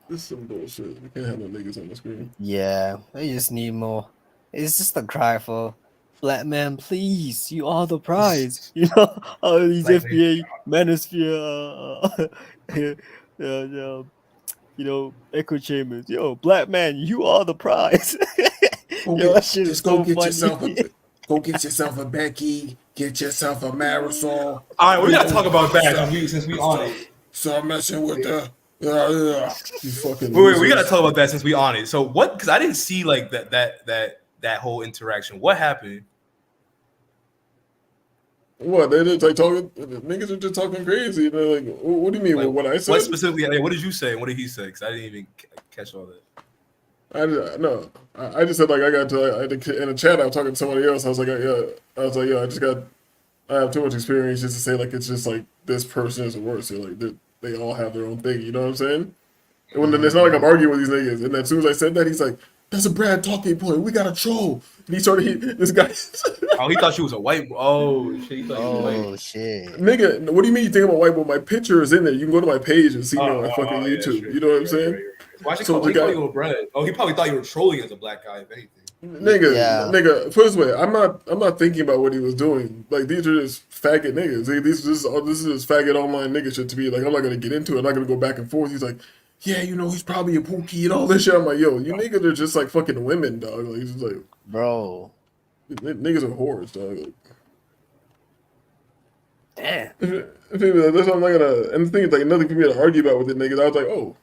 This is some bullshit. We can't have no niggas on the screen. Yeah, they just need more. It's just a cry for black man, please. You are the prize. You know, all these Black FBA manosphere, you know, echo chambers. Yo, black man, you are the prize. Go get yourself a Becky. Get yourself a Marisol. All right, we gotta talk about that since we on it. Stop messing with the. You fucking. Wait, we gotta talk about that since we on it. So what? Because I didn't see like that whole interaction. What happened? What they just like talking? Niggas are just talking crazy. They're like, what do you mean? Like, what I said? What specifically? Like, what did you say? What did he say? Because I didn't even catch all that. I just said like in a chat I was talking to somebody else. I was like, I have too much experience just to say like it's just like this person is the worst. Like they all have their own thing. You know what I'm saying? And when it's not like I'm arguing with these niggas. And then as soon as I said that, he's like, "That's a Brad talking point. We got a troll." And he started this guy. Oh, he thought she was a white. Oh shit! He thought she was white. Shit! Nigga, what do you mean you think I'm a white boy? My picture is in there. You can go to my page and see me on my fucking YouTube. Sure, you know what I'm saying? Why he probably thought you were Brad? Oh, he probably thought you were trolling as a black guy, if anything. Nigga, put it this way, I'm not thinking about what he was doing. Like, these are just faggot niggas. This is faggot online nigga shit to me. Like, I'm not gonna get into it. I'm not gonna go back and forth. He's like, yeah, you know, he's probably a pookie and all this shit. I'm like, yo, you niggas are just like fucking women, dog. Like, it's just like, bro, niggas are whores, dog. Like, damn. That's what I'm not gonna. And the thing is, like, nothing for me to argue about with it, niggas. I was like, oh,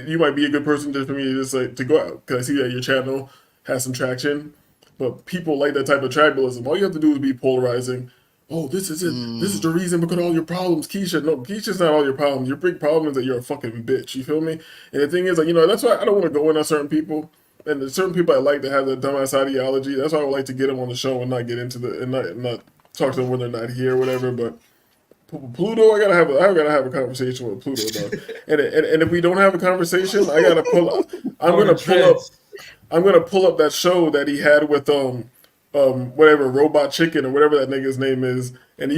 you might be a good person just for me to just like to go out because I see that your channel has some traction, but people like that type of tribalism. All you have to do is be polarizing. Oh, this is it. This is the reason because all your problems, Keisha. No, Keisha's not all your problems. Your big problem is that you're a fucking bitch. You feel me? And the thing is, like, you know, that's why I don't want to go in on certain people. And there's certain people I like to have that dumbass ideology. That's why I would like to get them on the show and not get into the and not talk to them when they're not here or whatever. But Pluto, I gotta have a conversation with Pluto, dog. And if we don't have a conversation, I gotta pull up. I'm gonna pull up that show that he had with whatever Robot Chicken or whatever that nigga's name is. And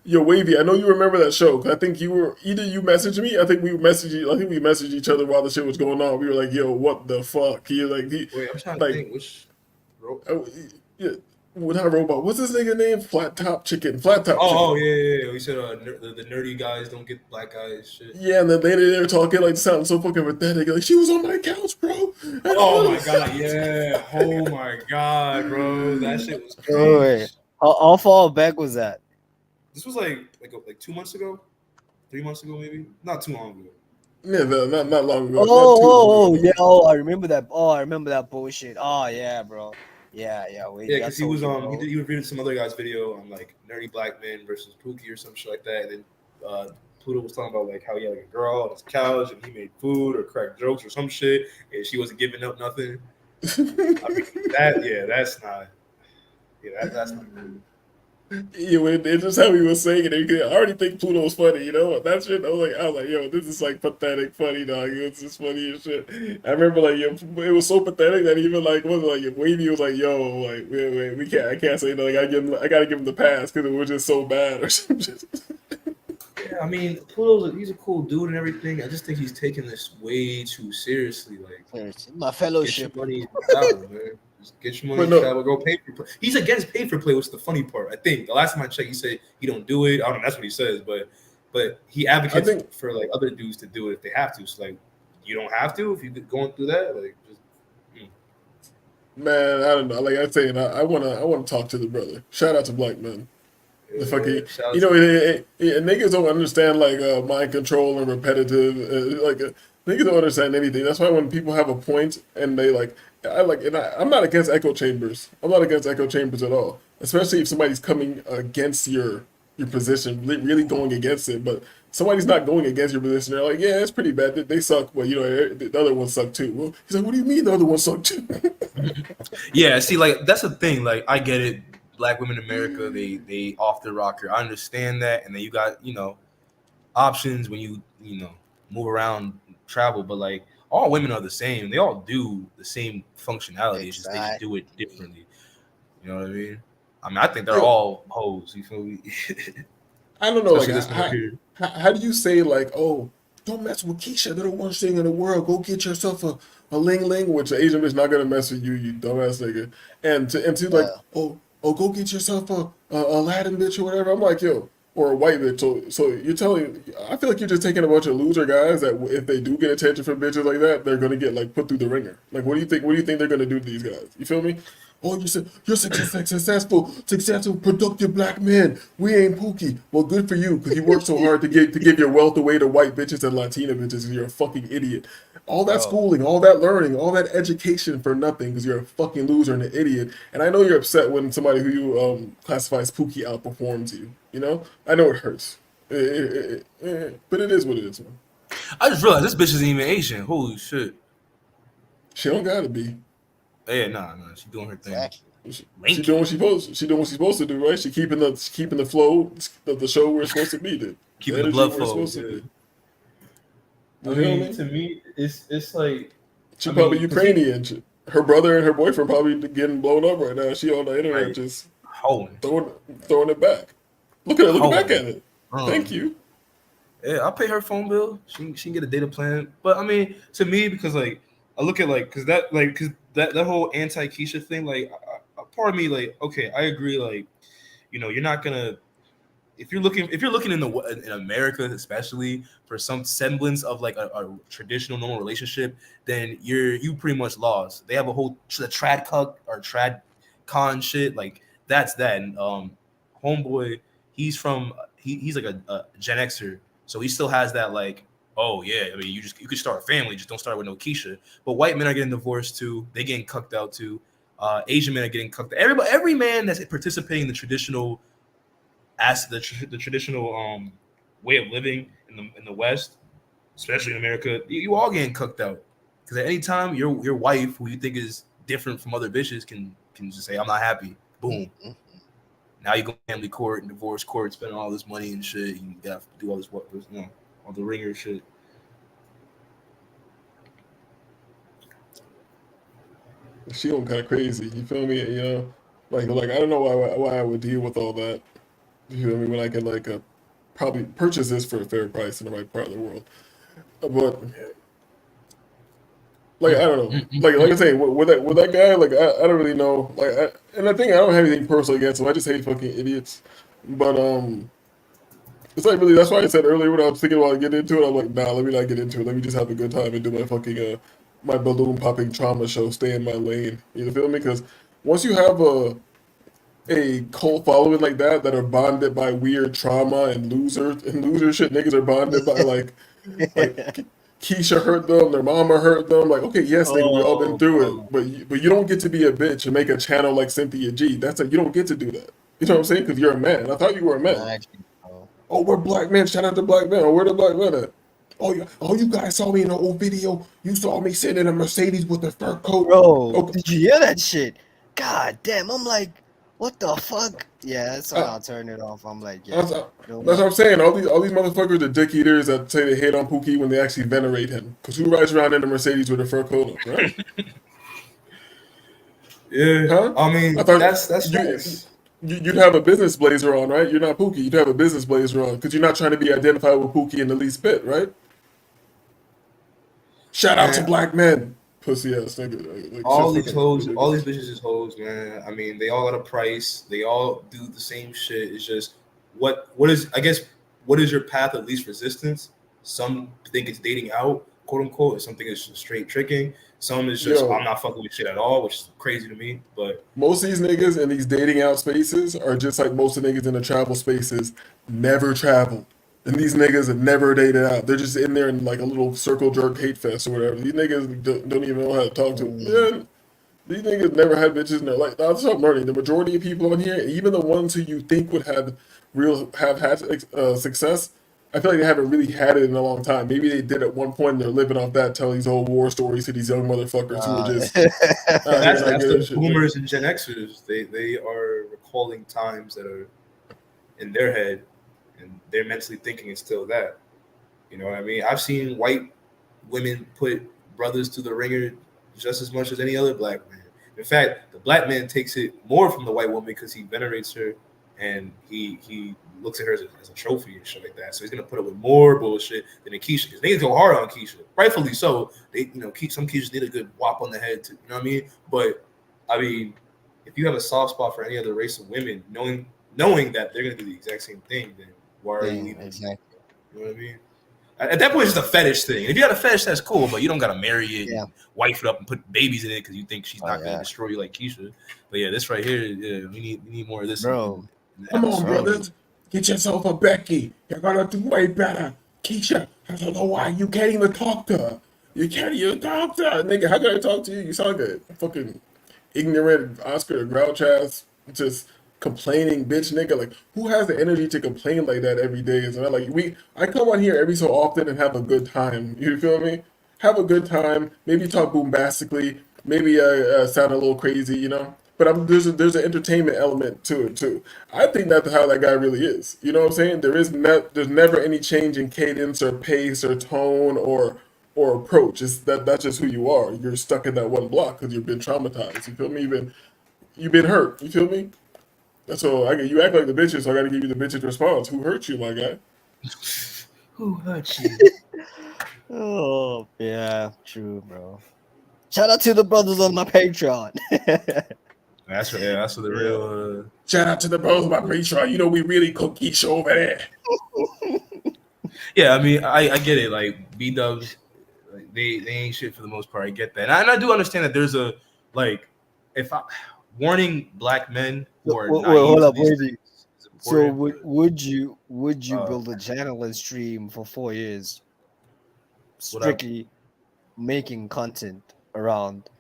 yo, Wavy, I know you remember that show. 'Cause I think you messaged me. I think we messaged each other while the shit was going on. We were like, yo, what the fuck? Wait, I'm trying to think which. Not Robot. What's his nigga name? Flat Top Chicken. Chicken. Oh yeah. He said the nerdy guys don't get black guys shit. Yeah, and then they were talking like sounding so fucking pathetic. Like, she was on my couch, bro. Oh my god, yeah. Oh my god, bro. That shit was crazy. Wait. How far back was that? This was like 2 months ago, 3 months ago, maybe. Not too long ago. Yeah, not long ago. I remember that. Oh, I remember that bullshit. Oh yeah, bro. Yeah. Wait, yeah, because he was he was reading some other guy's video on like nerdy black men versus Pookie or some shit like that, and then Pluto was talking about like how he had like a girl on his couch and he made food or cracked jokes or some shit, and she wasn't giving up nothing. I mean, that's not good. Yeah, it's just how he was saying it. I already think Pluto was funny, you know. That shit, I was like, yo, this is like pathetic, funny, dog. It's just funny as shit. I remember like, yo, it was so pathetic that even like, Wavy was like, yo, like, wait, I can't say nothing. I gotta give him the pass because it was just so bad or some shit. Yeah, I mean, he's a cool dude and everything. I just think he's taking this way too seriously. Like, my fellowship. Get your money travel, man. Just get your money travel, go pay for play. He's against pay for play, which is the funny part. I think the last time I checked, he said he don't do it. I don't know, that's what he says, but he advocates for like other dudes to do it if they have to. So like, you don't have to if you're going through that. Like, just man, I don't know. Like I'm saying, I wanna talk to the brother. Shout out to Black Man. The fucking, you know, niggas don't understand like mind control and repetitive. Niggas don't understand anything. That's why when people have a point and they like, I'm not against echo chambers. I'm not against echo chambers at all. Especially if somebody's coming against your position, really going against it. But somebody's not going against your position. They're like, yeah, it's pretty bad. They suck, but you know, the other ones suck too. Well, he's like, what do you mean the other ones suck too? Yeah, see, like that's the thing. Like, I get it. Black women in America, they off the rocker. I understand that, and then you got, you know, options when you know, move around, travel. But like, all women are the same. They all do the same functionality. It's just they just do it differently. You know what I mean? I think they're all hoes. You feel me? I don't know. Like, how do you say like, oh, don't mess with Keisha? They're the worst thing in the world. Go get yourself a ling ling, which the Asian bitch not gonna mess with you, you dumbass nigga. And to like, oh, go get yourself a Latin bitch or whatever. I'm like, yo, or a white bitch. So you're telling, I feel like you're just taking a bunch of loser guys that if they do get attention from bitches like that, they're gonna get like put through the ringer. Like, what do you think they're gonna do to these guys? You feel me? Oh, you're successful, productive black men. We ain't Pookie. Well, good for you, because you work so hard to give your wealth away to white bitches and Latina bitches, and you're a fucking idiot. All that schooling, all that learning, all that education for nothing, because you're a fucking loser and an idiot. And I know you're upset when somebody who you classify as Pookie outperforms you. You know, I know it hurts, but it is what it is, man. I just realized this bitch isn't even Asian. Holy shit. She don't gotta be. Yeah, nah, she doing her thing. She doing what she's supposed to do, right? She keeping the flow of the show where it's supposed to be. Keeping the blood flow. I mean, to me, it's like she probably Ukrainian. Her brother and her boyfriend probably getting blown up right now. She on the internet just throwing it back. Look at her, look back at it. Thank you. Yeah, I'll pay her phone bill. She can get a data plan. But I mean, to me, because like I look at because that whole anti Keisha thing, a part of me okay, I agree, you're not gonna if you're looking in America, especially for some semblance of a traditional normal relationship, then you pretty much lost. They have a whole trad cuck or trad con shit, that's that. And homeboy, he's like a Gen Xer, so he still has that oh yeah, I mean you could start a family, just don't start with no Keisha. But white men are getting divorced too, they getting cucked out too. Asian men are getting cucked out. Every man that's participating in the traditional the traditional way of living in the West, especially in America, you all getting cooked out. Because at any time your wife, who you think is different from other bitches, can just say, I'm not happy. Boom. Now you go to family court and divorce court, spend all this money and shit. You got to do all this all the ringer shit. She went kind of crazy. You feel me? You know, like I don't know why I would deal with all that. You feel me? When I can probably purchase this for a fair price in the right part of the world. But I don't know. Like I say, with that guy, I don't really know. And I think I don't have anything personal against him. I just hate fucking idiots. But it's really, that's why I said earlier when I was thinking about getting into it, I'm like, nah, let me not get into it. Let me just have a good time and do my fucking my balloon popping trauma show. Stay in my lane. You feel me? Because once you have a cult following like that are bonded by weird trauma and loser shit, niggas are bonded by like Keisha hurt them, their mama hurt them. Like, okay, yes, nigga, we all been through it, but you don't get to be a bitch and make a channel like Cynthia G. You don't get to do that. You know what I'm saying? Because you're a man. I thought you were a man. Oh, we're black men. Shout out to black men. Oh, where the black men at? Oh, you guys saw me in the old video. You saw me sitting in a Mercedes with a fur coat. Bro, did you hear that shit? God damn, I'm like, what the fuck? Yeah, that's why I'll turn it off. I'm like, yeah. That's what I'm saying. All these motherfuckers are dick eaters that say they hate on Pookie when they actually venerate him. Because who rides around in a Mercedes with a fur coat on, right? Yeah. Huh? I mean, I thought that's you'd have a business blazer on, right? You're not Pookie. You'd have a business blazer on because you're not trying to be identified with Pookie in the least bit, right? Shout out to black men. Pussy ass nigga. All these hoes, all these bitches is hoes, man. I mean, they all got a price. They all do the same shit. It's just what is your path of least resistance? Some think it's dating out, quote unquote, and some think it's straight tricking. Some is just I'm not fucking with shit at all, which is crazy to me. But most of these niggas in these dating out spaces are just like most of the niggas in the travel spaces, never travel. And these niggas have never dated out. They're just in there in like a little circle jerk hate fest or whatever. These niggas don't even know how to talk to them. Yeah, these niggas never had bitches in their life. That's what I'm learning. The majority of people on here, even the ones who you think would have had success, I feel like they haven't really had it in a long time. Maybe they did at one point and they're living off that, telling these old war stories to these young motherfuckers who are just... that's the boomers and Gen Xers. They are recalling times that are in their head. And they're mentally thinking it's still that. You know what I mean? I've seen white women put brothers to the ringer just as much as any other black man. In fact, the black man takes it more from the white woman because he venerates her and he looks at her as a trophy and shit like that. So he's gonna put up with more bullshit than a Keisha. Because they go hard on Keisha, rightfully so. They, some Keishas need a good whop on the head too. You know what I mean? But I mean, if you have a soft spot for any other race of women, knowing that they're gonna do the exact same thing, then why are you even? Exactly. You know what I mean? At that point, it's just a fetish thing. If you got a fetish, that's cool, but you don't gotta marry it, and wife it up, and put babies in it because you think she's not gonna destroy you like Keisha. But yeah, this right here, we need more of this, bro. Come on, brothers, get yourself a Becky. You're gonna do way better. Keisha, I don't know why you can't even talk to her. You can't even talk to her, nigga. How can I talk to you? You sound like a fucking ignorant Oscar the Grouch ass, just complaining bitch nigga. Like, who has the energy to complain like that every day? Is I come on here every so often and have a good time. You feel me? Have a good time. Maybe talk bombastically. Maybe sound a little crazy, But there's an entertainment element to it too. I think that's how that guy really is. You know what I'm saying? There's never any change in cadence or pace or tone or approach. That's just who you are. You're stuck in that one block because you've been traumatized. You feel me? You've been hurt. You feel me? So you act like the bitches, so I got to give you the bitches response. Who hurt you, my guy? Who hurt you? Oh, yeah, true, bro. Shout out to the brothers on my Patreon. That's right. Yeah, that's what the real. Shout out to the bros on my Patreon. You know we really cook Keisha over there. Yeah, I mean, I get it. Like B-dubs, like, they ain't shit for the most part. I get that, and I do understand that there's a like, if I warning black men who are Wait, naive hold to up, these wait. things is So important. would you build a channel and stream for 4 years, What I- strictly making content around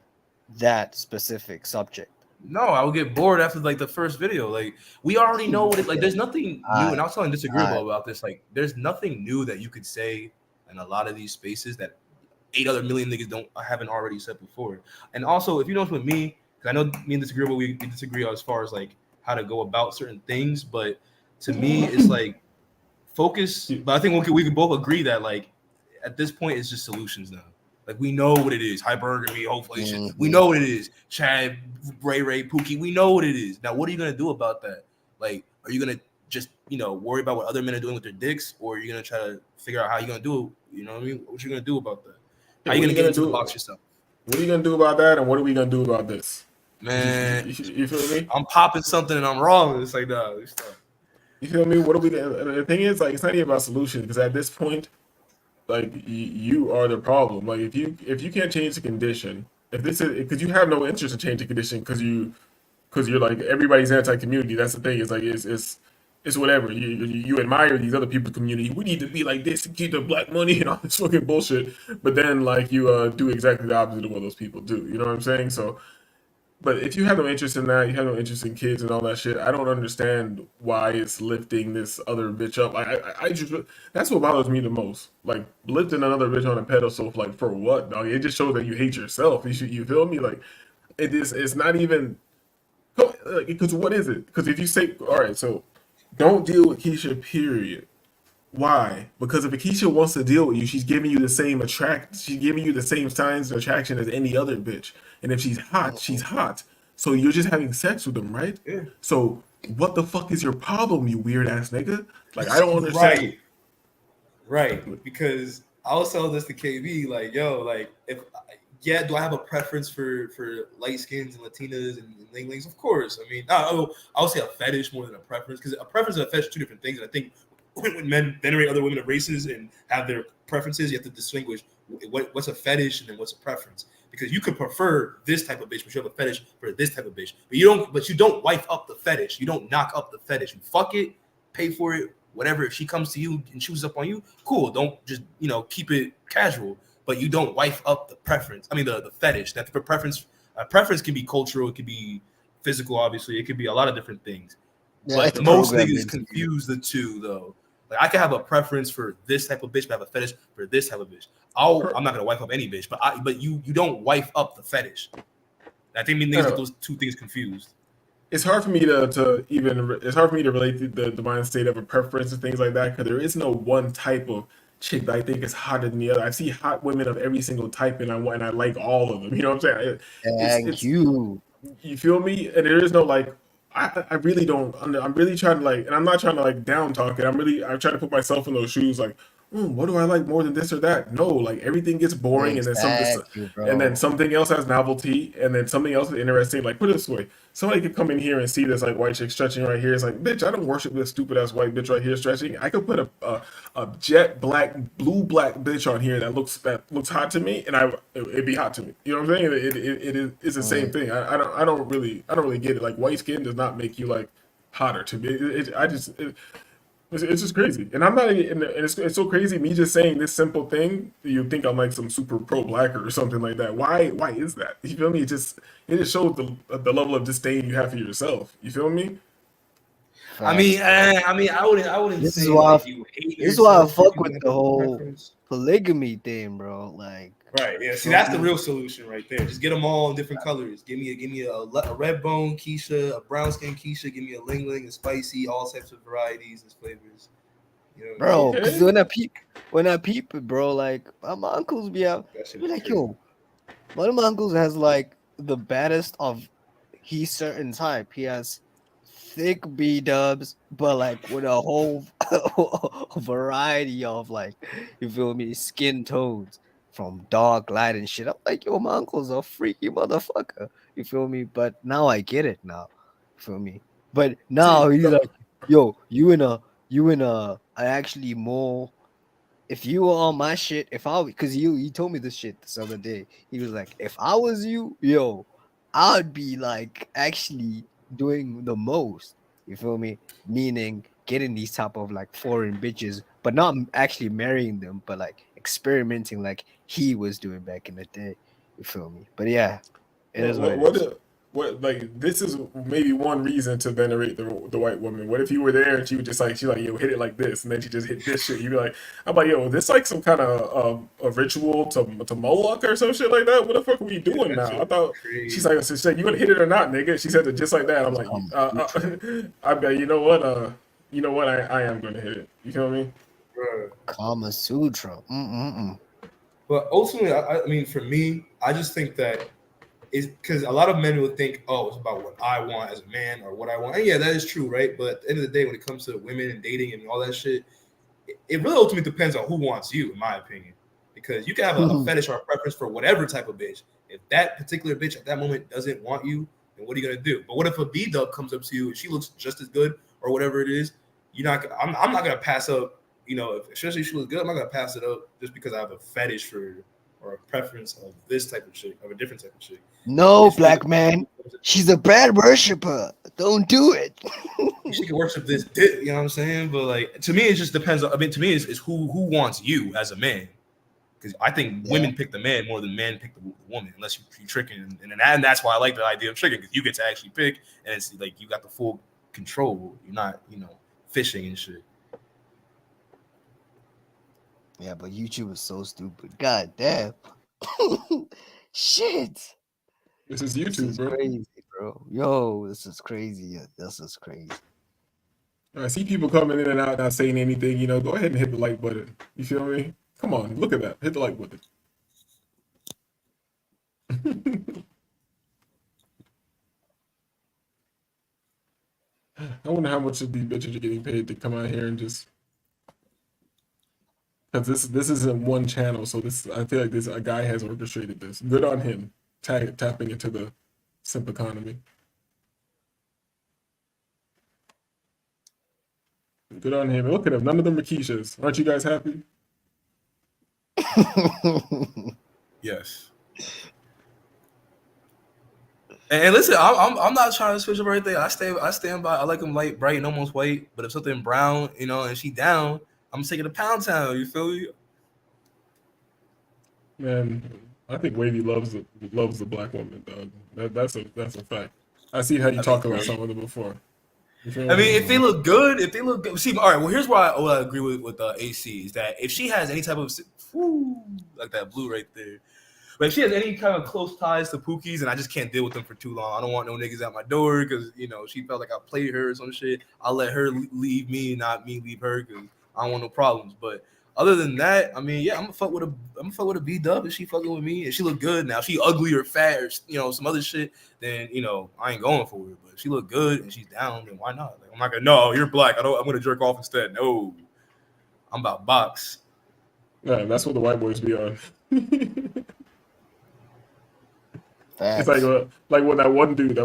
that specific subject? No, I would get bored after like the first video. Like we already know what it like. There's nothing new, and I was telling disagreeable about this. Like there's nothing new that you could say in a lot of these spaces that 8 other million niggas haven't already said before. And also, if you know with me, because I know me and disagreeable, we disagree as far as like how to go about certain things. But to me, it's like focus. But I think we can both agree that like at this point, it's just solutions now. Like we know what it is. Hypergamy, hopefully, we know what it is. Chad, Ray, Pookie, we know what it is. Now, what are you gonna do about that? Like, are you gonna just worry about what other men are doing with their dicks, or are you gonna try to figure out how you're gonna do it? You know what I mean? What you gonna do about that? How you gonna get into the box yourself? What are you gonna do about that, and what are we gonna do about this? Man, you feel me? I'm popping something and I'm wrong. It's like no, you feel me? What are we? The thing is, like, it's not even about solution because at this point, like, you are the problem. Like, if you can't change the condition, if this is because you have no interest in changing condition because you're like everybody's anti-community. That's the thing. It's like it's whatever. You admire these other people's community. We need to be like this to keep the black money and all this fucking bullshit. But then like you do exactly the opposite of what those people do. You know what I'm saying? So. But if you have no interest in that, you have no interest in kids and all that shit, I don't understand why it's lifting this other bitch up. I just that's what bothers me the most. Like lifting another bitch on a pedestal, like for what, dog? It just shows that you hate yourself. You feel me? Like it's not even because what is it? Because if you say all right, so don't deal with Keisha, period. Why? Because if Keisha wants to deal with you, she's giving you the same she's giving you the same signs of attraction as any other bitch. And if she's hot, she's hot. So you're just having sex with them, right? Yeah. So what the fuck is your problem, you weird ass nigga? Like I don't understand. Right. Because I was telling this to KB, like, yo, like do I have a preference for light skins and Latinas and linglings? Of course. I mean, I would say a fetish more than a preference, because a preference and a fetish are two different things. And I think when men venerate other women of races and have their preferences, you have to distinguish what's a fetish and then what's a preference. Because you could prefer this type of bitch, but you have a fetish for this type of bitch. But you don't wife up the fetish. You don't knock up the fetish. You fuck it, pay for it, whatever. If she comes to you and chooses up on you, cool. Don't just keep it casual. But you don't wife up the preference. I mean the fetish. That the preference can be cultural, it could be physical, obviously, it could be a lot of different things. Yeah, But most niggas confuse the two though. Like I can have a preference for this type of bitch, but have a fetish for this type of bitch. I'm not gonna wife up any bitch, but you don't wife up the fetish. I think niggas get those two things confused. It's hard for me to relate to the mind state of a preference and things like that, because there is no one type of chick that I think is hotter than the other. I see hot women of every single type, and I like all of them. You know what I'm saying? You feel me? And there is no like. I really don't. I'm really trying to like, and I'm not trying to like down talk it. I'm trying to put myself in those shoes. Like, what do I like more than this or that? No, like everything gets boring, and then something else has novelty, and then something else is interesting. Like put it this way: somebody could come in here and see this like white chick stretching right here. It's like, bitch, I don't worship this stupid ass white bitch right here stretching. I could put a jet black, blue black bitch on here that looks hot to me, and it'd be hot to me. You know what I'm saying? It's the same thing. I don't really get it. Like white skin does not make you like hotter to me. It's just crazy, and I'm not. And it's so crazy. Me just saying this simple thing, you think I'm like some super pro blacker or something like that. Why is that? You feel me? It just shows the level of disdain you have for yourself. You feel me? I mean, I wouldn't. This say is why. like you hate This is why I yourself fuck if you with have the a whole preference. polygamy thing, bro. Like, Right. Yeah. See, that's the real solution right there. Just get them all in different colors. Give me a red bone Keisha, a brown skin Keisha. Give me a ling ling, a spicy, all types of varieties and flavors. You know, bro, because when I peep it, bro, like my uncles be out, be like, yo, one of my uncles has like the baddest of he's certain type. He has thick B dubs, but like with a whole variety of like, you feel me, skin tones. from dark, light, and shit. I'm like, yo, my uncle's a freaky motherfucker. You feel me? But now I get it now. You feel me? But now he's like, yo, you in a I actually more. If you were on my shit, if I, because you told me this shit this other day. He was like, if I was you, yo, I'd be like actually doing the most. You feel me? Meaning getting these type of like foreign bitches, but not actually marrying them, but like experimenting like he was doing back in the day. You feel me? But yeah, it is what it is. What like this is maybe one reason to venerate the white woman. What if you were there and she was just like she like yo hit it like this and then she just hit this shit? You'd be like, I'm like yo, this like some kind of a ritual to Moloch or some shit like that. What the fuck are we doing now? I thought she's like, so she's like, you gonna hit it or not, nigga? She said it just like that. I'm like, I bet you know what I am gonna hit it. You feel me? Kama Sutra. But ultimately, I mean, for me, I just think that is because a lot of men would think, oh, it's about what I want as a man or what I want. And yeah, that is true, right? But at the end of the day, when it comes to women and dating and all that shit, it really ultimately depends on who wants you, in my opinion. Because you can have a fetish or a preference for whatever type of bitch. If that particular bitch at that moment doesn't want you, then what are you gonna do? But what if a B-dub comes up to you and she looks just as good or whatever it is? I'm not gonna pass up. You know, especially if she looks good, I'm not gonna pass it up just because I have a fetish for or a preference of this type of chick, of a different type of chick. No, black man. She's a bad worshiper. Don't do it. She can worship this dick, you know what I'm saying? But like to me, it just depends on, I mean, to me, it's who wants you as a man. Because I think women pick the man more than men pick the woman, unless you're tricking. And that's why I like the idea of tricking, because you get to actually pick, and it's like you got the full control. You're not, fishing and shit. Yeah, but YouTube is so stupid. God damn. Shit. This is YouTube, bro. Crazy, bro. Yo, this is crazy. This is crazy. I see people coming in and out, not saying anything. Go ahead and hit the like button. You feel me? Come on, look at that. Hit the like button. I wonder how much of these bitches are getting paid to come out here and just. Because this isn't one channel, so I feel like a guy has orchestrated this. Good on him, tapping into the simp economy. Good on him. Look at him. None of them are Keishas. Aren't you guys happy? Yes. And listen, I'm not trying to switch up everything. I stand by. I like them light, bright, and almost white. But if something brown, and she down, I'm taking a pound town. You feel me? Man, I think Wavy loves the black woman, dog. That's a fact. I see how you talk about some of them before. I mean, if they look good, see, all right. Well, here's why I agree with AC is that if she has any type of like that blue right there, but if she has any kind of close ties to Pookies, and I just can't deal with them for too long, I don't want no niggas at my door because she felt like I played her or some shit. I'll let her leave me, not me leave her, because I don't want no problems. But other than that, I mean, yeah, I'm gonna fuck with a B-dub if she fucking with me and she look good. Now, if she ugly or fat or some other shit, then I ain't going for it. But if she look good and she's down, then why not? Like, I'm not gonna no, you're black. I'm gonna jerk off instead. No, I'm about box. Yeah, that's what the white boys be on. It's like when that one dude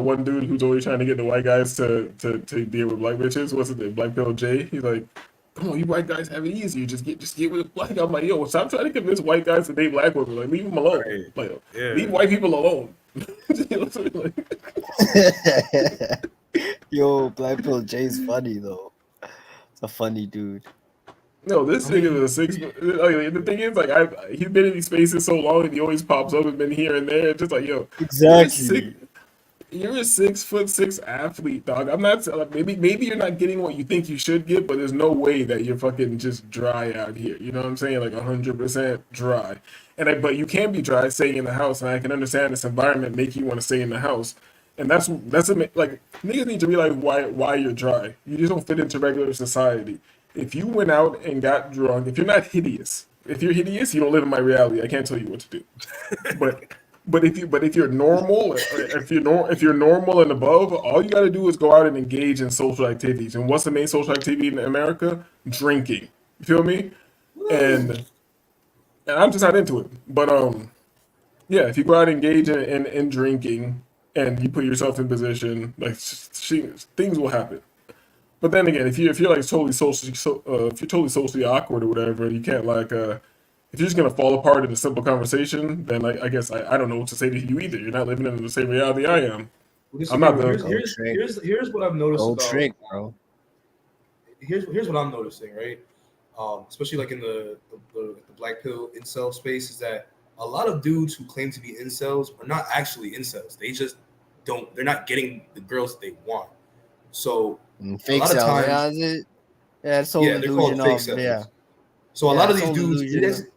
who's always trying to get the white guys to deal with black bitches. What's it? Black Pill J. He's like, come on, you white guys have it easy. Just get with black. I'm like, yo, stop trying to convince white guys to date black women. Like, leave them alone. Right. Like, leave white people alone. Yo, Black Pill J's funny though. It's a funny dude. No, this nigga is a six. The thing is, like, he's been in these spaces so long, and he always pops up and been here and there. It's just like, yo, exactly. You're a 6'6" athlete, dog. I'm not like, maybe you're not getting what you think you should get, but there's no way that you're fucking just dry out here. You know what I'm saying? Like 100% dry. But you can be dry staying in the house, and I can understand this environment make you want to stay in the house. And that's like niggas need to realize why you're dry. You just don't fit into regular society. If you went out and got drunk, if you're not hideous, if you're hideous, you don't live in my reality. I can't tell you what to do. But if you're normal, if you're normal and above, all you got to do is go out and engage in social activities. And what's the main social activity in America? Drinking. You feel me? And and I'm just not into it. But yeah, if you go out and engage in drinking and you put yourself in position, like things will happen. But then again, if you're like totally socially if you're totally socially awkward or whatever, and you can't like if you're just gonna fall apart in a simple conversation, then I guess I don't know what to say to you either. You're not living in the same reality I am. I'm not the Here's what I've noticed Don't about drink, bro. here's what I'm noticing, right? Especially like in the black pill incel space, is that a lot of dudes who claim to be incels are not actually incels. They just they're not getting the girls that they want. So Fake a lot of cells, times, yeah, it's all they're called illusion fake of, cells. yeah. So a Yeah, lot of it's these all dudes, illusion.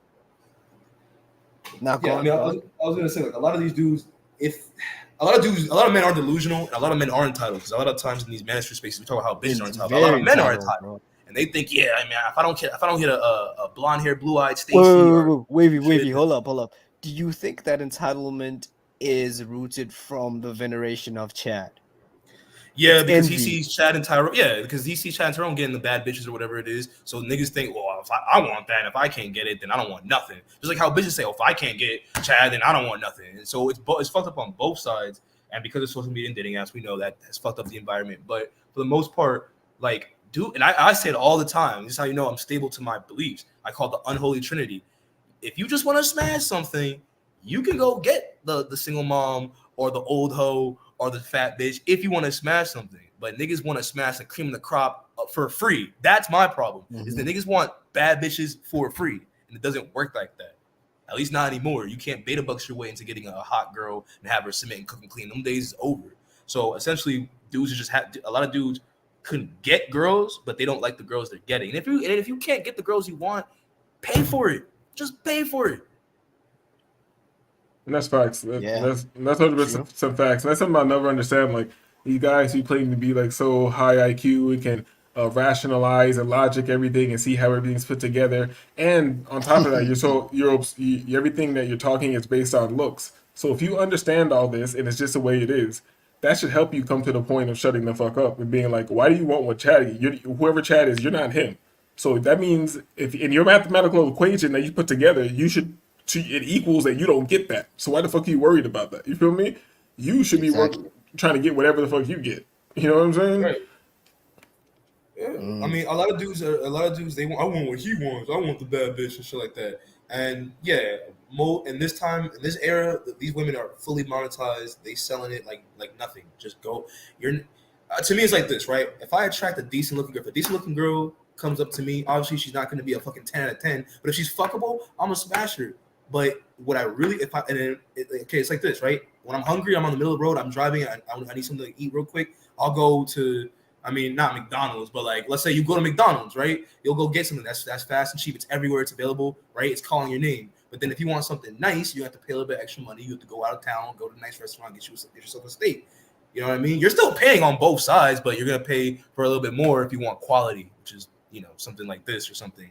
Not yeah, I mean, I was gonna say, like, a lot of these dudes, a lot of men are delusional, and a lot of men are entitled. Because a lot of times in these manosphere spaces, we talk about how bitches are entitled. A lot of men are entitled, and they think, yeah, I mean, if I don't get a blonde haired, blue eyed Stacy, Wavy, hold up. Do you think that entitlement is rooted from the veneration of Chad? yeah, because he Envy. sees Chad and Tyrone, because he sees Chad and Tyrone getting the bad bitches or whatever it is. So niggas think, well, if I want that, if I can't get it, then I don't want nothing. Just like how bitches say, oh, if I can't get Chad, then I don't want nothing. And so it's fucked up on both sides. And because of social media and dating apps, we know that has fucked up the environment. But for the most part, like, dude, and I say it all the time. This is how you know I'm stable to my beliefs. I call it the unholy trinity. If you just want to smash something, you can go get the single mom or the old hoe or the fat bitch if you want to smash something. But niggas want to smash the cream of the crop for free. That's my problem. Is that niggas want bad bitches for free, and it doesn't work like that. At least not anymore. You can't beta bucks your way into getting a hot girl and have her submit and cook and clean. Them days is over. So essentially, dudes are just a lot of dudes couldn't get girls, but they don't like the girls they're getting. And if you can't get the girls you want, pay for it. Just pay for it. And that's facts. That's 100% some facts. And that's something I'll never understand. Like these guys who claim to be like so high IQ and can rationalize and logic everything and see how everything's put together. And on top of that, everything that you're talking is based on looks. So if you understand all this and it's just the way it is, that should help you come to the point of shutting the fuck up and being like, why do you want what Chad? Whoever Chad is, you're not him. So that means if in your mathematical equation that you put together, it equals that you don't get that. So why the fuck are you worried about that? You feel me? You should be trying to get whatever the fuck you get. You know what I'm saying? Right. Yeah. I mean, a lot of dudes, I want what he wants. I want the bad bitch and shit like that. And yeah, in this era, these women are fully monetized. They selling it like nothing. Just go. To me, it's like this, right? If I attract a decent looking girl, if a decent looking girl comes up to me, obviously she's not going to be a fucking 10 out of 10. But if she's fuckable, I'm gonna smash her. But what I really, it's like this, right? When I'm hungry, I'm on the middle of the road, I'm driving, I need something to eat real quick. I'll go to, I mean, not McDonald's, but like, let's say you go to McDonald's, right? You'll go get something that's fast and cheap. It's everywhere. It's available, right? It's calling your name. But then if you want something nice, you have to pay a little bit extra money. You have to go out of town, go to a nice restaurant, get yourself a steak. You know what I mean? You're still paying on both sides, but you're going to pay for a little bit more if you want quality, which is, something like this or something.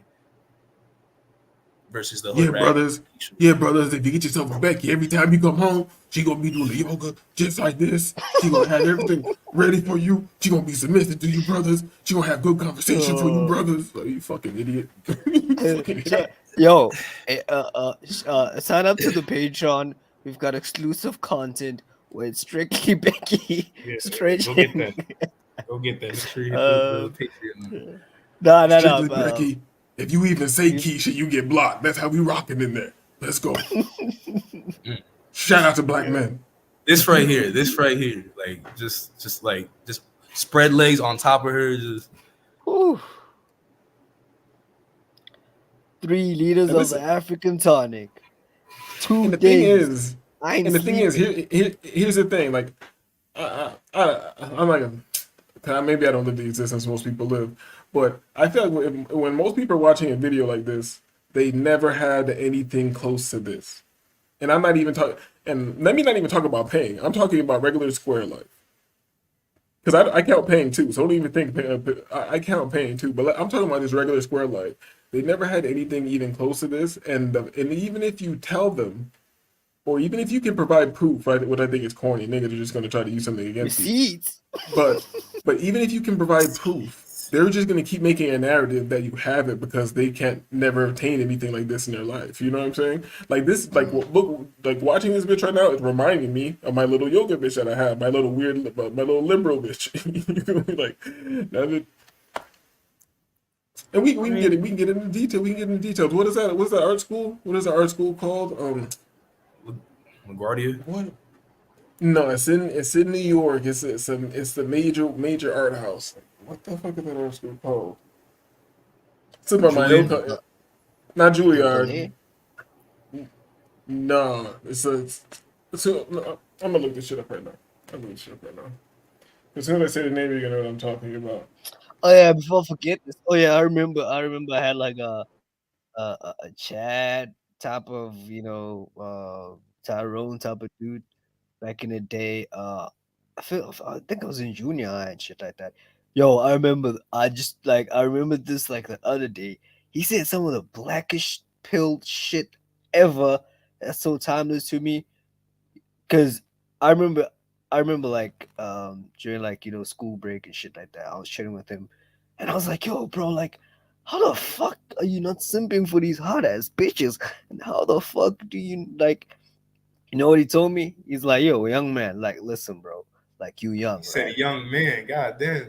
Versus the hood brothers, if you get yourself a Becky, every time you come home, she gonna be doing the yoga just like this. She gonna have everything ready for you. She gonna be submissive to you, brothers. She gonna have good conversation for you, brothers. Like, you fucking idiot. Yo, sign up to the Patreon. We've got exclusive content with Strictly Becky. Straight. Go get that. Go get that. Make sure you hit the Patreon. No. Strictly Becky. If you even say Keisha, you get blocked. That's how we rocking in there. Let's go. Shout out to black men. This right here, like just spread legs on top of her, just. Whew. 3 liters of the African tonic. 2 days. Here's the thing. Like, I'm like, maybe I don't live the existence most people live. But I feel like when most people are watching a video like this, they never had anything close to this. And I'm not even talking, and let me not even talk about paying. I'm talking about regular square life. Because I count paying too, so don't even think, I count paying too, but I'm talking about this regular square life. They never had anything even close to this, and even if you tell them, or even if you can provide proof, right, what I think is corny, niggas are just going to try to use something against you. But even if you can provide proof they're just gonna keep making a narrative that you have it because they can't never obtain anything like this in their life. You know what I'm saying? Like this, like look, like watching this bitch right now is reminding me of my little yoga bitch that I had, my little weird, my little liberal bitch. You feel me? Like that. And we can get it. We can get into detail. We can get into details. What is that? What's that art school? What is that art school called? LaGuardia. What? No, it's in New York. It's the major art house. What the fuck is that art school called? It's in my mind. Not Juilliard. No, I'm gonna look this shit up right now. As soon as I say the name, you're gonna know what I'm talking about. Oh yeah, before I forget this. Oh yeah, I remember I had like a Chad type of, Tyrone type of dude back in the day. I think I was in junior high and shit like that. Yo, I remember this like the other day. He said some of the blackest pill shit ever. That's so timeless to me. Cause I remember like during like school break and shit like that, I was chatting with him, and I was like, yo, bro, like, how the fuck are you not simping for these hot ass bitches? And how the fuck do you like? You know what he told me? He's like, yo, young man, like, listen, bro, like you young. He said right? young man. God damn.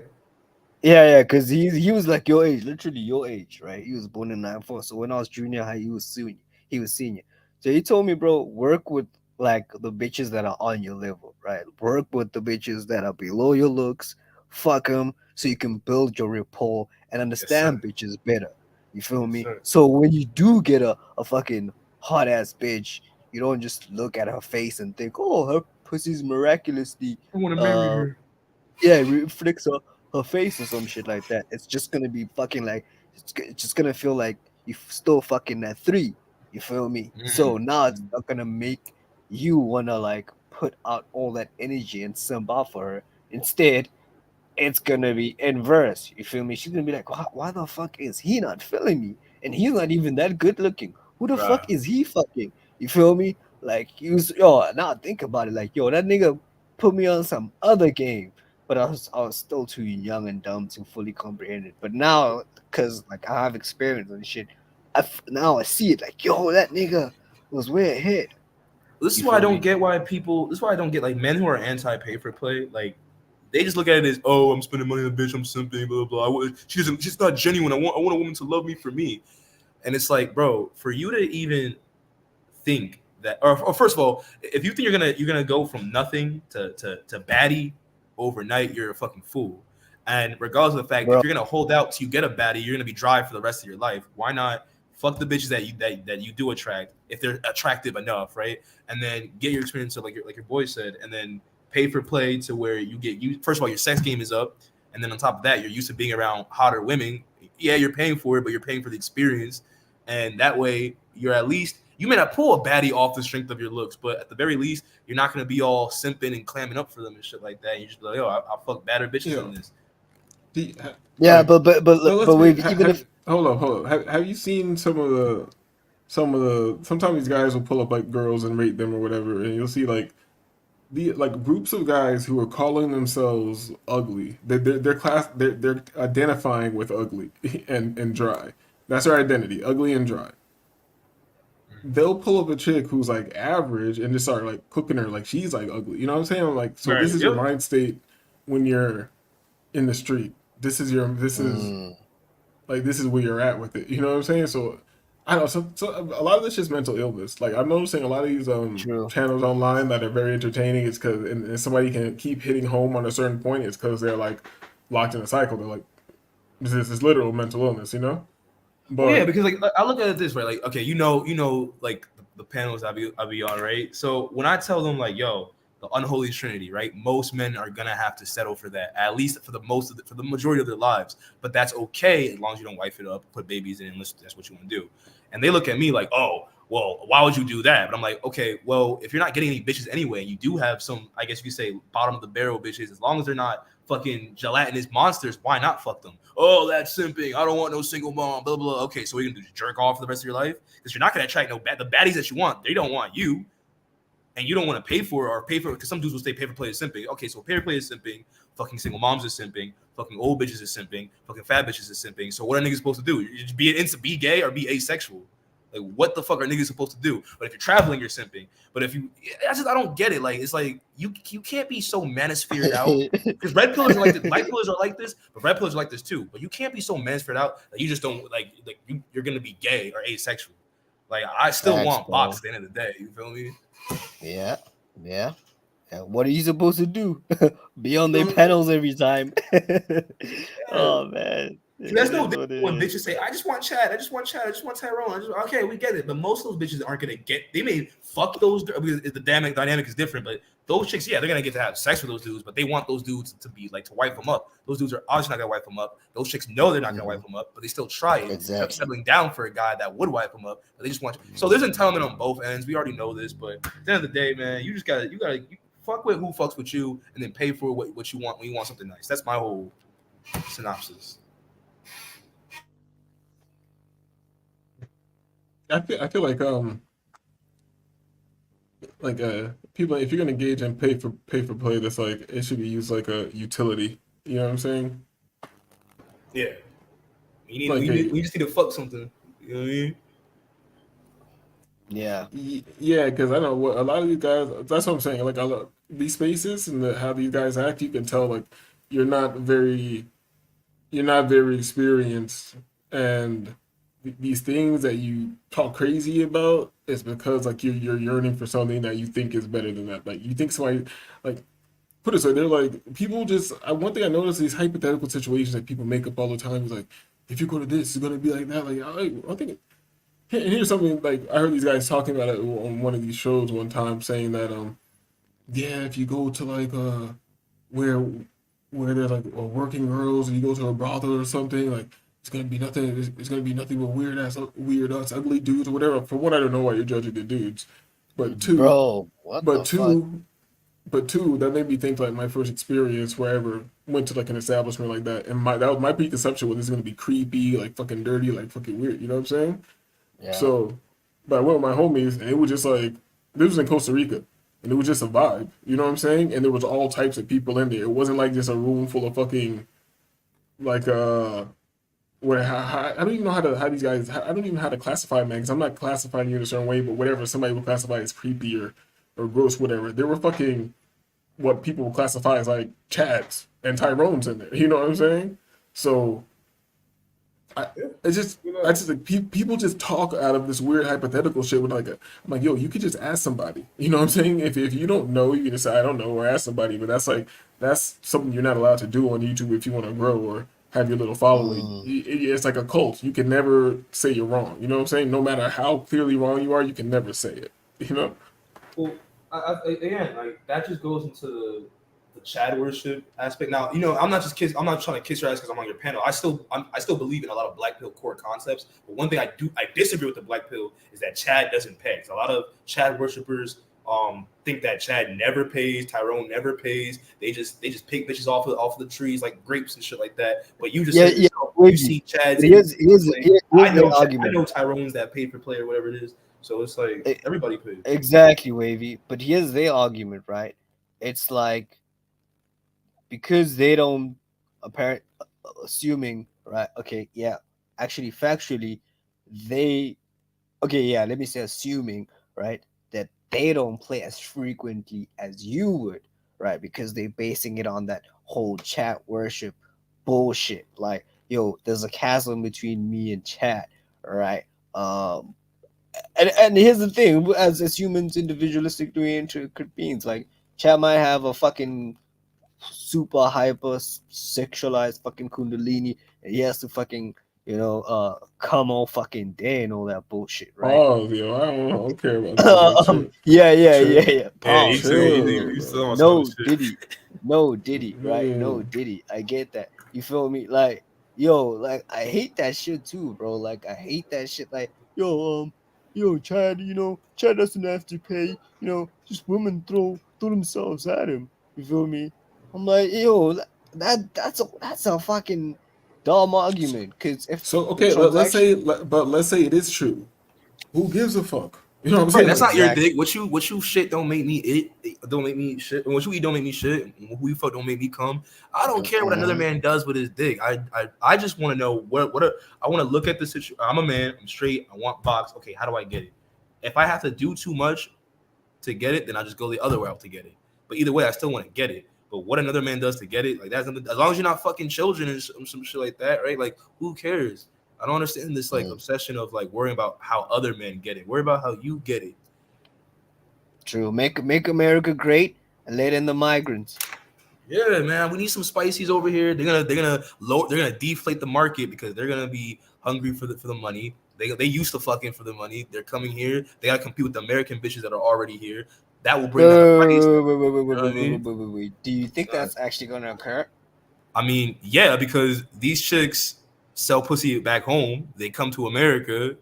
Yeah, cause he was like your age, literally your age, right? He was born in 94. So when I was junior high, he was senior. So he told me, bro, work with like the bitches that are on your level, right? Work with the bitches that are below your looks, fuck them, so you can build your rapport and understand bitches better. You feel me? sir. So when you do get a fucking hot ass bitch, you don't just look at her face and think, oh, her pussy's miraculously I want to marry her. reflects her face or some shit like that. It's just gonna be fucking like it's just gonna feel like you still fucking at 3. You feel me? So now it's not gonna make you wanna like put out all that energy and simp out for her. Instead, it's gonna be inverse. You feel me? She's gonna be like, why the fuck is he not feeling me? And he's not even that good looking. Who the fuck is he fucking? You feel me? Like now think about it. Like, yo, that nigga put me on some other game. But I was still too young and dumb to fully comprehend it. But now, cause like I have experience and shit, now I see it. Like, yo, that nigga was way ahead. This is why I don't get like men who are anti-pay for play. Like, they just look at it as, oh, I'm spending money on a bitch, I'm simping, blah blah blah. She's not genuine. I want a woman to love me for me. And it's like, bro, for you to even think that, or first of all, if you think you're gonna go from nothing to baddie overnight, you're a fucking fool. And regardless of the fact, if you're gonna hold out till you get a baddie, you're gonna be dry for the rest of your life. Why not fuck the bitches that you do attract if they're attractive enough, right? And then get your experience of like your boy said, and then pay for play to where first of all, your sex game is up, and then on top of that, you're used to being around hotter women. Yeah, you're paying for it, but you're paying for the experience, and that way you're at least. You may not pull a baddie off the strength of your looks, but at the very least, you're not going to be all simping and clamming up for them and shit like that. You just be like, yo, I'll fuck badder bitches than this. Hold up. Have you seen sometimes these guys will pull up like girls and rate them or whatever, and you'll see like groups of guys who are calling themselves ugly. They're identifying with ugly and dry. That's their identity, ugly and dry. They'll pull up a chick who's like average and just start like cooking her like she's like ugly. You know what I'm saying? Like, so Right. This is your mind state when you're in the street. This is where you're at with it. You know what I'm saying? So I don't know. So a lot of this is mental illness. Like I'm noticing a lot of these channels online that are very entertaining. It's because and somebody can keep hitting home on a certain point. It's because they're like locked in a cycle. They're like, this is literal mental illness. You know? But Well, yeah, because like I look at it this way, like, okay, you know, like the panels I be on, right? So when I tell them like, yo, the unholy trinity, right? Most men are gonna have to settle for that, at least for the majority of their lives. But that's okay as long as you don't wife it up, put babies in, unless that's what you want to do. And they look at me like, oh, well, why would you do that? But I'm like, okay, well, if you're not getting any bitches anyway, you do have some, I guess you could say, bottom of the barrel bitches. As long as they're not fucking gelatinous monsters, why not fuck them? Oh, that's simping. I don't want no single mom, blah, blah, blah. Okay, so what are you going to do? Jerk off for the rest of your life? Because you're not going to attract the baddies that you want. They don't want you. and you don't want to pay for it or pay for it, because some dudes will say pay for play is simping. Okay, so pay for play is simping, fucking single moms is simping, fucking old bitches is simping, fucking fat bitches is simping. So what are niggas supposed to do? You just be gay or be asexual? Like, what the fuck are niggas supposed to do? But if you're traveling, you're simping. But if you, I don't get it. Like, it's like you can't be so manosphered out, because red pillars are like this, white pillars are like this, but red pillars are like this too. But you can't be so manosphered out that you just don't like you're gonna be gay or asexual. Like, I still want box at the end of the day. You feel me? Yeah. And what are you supposed to do? Be on their panels every time. Oh man. See, that's no different when bitches say, I just want Chad, I just want Tyrone. Okay, we get it. But most of those bitches aren't gonna they may fuck those, because the dynamic is different, but those chicks, yeah, they're gonna get to have sex with those dudes, but they want those dudes to be like to wipe them up. Those dudes are obviously not gonna wipe them up. Those chicks know they're not gonna wipe them up, but they still try it. Exactly. Settling down for a guy that would wipe them up, but they just want you. So there's entitlement on both ends. We already know this, but at the end of the day, man, you gotta fuck with who fucks with you, and then pay for what you want when you want something nice. That's my whole synopsis. I feel like people, if you're gonna engage in pay for play, that's like, it should be used like a utility. You know what I'm saying? Yeah. We just need to fuck something. You know what I mean? Yeah. Yeah, because I know what a lot of these guys. That's what I'm saying. Like, these spaces and how these guys act, you can tell like you're not very experienced, and these things that you talk crazy about is because like you're yearning for something that you think is better than that. Like, you think somebody, like, put it this way, they're like, people just, one thing I noticed, these hypothetical situations that people make up all the time is like, if you go to this, it's gonna be like that. Like, I think, and here's something, like, I heard these guys talking about it on one of these shows one time, saying that yeah, if you go to like where they're like working girls, and you go to a brothel or something, like, it's gonna be nothing. It's gonna be nothing but weird ass, ugly dudes or whatever. For one, I don't know why you're judging the dudes, but two, bro, what but the two, but two, that made me think like my first experience where I ever went to like an establishment like that, and that was my preconception was this is gonna be creepy, like fucking dirty, like fucking weird. You know what I'm saying? Yeah. So, but I went with my homies, and it was just like, this was in Costa Rica, and it was just a vibe. You know what I'm saying? And there was all types of people in there. It wasn't like just a room full of fucking like where I don't even know how these guys. I don't even know how to classify, man, because I'm not classifying you in a certain way. But whatever somebody would classify as creepy or gross, whatever. There were fucking what people would classify as like Chads and Tyrones in there. You know what I'm saying? So I just like people just talk out of this weird hypothetical shit with like I'm like, yo, you could just ask somebody. You know what I'm saying? If you don't know, you can just say I don't know or ask somebody. But that's something you're not allowed to do on YouTube if you want to grow or have your little following. It's like a cult. You can never say you're wrong. You know what I'm saying? No matter how clearly wrong you are, you can never say it. You know? Well, again, like, that just goes into the Chad worship aspect. Now, you know, I'm not trying to kiss your ass because I'm on your panel. I still believe in a lot of black pill core concepts. But one thing I disagree with the black pill is that Chad doesn't pay. A lot of Chad worshipers think that Chad never pays, Tyrone never pays. They just pick bitches off of the trees like grapes and shit like that. But you just you see Chad. I know Tyrone's that paid for play or whatever it is. So it's like everybody pays. Exactly, Wavy. But here's their argument, right? It's like, because they don't assuming, right? Okay, yeah. Actually, factually, let me say assuming, right? That they don't play as frequently as you would, right? Because they're basing it on that whole chat worship bullshit. Like, yo, there's a chasm between me and chat, right? And here's the thing, as humans, individualistic intricate beings, like, chat might have a fucking super hyper sexualized fucking kundalini, and he has to fucking, come all fucking day and all that bullshit, right? Oh, yo, I don't care about that. Yeah. No Diddy, right? Yeah. No Diddy. I get that. You feel me? Like, yo, like, I hate that shit too, bro. Like, I hate that shit. Like, yo, Chad, Chad doesn't have to pay. Just women throw themselves at him. You feel me? I'm like, yo, that's a fucking dumb argument. Cause if let's say it is true. Who gives a fuck? You know what I'm Right, saying? that's not your Exactly. dick. What you shit don't make me it. Don't make me shit. And what you eat don't make me shit. And who you fuck don't make me come. I don't care what another man does with his dick. I just want to know I want to look at the situation. I'm a man. I'm straight. I want box. Okay, how do I get it? If I have to do too much to get it, then I just go the other way out to get it. But either way, I still want to get it. But what another man does to get it, like that's as long as you're not fucking children and some shit like that, right? Like who cares? I don't understand this like obsession of like worrying about how other men get it. Worry about how you get it. True. Make America great and let in the migrants. Yeah, man, we need some spices over here. They're gonna deflate the market because they're gonna be hungry for the money. They used to fucking for the money. They're coming here. They gotta compete with the American bitches that are already here. That will bring down the price. Wait. Do you think that's actually gonna occur? I mean, yeah, because these chicks sell pussy back home. They come to America.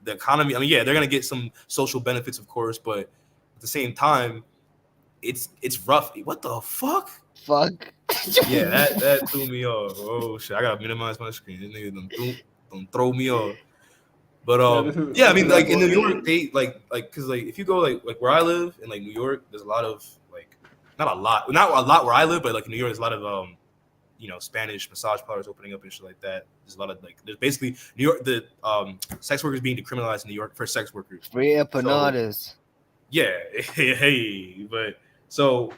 The economy. I mean, yeah, they're gonna get some social benefits, of course, but at the same time, it's rough. What the fuck? Fuck. Yeah, that threw me off. Oh shit, I gotta minimize my screen. This nigga don't throw me off. But yeah, I mean, like in New York, they like because like if you go like where I live in like New York, there's a lot of like not a lot where I live, but like in New York, there's a lot of Spanish massage parlors opening up and shit like that. There's a lot of like there's basically New York the sex workers being decriminalized in New York for sex workers. Free empanadas. Yeah, hey, but so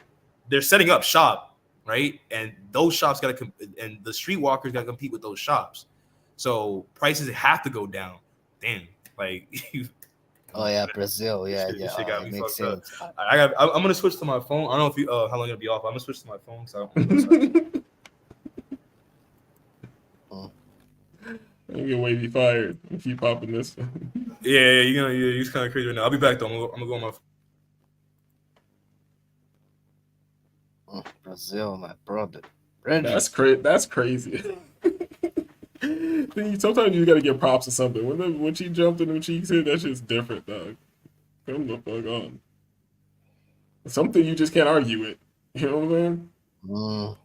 they're setting up shop, right? And those shops and the streetwalkers gotta compete with those shops. So prices have to go down. Damn, like. Oh yeah, Brazil. Yeah, Shit got me makes fucked sense. up. I'm gonna switch to my phone. I don't know if you how long it'll be off. I'm gonna switch to my phone. So. You get wavy fired if you popping this. Yeah, you're kind of crazy right now. I'll be back though. I'm gonna go on my phone. Brazil, my brother. That's crazy. Sometimes you gotta get props or something. When she jumped in the cheeks here, that shit's different, dog. Come the fuck on. Something you just can't argue with. You know what I'm saying?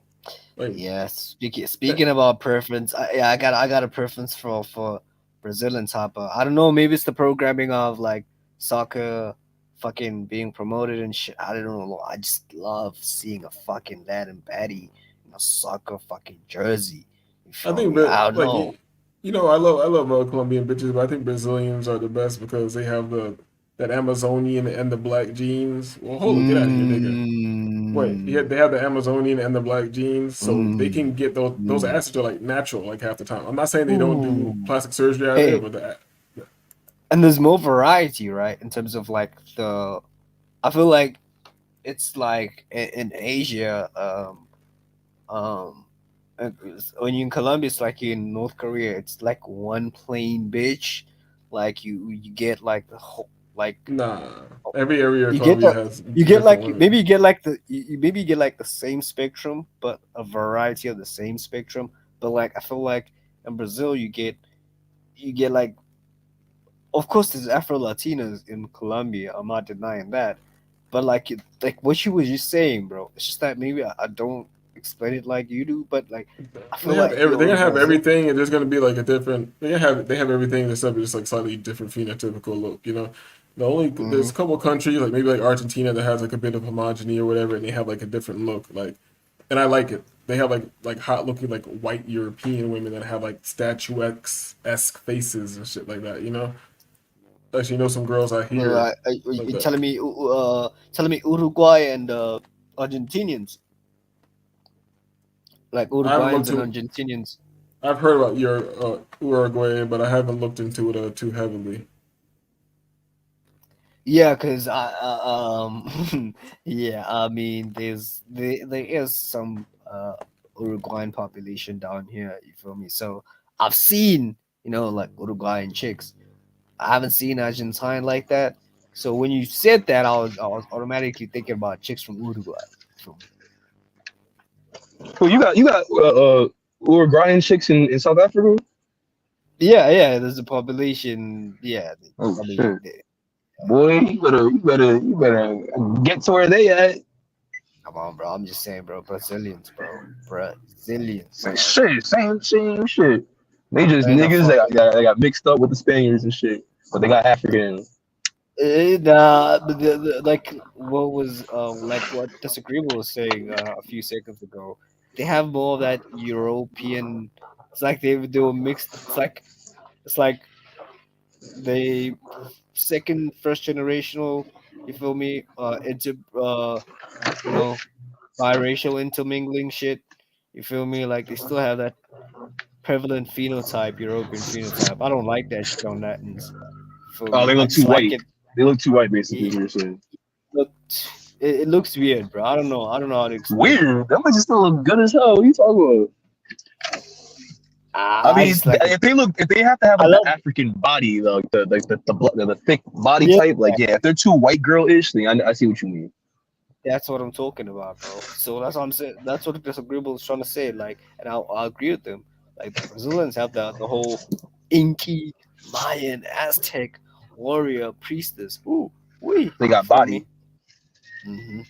Like, yeah. Speaking about preference, I got a preference for Brazilian type. I don't know. Maybe it's the programming of like soccer, fucking being promoted and shit. I don't know. I just love seeing a fucking Latin baddie in a soccer fucking jersey. I think, I don't know. I love Colombian bitches, but I think Brazilians are the best because they have that Amazonian and the black jeans. Well, hold on, get out of here, nigga. Wait, they have the Amazonian and the black jeans, so they can get those asses are like natural, like half the time. I'm not saying they don't do plastic surgery out there, but and there's more variety, right? In terms of like I feel like it's like in Asia, when you're in Colombia, it's like in North Korea, it's like one plain bitch. Like you get like the whole every area you Colombia get has you get like women. maybe you get like the same spectrum, but a variety of the same spectrum. But like I feel like in Brazil you get like, of course there's Afro Latinas in Colombia. I'm not denying that, but like what you was just saying, bro. It's just that maybe I don't explain it like you do, but like I feel like they're gonna have everything, and there's gonna be like a different. They have everything except just like slightly different phenotypical look. There's a couple of countries like maybe like Argentina that has like a bit of homogeny or whatever, and they have like a different look. Like, and I like it. They have like hot looking like white European women that have like statuesque faces and shit like that. Actually, some girls out here. You're telling me Uruguay and Argentinians. Like Uruguayans and Argentinians. I've heard about your Uruguay, but I haven't looked into it too heavily. Yeah, because I mean, there is some Uruguayan population down here. You feel me? So I've seen like Uruguayan chicks. I haven't seen Argentine like that. So when you said that, I was automatically thinking about chicks from Uruguay. Well, you got Uruguayan chicks in South Africa? Yeah, there's a population. Yeah. Oh, shit. Boy, you better get to where they at. Come on, bro. I'm just saying, bro. Brazilians, bro. Brazilians. Shit, same shit. They just niggas that got mixed up with the Spaniards and shit, but they got African Nah, but like what was like what Disagreeable was saying a few seconds ago. They have more of that European. It's like they were mixed. It's like they second first generational. You feel me? You know, biracial intermingling shit. You feel me? Like they still have that prevalent phenotype, European phenotype. I don't like that shit on that. And Oh, they I look too just like white. it. They look too white, basically. Is what you're saying. It looks weird, bro. I don't know how to explain. Weird. That might just still look good as hell. What are you talking about? I mean, just like if they have to have like the African body, like the thick body type, like yeah, if they're too white girl-ish, then I see what you mean. That's what I'm talking about, bro. So that's what I'm saying. That's what Disagreeable is trying to say. Like, and I'll agree with them. Like the Brazilians have the whole Inky, Mayan, Aztec warrior priestess. Ooh, wee. They got body. Mm-hmm.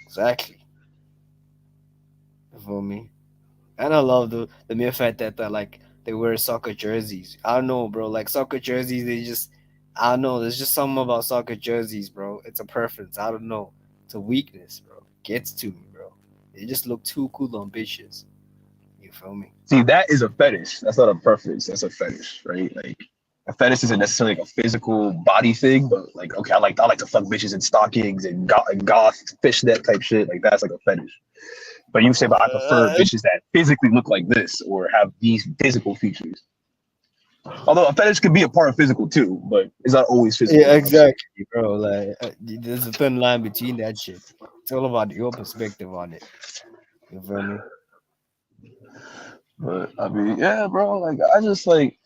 Exactly. You feel me? And I love the mere fact that like they wear soccer jerseys. I don't know, bro. Like soccer jerseys, I don't know. There's just something about soccer jerseys, bro. It's a preference. I don't know. It's a weakness, bro. Gets to me, bro. They just look too cool on bitches. You feel me? See, that is a fetish. That's not a preference. That's a fetish, right? Like a fetish isn't necessarily like a physical body thing, but like okay, I like to fuck bitches in stockings and goth fishnet type shit. Like that's like a fetish. But you say, but I prefer bitches that physically look like this or have these physical features. Although a fetish could be a part of physical too, but it's not always physical. Yeah, exactly, bro. Like there's a thin line between that shit. It's all about your perspective on it. You feel me? But I mean, yeah, bro. Like I just like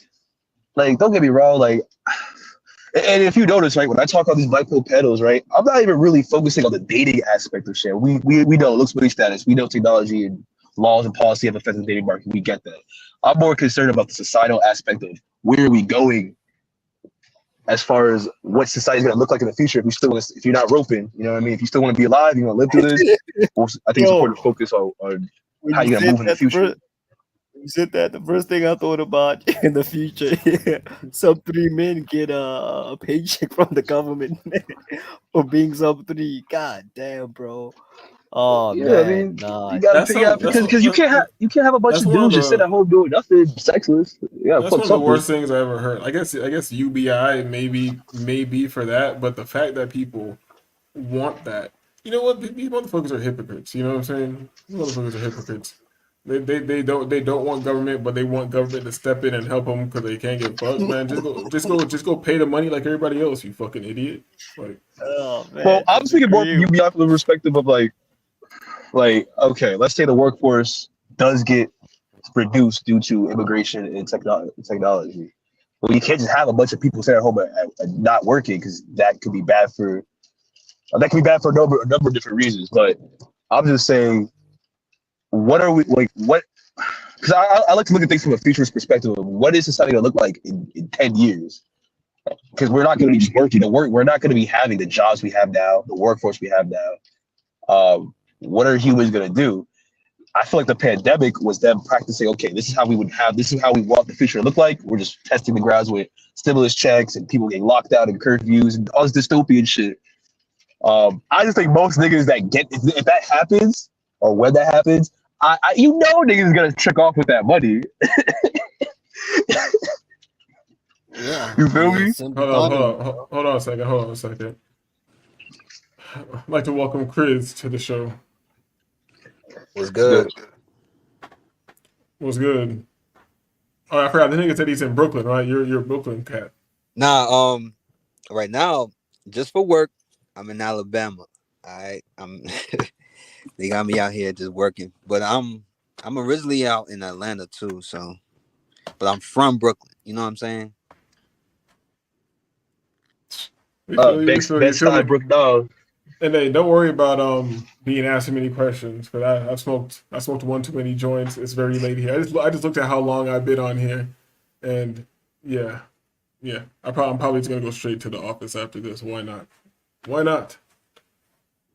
don't get me wrong. Like, and if you notice, right, when I talk about these black pill pedos, right, I'm not even really focusing on the dating aspect of shit. We know looks, booty status. We know technology and laws and policy have affected the dating market. We get that. I'm more concerned about the societal aspect of where are we going as far as what society's going to look like in the future if you're not roping, you know what I mean? If you still want to be alive, you want to live through this, I think it's important to focus on how you're going to move in the future. You said that the first thing I thought about in the future, sub 3 men get a paycheck from the government for being sub 3. God damn, bro. Oh Yeah, man, I mean, nah. you gotta figure out because you can't have a bunch of dudes just sit at home doing nothing sexless. Yeah, That's one of the worst things I ever heard. I guess UBI may be for that, but the fact that people want that, you know what? These motherfuckers are hypocrites. You know what I'm saying? These motherfuckers are hypocrites. They don't want government, but they want government to step in and help them because they can't get fucked. Man, just go pay the money like everybody else. You fucking idiot. Like, oh man. Well, I'm speaking more from UBI from the perspective of like okay, let's say the workforce does get reduced due to immigration and technology. Well, you can't just have a bunch of people sitting at home and not working because that could be bad for a number of different reasons. But I'm just saying, what are we like? What? Because I like to look at things from a futurist perspective of what is society gonna look like in 10 years? Because we're not going to be just working. We're not going to be having the jobs we have now, the workforce we have now. What are humans going to do? I feel like the pandemic was them practicing, okay, this is how we want the future to look like. We're just testing the grounds with stimulus checks and people getting locked out and curfews and all this dystopian shit. I just think most niggas if that happens or when that happens, niggas gonna trick off with that money. Yeah. You feel me? Hold on a second. I'd like to welcome Chris to the show. What's good? What's good? Oh, I forgot. The nigga said he's in Brooklyn, right? You're a Brooklyn cat. Nah, right now, just for work, I'm in Alabama. All right, they got me out here just working, but I'm originally out in Atlanta too. So, but I'm from Brooklyn. You know what I'm saying? Bed-Stuy Brook dog. And hey, don't worry about being asked too many questions because I smoked one too many joints. It's very late here. I just looked at how long I've been on here, and yeah. I'm probably just gonna go straight to the office after this. Why not?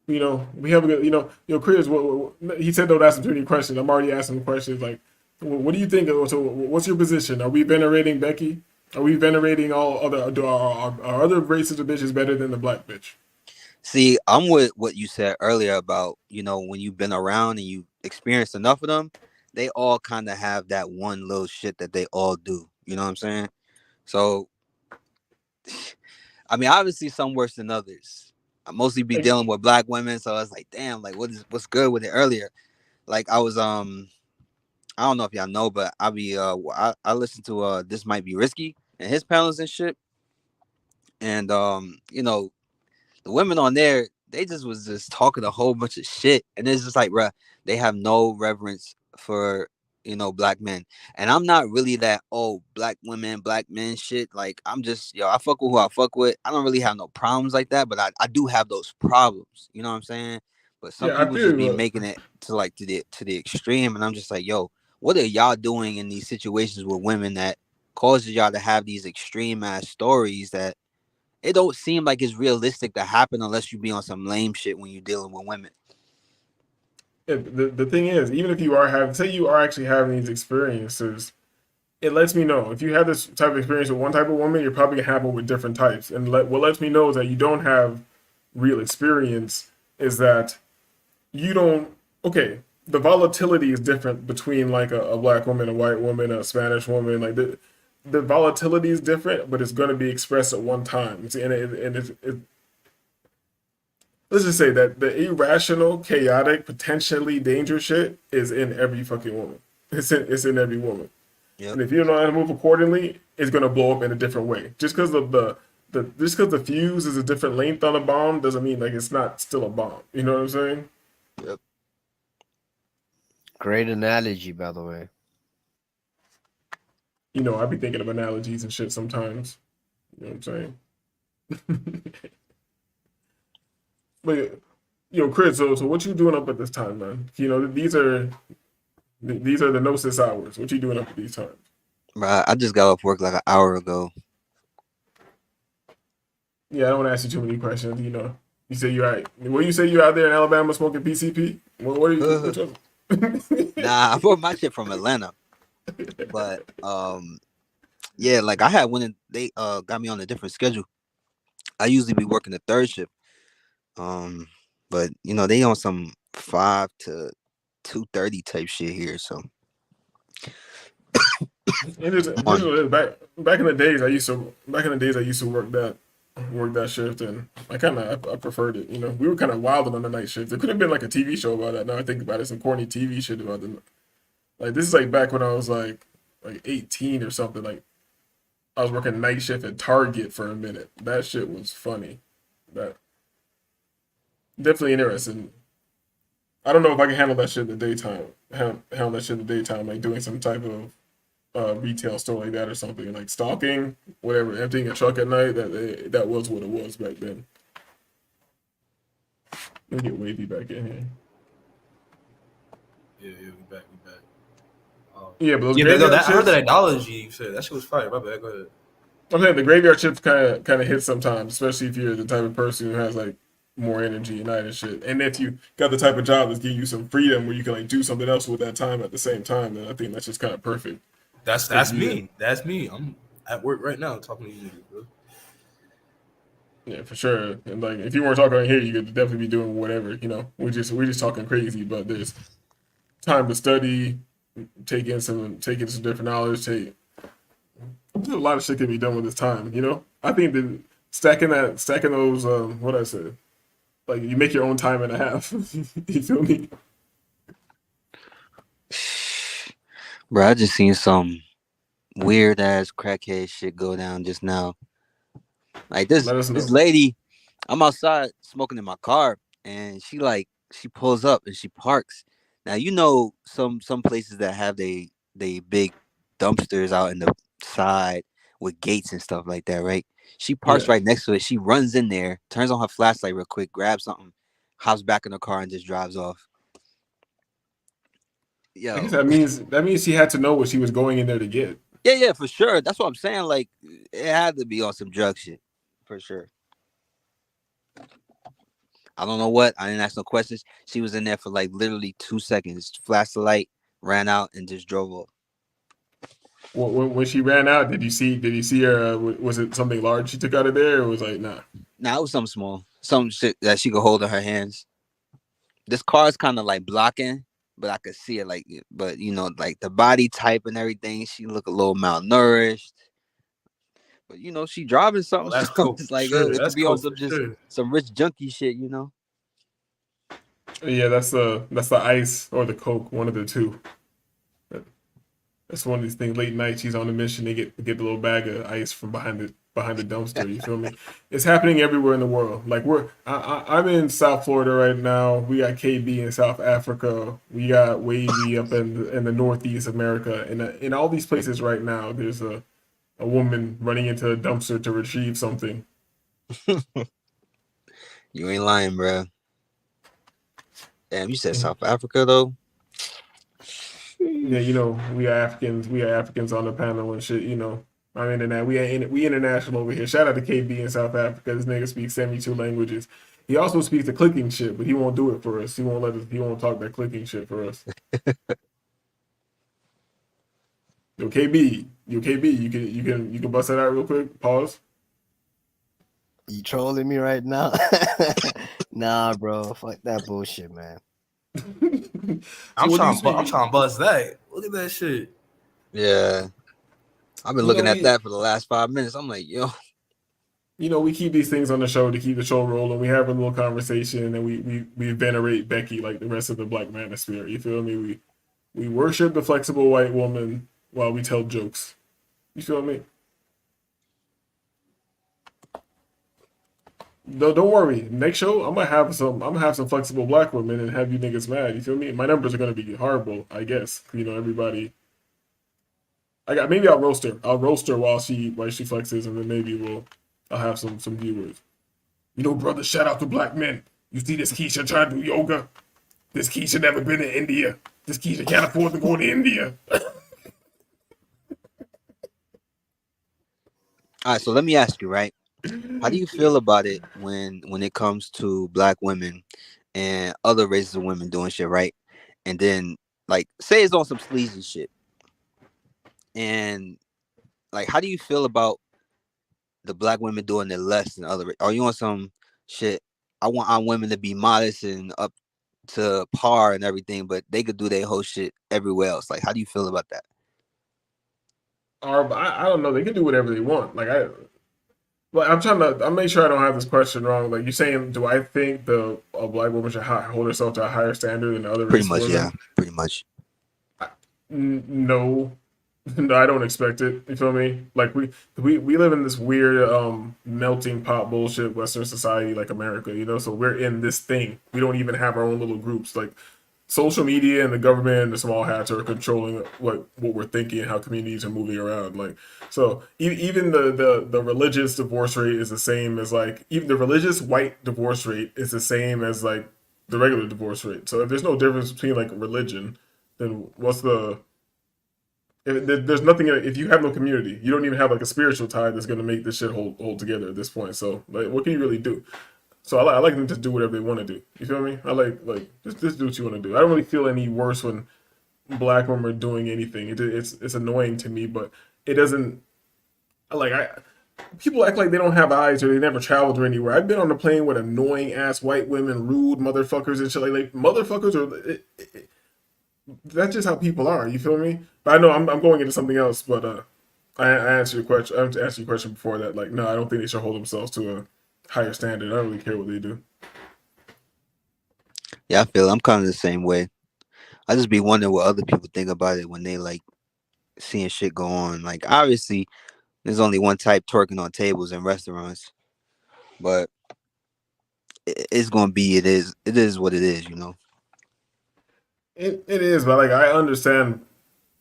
You know, we have a good. Chris. He said don't ask him too many questions. I'm already asking questions like, what do you think? So, what's your position? Are we venerating Becky? Are we venerating all other? Are other races of bitches better than the black bitch? See, I'm with what you said earlier about, when you've been around and you experienced enough of them, they all kind of have that one little shit that they all do. You know what I'm saying? So, I mean, obviously some worse than others. I mostly be dealing with black women, so it's like, damn, like what's good with it earlier? Like I was I don't know if y'all know, but I listen to This Might Be Risky and his panels and shit. And the women on there, they was just talking a whole bunch of shit. And it's just like, bruh, they have no reverence for, black men. And I'm not really that, black women, black men shit. Like, I'm just, I fuck with who I fuck with. I don't really have no problems like that, but I do have those problems. You know what I'm saying? But some people just be making it to the extreme. And I'm just like, yo, what are y'all doing in these situations with women that causes y'all to have these extreme ass stories that it don't seem like it's realistic to happen unless you be on some lame shit when you're dealing with women. Yeah, the thing is, even if you are actually having these experiences, it lets me know if you have this type of experience with one type of woman, you're probably gonna have one with different types. And what lets me know is that you don't have real experience is that you don't. Okay, the volatility is different between like a black woman, a white woman, a Spanish woman. Like the volatility is different, but it's going to be expressed at one time. Let's just say that the irrational, chaotic, potentially dangerous shit is in every fucking woman. It's in every woman. Yep. And if you don't know how to move accordingly, it's going to blow up in a different way. Just because the fuse is a different length on a bomb doesn't mean like it's not still a bomb. You know what I'm saying? Yep. Great analogy, by the way. I be thinking of analogies and shit sometimes. You know what I'm saying? But Chris, so what you doing up at this time, man? These are the no-sis hours. What you doing up at these times? Bro, I just got off work like an hour ago. Yeah, I don't want to ask you too many questions. You say you're right. What you say you out there in Alabama smoking PCP? What are you? Nah, I bought my shit from Atlanta. But yeah, like I had when they got me on a different schedule. I usually be working the third shift. But they on some 5 to 2:30 type shit here, so back in the days I used to work that shift, and I preferred it. We were kind of wilding on the night shift. There could have been like a TV show about that. Now I think about it, some corny TV shit about the like this is like back when I was like 18 or something. Like I was working night shift at Target for a minute. That shit was funny. That definitely interesting. I don't know if I can handle that shit in the daytime. Handle that shit in the daytime, like doing some type of retail store like that or something, like stalking, whatever, emptying a truck at night. That was what it was back then. Let me get Wavy back in here. Yeah, we back. Yeah, but I heard that analogy you said. That shit was fire. My bad. Go ahead. I'm saying the graveyard shift kind of hits sometimes, especially if you're the type of person who has like more energy at night and shit. And if you got the type of job that's giving you some freedom where you can like do something else with that time at the same time, then I think that's just kind of perfect. That's me. That's me. I'm at work right now talking to you niggas, bro. Yeah, for sure. And like if you weren't talking right here, you could definitely be doing whatever. We're just talking crazy, but there's time to study, take in some different knowledge. There's a lot of shit can be done with this time. I think that stacking those what I said, like you make your own time and a half. You feel me? Bro, I just seen some weird ass crackhead shit go down just now. Like this lady, I'm outside smoking in my car, and she pulls up and she parks. Now some places that have they big dumpsters out in the side with gates and stuff like that, right? She parks right next to it. She runs in there, turns on her flashlight real quick, grabs something, hops back in the car, and just drives off. I guess that means she had to know what she was going in there to get. Yeah, for sure. That's what I'm saying. Like it had to be on some drug shit, for sure. I don't know what. I didn't ask no questions. She was in there for like literally 2 seconds, flashed the light, ran out, and just drove off. When she ran out, did you see her? Was it something large she took out of there, or was like nah? Nah, it was something small, some shit that she could hold in her hands. This car is kind of like blocking, but I could see it like, but you know, like the body type and everything, she look a little malnourished. But you know, she driving something. That's So cool. it's like Sure, it could that's be on cool some for just sure. some rich junkie shit, you know. Yeah, that's the ice or the coke, one of the two. That's one of these things. Late night, she's on a mission. They get the little bag of ice from behind the dumpster. You feel me? It's happening everywhere in the world. Like I'm in South Florida right now. We got KB in South Africa. We got Wavy up in the Northeast America. And in all these places right now, there's a woman running into a dumpster to retrieve something. You ain't lying, bro. Damn, you said South Africa though. Yeah, you know, we are Africans on the panel and shit, you know. I'm internet. We international over here. Shout out to KB in South Africa. This nigga speaks 72 languages. He also speaks the clicking shit, but he won't do it for us. He won't talk that clicking shit for us. Yo, KB, you can bust that out real quick. Pause. You trolling me right now? Nah, bro. Fuck that bullshit, man. I'm trying to buzz that. Look at that shit. Yeah. I've been looking at that for the last 5 minutes. I'm like, yo. You know, we keep these things on the show to keep the show rolling. We have a little conversation and we venerate Becky like the rest of the Black Manosphere. You feel me? We worship the flexible white woman while we tell jokes. You feel me? No, don't worry. Next show, I'm gonna have some flexible black women and have you niggas mad. You feel me? My numbers are gonna be horrible, I guess. You know, everybody. Maybe I'll roast her. I'll roast her while she flexes, and then maybe I'll have some viewers. You know, brother, shout out to black men. You see this Keisha trying to do yoga? This Keisha never been to India. This Keisha can't afford to go to India. All right, so let me ask you, right? How do you feel about it when it comes to black women and other races of women doing shit, right? And then, like, say it's on some sleazy shit. And, like, how do you feel about the black women doing it less than other? Are you on some shit? I want our women to be modest and up to par and everything, but they could do their whole shit everywhere else. Like, how do you feel about that? Or I don't know. They can do whatever they want. I'm making sure I don't have this question wrong. Like, you're saying, do I think a black woman should hold herself to a higher standard than other Pretty race much, women? yeah. Pretty much. No. No, I don't expect it. You feel me? Like we live in this weird melting pot bullshit Western society like America, you know? So we're in this thing. We don't even have our own little groups. Like social media and the government and the small hats are controlling what we're thinking and how communities are moving around. Like so even the religious divorce rate is the same as like even the religious white divorce rate is the same as like the regular divorce rate. So if there's no difference between like religion, then what's the there's nothing if you have no community, you don't even have like a spiritual tie that's gonna make this shit hold together at this point. So like, what can you really do? So I like them to do whatever they want to do. You feel me? I like just do what you want to do. I don't really feel any worse when black women are doing anything. It's annoying to me, but it doesn't people act like they don't have eyes or they never traveled or anywhere. I've been on a plane with annoying ass white women, rude motherfuckers and shit like motherfuckers are. That's just how people are. You feel me? But I know I'm going into something else. But I answered your question. I answered your question before that. Like, no, I don't think they should hold themselves to a higher standard. I don't really care what they do. Yeah, I'm kind of the same way. I just be wondering what other people think about it when they like seeing shit go on. Like, obviously, there's only one type twerking on tables in restaurants, but it's gonna be. It is what it is. You know. It is, but like I understand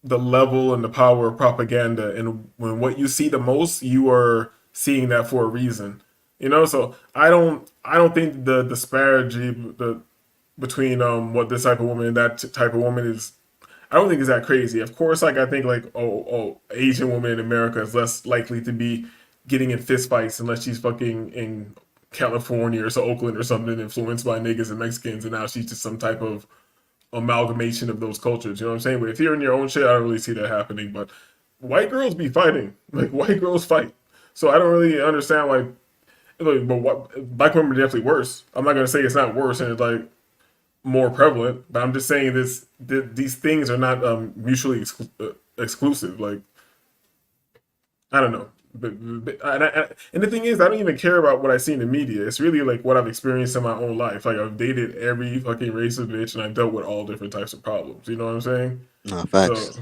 the level and the power of propaganda, and when what you see the most, you are seeing that for a reason. You know, so I don't think the disparity between what this type of woman and that type of woman is. I don't think it's that crazy. Of course, like I think like Asian woman in America is less likely to be getting in fist fights unless she's fucking in California or so Oakland or something, influenced by niggas and Mexicans, and now she's just some type of amalgamation of those cultures. You know what I'm saying? But if you're in your own shit, I don't really see that happening. But white girls be fighting. Like white girls fight. So I don't really understand why. Like, but what, black women are definitely worse. I'm not gonna say it's not worse and it's like more prevalent, but I'm just saying these things are not mutually exclusive. Like I don't know. And the thing is, I don't even care about what I see in the media. It's really like what I've experienced in my own life. Like I've dated every fucking race of bitch, and I've dealt with all different types of problems. You know what I'm saying? No, facts. So,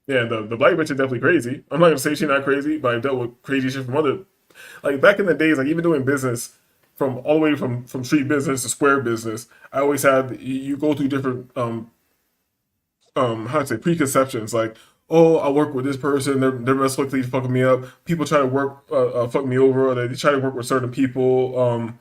yeah, the black bitch is definitely crazy. I'm not gonna say she's not crazy, but I've dealt with crazy shit from other. Like back in the days, like even doing business from all the way from street business to square business, I always had you go through different how to say preconceptions like, oh, I work with this person, they're most likely fucking me up. People try to work fuck me over, or they try to work with certain people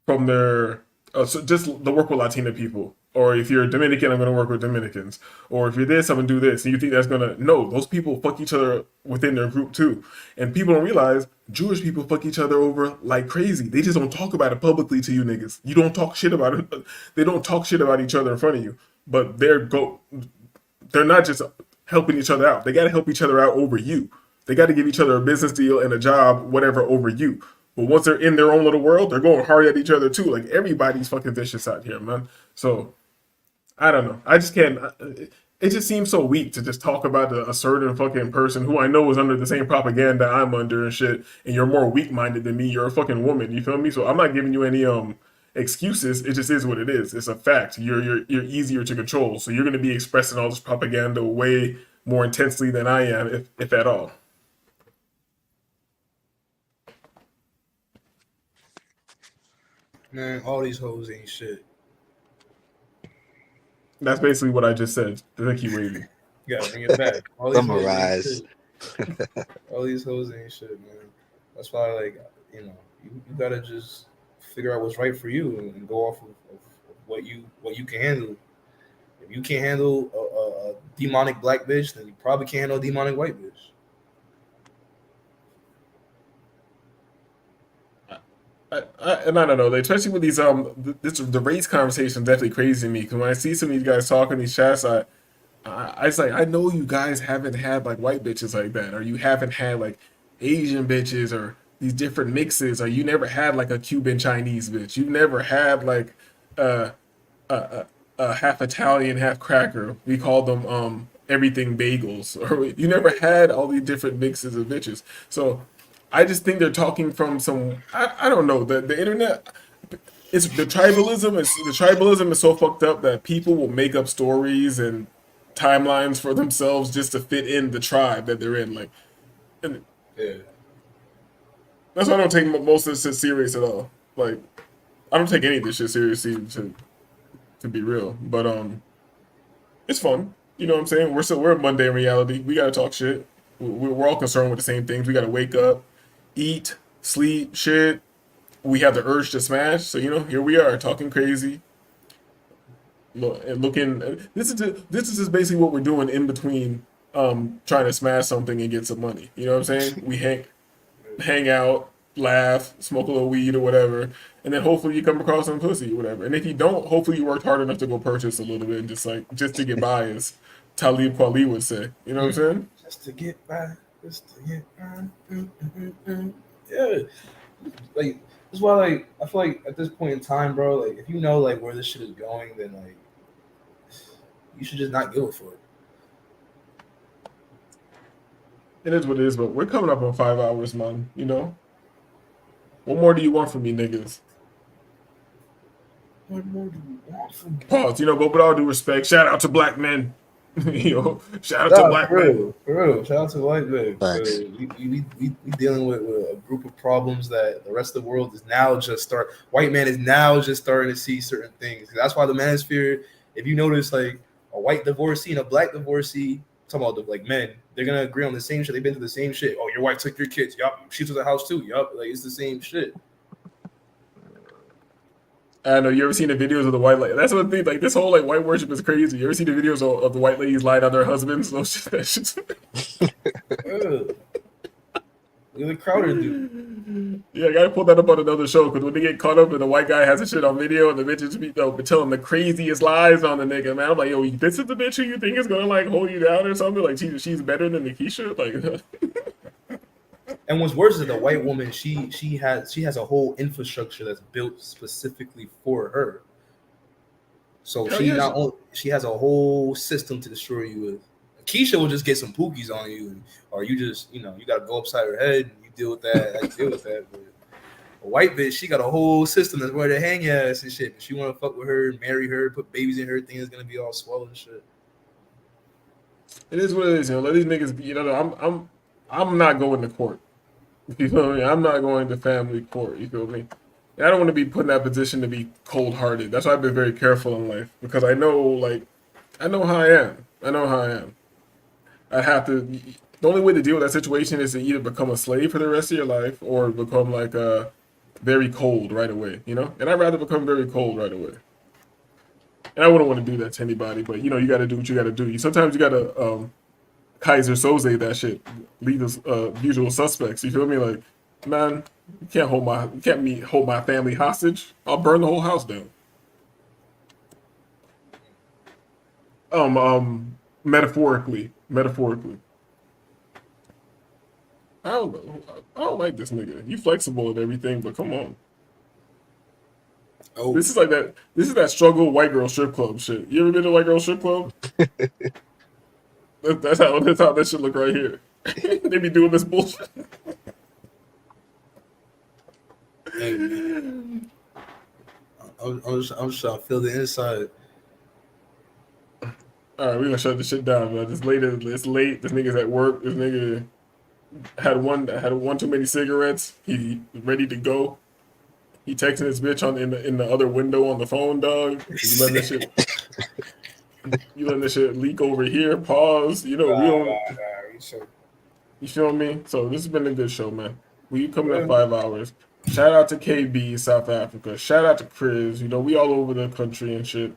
from their so just the work with Latina people. Or if you're Dominican, I'm gonna work with Dominicans. Or if you're this, I'm gonna do this. And you think that's gonna no, those people fuck each other within their group too. And people don't realize Jewish people fuck each other over like crazy. They just don't talk about it publicly to you niggas. You don't talk shit about it. They don't talk shit about each other in front of you. But they're not just helping each other out. They got to help each other out over you. They got to give each other a business deal and a job, whatever, over you. But once they're in their own little world, they're going hard at each other too. Like everybody's fucking vicious out here, man. So I don't know. I just can't. It just seems so weak to just talk about a certain fucking person who I know is under the same propaganda I'm under and shit. And you're more weak-minded than me. You're a fucking woman. You feel me? So I'm not giving you any excuses. It just is what it is. It's a fact. You're easier to control. So you're going to be expressing all this propaganda way more intensely than I am, if at all. Man, all these hoes ain't shit. That's basically what I just said. Thank you, Wavy. You gotta bring it back. All these Summarize. All these hoes ain't shit, man. That's why, like, you gotta just figure out what's right for you and go off of what you can handle. If you can't handle a demonic black bitch, then you probably can't handle a demonic white bitch. And I don't know, especially with these the race conversation definitely crazy to me because when I see some of these guys talking in these chats, I it's like I know you guys haven't had like white bitches like that, or you haven't had like Asian bitches or these different mixes, or you never had like a Cuban Chinese bitch, you never had like a half Italian, half cracker. We call them everything bagels, or you never had all these different mixes of bitches. So I just think they're talking from some I don't know, the internet. It's the tribalism is so fucked up that people will make up stories and timelines for themselves just to fit in the tribe that they're in. Like, and yeah, that's why I don't take most of this shit serious at all. Like, I don't take any of this shit seriously to be real. But it's fun. You know what I'm saying? We're in mundane reality. We gotta talk shit. We're all concerned with the same things. We gotta wake up, eat, sleep, shit. We have the urge to smash. So here we are talking crazy. Looking. This is just basically what we're doing in between trying to smash something and get some money. You know what I'm saying? We hang out, laugh, smoke a little weed or whatever, and then hopefully you come across some pussy or whatever. And if you don't, hopefully you worked hard enough to go purchase a little bit and just to get by, as Talib Kweli would say. You know what I'm saying? Just to get by. Yeah. Like, that's why, like, I feel like at this point in time, bro, like, if you know, like, where this shit is going, then, like, you should just not give a fuck. It is what it is, but we're coming up on 5 hours, man. What more do you want from me, niggas? What more do you want from me? Pause. But with all due respect, shout out to black men. Shout out to black men. For real. Shout out to white men. We dealing with a group of problems that the rest of the world is now white man is now just starting to see certain things. That's why the manosphere, if you notice, like, a white divorcee and a black divorcee, talking about like men, they're gonna agree on the same shit. They've been through the same shit. Oh, your wife took your kids. Yup. She took the house too. Yup. Like, it's the same shit. I know. You ever seen the videos of the white lady? That's one thing. Like, this whole like white worship is crazy. You ever see the videos of the white ladies lying on their husbands? Those shit. Look at the Crowder dude. Yeah, I gotta pull that up on another show because when they get caught up and the white guy has the shit on video and the bitches be telling the craziest lies on the nigga, man. I'm like, yo, this is the bitch who you think is gonna like hold you down or something? Like she's better than Nikisha? Like And what's worse is the white woman, she has a whole infrastructure that's built specifically for her. So she has a whole system to destroy you with. Keisha will just get some pookies on you, or you just, you gotta go upside her head and you deal with that. But a white bitch, she got a whole system that's where to hang your ass and shit. If she wanna fuck with her, marry her, put babies in her, thing is gonna be all swallowed and shit. it is what it is, Let these niggas, I'm not going to court. You feel me? I'm not going to family court. You feel me? And I don't want to be put in that position to be cold-hearted. That's why I've been very careful in life because I know how I am. I have to. The only way to deal with that situation is to either become a slave for the rest of your life or become like very cold right away. And I'd rather become very cold right away. And I wouldn't want to do that to anybody, but you got to do what you got to do. Sometimes you got to Kaiser Soze that shit, leave the usual suspects. You feel me? Like, man, you can't hold my family hostage. I'll burn the whole house down. Metaphorically. I don't know. I don't like this nigga. You flexible and everything, but come on. Oh, this is like that. This is that struggle white girl strip club shit. You ever been to a white girl strip club? That's how that shit look right here. They be doing this bullshit. Hey, man. I'm just trying to feel the inside. All right, we're gonna shut this shit down, man. It's late. This nigga's at work. This nigga had one too many cigarettes. He ready to go. He texting his bitch in the other window on the phone, dog. You letting this shit leak over here. Pause. We don't. You feel me? So this has been a good show, man. We coming at 5 hours. Shout out to KB, South Africa. Shout out to Chris. We all over the country and shit.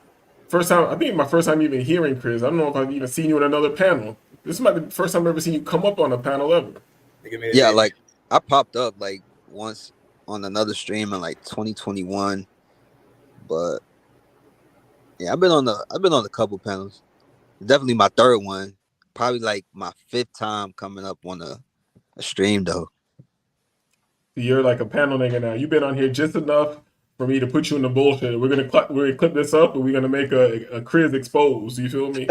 I think my first time even hearing Chris. I don't know if I've even seen you in another panel. This is the first time I've ever seen you come up on a panel ever. Yeah, like I popped up like once on another stream in like 2021, but yeah, I've been on a couple panels. Definitely my third one. Probably like my 5th time coming up on a stream though. You're like a panel nigga now. You've been on here just enough for me to put you in the bullshit. We're gonna clip this up and we're gonna make a Chris expose. You feel me?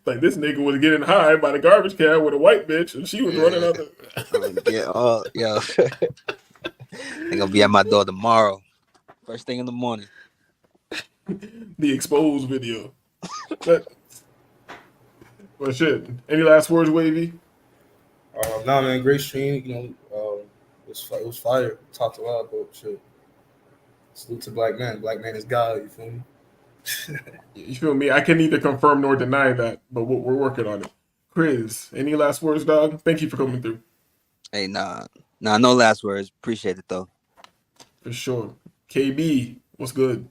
Like this nigga was getting high by the garbage can with a white bitch and she was running out They're gonna be at my door tomorrow. First thing in the morning. The exposed video. But shit. Any last words, Wavy? Nah, man, great stream. It was fire. Talked a lot about shit. Salute to Black Man. Black Man is God. You feel me? You feel me? I can neither confirm nor deny that, but we're working on it. Chris, any last words, dog? Thank you for coming through. Hey, nah, no last words. Appreciate it though. For sure. KB, what's good?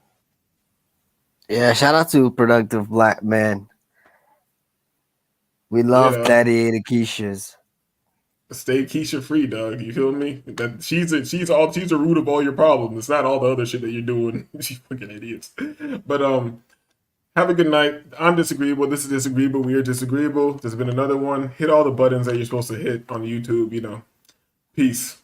Yeah, shout out to Productive Black Man. We love 38 Keishas. Stay Keisha free, dog. You feel me? That she's the root of all your problems. It's not all the other shit that you're doing. You fucking idiots. But have a good night. I'm disagreeable. This is disagreeable. We are disagreeable. There's been another one. Hit all the buttons that you're supposed to hit on YouTube. Peace.